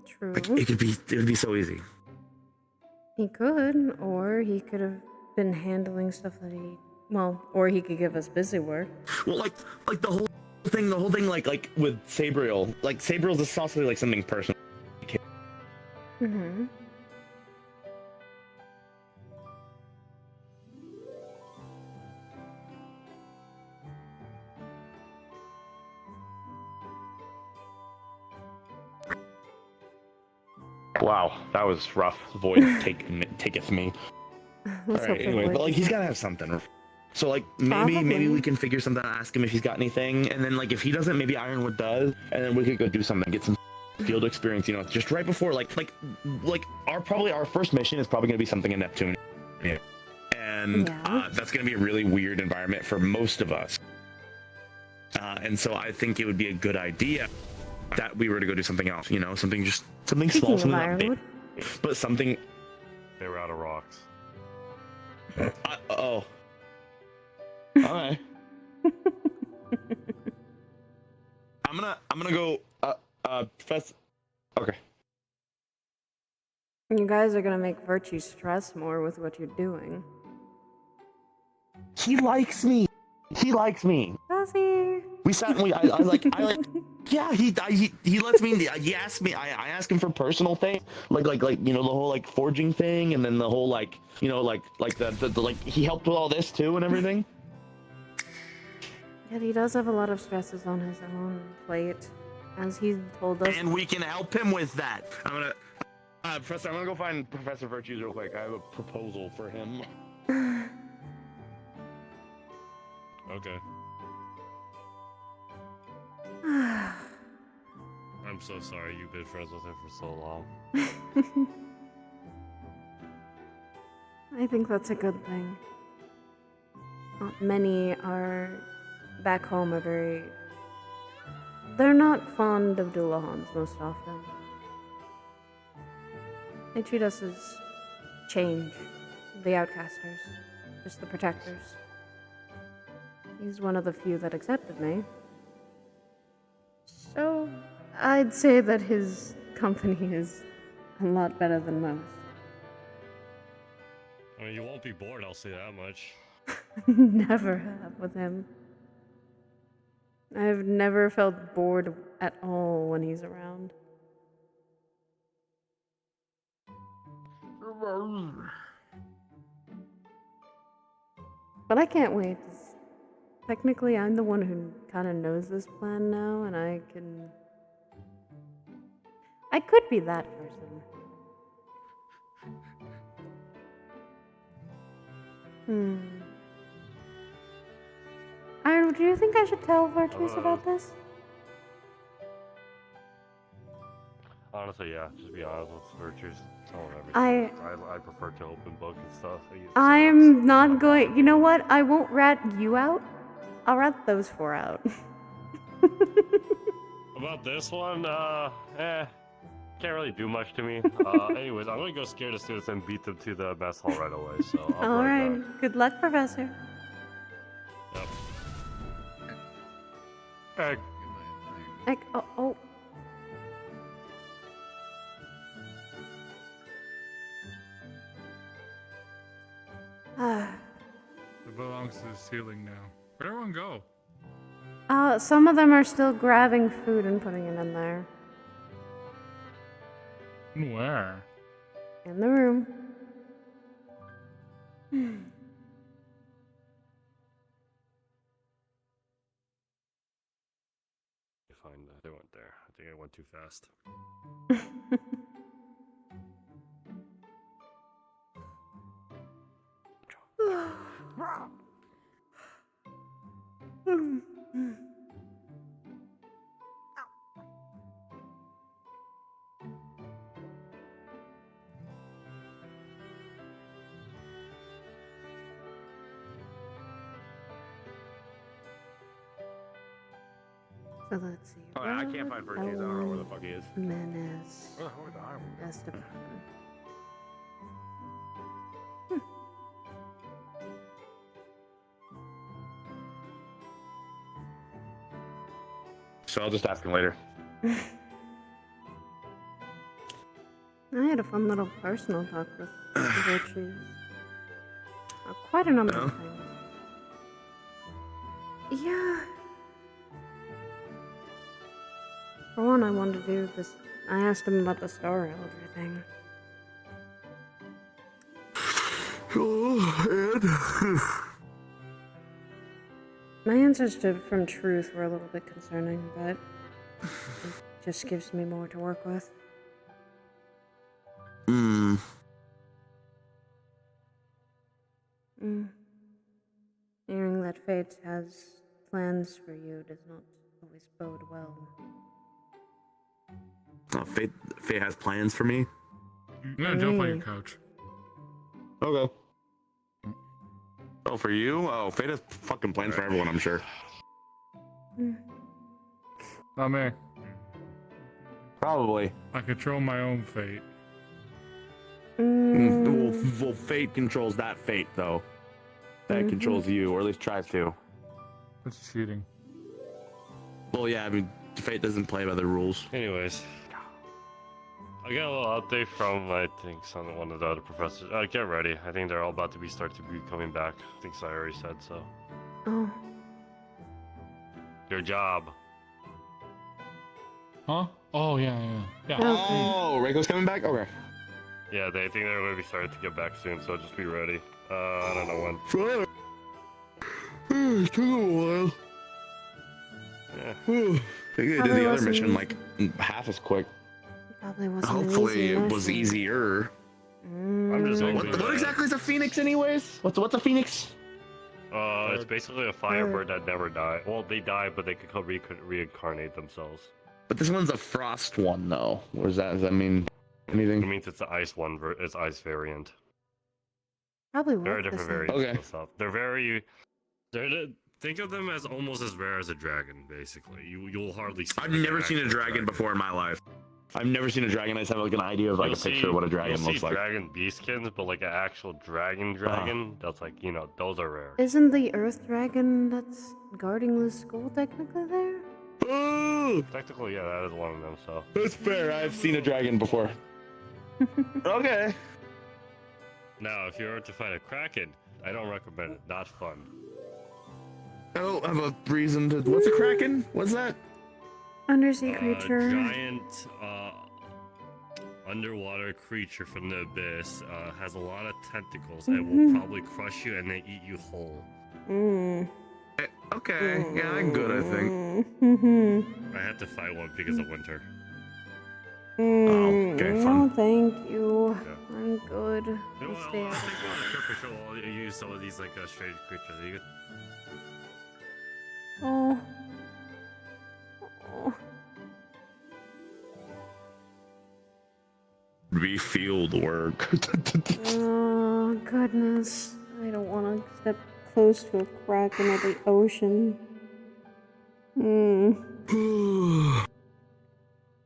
True. Like it would be so easy. He could, or he could have been handling stuff that or he could give us busy work. Well, like the whole thing, like with Sabriel, like Sabriel's is also like something personal. Mm-hmm. Wow, that was rough. Void taketh me. All right, anyway, but like he's gotta have something. So like maybe Probably. we can figure something out, ask him if he's got anything, and then like if he doesn't, maybe Ironwood does, and then we could go do something, get some field experience, you know, just right before like our first mission is probably gonna be something in Neptune. Yeah. And that's gonna be a really weird environment for most of us. And so I think it would be a good idea that we were to go do something else, you know, something small, Speaking of something not big, Ironwood. but something. They were out of rocks. Oh. Alright. I'm gonna go. Professor. Okay. You guys are gonna make Virtue stress more with what you're doing. He likes me. He likes me. Does he? We sat and I like. Yeah, he lets me. He asked me. I asked him for personal things, like you know the whole like forging thing, and then the whole like you know like the like he helped with all this too and everything. Yet he does have a lot of stresses on his own plate, as he told us. And we can help him with that. I'm gonna, Professor. I'm gonna go find Professor Virtues real quick. I have a proposal for him. Okay. I'm so sorry you've been friends with him for so long. I think that's a good thing. Many are back home are very. They're not fond of Dullahans most often. They treat us as change, the outcasters, just the protectors. He's one of the few that accepted me. So, I'd say that his company is a lot better than most. I mean, you won't be bored, I'll say that much. Never have with him. I've never felt bored at all when he's around. But I can't wait Technically, I'm the one who kind of knows this plan now, and I could be that person. Iron, do you think I should tell Virtus about this? Honestly, yeah. Just be honest with Virtues. Tell him everything. I prefer to open book and stuff. I'm not going. You know what? I won't rat you out. I'll rat those 4 out. About this one, can't really do much to me. Anyways, I'm gonna go scare the students and beat them to the mess hall right away. So I'll be All right right. back. Good luck, Professor. Yep. Egg. Oh. It belongs to the ceiling now. Where'd everyone go? Some of them are still grabbing food and putting it in there. Where? In the room. Fine, they went there. I think I went too fast. So let's see. Oh, I can't find Virtues. I don't know where the fuck he is. Menace. Where the hell are we? Esteban. So I'll just ask him later. I had a fun little personal talk with Virtues. Quite a number of things. Yeah. For one, I wanted to do this. I asked him about the Star Elder thing. My answers from Truth were a little bit concerning, but it just gives me more to work with. Hearing that fate has plans for you does not always bode well. Oh, Fate has plans for me? I'm gonna jump on your couch. Okay. Oh, for you? Oh, Fate has fucking plans for everyone, I'm sure. Not me. Probably. I control my own fate. Well, Fate controls that fate, though. That controls you, or at least tries to. That's cheating. Well, yeah, I mean, Fate doesn't play by the rules. Anyways, I got a little update from, I think, one of the other professors. Get ready. I think they're all about to start to be coming back. I think I already said so. Oh. Your job. Huh? Oh, yeah. Oh, Reiko's coming back? Okay. Yeah, they think they're going to be starting to get back soon, so just be ready. I don't know when. It took a while. Yeah. I think they did the other mission like half as quick. Probably wasn't Hopefully easy it was mission. easier. I'm just What exactly is a phoenix anyways? What's a phoenix? It's basically a firebird that never died. Well, they die, but they could reincarnate themselves. But this one's a frost one though. What does that mean? Anything? It means it's the ice one. It's ice variant. Probably There are work the different same. variants and stuff. Think of them as almost as rare as a dragon, basically. You'll hardly see. I've never seen a dragon before in my life. I've never seen a dragon. I just have like an idea of like a picture of what a dragon looks like. Dragon beastkins, but like an actual dragon, that's like, those are rare. Isn't the Earth Dragon that's guarding the school technically there? Oh! Technically, yeah, that is one of them, so. That's fair. I've seen a dragon before. Okay. Now, if you were to fight a kraken, I don't recommend it. Not fun. I don't have a reason to. What's a kraken? What's that? Undersea creature. Giant underwater creature from the abyss. Has a lot of tentacles and will probably crush you and then eat you whole. Okay, yeah, I'm good, I think. I had to fight one because of winter. Okay, fun. No, thank you. I'm good. I'll stay I'll out take of you on a it. trip or so. I'll use some of these like strange creatures. Are you good? Oh. Oh. Refield work. Oh, goodness. I don't want to step close to a crack into the ocean.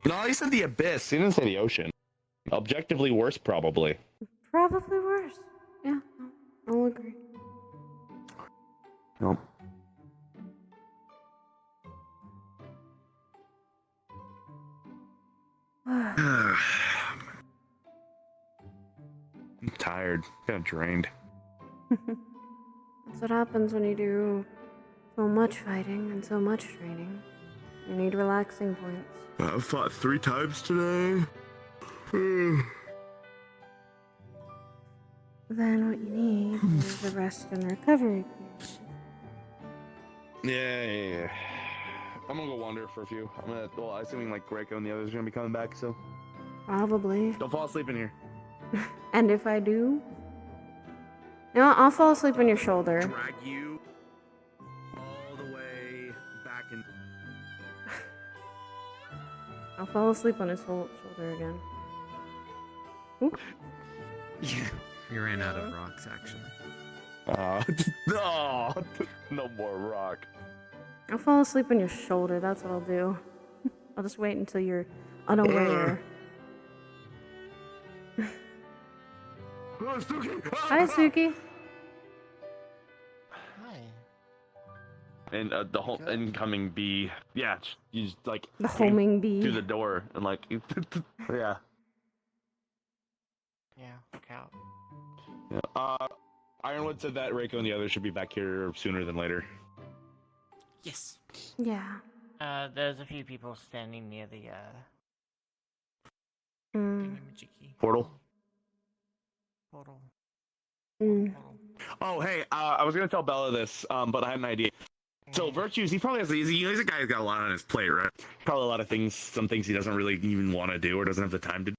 No, he said the abyss. He didn't say the ocean. Objectively worse, probably. Probably worse. Yeah, I'll agree. Nope. I'm tired. Kind of drained. That's what happens when you do so much fighting and so much training. You need relaxing points. I've fought 3 times today. Then what you need is a rest and recovery period. Yeah. I'm gonna go wander for a few. Well, assuming like Greco and the others are gonna be coming back, so. Probably. Don't fall asleep in here. And if I do? No, I'll fall asleep on your shoulder. Drag you all the way back in. I'll fall asleep on his shoulder again. Oop. You ran out of rocks, actually. No more rock. I'll fall asleep on your shoulder, that's what I'll do. I'll just wait until you're unaware. Hi, Suki. And the whole incoming bee, yeah, you just like The homing bee. through the door and like, yeah. Yeah, look out. Yeah. Ironwood said that Reiko and the others should be back here sooner than later. Yes. Yeah. There's a few people standing near the, Portal. portal. Oh, hey, I was gonna tell Bella this, but I had an idea. So Virtues, he probably has. He's a guy who's got a lot on his plate, right? Probably a lot of things, some things he doesn't really even want to do or doesn't have the time to do.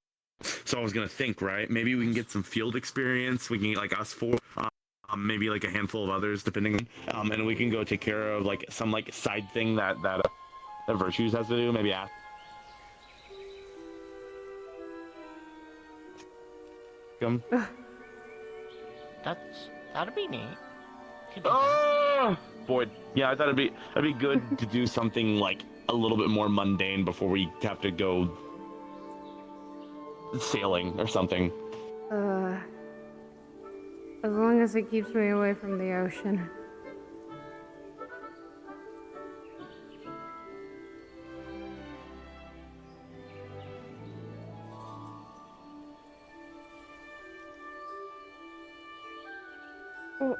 So I was gonna think, right? Maybe we can get some field experience. We can get like us 4, maybe like a handful of others, depending. And we can go take care of like some like side thing that Virtues has to do. Maybe ask. Come. That'd be neat. Boy, yeah, I thought it'd be good to do something like a little bit more mundane before we have to go sailing or something. As long as it keeps me away from the ocean. Oh.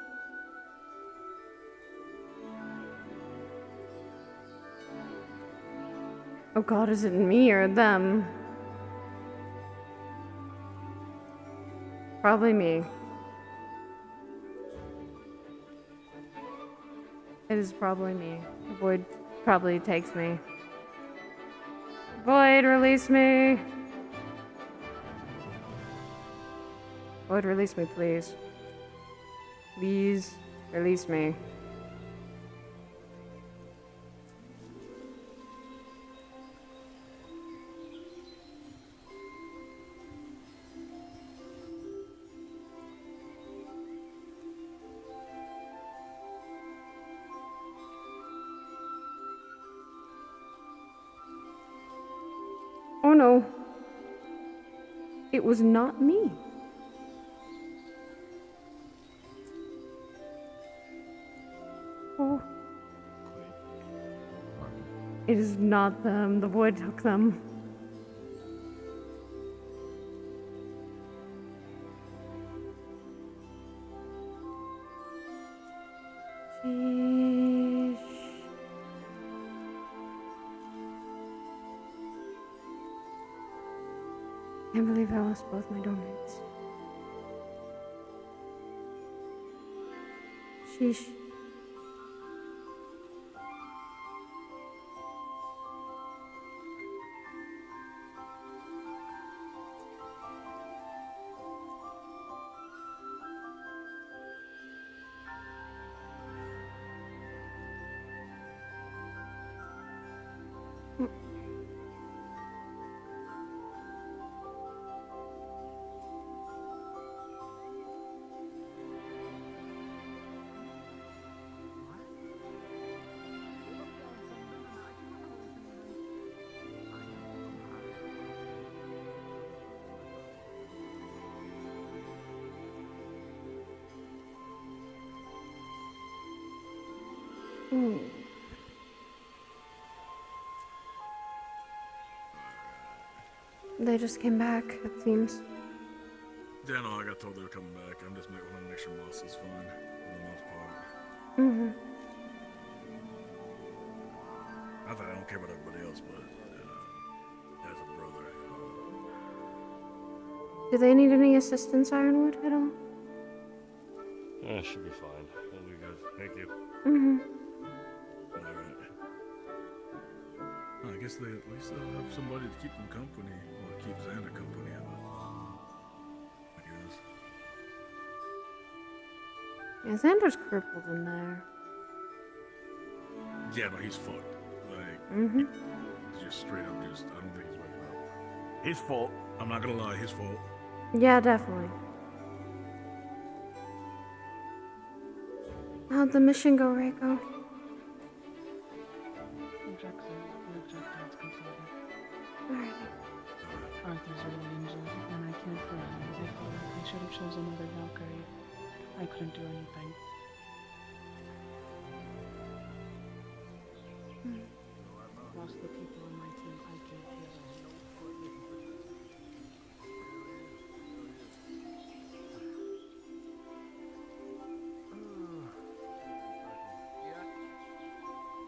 Oh God, is it me or them? Probably me. It is probably me. The void probably takes me. Void, release me! Void, release me, please. Please, release me. Oh no. It was not me. Oh. It is not them. The void took them. Sheesh. I can't believe I lost both my domains. Sheesh. Hmm. They just came back, it seems. Yeah, no, I got told they were coming back. I'm just want to make sure Moss is fine for the most part. Mm-hmm. Not that I don't care about everybody else, but as a brother. Do they need any assistance, Ironwood, at all? Yeah, it should be fine. We'll be good. Thank you. Mm-hmm. Alright. I guess they at least they'll have somebody to keep them company, or keep Xander company. I guess. Yeah, Xander's crippled in there. Yeah, no, he's fucked. Like, Mm-hmm. he's just straight up just, I don't think he's waking up. His fault. I'm not gonna lie, his fault. Yeah, definitely. How'd the mission go, Reiko? Alright. Arthur's really injured, and I can't for him. I feel like I should have chosen another Valkyrie. I couldn't do anything. Lost the people on my team. I can't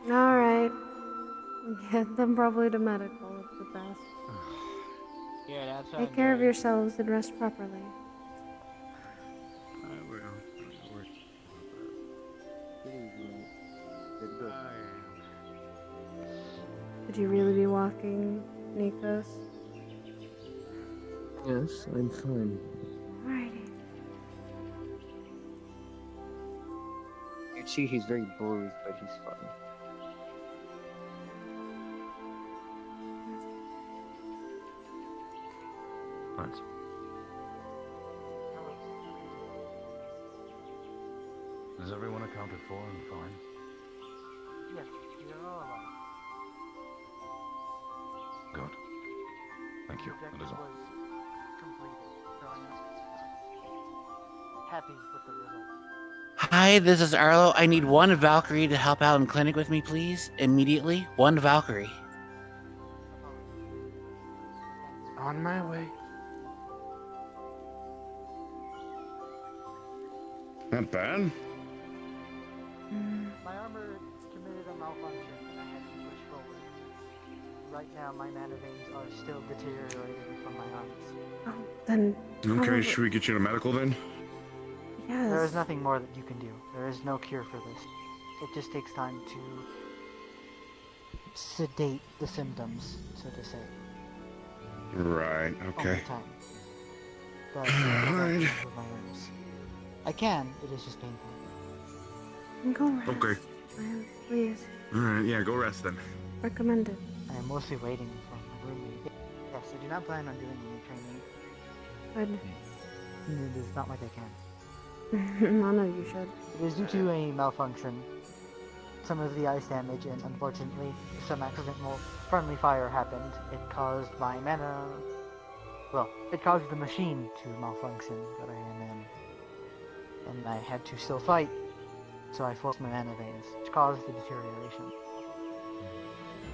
heal Alright. Get them probably to medical at the best. Yeah, that's Take care of yourselves and rest properly. I will. Would you really be walking, Nikos? Yes, I'm fine. Alrighty. You can see he's very bruised, but he's fine. What? Is everyone accounted for and fine? Yes, you're all alive. Good. Thank you. That is Objective all. was completed, so I'm happy with the results. Hi, this is Arlo. I need one Valkyrie to help out in clinic with me, please. Immediately. One Valkyrie. On my way. Not bad. My armor committed a malfunction and I had to push forward. Right now, my mana veins are still deteriorating from my arms. Oh, then. Okay, should we get you to medical then? Yes. There is nothing more that you can do. There is no cure for this. It just takes time to sedate the symptoms, so to say. Right, okay. Only time. But Alright. with my arms. I can, it is just painful. Go rest. Okay. Please. Alright, yeah, go rest then. Recommended. I am mostly waiting for my roommate. Yes, I do not plan on doing any training. Good. It is not like I can. I know you should. It is due to a malfunction. Some of the ice damage and unfortunately some accidental friendly fire happened. It caused my mana... Well, it caused the machine to malfunction that I am in. And I had to still fight, so I forced my mana veins, which caused the deterioration.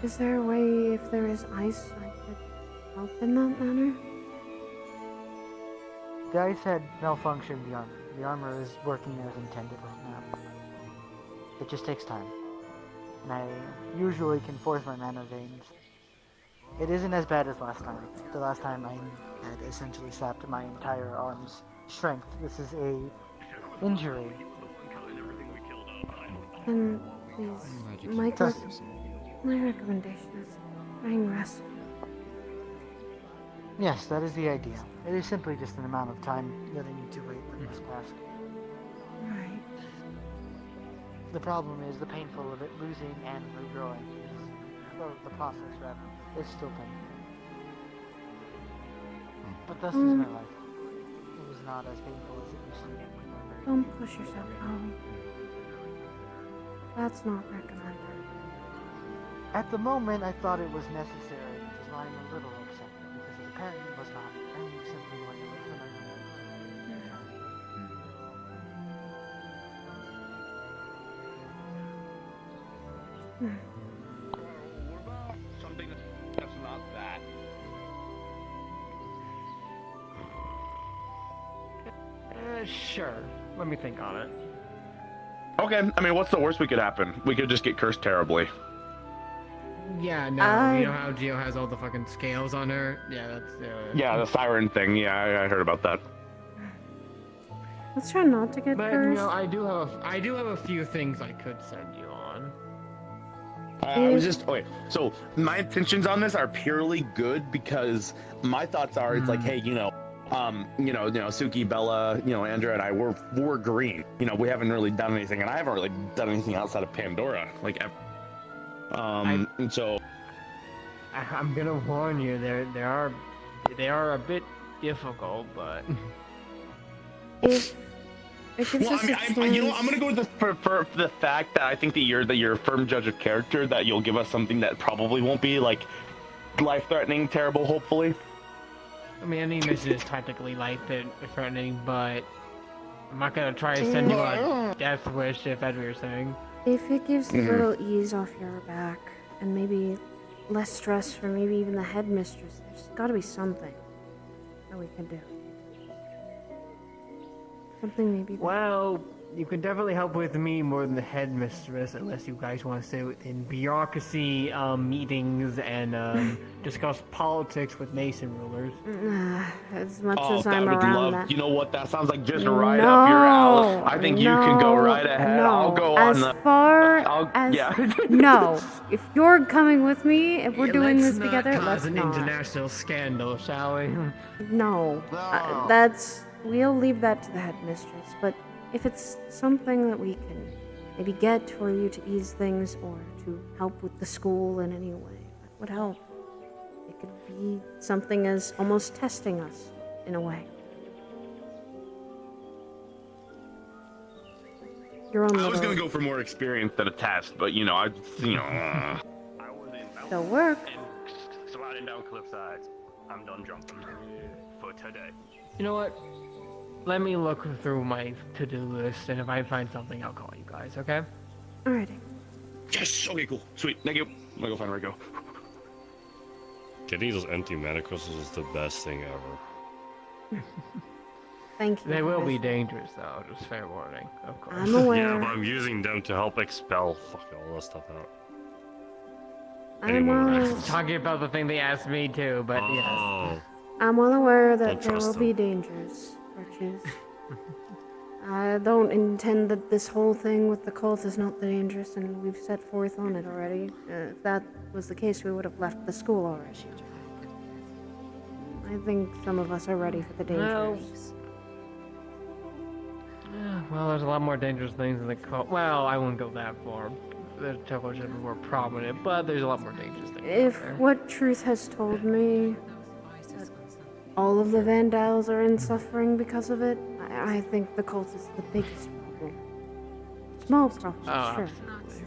Is there a way, if there is ice, I could help in that manner? The ice had malfunctioned the armor. The armor is working as intended right now. It just takes time. And I usually can force my mana veins. It isn't as bad as last time. The last time I had essentially sapped my entire arm's strength. This is a injury. Then, please, my recommendation is trying rest. Yes, that is the idea. It is simply just an amount of time that I need to wait for this past. Right. The problem is the painful of it losing and regrowing is or the process rather, is still painful. But thus is my life. It was not as painful as it used to be. Don't push yourself out. That's not recommended. At the moment, I thought it was necessary, which is why I'm a little upset, because it apparently was not. I simply wanted to for my Something that's not that. Sure. Let me think on it. Okay, I mean, what's the worst we could happen? We could just get cursed terribly. Yeah, no, you know how Geo has all the fucking scales on her? Yeah, that's Yeah, the siren thing. Yeah, I heard about that. Let's try not to get But cursed. you know, I do have a few things I could send you on. I was just wait. So my intentions on this are purely good because my thoughts are it's like, hey, Suki, Bella, Andrea, and I we're green. We haven't really done anything, and I haven't really done anything outside of Pandora, like ever. And so I'm gonna warn you, they are a bit difficult, but if it gives well, us I mean, a chance. I'm gonna go with for the fact that I think that you're a firm judge of character, that you'll give us something that probably won't be like life-threatening, terrible, hopefully. I mean, any mission is technically life-threatening, but I'm not gonna try to send you a death wish if that's what you're saying. If it gives a little ease off your back, and maybe less stress for maybe even the headmistress, there's gotta be something that we can do. Something maybe. Well, you can definitely help with me more than the headmistress, unless you guys want to sit in bureaucracy meetings and discuss politics with nation rulers. As much as I'm around that. You know what? That sounds like just right up your alley. I think you can go right ahead. I'll go on the. No. If you're coming with me, if we're doing this together, Let's let's not cause an not. international scandal, shall we? No. We'll leave that to the headmistress. But if it's something that we can maybe get for you to ease things or to help with the school in any way, that would help. It could be something as almost testing us in a way. Your own I was little- gonna go for more experience than a test, but They'll work. Sliding down cliff sides. I'm done jumping for today. You know what? Let me look through my to-do list, and if I find something, I'll call you guys, okay? Alrighty. Yes. Okay. Cool. Sweet. Thank you. I'm gonna go find Rico. Getting those empty mana crystals is the best thing ever. Thank you. They will be dangerous, though. Just fair warning, of course. I'm aware. Yeah, but I'm using them to help expel all that stuff out. Talking about the thing they asked me too, but yes. I'm well aware that Don't there trust will be dangers, Arches. I don't intend that this whole thing with the cult is not dangerous, and we've set forth on it already. If that was the case, we would have left the school already. I think some of us are ready for the dangers. Well, there's a lot more dangerous things in the cult. Well, I wouldn't go that far. The Tokos are more prominent, but there's a lot more dangerous things If out there. what Truth has told me, that all of the Vandals are in suffering because of it, I think the cult is the biggest problem. Small problem, Oh, sure. absolutely.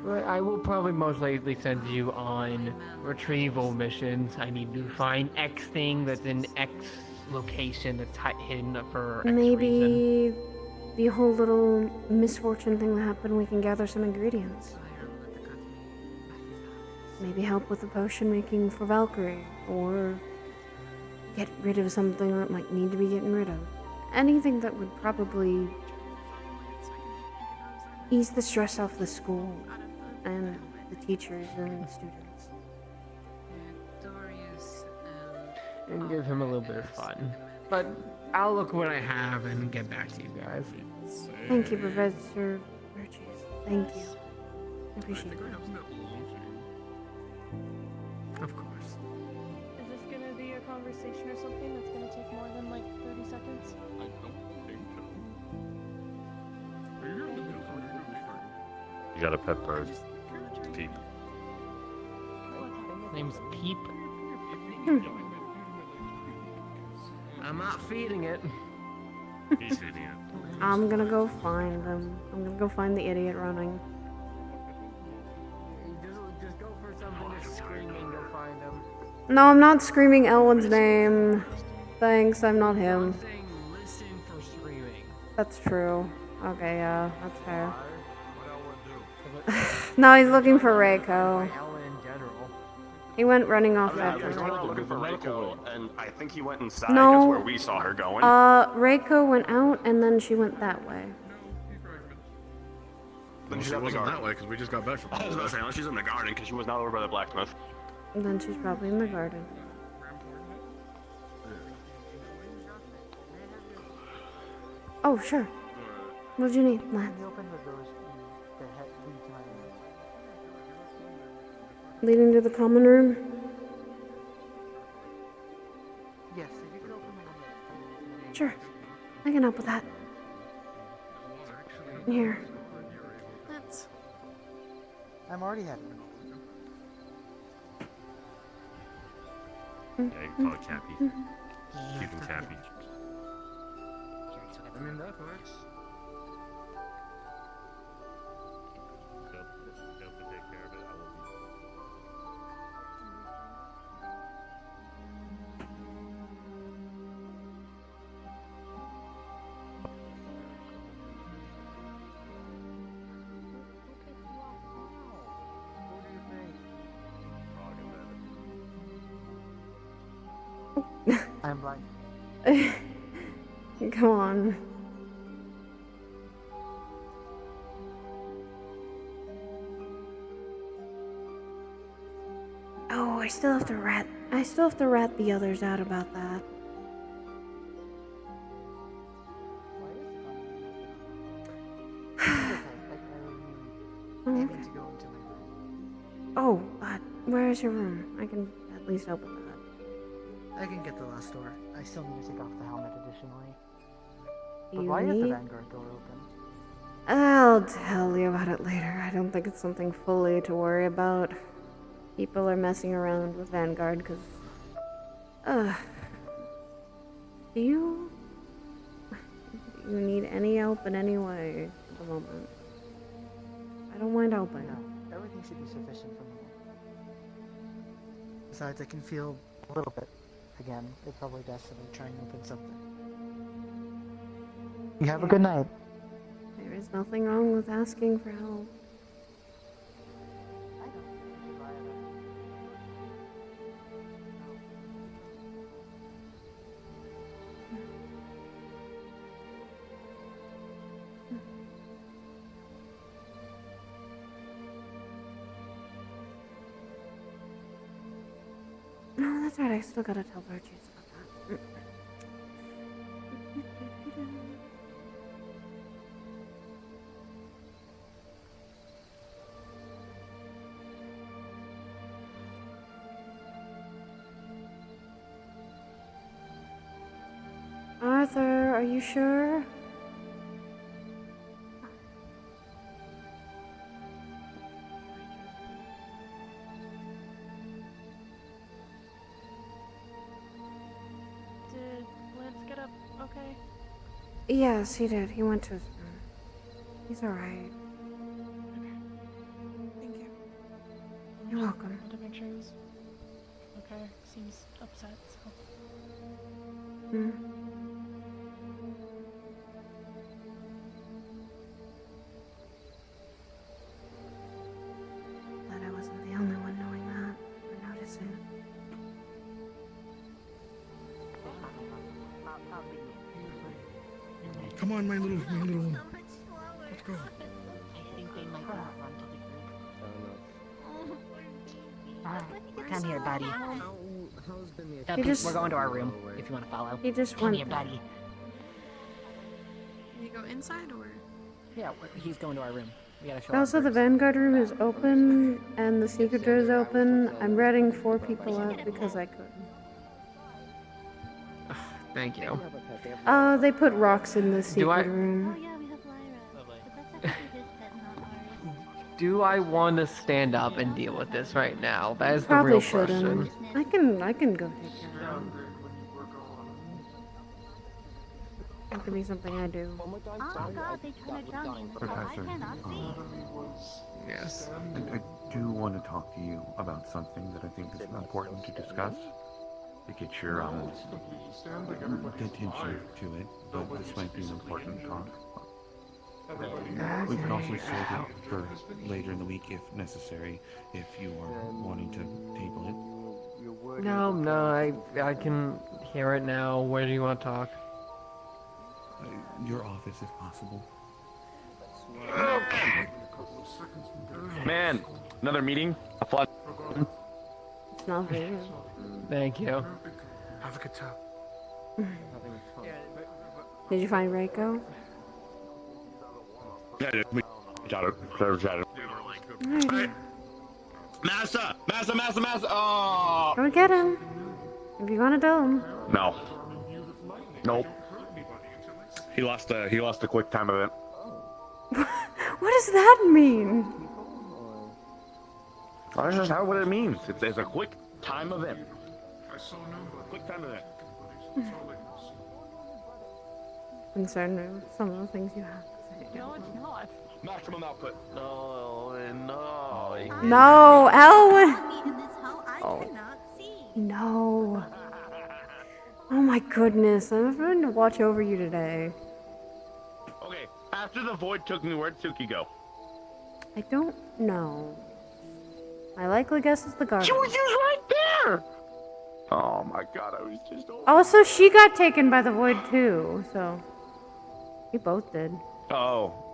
But I will probably most likely send you on retrieval missions. I need to find X thing that's in X location that's hidden for X reason. Maybe the whole little misfortune thing that happened, we can gather some ingredients. Maybe help with the potion making for Valkyrie, or get rid of something that might need to be getting rid of. Anything that would probably ease the stress off the school and the teachers and the students. And give him a little bit of fun. But I'll look what I have and get back to you guys. Thank you, Professor Virtues. Thank you. I appreciate it. Of course. Is this gonna be a conversation or something that's gonna take more than like 30 seconds? I don't think so. You got a pet bird. Peep. His name's Peep. I'm not feeding it. He's feeding it. I'm gonna go find them. I'm gonna go find the idiot running. Just go for something to scream and go find him. No, I'm not screaming Elwyn's name. Thanks, I'm not him. I'm saying listen for screaming. That's true. Okay, yeah, that's fair. No, he's looking for Reiko. Ellen in general. He went running off Yeah, after he was her. looking for Reiko, and I think he went inside No. because where we saw her going. Reiko went out and then she went that way. Then She she's at the wasn't that garden. way because we just got back from. I was gonna say, unless she's in the garden because she was not over by the blacksmith. And then she's probably in the garden. Oh, sure. What do you need, Lance? Can you open the doors that lead to my room? Leading to the common room? Yes, if you could open the window. Sure. I can help with that. Here. Lance. I'm already at it. Yeah, you can call it Cappy. Keep him Cappy. I mean, that works. They'll take care of it. I will be. I'm blind. Come on. Oh, I still have to rat the others out about that. Oh, where is your room? I can at least help with that. I can get the last door. I still need to take off the helmet additionally. But You why is the need- Vanguard door open? I'll tell you about it later. I don't think it's something fully to worry about. People are messing around with Vanguard because... Do you need any help in any way at the moment? I don't mind helping. No, everything should be sufficient for me. Besides, I can feel a little bit. Again, it's probably destiny trying to open something. You have a good night. There is nothing wrong with asking for help. No, that's right. I still gotta tell Virtues about that. Arthur, are you sure? Did Lance get up okay? Yes, he did. He went to his room. He's alright. Thank you. You're welcome. Wanted to make sure he was okay. Seems upset, so. Hmm. Glad I wasn't the only one knowing that or noticing. Come on, my little one. Let's go. I think they might not run to the group. Come here, buddy. He just- We're going to our room if you want to follow. He just Come went here, there. buddy. You go inside or? Yeah, he's going to our room. We gotta show Also, the Vanguard room is open and the secret door is open. I'm ratting 4 people out because I could. Thank you. They put rocks in the secret I- room. do I want to stand up and deal with this right now? That is the Probably real shouldn't. question. I can go take care of him. That could be something I do. Oh god, they turn a jungle. Professor, I cannot see. Yes. I do want to talk to you about something that I think is important to discuss. To get your attention to it, but this might be an important talk. We can also save it for later in the week if necessary, if you are wanting to table it. No, I can hear it now. Where do you want to talk? Your office, if possible. Okay. Man, another meeting. A fun. It's not for you. Thank you. Have a good time. Did you find Reiko? Yeah, I did. We chatted. Alrighty. Massa! Oh! Go get him. If you want to do him. No. Nope. He lost a quick time event. What does that mean? That's just how what it means. It's a quick time event. Quick time event. Concerned me with some of the things you have to say. No, it's not. Maximum output. No. No, Elwin! I cannot see. No. Oh my goodness, I'm having to watch over you today. Okay, after the void took me, where'd Suki go? I don't know. I likely guess it's the garden. She was just right there! Oh my god, I was just over. Also, she got taken by the void too, so... You both did. Oh.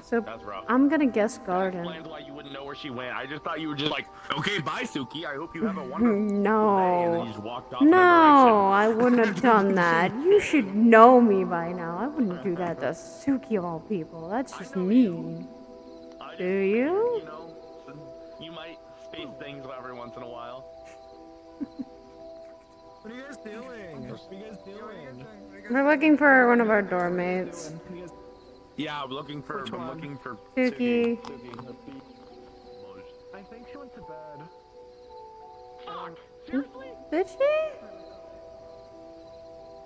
So, That's rough. I'm gonna guess That garden. explains why you wouldn't know where she went. I just thought you were just like, okay, bye Suki, I hope you have a wonderful day, and then No. you just walked off in a No, I wouldn't have done that. You should know me by now. I wouldn't do that to Suki of all people. That's just mean. Do you? You might space things every once in a while. What are you guys doing? What are you guys doing? We're looking for one of our dorm mates. Yeah, I'm looking for Suki. I think she went to bed. Did she?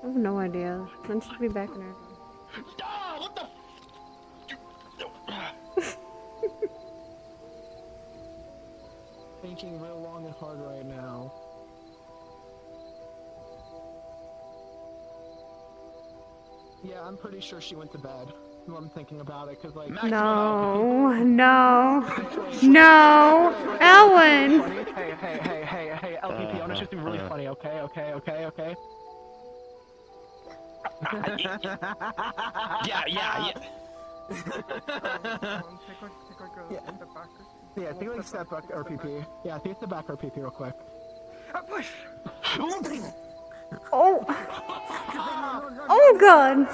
I have no idea. When she'll be back in her room. What the? Thinking real long and hard right now. Yeah, I'm pretty sure she went to bed. When I'm thinking about it, cause like No, Elwin. Hey, LPP, I wanna just be really funny, okay? Yeah. Yeah, take like a step back, RPP. Yeah, take a step back, RPP, real quick. Oh. Oh god.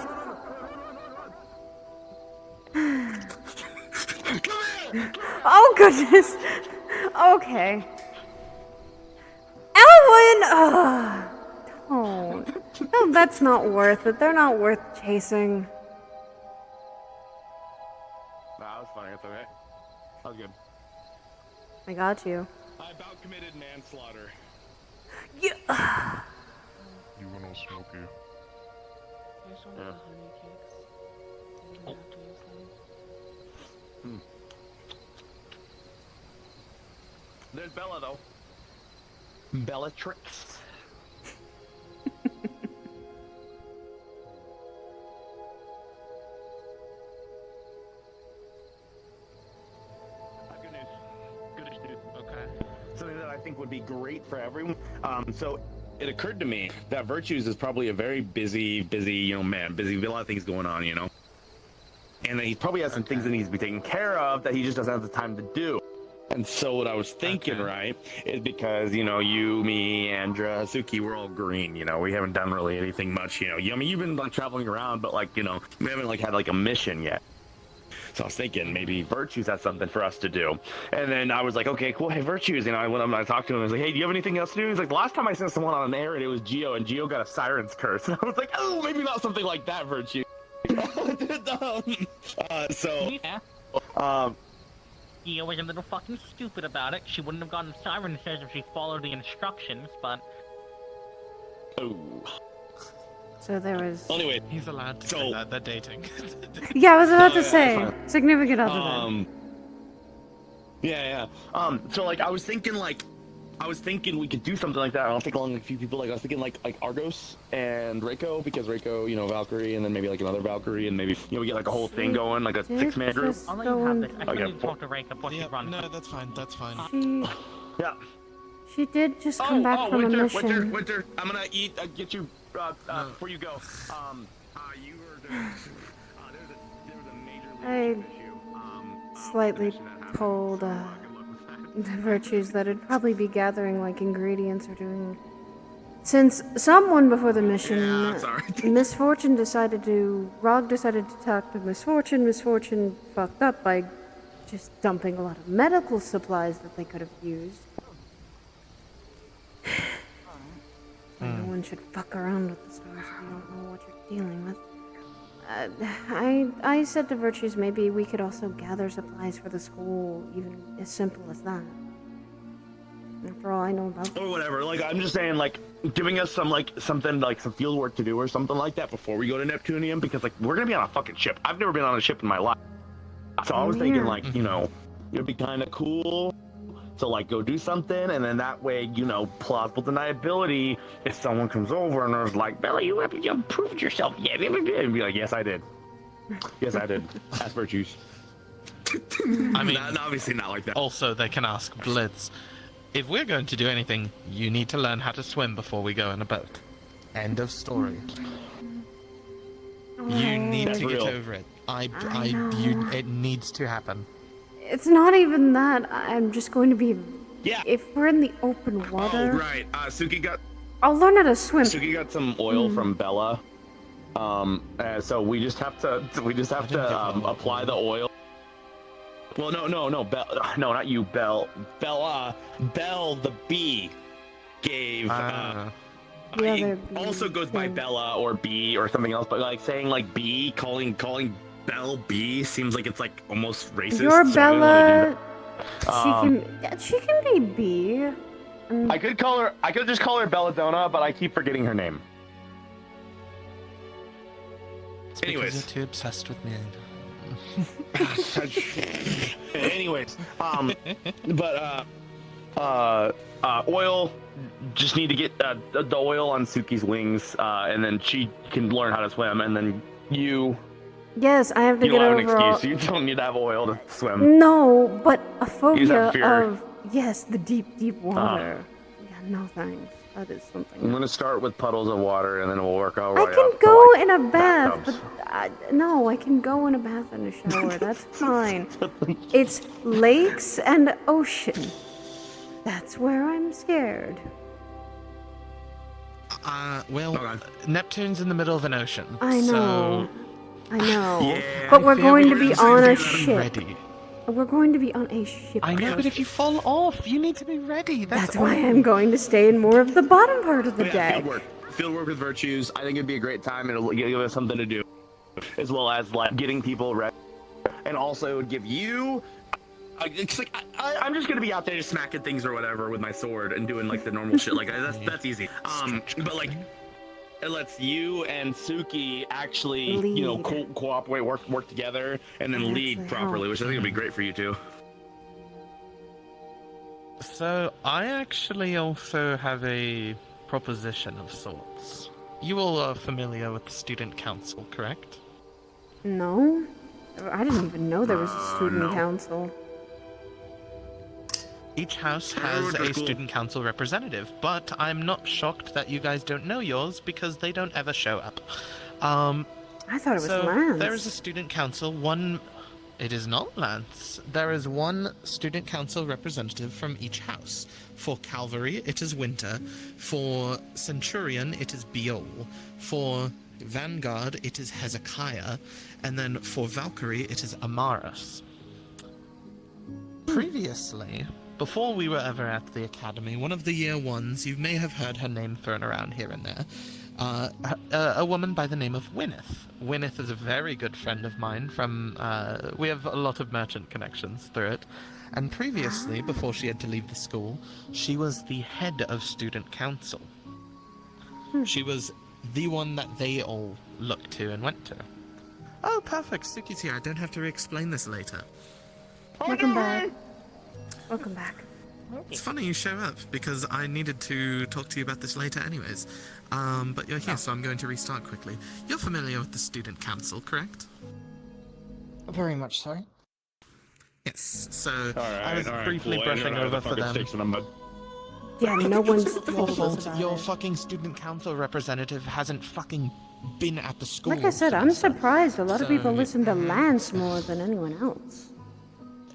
Oh goodness. Okay. Elwin! Don't. No, that's not worth it. They're not worth chasing. Nah, that was funny. That's okay. That was good. I got you. I about committed manslaughter. Yeah. You want all smoky? Yeah. There's Bella though. Bellatrix. Good news. Good news, dude. Okay. Something that I think would be great for everyone. So it occurred to me that Virtues is probably a very busy, man. Busy, a lot of things going on, And that he probably has some things that needs to be taken care of that he just doesn't have the time to do. And so what I was thinking, right, is because, you, me, Andra, Suki, we're all green, we haven't done really anything much, I mean, you've been, traveling around, but, we haven't, had, a mission yet. So I was thinking maybe Virtues has something for us to do. And then I was like, okay, cool, hey, Virtues, I went up and I talked to him, I was like, hey, do you have anything else to do? He's like, the last time I sent someone on an errand, it was Geo, and Geo got a siren's curse. And I was like, oh, maybe not something like that, Virtue. Gia was a little fucking stupid about it. She wouldn't have gotten siren says if she followed the instructions, but... Oh. So there was. Anyway, he's allowed to say that they're dating. Yeah, I was about to say significant other. So like I was thinking we could do something like that. I don't think along a few people. Like I was thinking like Argos and Reiko, because Reiko, Valkyrie, and then maybe like another Valkyrie, and maybe we get like a whole thing going, like a 6-man group. I'll let you have this. I still need to talk to Reika before she runs. No, that's fine. That's fine. She did just come back from a mission. Winter, I'm gonna get you before you go. You were there's a major I slightly told the virtues that it'd probably be gathering like ingredients or doing. Since someone before the mission, Misfortune decided to. Rog decided to talk to Misfortune. Misfortune fucked up by just dumping a lot of medical supplies that they could have used. No one should fuck around with the stars if you don't know what you're dealing with. I said to Virtues maybe we could also gather supplies for the school, even as simple as that. After all I know about or whatever. Like I'm just saying, like giving us some something like some field work to do or something like that before we go to Neptunium, because like we're gonna be on a fucking ship. I've never been on a ship in my life, so I was thinking like it'd be kind of cool to like go do something, and then that way plausible deniability. If someone comes over and there's like, Bella, you improved yourself, and be like, yes I did. Yes I did. Ask Virtues. I mean, obviously not like that. Also, they can ask Blitz. If we're going to do anything, you need to learn how to swim before we go in a boat. End of story. You need to get over it. It needs to happen. It's not even that. I'm just going to be. Yeah. If we're in the open water. Oh right. Suki got. I'll learn how to swim. Suki got some oil from Bella. So we just have to apply the oil. Well, no, no, not you, Belle. Bella, Belle the bee gave. He also goes by Bella or B or something else, but like saying like B, calling Belle B seems like it's like almost racist. You're so Bella. She can be B. I could just call her Belladonna, but I keep forgetting her name. It's because you're too obsessed with me. Anyways, oil. Just need to get the oil on Suki's wings, and then she can learn how to swim, and then you. Yes, I have to you get don't over. have an excuse. You don't need to have oil to swim. No, but a phobia fear. of the deep water. Yeah, no thanks. That is something. I'm gonna start with puddles of water, and then we'll work our way up. I can go in a bath, but I can go in a bath and a shower. That's fine. It's lakes and ocean. That's where I'm scared. Neptune's in the middle of an ocean. I know. So... I know. Yeah, but we're going to be on a ship. Ready. We're going to be on a ship. I know, but if you fall off, you need to be ready. That's why I'm going to stay in more of the bottom part of the deck. Field work with Virtues. I think it'd be a great time. It'll give us something to do, as well as like getting people ready, and also it would give you. I'm just gonna be out there just smacking things or whatever with my sword and doing like the normal shit. Like that's easy. But like. It lets you and Suki actually, cooperate, work together, and then lead properly, which I think would be great for you too. So, I actually also have a proposition of sorts. You all are familiar with the student council, correct? No. I didn't even know there was a student council. Each house has a student council representative, but I'm not shocked that you guys don't know yours because they don't ever show up. I thought it was Lance. There is a student council, it is not Lance. There is one student council representative from each house. For Calvary, it is Winter. For Centurion, it is Beol. For Vanguard, it is Hezekiah. And then for Valkyrie, it is Amaris. Previously, before we were ever at the academy, one of the year ones, you may have heard her name thrown around here and there, a woman by the name of Wynneth. Wynneth is a very good friend of mine from, we have a lot of merchant connections through it. And previously, before she had to leave the school, she was the head of student council. She was the one that they all looked to and went to. Oh, perfect. Suki's here. I don't have to re-explain this later. Welcome back. Welcome back. It's funny you show up, because I needed to talk to you about this later anyways. But you're here, so I'm going to restart quickly. You're familiar with the student council, correct? Very much so. Yes, so I was briefly brushing over for them. Yeah, no one's Your told us fault. about Your it. fucking student council representative hasn't fucking been at the school. Like I said, I'm surprised. A lot of people So- listen to Lance more than anyone else.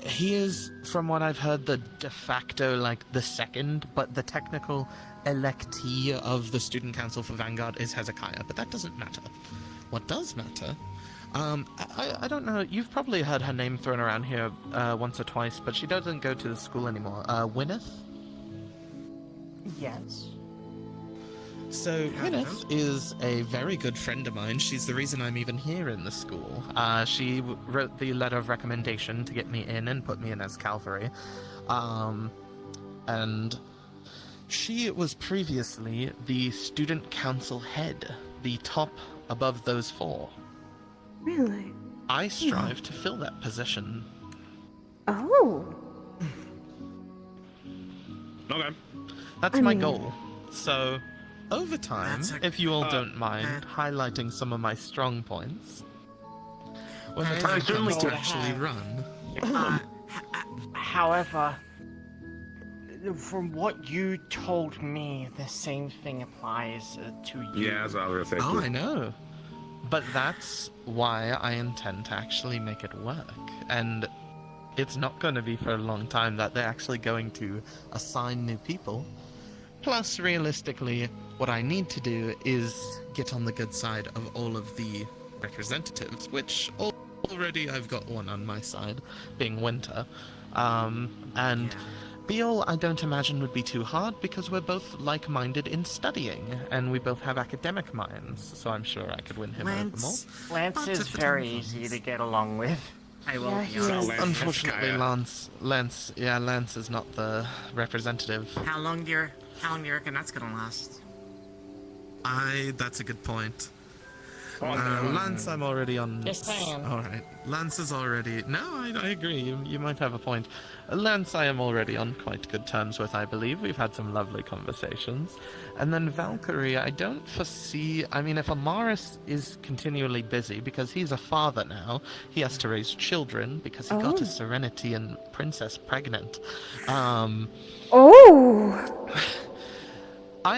He is, from what I've heard, the de facto, like, the second, but the technical electee of the student council for Vanguard is Hezekiah, but that doesn't matter. What does matter? I don't know, you've probably heard her name thrown around here once or twice, but she doesn't go to the school anymore. Wynneth? Yes. So, Wynneth is a very good friend of mine. She's the reason I'm even here in the school. She wrote the letter of recommendation to get me in and put me in as Calvary. And she was previously the student council head, the top above those four. Really? I strive to fill that position. Oh. Okay. That's I my mean- goal. So, over time, if you all don't mind highlighting some of my strong points, when the time comes to actually run. However, from what you told me, the same thing applies to you. Yeah, that's what I was gonna say. Oh, I know. But that's why I intend to actually make it work. And it's not going to be for a long time that they're actually going to assign new people. Plus, realistically, what I need to do is get on the good side of all of the representatives, which already I've got one on my side, being Winter. And Beal, I don't imagine would be too hard because we're both like-minded in studying, and we both have academic minds, so I'm sure I could win him over more. Lance is very easy to get along with. I will be So, honest. unfortunately, Lance is not the representative. How long do you reckon that's gonna last? That's a good point. Lance, I'm already on. Just saying. Alright. Lance is already. No, I agree. You might have a point. Lance, I am already on quite good terms with, I believe. We've had some lovely conversations. And then Valkyrie, I don't foresee. I mean, if Amaris is continually busy, because he's a father now, he has to raise children because he got his Serenity and Princess pregnant. I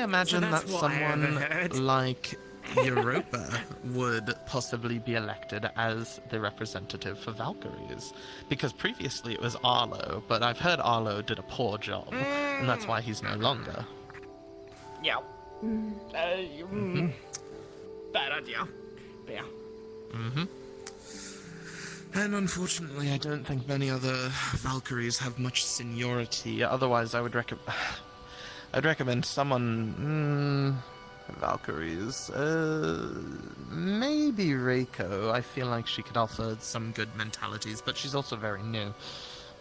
imagine So that that's what I someone heard. like Europa would possibly be elected as the representative for Valkyries. Because previously it was Arlo, but I've heard Arlo did a poor job, and that's why he's no longer. Yeah. Bad idea. Yeah. And unfortunately, I don't think many other Valkyries have much seniority. Otherwise, I'd recommend someone. Valkyries. Maybe Reiko. I feel like she could offer some good mentalities, but she's also very new.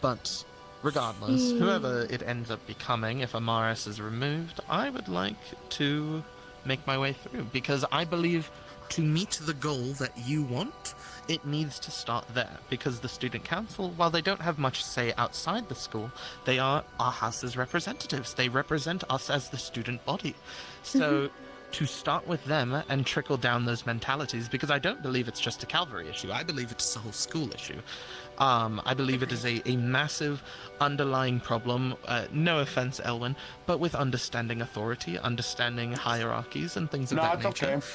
But regardless, whoever it ends up becoming, if Amaris is removed, I would like to make my way through, because I believe to meet the goal that you want, it needs to start there, because the student council, while they don't have much say outside the school, they are our house's representatives. They represent us as the student body. So to start with them and trickle down those mentalities, because I don't believe it's just a Calvary issue. I believe it's a whole school issue. I believe it is a massive underlying problem, no offense, Elwyn, but with understanding authority, understanding hierarchies and things of that it's nature. okay.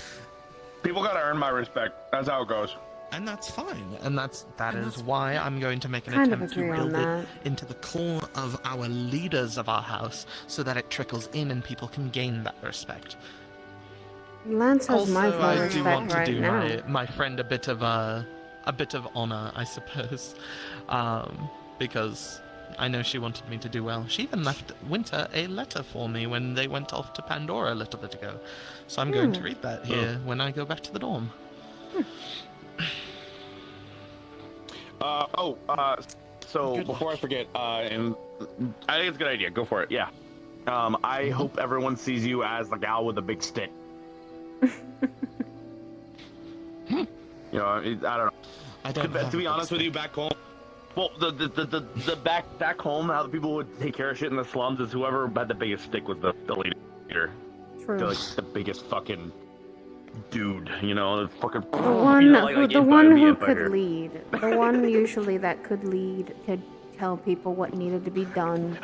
People gotta earn my respect. That's how it goes. And that's fine. And that is why I'm going to make an Kind of attempt to agree on build that. it into the core of our leaders of our house, so that it trickles in and people can gain that respect. Lance has Also, my full I do respect want to right do now. my friend a bit of honor, I suppose, because I know she wanted me to do well. She even left Winter a letter for me when they went off to Pandora a little bit ago. So I'm going to read that here when I go back to the dorm. So before I forget, and I think it's a good idea. Go for it. Yeah. I hope everyone sees you as the gal with the big stick. You know, I don't know. To be honest with you, back home, well, the back home, how the people would take care of shit in the slums is whoever had the biggest stick was the leader. True. Like the biggest fucking dude, you know, the fucking. The one, you know, like, who, like the Empire one of the who Empire. could lead. The one usually that could lead could tell people what needed to be done.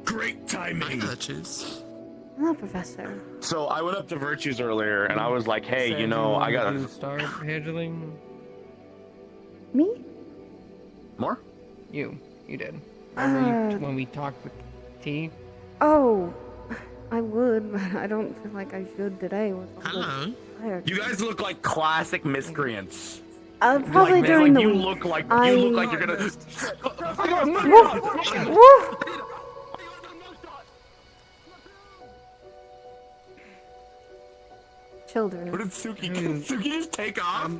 Great timing. Hello, Professor. So I went up to Virtues earlier, and I was like, "Hey, you know, I got to start handling. Me? More? You did. Remember when we talked with T? Oh, I would, but I don't feel like I should today. With all Hello. the tired. You guys look like classic miscreants. Probably like, during like, the you week. look like I... you look like you're gonna. Woof, woof. Children. What did Suki just take off?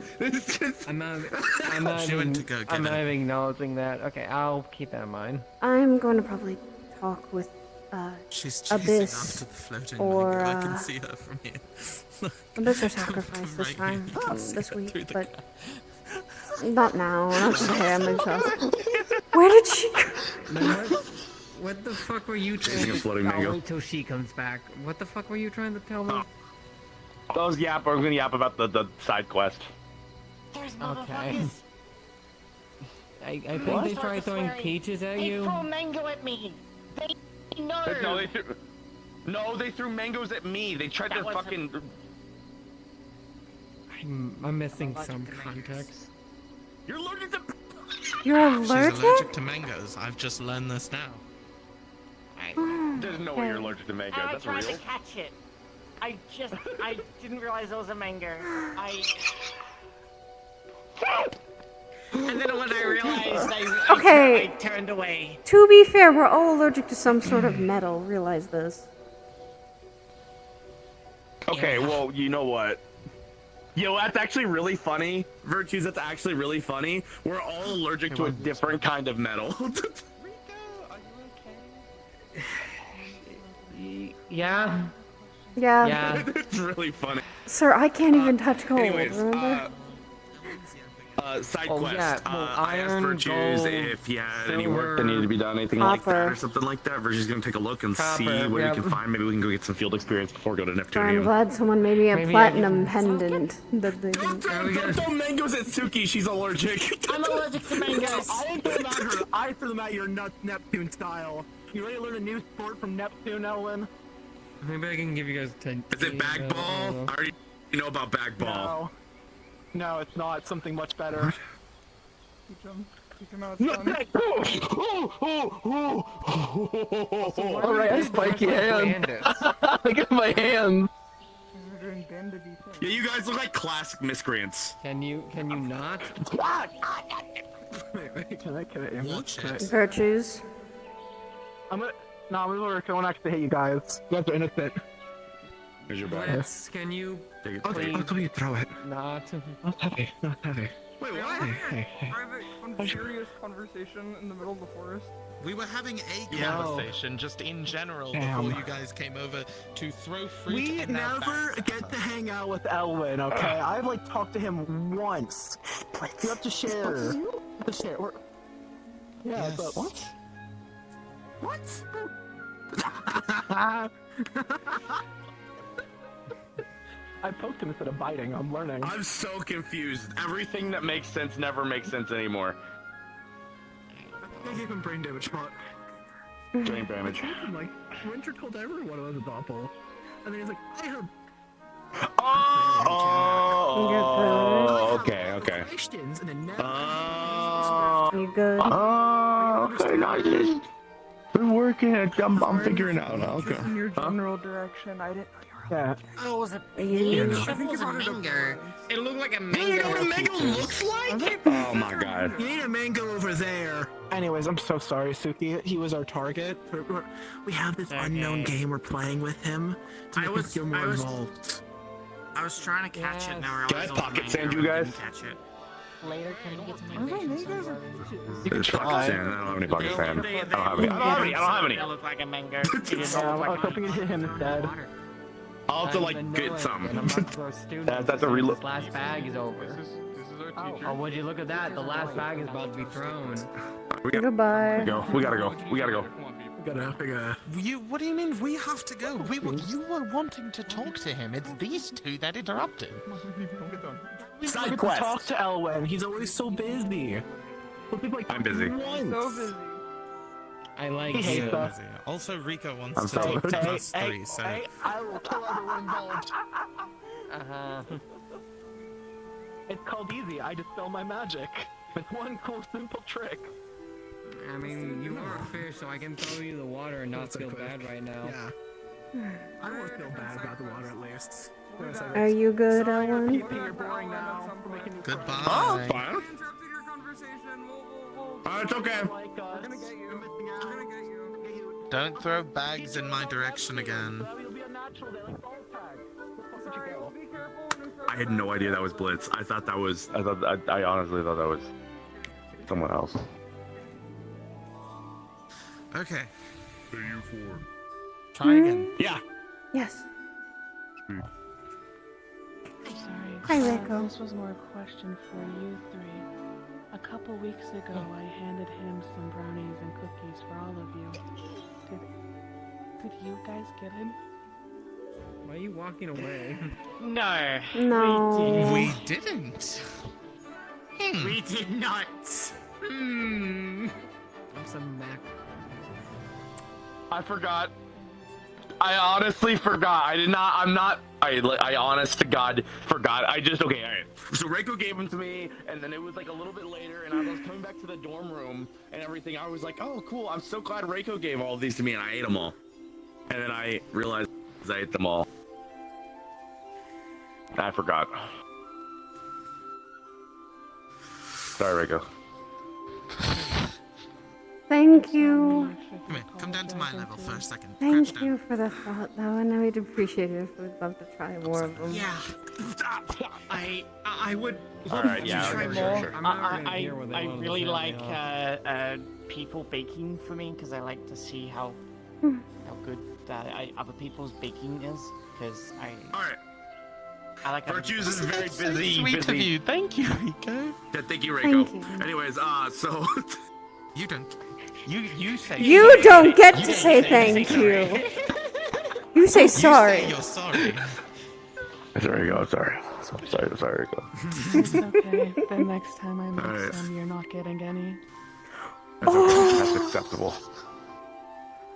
I'm not even acknowledging that. Okay, I'll keep that in mind. I'm going to probably talk with She's chasing Abyss after the floating or mango. I can see her from here. Abyss or Sacrifice this Right time, here. this Through week, the but not now. Not today. I'm exhausted. Where did she go? What the fuck were you trying Chasing a to floating mango. I'll wait till she comes back. What the fuck were you trying to tell me? I was gonna yap about the side quest. Okay. I think they tried throwing peaches at They you. throw mango at me. They know. No, they threw mangoes at me. They tried to fucking. I'm missing some context. You're allergic to. You're She's allergic? allergic to mangoes. I've just learned this now. There's no way you're allergic to mangoes. I That's tried real. to catch it. I didn't realize it was a mango. And then when I realized, Okay. I turned away. To be fair, we're all allergic to some sort of metal. Realize this. Okay, well, you know what? Yo, that's actually really funny. Virtues, that's actually really funny. We're all allergic to a different kind of metal. Yeah. Yeah. It's really funny. Sir, I can't even touch gold. Anyways, remember? Side Oh, quest. yeah, well, I asked iron, Virtues gold, if he had any work silver, that needed to be done, anything like that, copper. or something like that. Virtues gonna take a look and see Copper, what yep. he can find. Maybe we can go get some field experience before we go to So I'm Neptune. glad someone made me a Maybe I platinum pendant. That they didn't. Don't throw mangoes at Suki. She's allergic. I'm allergic to mangoes. I didn't throw them at her. I threw them at your Neptune style. You ready to learn a new sport from Neptune, Ellen? Maybe I can give you guys 10. Is it bag ball? I already know about bag ball. No, it's not. It's something much better. Teach him how it's done. Alright, I have spiky hands. Look at my hands. We're doing bandit defense. Yeah, you guys look like classic miscreants. Can you not? Wait, can I Watch it. Virtues. I'm gonna work. I won't actually hit you guys. You guys are innocent. Here's your bag. Let's, can you please I'll you throw it. not? Not heavy. Not heavy. Wait, We what? had a private, serious conversation in the middle of the forest. We were having a Yeah. conversation just in general Damn. before you guys came over to throw fruit. We and now never back get to hang out with Elwin, okay? I've like talked to him once. You have to share. You have to share. Yeah, Yes. but what? What? I poked him instead of biting. I'm learning. I'm so confused. Everything that makes sense never makes sense anymore. I gave him brain damage spot. Brain damage. Like, Winter told everyone it was a doppel. And then he's like, I heard Oh, okay. questions and then You good? Okay, nice. Been working it. I'm figuring it out now. Okay. In your general direction, I didn't know you were Yeah. Oh, was it? You know. I think it was a mango. It looked like a mango. You know what a mango looks like? Oh my god. You need a mango over there. Anyways, I'm so sorry, Suki. He was our target. We have this unknown game we're playing with him to make him feel more involved. I was trying to catch it. Now I Guys, realize it was a pocket mango, sand, you but I guys? didn't catch it. Later, can we get some There's pocket sand. I don't have any pocket sand. I don't have any. I don't have any. It looked like a mango. I was hoping to hit him instead. I'll have to like get some. That's a real. This last bag is over. Oh, would you look at that? The last bag is about to be thrown. Goodbye. We gotta go. We gotta go. What do you mean we have to go? You were wanting to talk to him. It's these two that interrupted. Side quest. Talk to Elwyn. He's always so busy. I'm busy. So busy. I like He hates you. us. Also, Rico wants I'm to sorry. talk to us three, so... I will kill everyone involved. Uh-huh. It's called easy. I dispel my magic. With one cool, simple trick. I mean, you are a fish, so I can throw you the water and not feel bad right now. Yeah. I don't feel bad about the water at least. Are you good, Ellen? You're boring now. Goodbye. Oh, fine. It's okay. Don't throw bags in my direction again. I had no idea that was Blitz. I thought that was. I honestly thought that was someone else. Okay. AU4. Try again. Yeah. Yes. Sorry. Hi, Rico. This was more a question for you three. A couple weeks ago, I handed him some brownies and cookies for all of you. Did you guys get him? Why are you walking away? No. No. We didn't. We did not. I'm some Mac. I forgot. I honestly forgot. I did not. I'm not. I honest to God forgot. I just okay. All right. So Reiko gave them to me, and then it was like a little bit later, and I was coming back to the dorm room and everything. I was like, oh cool. I'm so glad Reiko gave all of these to me, and I ate them all. And then I realized I ate them all. I forgot. Sorry, Reiko. Thank you. Come here, come down to my level for a second. Thank you for the thought, though, and I'd appreciate it if we'd love to try more of them. Yeah. I would All love right, to yeah, try sure, more. sure. I really like people baking for me because I like to see how good other people's baking is because All right. I like Virtues is very So busy. sweet busy. of you. Thank you, Rico. Yeah, thank you, Reiko. Thank you. Anyways, so You don't. You say. You don't get You to don't say thank sorry. you. You say sorry. You say you're sorry. there you go. I'm sorry. I'm sorry, Reiko. It's okay. The next time I make Alright. some, you're not getting any. That's okay. That's acceptable.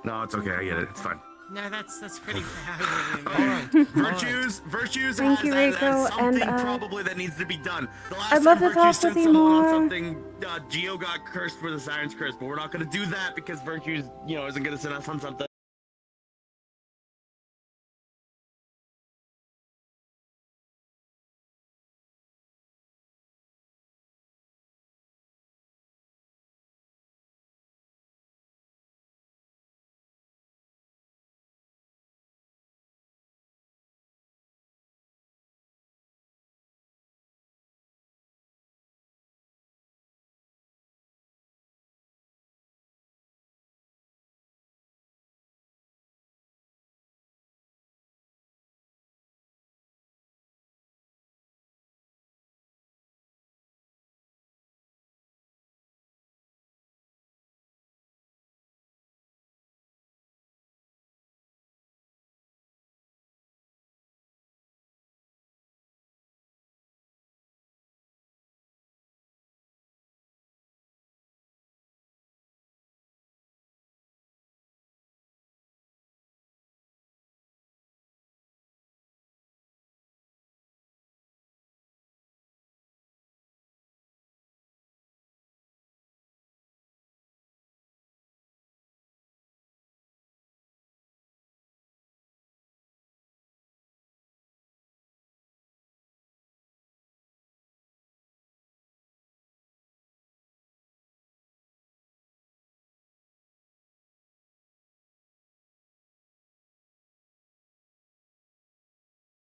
No, it's okay. I get it. It's fine. No, that's pretty bad. All right. Virtues Thank has, you, has Reiko, something and, probably that needs to be done. The last I'd love time to talk Virtues with sent you someone on more. something, Geo got cursed for the Siren's Curse, but we're not going to do that because Virtues, isn't going to send us on something.